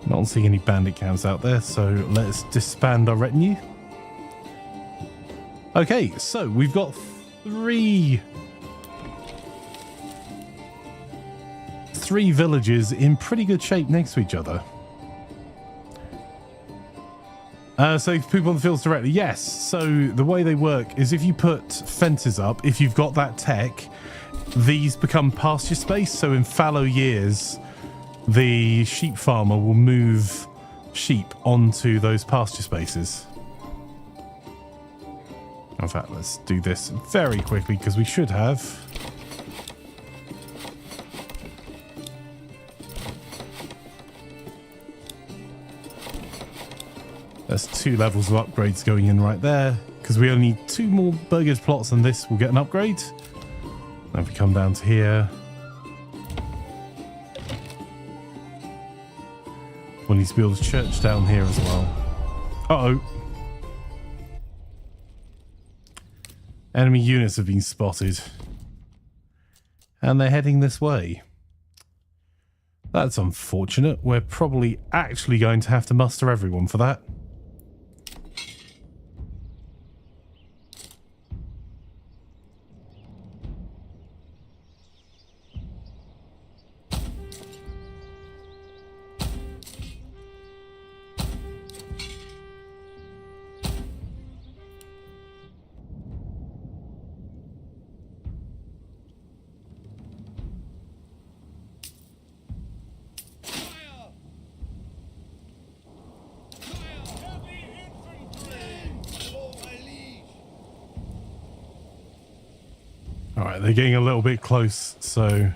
Not seeing any bandit camps out there, so let's disband our retinue. Okay, so we've got 3 3 villages in pretty good shape next to each other. So people on the fields directly. Yes. So the way they work is if you put fences up, if you've got that tech, these become pasture space. So in fallow years, the sheep farmer will move sheep onto those pasture spaces. In fact, let's do this very quickly because we should have. There's 2 levels of upgrades going in right there because we only need 2 more burgers plots and this will get an upgrade. Now if we come down to here, we'll need to build a church down here as well. Uh-oh. Enemy units have been spotted. And they're heading this way. That's unfortunate. We're probably actually going to have to muster everyone for that. All right, they're getting a little bit close, so...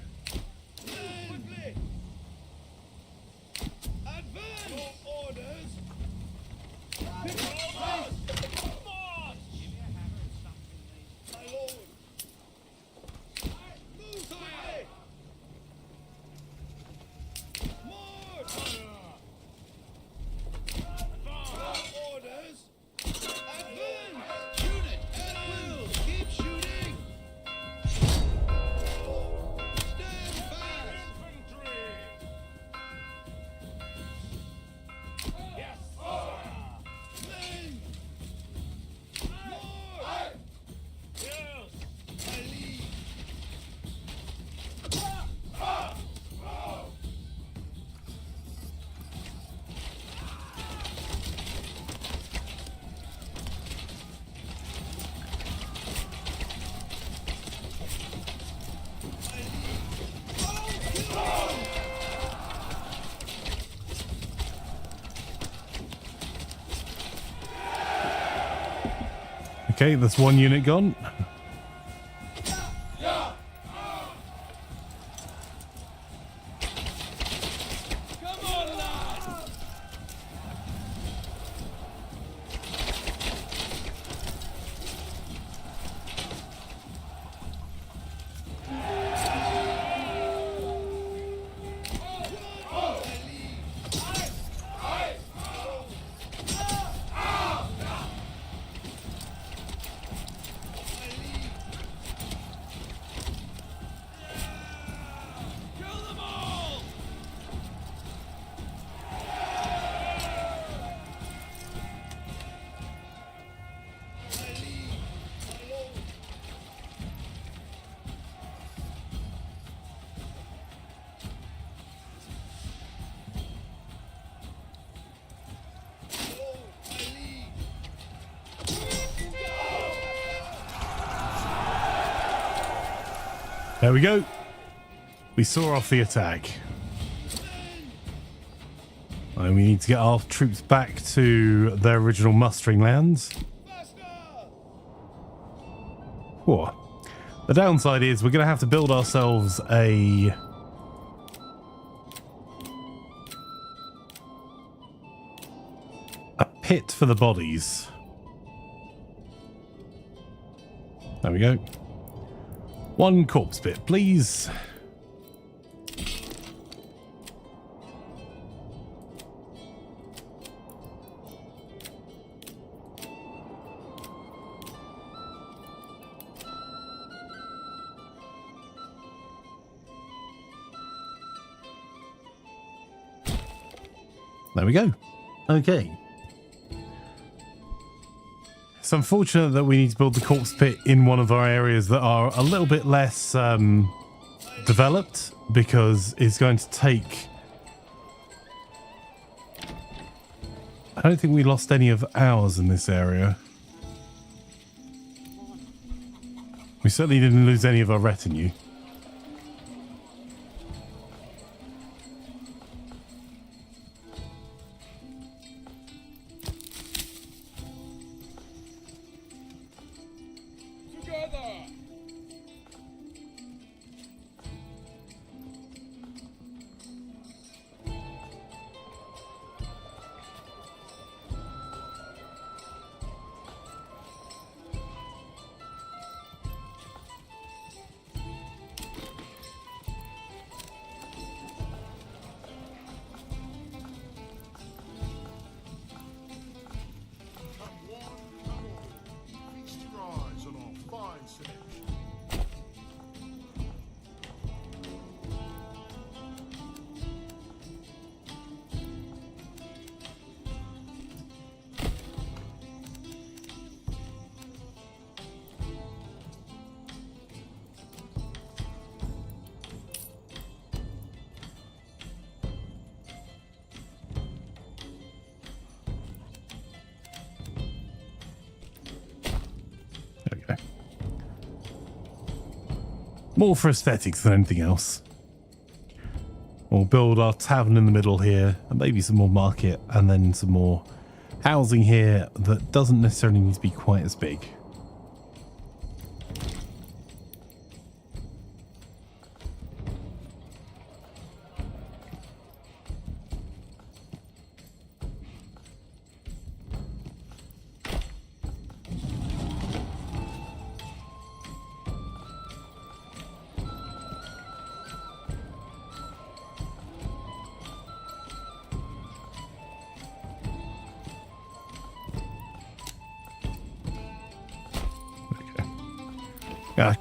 Okay, that's 1 unit gone. There we go. We saw off the attack. And we need to get our troops back to their original mustering lands. Whoa. The downside is we're going to have to build ourselves a pit for the bodies. There we go. 1 corpse pit, please. There we go. Okay. It's unfortunate that we need to build the corpse pit in one of our areas that are a little bit less developed because it's going to take... I don't think we lost any of ours in this area. We certainly didn't lose any of our retinue. More for aesthetics than anything else. We'll build our tavern in the middle here, and maybe some more market, and then some more housing here that doesn't necessarily need to be quite as big.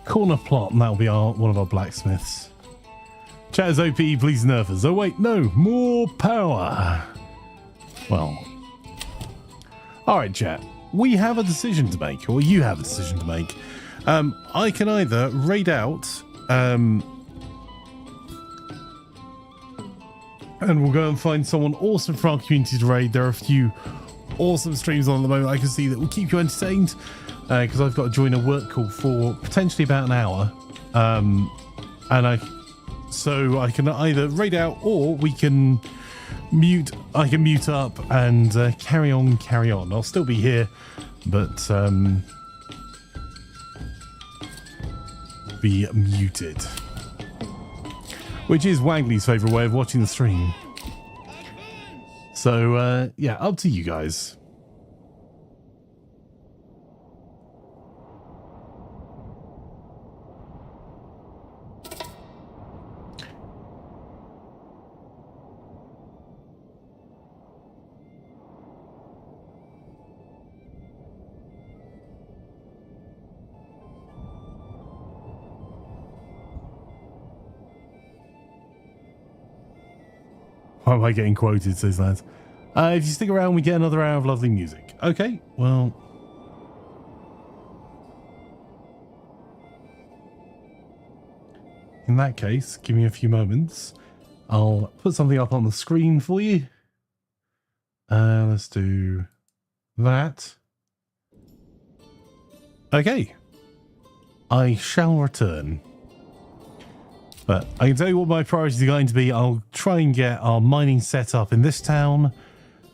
Corner plot, and that'll be one of our blacksmiths. Chat is OP, please nerf us. Oh wait, no, more power. Well, all right, chat. We have a decision to make, or you have a decision to make. I can either raid out, and we'll go and find someone awesome for our community to raid. There are a few awesome streams on at the moment I can see that will keep you entertained. Because I've got to join a work call for potentially about an hour, so I can either raid out or we can mute. I can mute up and carry on. I'll still be here, but be muted, which is Wagley's favourite way of watching the stream. So yeah, up to you guys. Why am I getting quoted, says lads? If you stick around, we get another hour of lovely music. Okay, well... in that case, give me a few moments. I'll put something up on the screen for you. Let's do that. Okay. I shall return. But I can tell you what my priorities are going to be. I'll try and get our mining set up in this town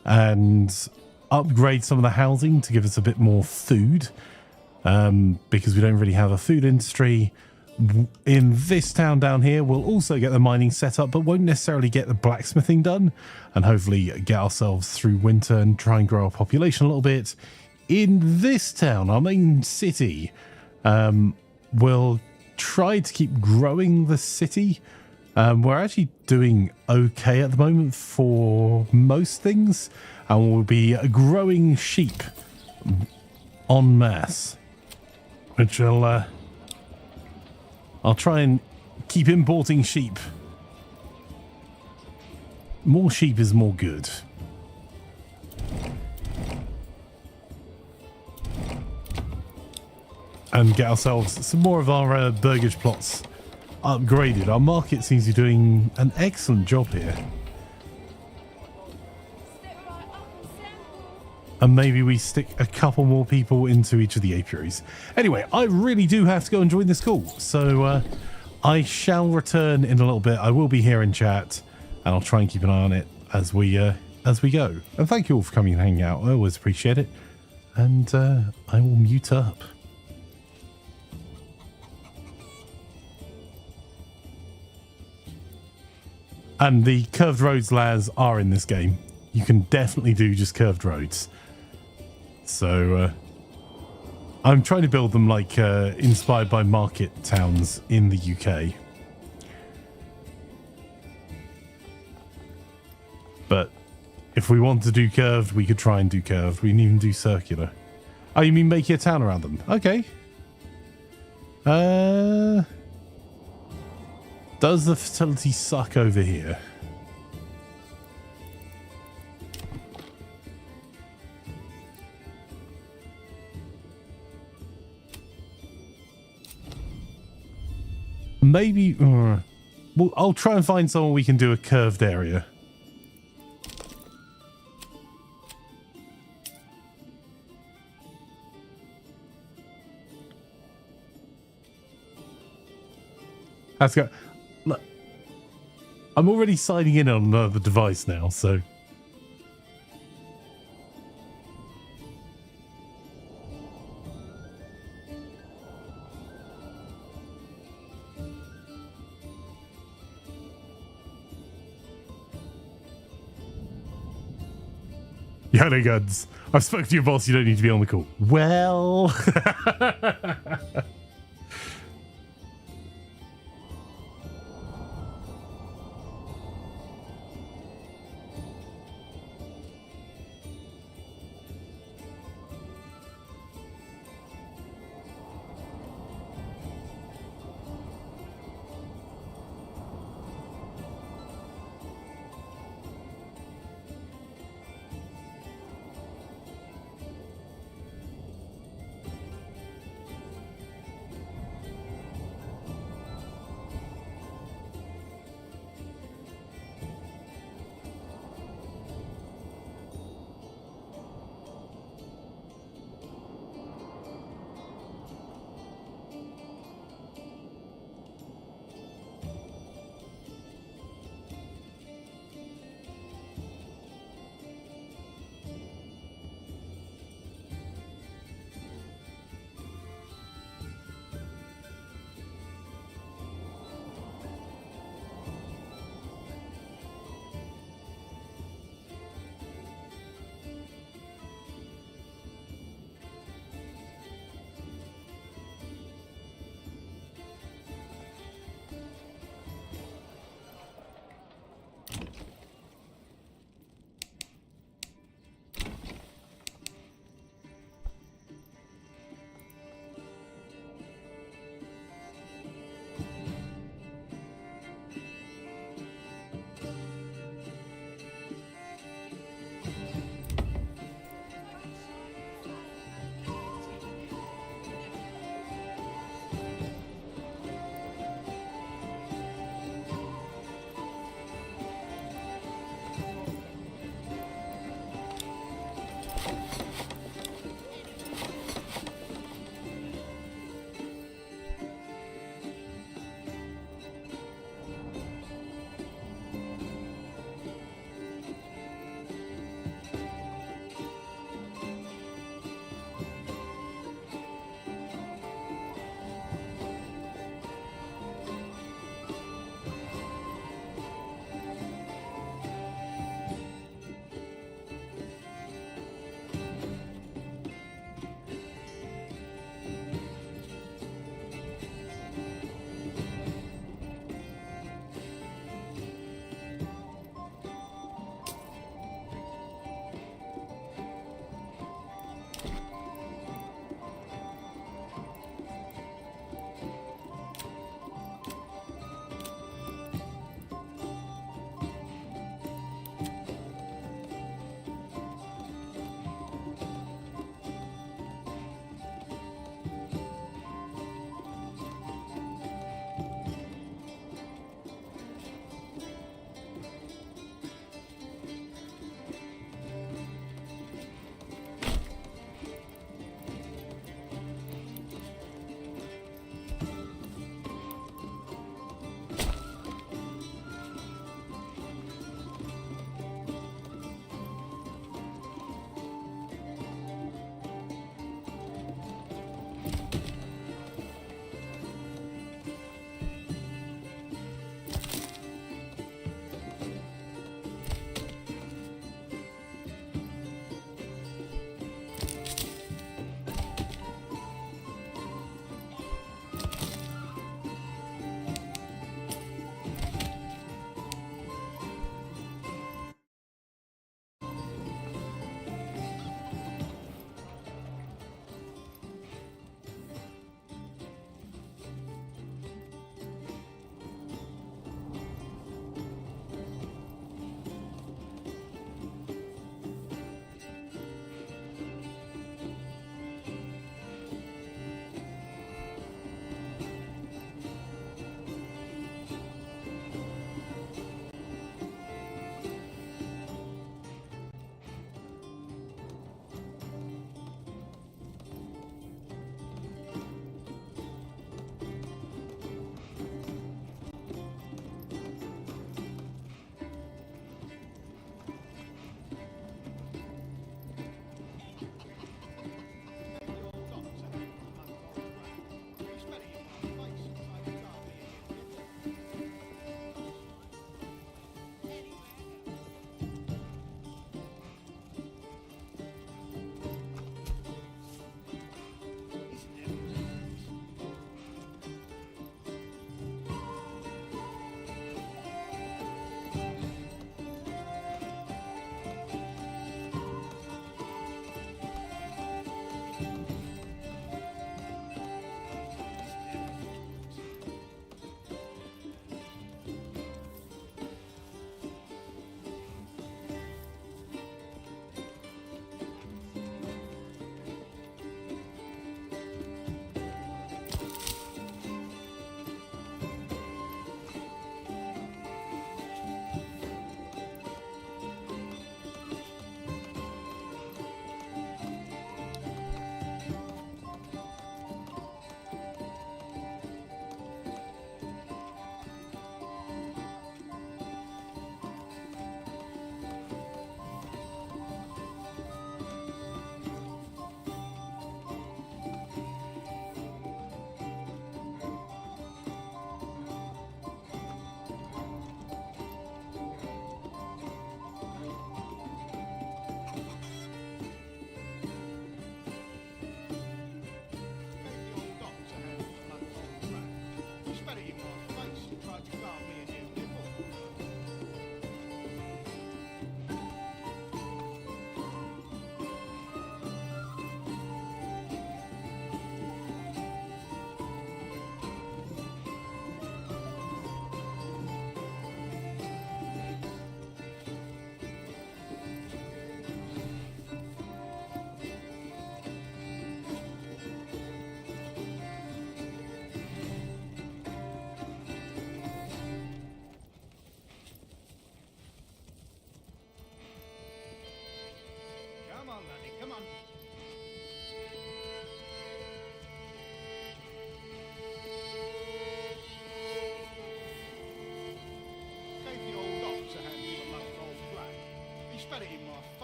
and upgrade some of the housing to give us a bit more food, because we don't really have a food industry. In this town down here, we'll also get the mining set up, but won't necessarily get the blacksmithing done, and hopefully get ourselves through winter and try and grow our population a little bit. In this town, our main city, we'll try to keep growing the city. We're actually doing okay at the moment for most things, and we'll be growing sheep en masse, which I'll try and keep importing sheep. More sheep is more good. And get ourselves some more of our burgage plots upgraded. Our market seems to be doing an excellent job here. And maybe we stick a couple more people into each of the apiaries. Anyway, I really do have to go and join this call. So I shall return in a little bit. I will be here in chat, and I'll try and keep an eye on it as we go. And thank you all for coming and hanging out. I always appreciate it. And I will mute up. And the curved roads layers are in this game. You can definitely do just curved roads. So I'm trying to build them like inspired by market towns in the UK. But if we want to do curved, we could try and do curved. We can even do circular. Oh, you mean make a town around them? Okay. Does the fertility suck over here? Maybe... well, I'll try and find someone we can do a curved area. Let's go. Look, I'm already signing in on the device now, so... Yeah, no guns. I've spoken to your boss, you don't need to be on the call. Well...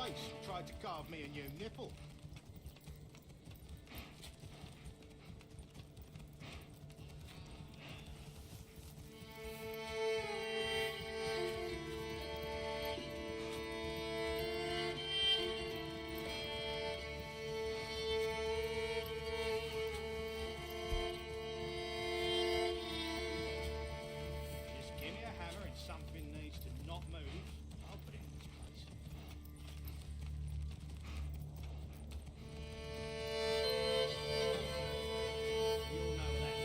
face and tried to carve me a new nipple. Just give me a hammer and something needs to not move. I'll put it in its place. You'll know that.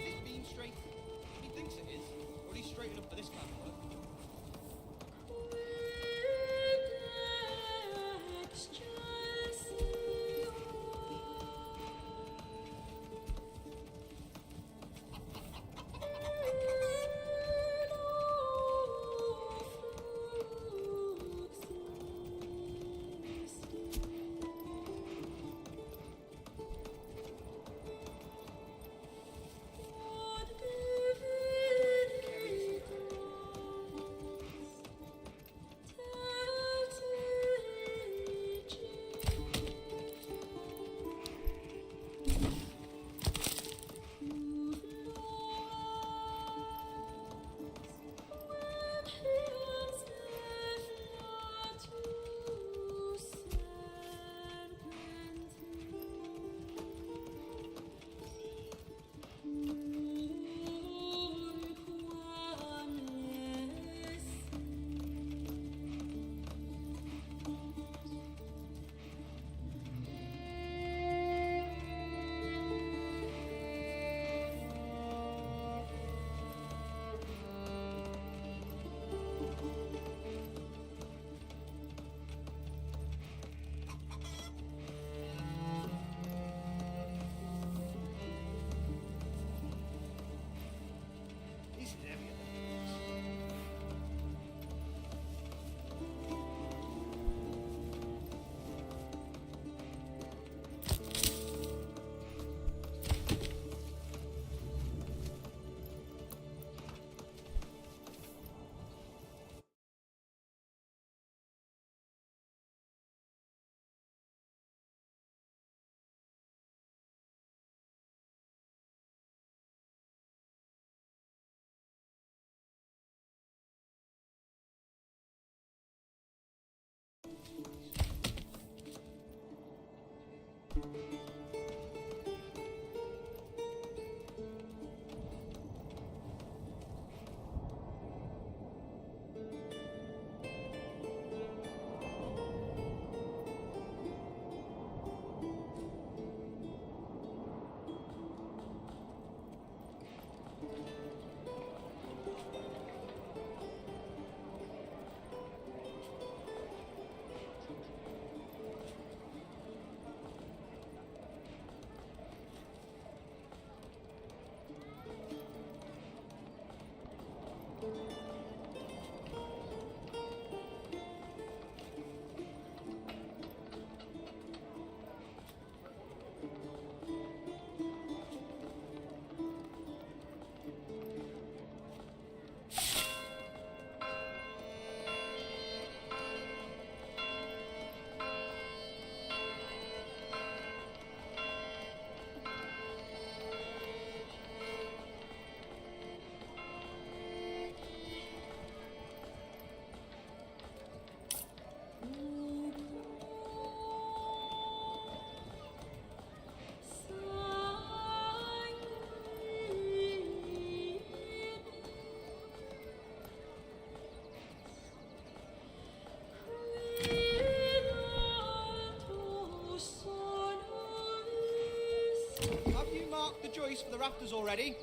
Is it being straight? He thinks it is. Well, he's straight enough for this kind of work. This is heavier than it looks. Have you marked the joist for the rafters already?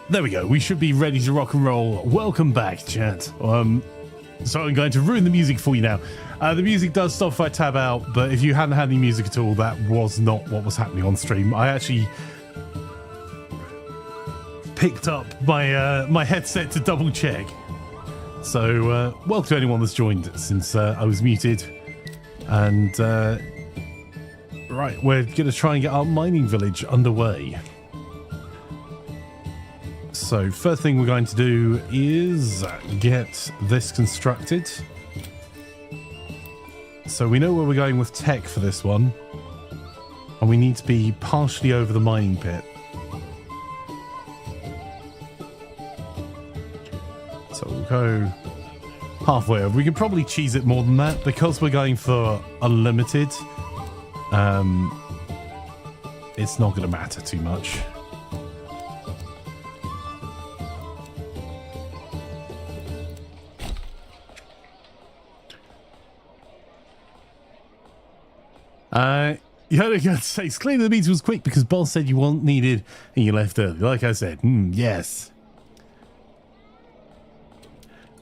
There we go. We should be ready to rock and roll. Welcome back, chat. So I'm going to ruin the music for you now. The music does stop if I tab out, but if you hadn't had any music at all, that was not what was happening on stream. I actually picked up my headset to double check. So welcome to anyone that's joined since I was muted. And right, we're going to try and get our mining village underway. So first thing we're going to do is get this constructed. So we know where we're going with tech for this one. And we need to be partially over the mining pit. So we'll go halfway over. We could probably cheese it more than that because we're going for unlimited. It's not going to matter too much. You heard it say, clearly the meeting was quick because boss said you weren't needed and you left early. Like I said, yes.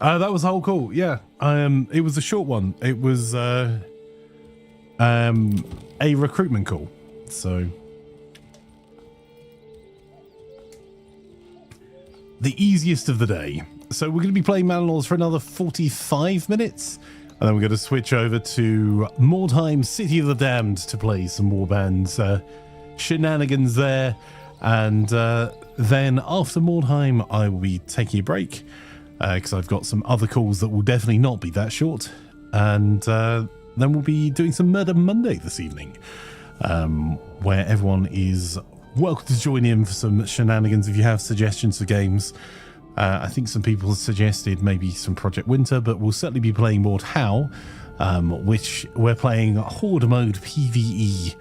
That was whole cool. Yeah. It was a short one. It was a recruitment call. So the easiest of the day. So we're going to be playing Manor Lords for another 45 minutes. And then we're going to switch over to Mordheim, City of the Damned, to play some Warbands shenanigans there. And then after Mordheim, I will be taking a break because I've got some other calls that will definitely not be that short. And then we'll be doing some Murder Monday this evening, where everyone is welcome to join in for some shenanigans if you have suggestions for games. I think some people have suggested maybe some Project Winter, but we'll certainly be playing Mord How, which we're playing Horde Mode PvE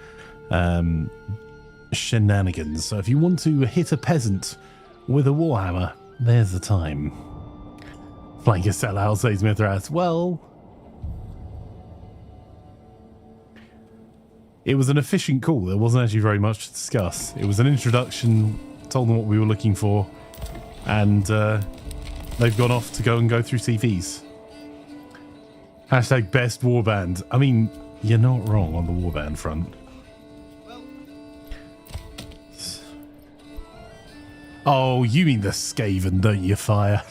shenanigans. So if you want to hit a peasant with a Warhammer, there's the time. Flanker sellout, says Mithras. Well, it was an efficient call. There wasn't actually very much to discuss. It was an introduction, told them what we were looking for, and they've gone off to go through CVs. Hashtag best warband. I mean, you're not wrong on the warband front. Oh, you mean the Skaven, don't you, Fire?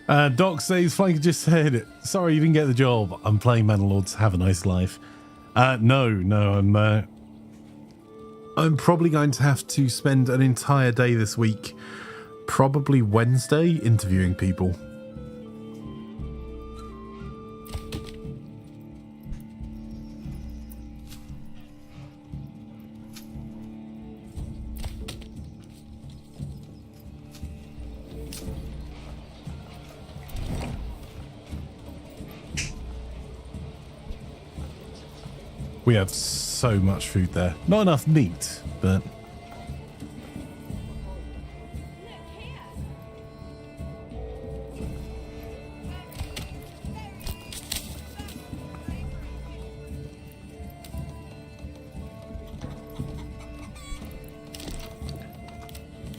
Doc says, Flanker just said, sorry you didn't get the job. I'm playing Manor Lords. Have a nice life. No, I'm probably going to have to spend an entire day this week, probably Wednesday, interviewing people. We have so much food there. Not enough meat, but...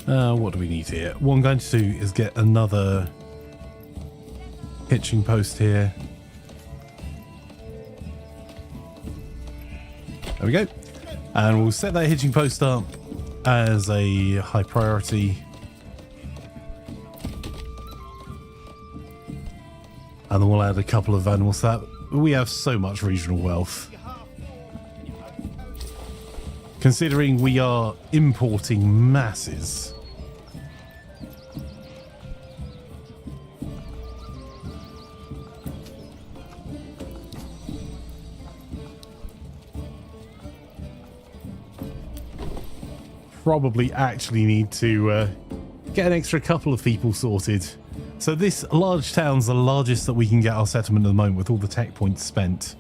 what do we need here? What I'm going to do is get another hitching post here. There we go. And we'll set that hitching post up as a high priority. And then we'll add a couple of animals to that. We have so much regional wealth. Considering we are importing masses. Probably actually need to get an extra couple of people sorted. So this large town's the largest that we can get our settlement at the moment with all the tech points spent.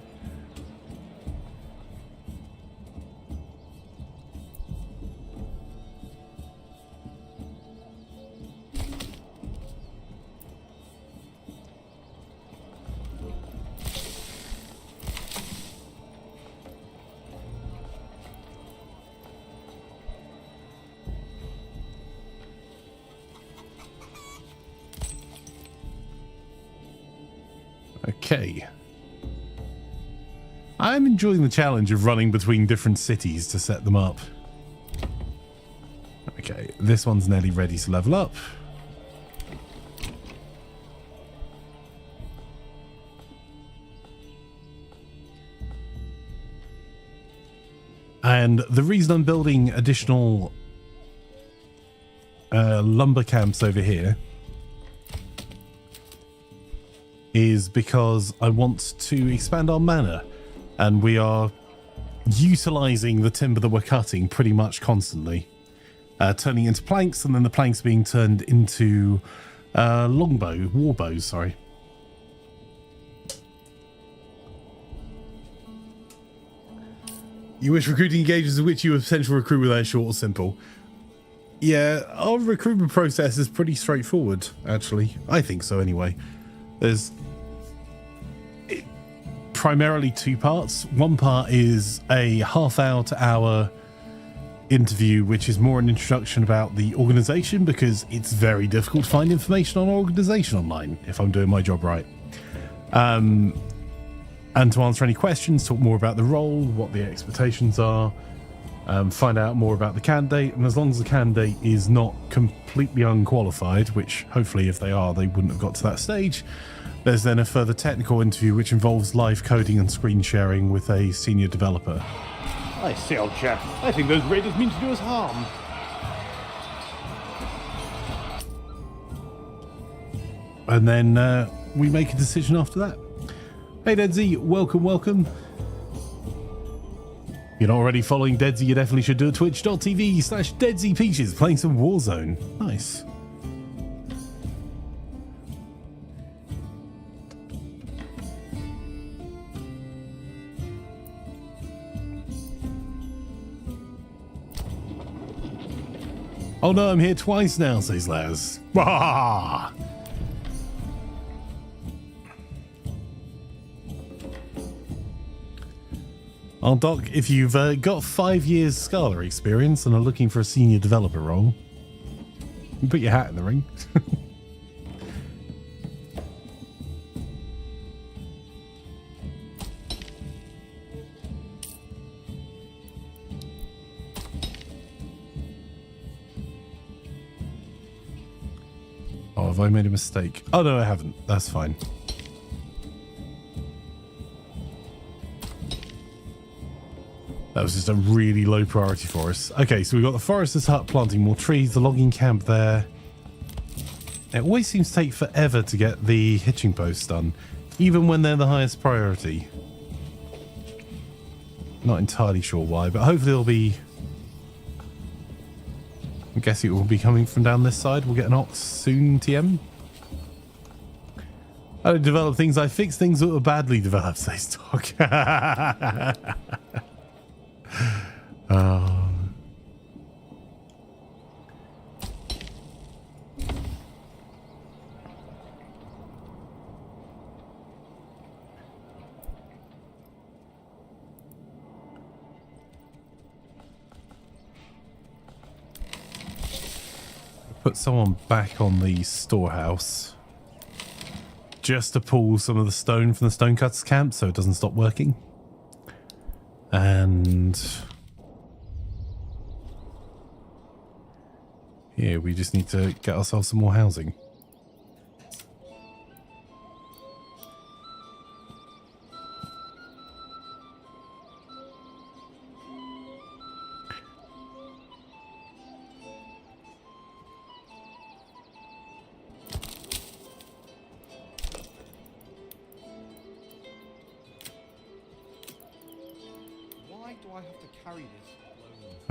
Okay. I'm enjoying the challenge of running between different cities to set them up. Okay, this one's nearly ready to level up. And the reason I'm building additional lumber camps over here is because I want to expand our manor, and we are utilizing the timber that we're cutting pretty much constantly, turning into planks, and then the planks being turned into war bows, sorry. You wish recruiting engagements in which you a potential recruit with short or simple? Yeah, our recruitment process is pretty straightforward, actually. I think so, anyway. There's primarily two parts. One part is a half-hour to hour interview, which is more an introduction about the organization, because it's very difficult to find information on our organization online, if I'm doing my job right. And to answer any questions, talk more about the role, what the expectations are, find out more about the candidate, and as long as the candidate is not completely unqualified, which hopefully if they are, they wouldn't have got to that stage, there's then a further technical interview which involves live coding and screen sharing with a senior developer. I say, old chap, I think those raiders mean to do us harm. And then we make a decision after that. Hey Deadsy, welcome. If you're not already following Deadsy, you definitely should do it. Twitch.tv/DeadsyPeaches, playing some Warzone. Nice. Oh no, I'm here twice now, says Laz. Bah! Oh, Doc, if you've got 5 years Scala experience and are looking for a senior developer role, you can put your hat in the ring. Oh, have I made a mistake? Oh, no, I haven't. That's fine. That was just a really low priority for us. Okay, so we've got the forester's hut planting more trees, the logging camp there. It always seems to take forever to get the hitching posts done, even when they're the highest priority. Not entirely sure why, but hopefully it'll be... I'm guessing it will be coming from down this side. We'll get an ox soon, TM. I don't develop things, I fix things that were badly developed, says Doc. Put someone back on the storehouse just to pull some of the stone from the stonecutter's camp so it doesn't stop working. And here we just need to get ourselves some more housing.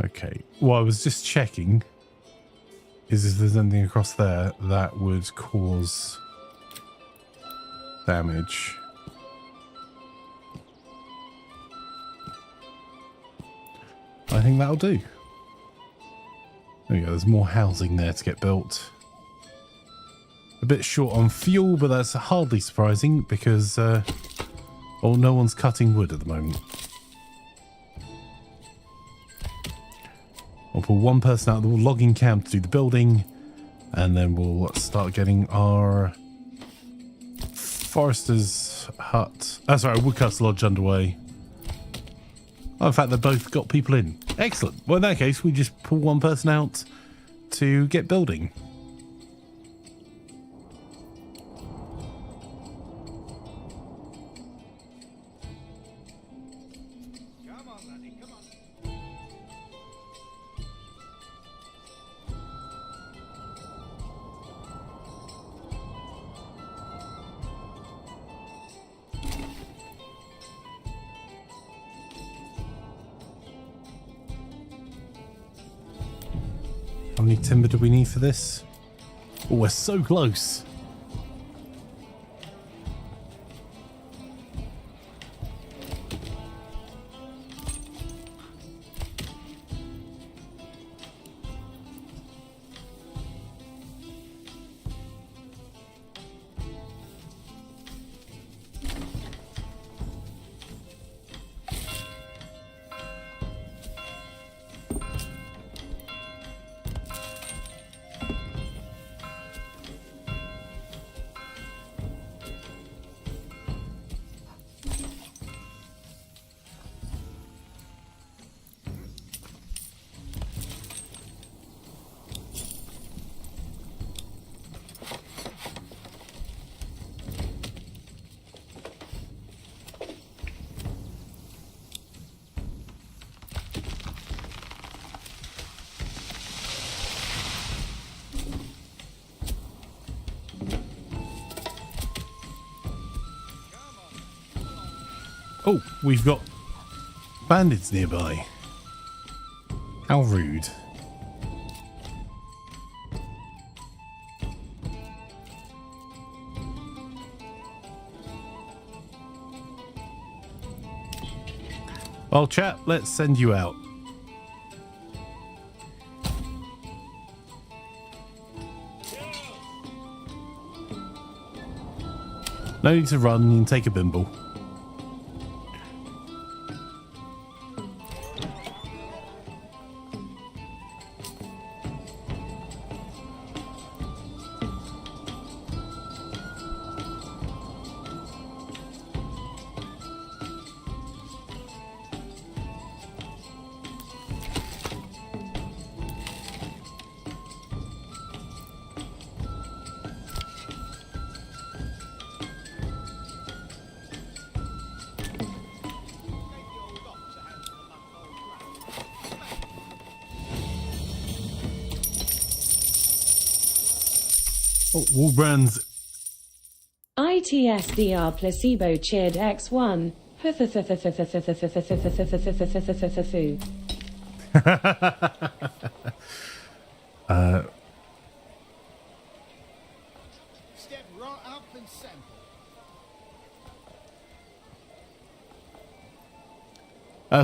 Okay, well, I was just checking is if there's anything across there that would cause damage. I think that'll do. There we go, there's more housing there to get built. A bit short on fuel, but that's hardly surprising because no one's cutting wood at the moment. I'll pull one person out of the logging camp to do the building, and then we'll start getting our foresters hut. Oh, sorry, a woodcut's lodge underway. Oh, in fact, they both got people in. Excellent. Well, in that case, we just pull one person out to get building. Come on, laddie, come on. How many timber do we need for this? Oh, we're so close. Oh, we've got bandits nearby. How rude. Well, chat, let's send you out. No need to run, you can take a bimble. Oh, Wallbrand's. ITSDR placebo cheered X1. Step right up and sample.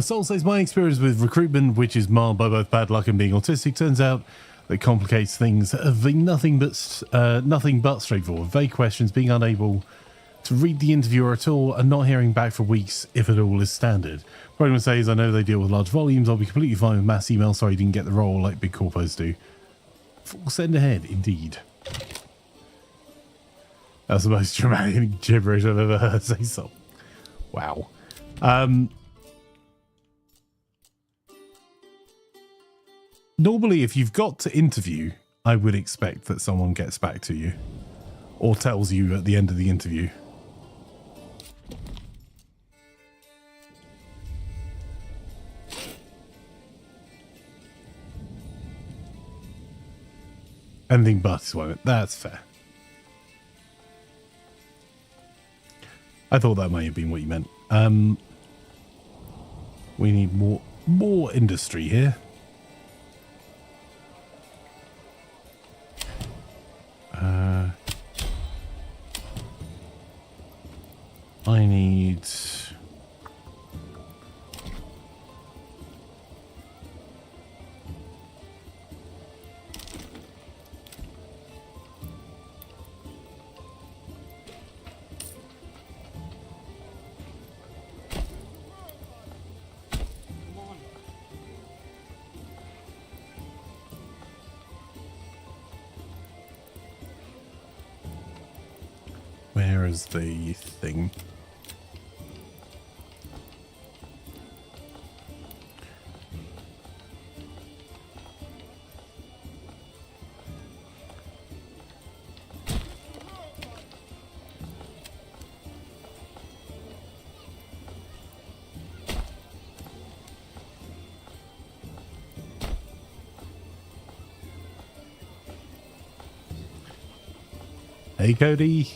Soul says, my experience with recruitment, which is marred by both bad luck and being autistic, turns out that complicates things have been nothing but straightforward. Vague questions, being unable to read the interviewer at all, and not hearing back for weeks, if at all, is standard. Program says, I know they deal with large volumes. I'll be completely fine with mass email. Sorry you didn't get the role like big corpos do. Full send ahead, indeed. That's the most dramatic gibberish I've ever heard say so. Wow. Normally, if you've got to interview, I would expect that someone gets back to you or tells you at the end of the interview. Anything but is what that's fair. I thought that may have been what you meant. We need more industry here. I need... Where is the thing? Hey, Cody.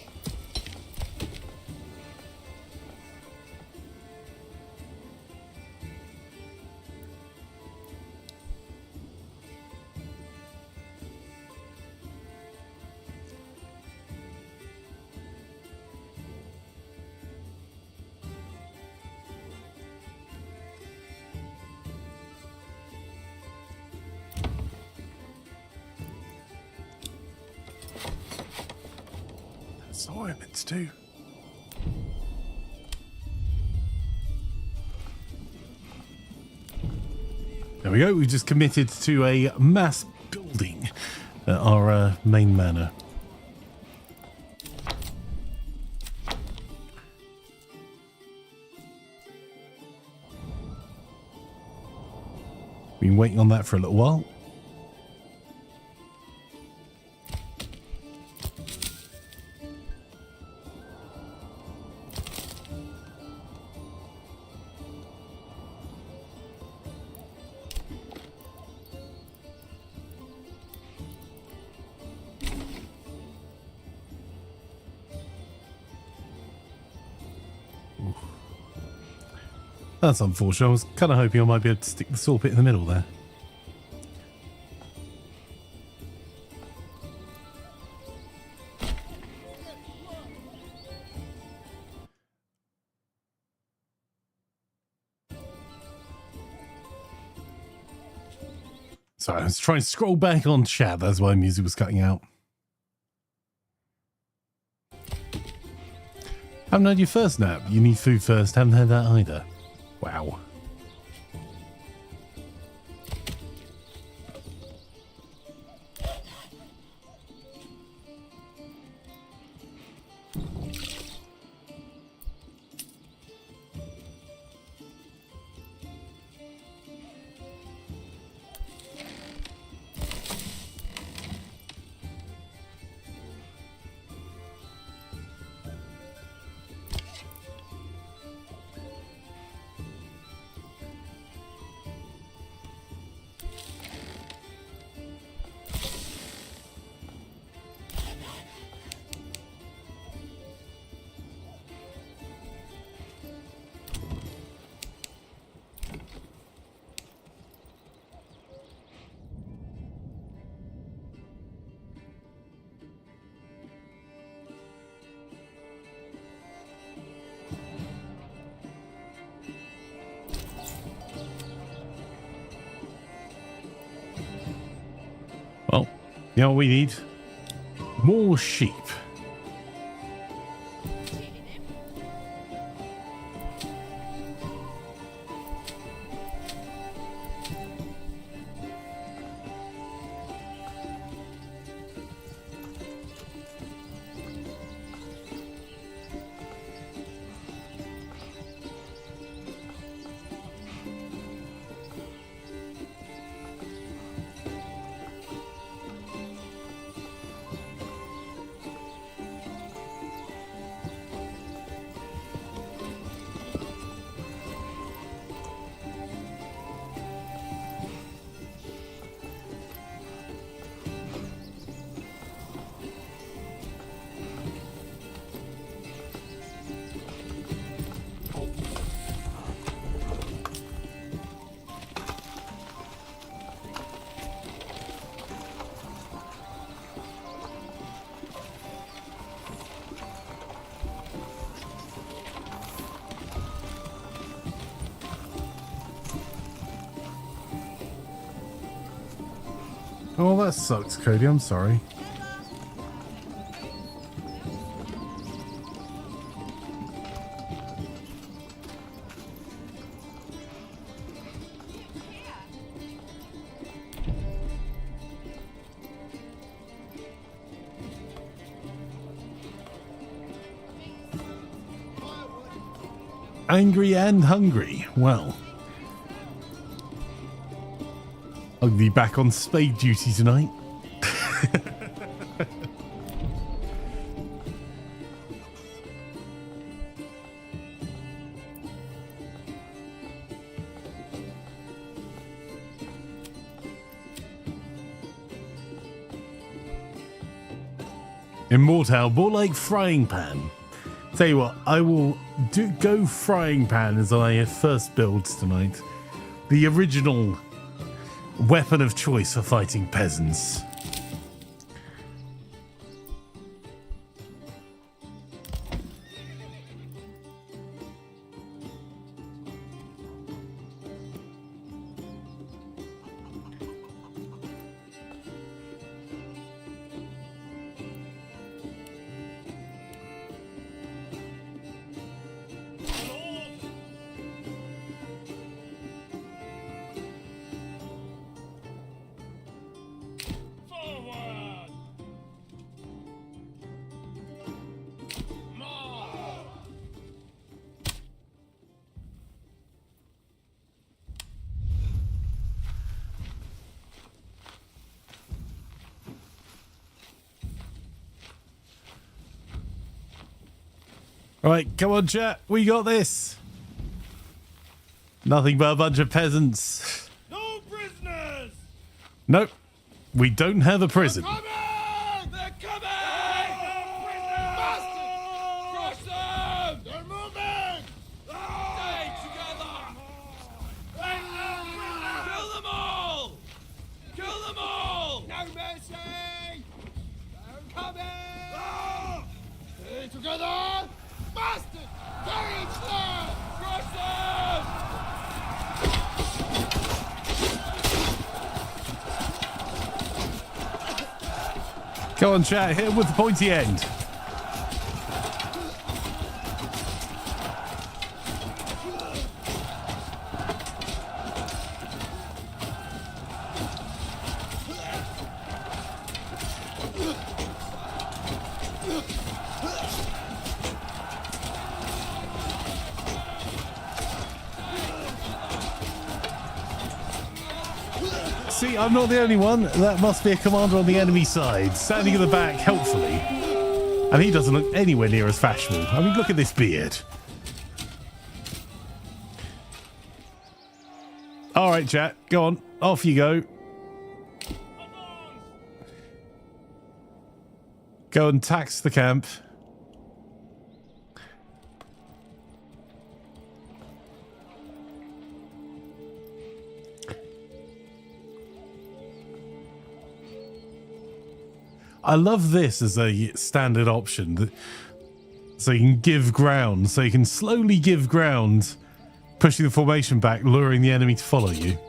That's not what I meant to do. There we go. We just committed to a mass building at our main manor. Been waiting on that for a little while. That's unfortunate. I was kind of hoping I might be able to stick the saw pit in the middle there. Sorry, I was trying to scroll back on chat. That's why music was cutting out. Haven't had your first nap. You need food first. Haven't had that either. Wow. Well, you know what we need? More sheep. Oh, that sucks, Cody. I'm sorry. angry and hungry. Well, I'll be back on spade duty tonight. Immortal, more like frying pan. Tell you what, I will go frying pan as I first builds tonight. The original weapon of choice for fighting peasants. All right, come on, chat. We got this. Nothing but a bunch of peasants. No prisoners! Nope. We don't have a prison. They're coming! Bastards! Crush them! They're moving! Stay together! Kill them all! Kill them all! No mercy! They're coming! Stay together! Bastards! Tear each them! Crush them! Come on, chat. Hit him with the pointy end. See, I'm not the only one. That must be a commander on the enemy side, standing in the back helpfully. And he doesn't look anywhere near as fashionable. I mean, look at this beard. All right, chat. Go on. Off you go. Go and tax the camp. I love this as a standard option, so you can give ground, so you can slowly give ground, pushing the formation back, luring the enemy to follow you.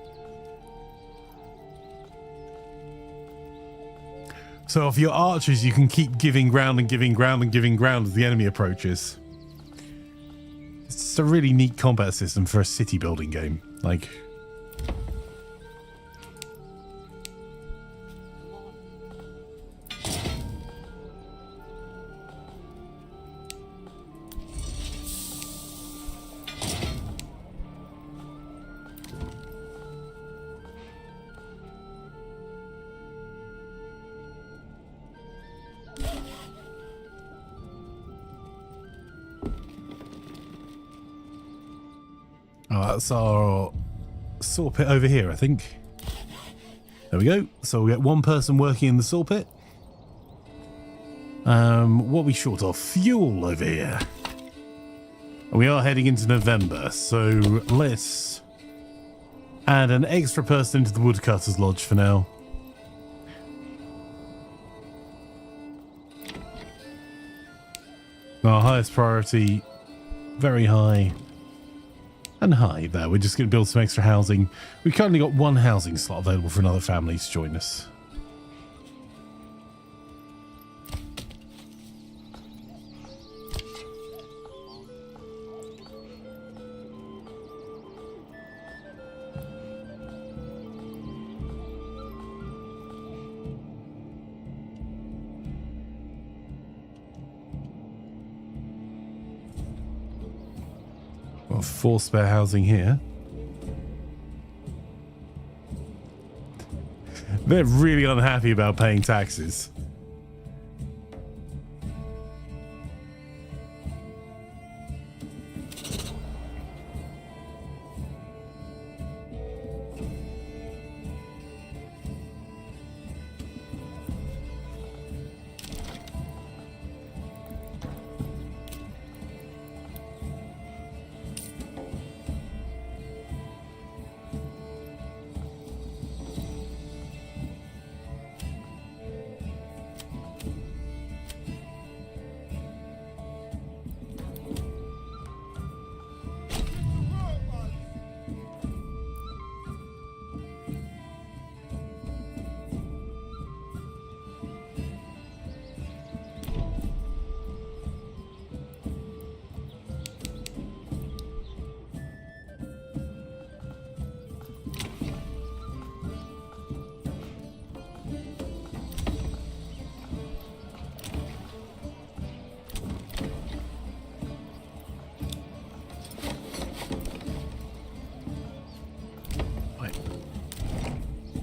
So if you're archers, you can keep giving ground and giving ground and giving ground as the enemy approaches. It's just a really neat combat system for a city building game. Like... Oh, that's our saw pit over here, I think. There we go. So we get one person working in the saw pit. What are we short of? Fuel over here. We are heading into November, so let's add an extra person into the woodcutter's lodge for now. Our highest priority, very high. And high there. We're just going to build some extra housing. We've currently got one housing slot available for another family to join us. Got 4 spare housing here. They're really unhappy about paying taxes.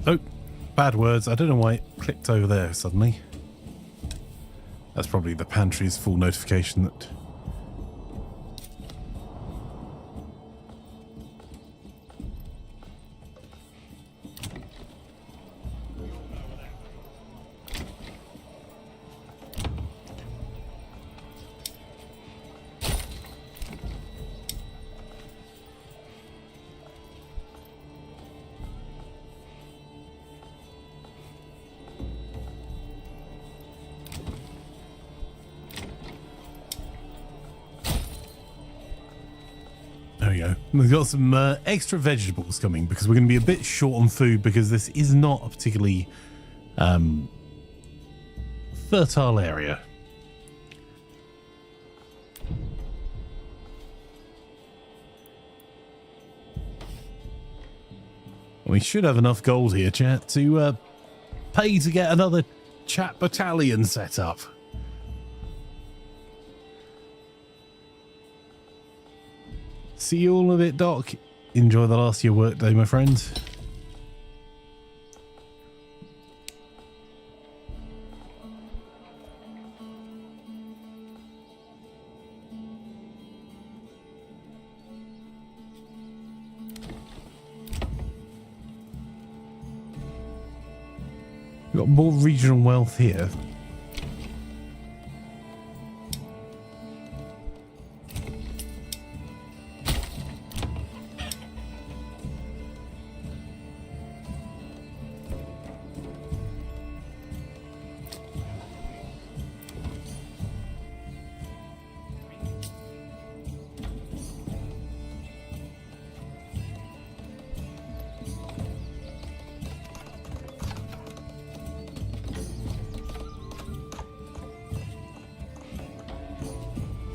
Oh, bad words. I don't know why it clicked over there suddenly. That's probably the pantry's full notification that... There we go. We've got some extra vegetables coming because we're going to be a bit short on food because this is not a particularly fertile area. We should have enough gold here, chat, to pay to get another chat battalion set up. See you all in a bit, Doc. Enjoy the last of your work day, my friend. We've got more regional wealth here.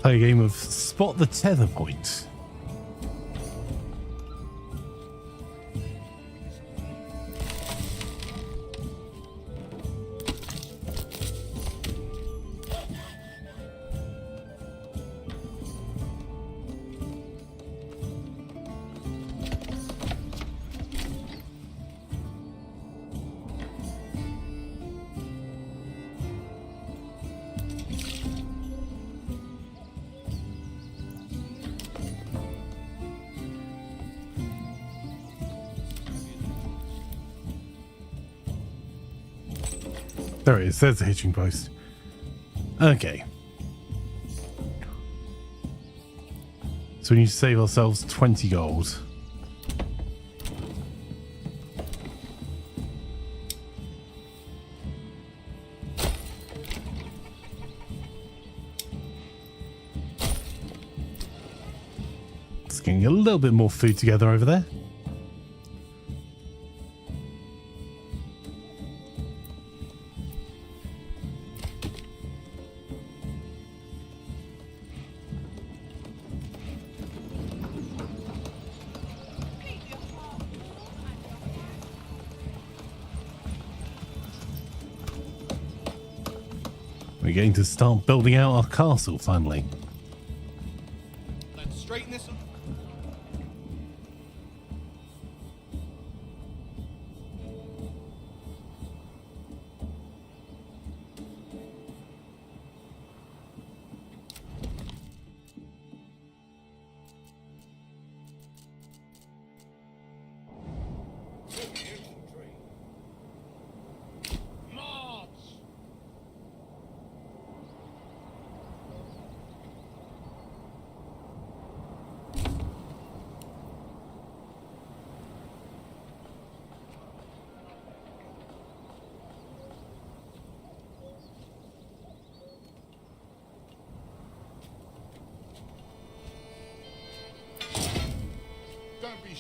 Play a game of Spot the Tether Point. There it is. There's the hitching post. Okay. So we need to save ourselves 20 gold. Just getting a little bit more food together over there. We're going to start building out our castle finally. Let's straighten this up.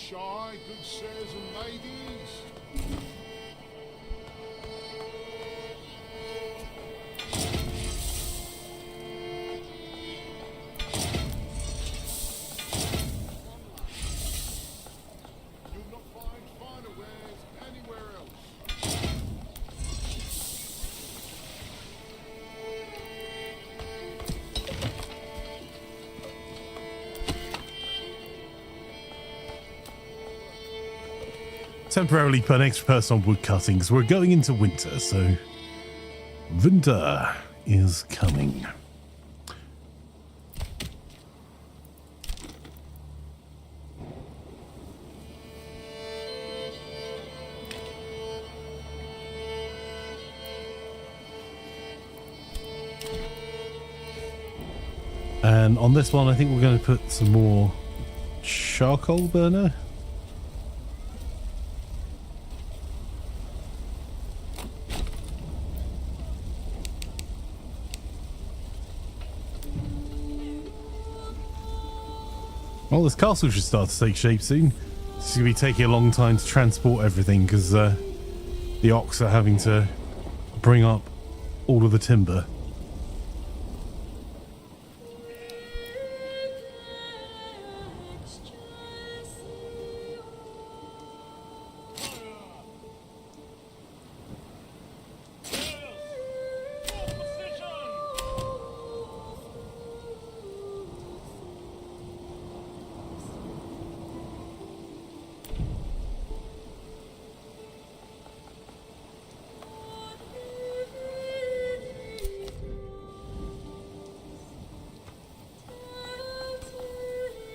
shy, good sirs and ladies. You'll not find finer wares anywhere else. Temporarily put an extra person on wood cutting because we're going into winter, so winter is coming. And on this one, I think we're going to put some more charcoal burner. Well, this castle should start to take shape soon. It's going to be taking a long time to transport everything because the ox are having to bring up all of the timber.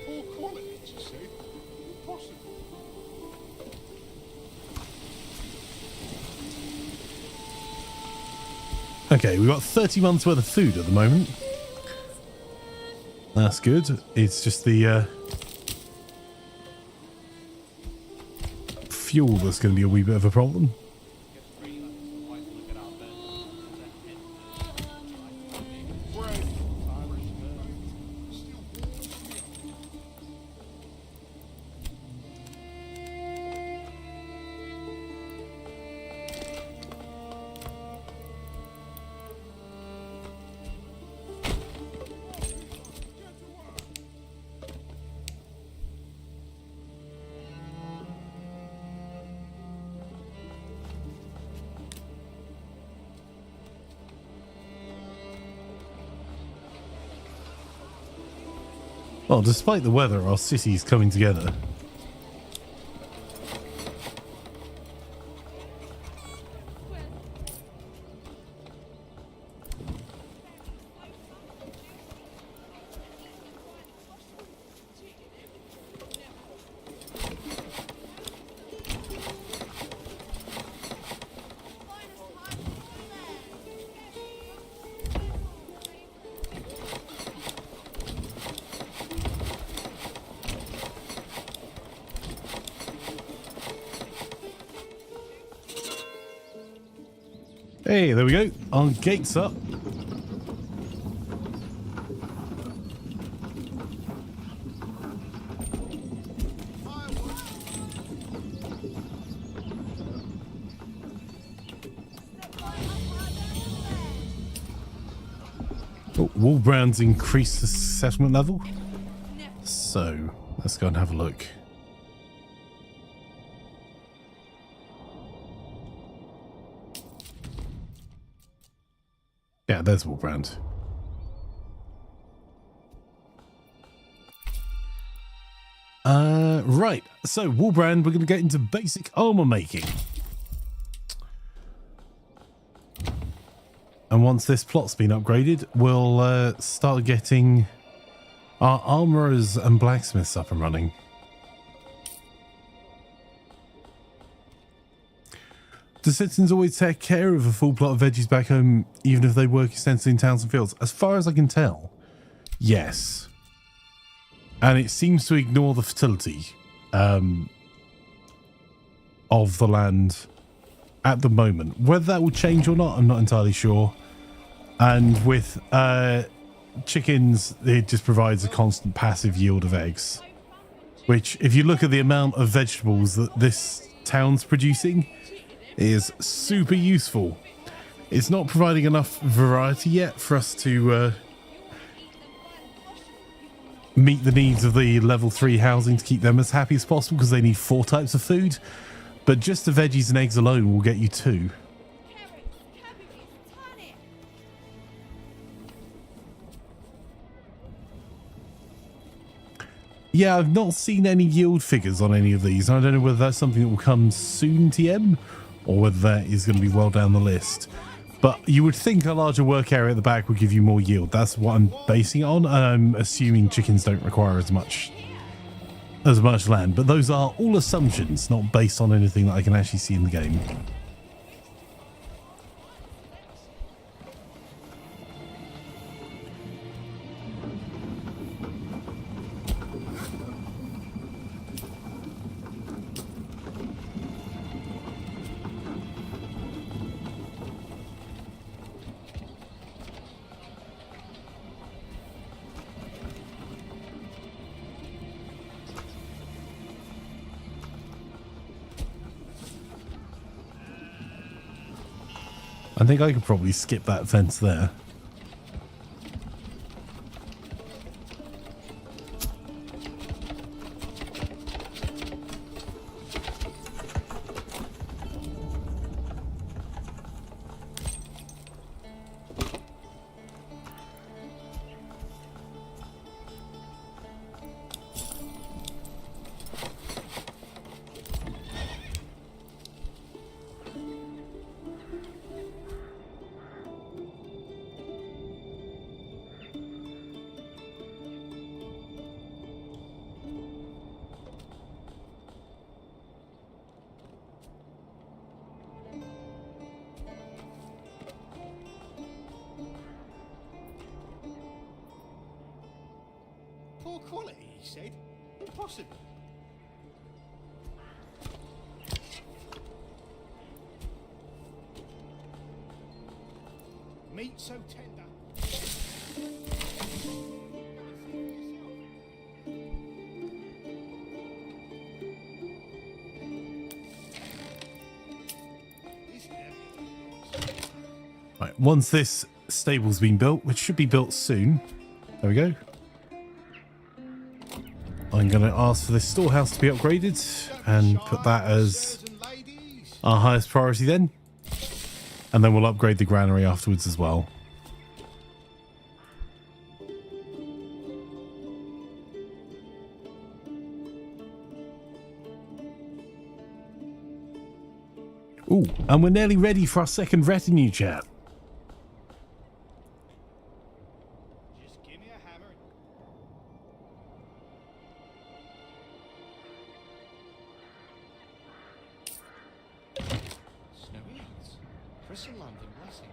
Poor quality, you say? Impossible. Okay, we've got 30 months worth of food at the moment. That's good. It's just the fuel that's going to be a wee bit of a problem. Bread. Well, despite the weather, our city's coming together. Hey, there we go. Our gate's up. Oh, Wolbrand's increased the settlement level. So, let's go and have a look. Yeah, there's Wolbrand. Right. So, Wolbrand, we're going to get into basic armor making. And once this plot's been upgraded, we'll start getting our armorers and blacksmiths up and running. Do citizens always take care of a full plot of veggies back home, even if they work extensively in towns and fields? As far as I can tell, yes. And it seems to ignore the fertility of the land at the moment. Whether that will change or not, I'm not entirely sure. And with chickens, it just provides a constant passive yield of eggs. which if you look at the amount of vegetables that this town's producing, is super useful. It's not providing enough variety yet for us to meet the needs of the level 3 housing to keep them as happy as possible, because they need 4 types of food, but just the veggies and eggs alone will get you 2. Yeah, I've not seen any yield figures on any of these. I don't know whether that's something that will come soon, TM, or whether that is going to be well down the list. But you would think a larger work area at the back would give you more yield. That's what I'm basing it on, and I'm assuming chickens don't require as much land. But those are all assumptions, not based on anything that I can actually see in the game. I think I could probably skip that fence there. Poor quality, he said. Impossible. Meat so tender. Right, once this stable's been built, which should be built soon. There we go. I'm going to ask for this storehouse to be upgraded and put that as our highest priority then. And then we'll upgrade the granary afterwards as well. Ooh, and we're nearly ready for our second retinue, chat. Just give me a hammer. Snowy Hills. Chris and London blessing.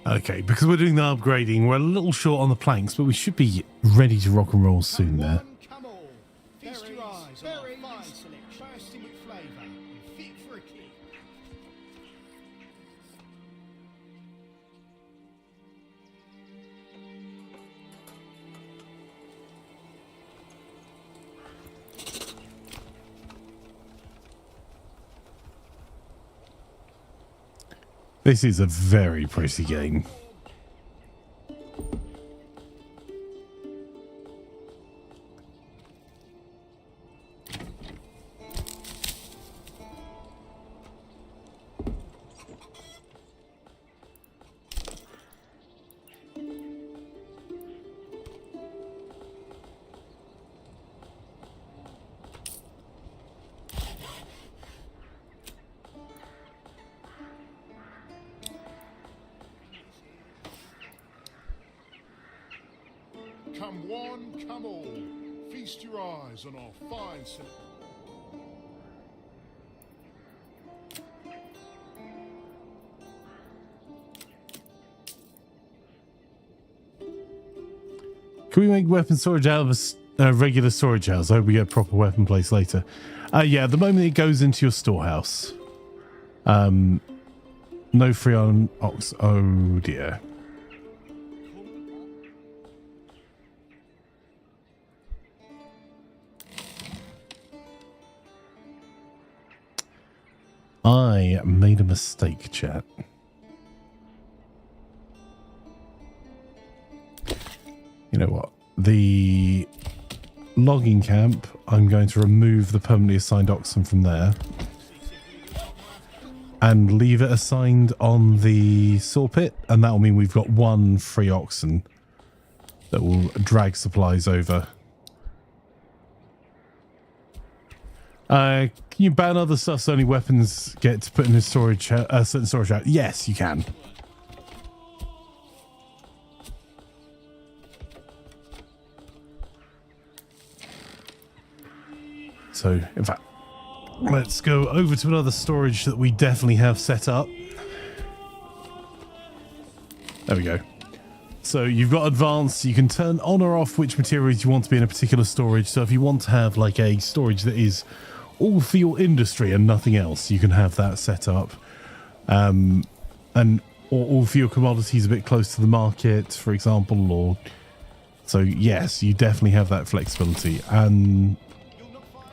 Okay, because we're doing the upgrading, we're a little short on the planks, but we should be ready to rock and roll soon there. Come on. Feast your eyes on our fine selection. Bursting with flavour and fit for a kick. This is a very pretty game. Come one, come all. Feast your eyes on our fine Can we make weapon storage out of a regular storage house? I hope we get a proper weapon place later. Yeah, the moment it goes into your storehouse. No free on ox. Oh dear. I made a mistake, chat. You know what? The logging camp, I'm going to remove the permanently assigned oxen from there and leave it assigned on the saw pit, and that will mean we've got one free oxen that will drag supplies over. Can you ban other stuff so only weapons get to put in a storage, certain storage out? Yes, you can. So, in fact, let's go over to another storage that we definitely have set up. There we go. So you've got advanced, you can turn on or off which materials you want to be in a particular storage. So if you want to have like a storage that is all for your industry and nothing else, you can have that set up. And or all for your commodities a bit close to the market, for example, or so yes, you definitely have that flexibility. And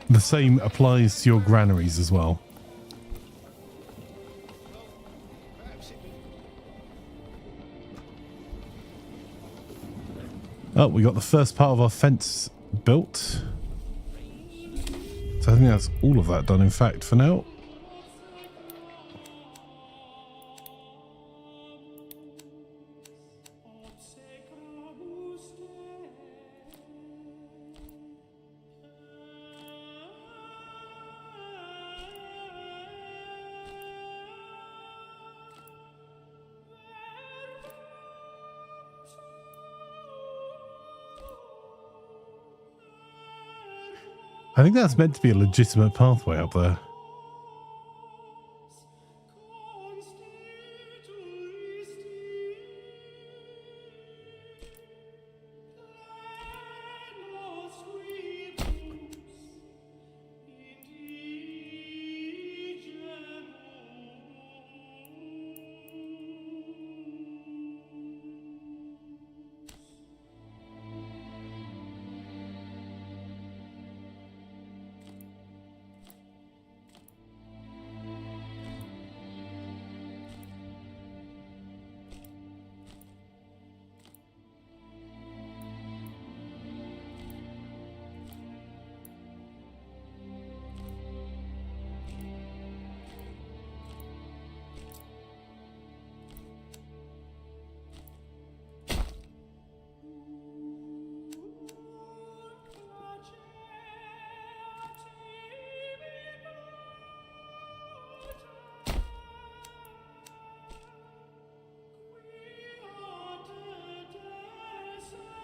the same applies to your granaries as well. Oh, we got the first part of our fence built. So I think that's all of that done, in fact, for now. I think that's meant to be a legitimate pathway up there.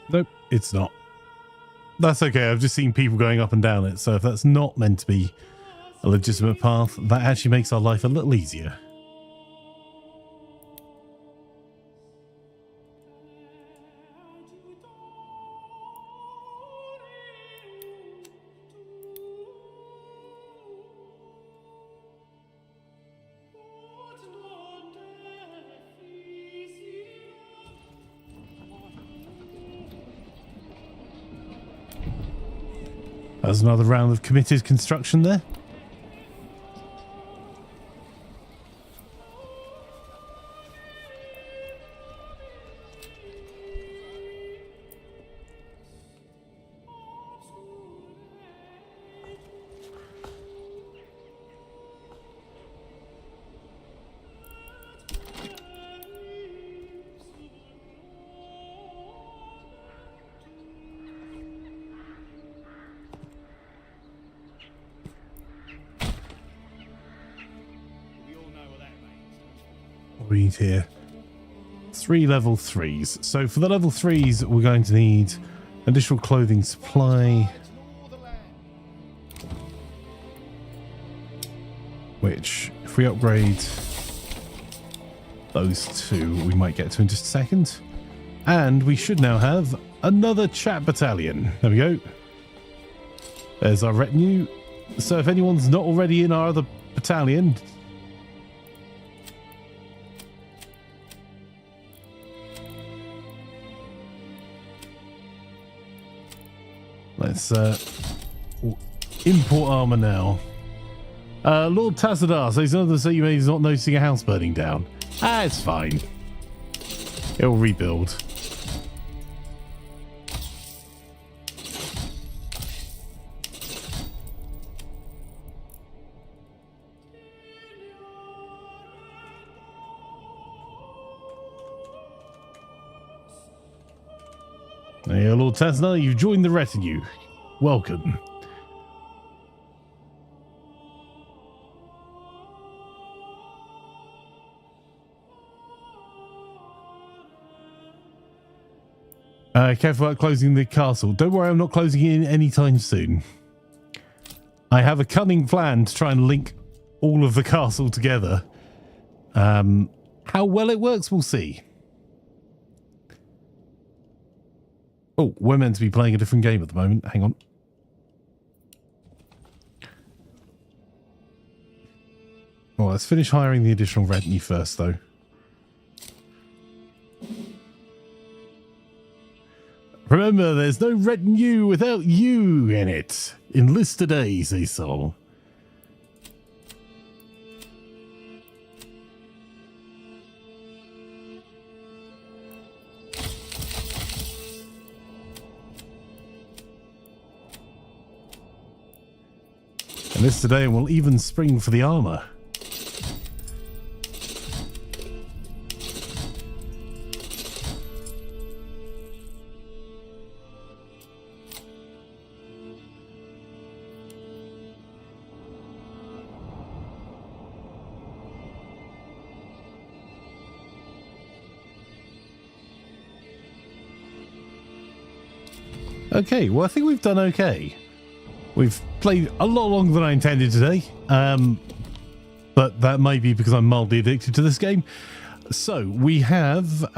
Nope, it's not. That's okay. I've just seen people going up and down it. So if that's not meant to be a legitimate path, that actually makes our life a little easier. There's another round of committed construction there. We need here 3 level 3s. So for the level 3s, we're going to need Additional clothing supply. Which, if we upgrade those two, we might get to in just a second. And we should now have another chat battalion. There we go. There's our retinue. So if anyone's not already in our other battalion, let's import armor now. Lord Tazadar says another say you may is not noticing a house burning down. Ah, it's fine. It'll rebuild. Hey, Lord Tazadar, you've joined the retinue. Welcome. Careful about closing the castle. Don't worry, I'm not closing it in anytime soon. I have a cunning plan to try and link all of the castle together. How well it works, we'll see. Oh, we're meant to be playing a different game at the moment. Hang on. Well, let's finish hiring the additional retinue first, though. Remember, there's no retinue without you in it. Enlist today, say Sol. Enlist today and we'll even spring for the armor. Okay, well, I think we've done okay. We've played a lot longer than I intended today, but that might be because I'm mildly addicted to this game. So we have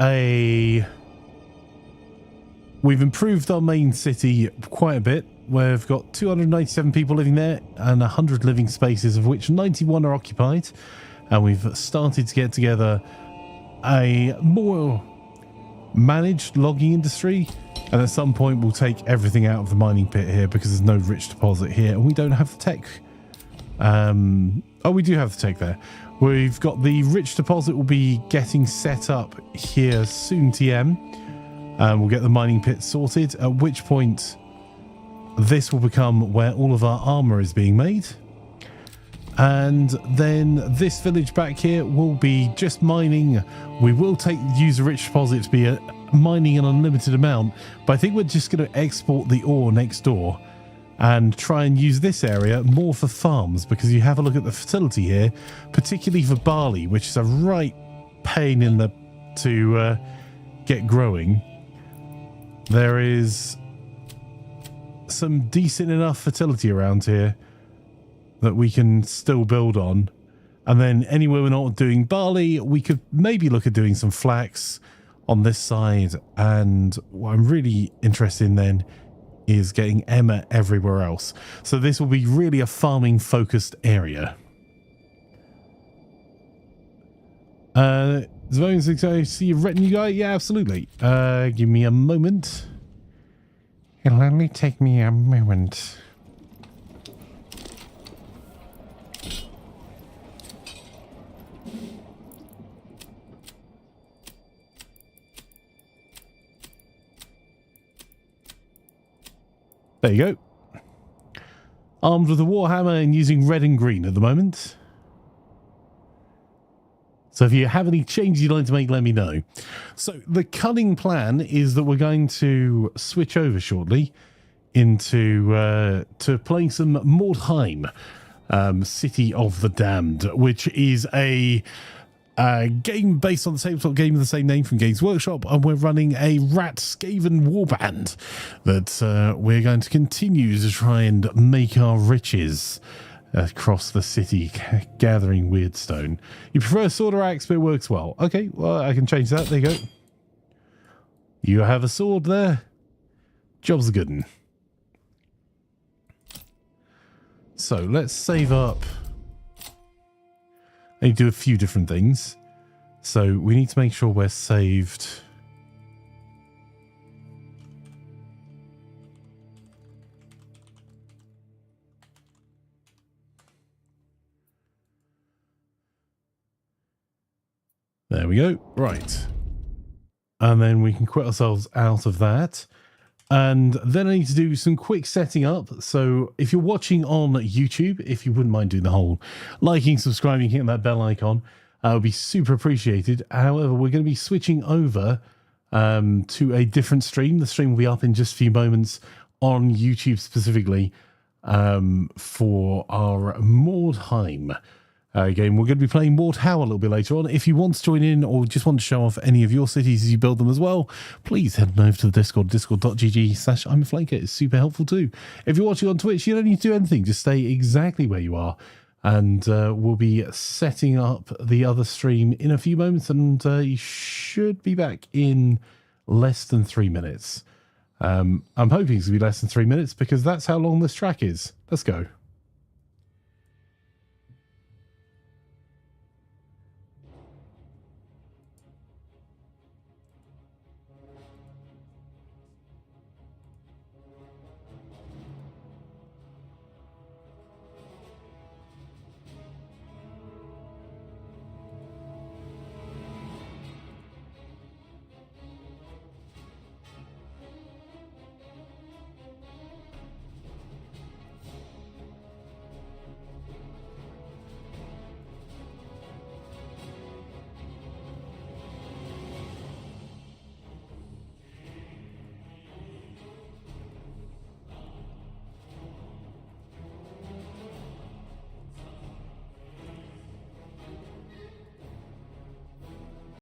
we've improved our main city quite a bit. We've got 297 people living there and 100 living spaces, of which 91 are occupied. And we've started to get together a more managed logging industry. And at some point, we'll take everything out of the mining pit here because there's no rich deposit here. And we don't have the tech. Oh, we do have the tech there. We've got the rich deposit will be getting set up here soon, TM. And we'll get the mining pit sorted, at which point this will become where all of our armor is being made. And then this village back here will be just mining. We will use a rich deposit to be mining an unlimited amount, but I think we're just going to export the ore next door and try and use this area more for farms, because you have a look at the fertility here, particularly for barley, which is a right pain in the to get growing. There is some decent enough fertility around here that we can still build on. And then anywhere we're not doing barley, we could maybe look at doing some flax on this side. And what I'm really interested in then is getting Emma everywhere else. So this will be really a farming focused area. I see a retinue guy. Yeah, absolutely. Give me a moment. It'll only take me a moment. There you go. Armed with a warhammer and using red and green at the moment. So if you have any changes you'd like to make, let me know. So the cunning plan is that we're going to switch over shortly into to playing some Mordheim, City of the Damned, which is a game based on the tabletop game of the same name from Games Workshop, and we're running a Rat Skaven warband that we're going to continue to try and make our riches across the city, gathering Weirdstone. You prefer a sword or axe, but it works well. Okay, well, I can change that. There you go. You have a sword there. Job's a good one. So let's save up. I need to do a few different things. So we need to make sure we're saved. There we go. Right. And then we can quit ourselves out of that. And then I need to do some quick setting up. So if you're watching on YouTube, if you wouldn't mind doing the whole liking, subscribing, hitting that bell icon, it would be super appreciated. However, we're going to be switching over to a different stream. The stream will be up in just a few moments on YouTube specifically for our Mordheim game. We're going to be playing Mordhau a little bit later on. If you want to join in or just want to show off any of your cities as you build them as well, please head on over to the Discord, discord.gg/Imaflanker. It's super helpful too. If you're watching on Twitch, you don't need to do anything. Just stay exactly where you are. And we'll be setting up the other stream in a few moments, and you should be back in less than 3 minutes. I'm hoping it's going to be less than 3 minutes because that's how long this track is. Let's go.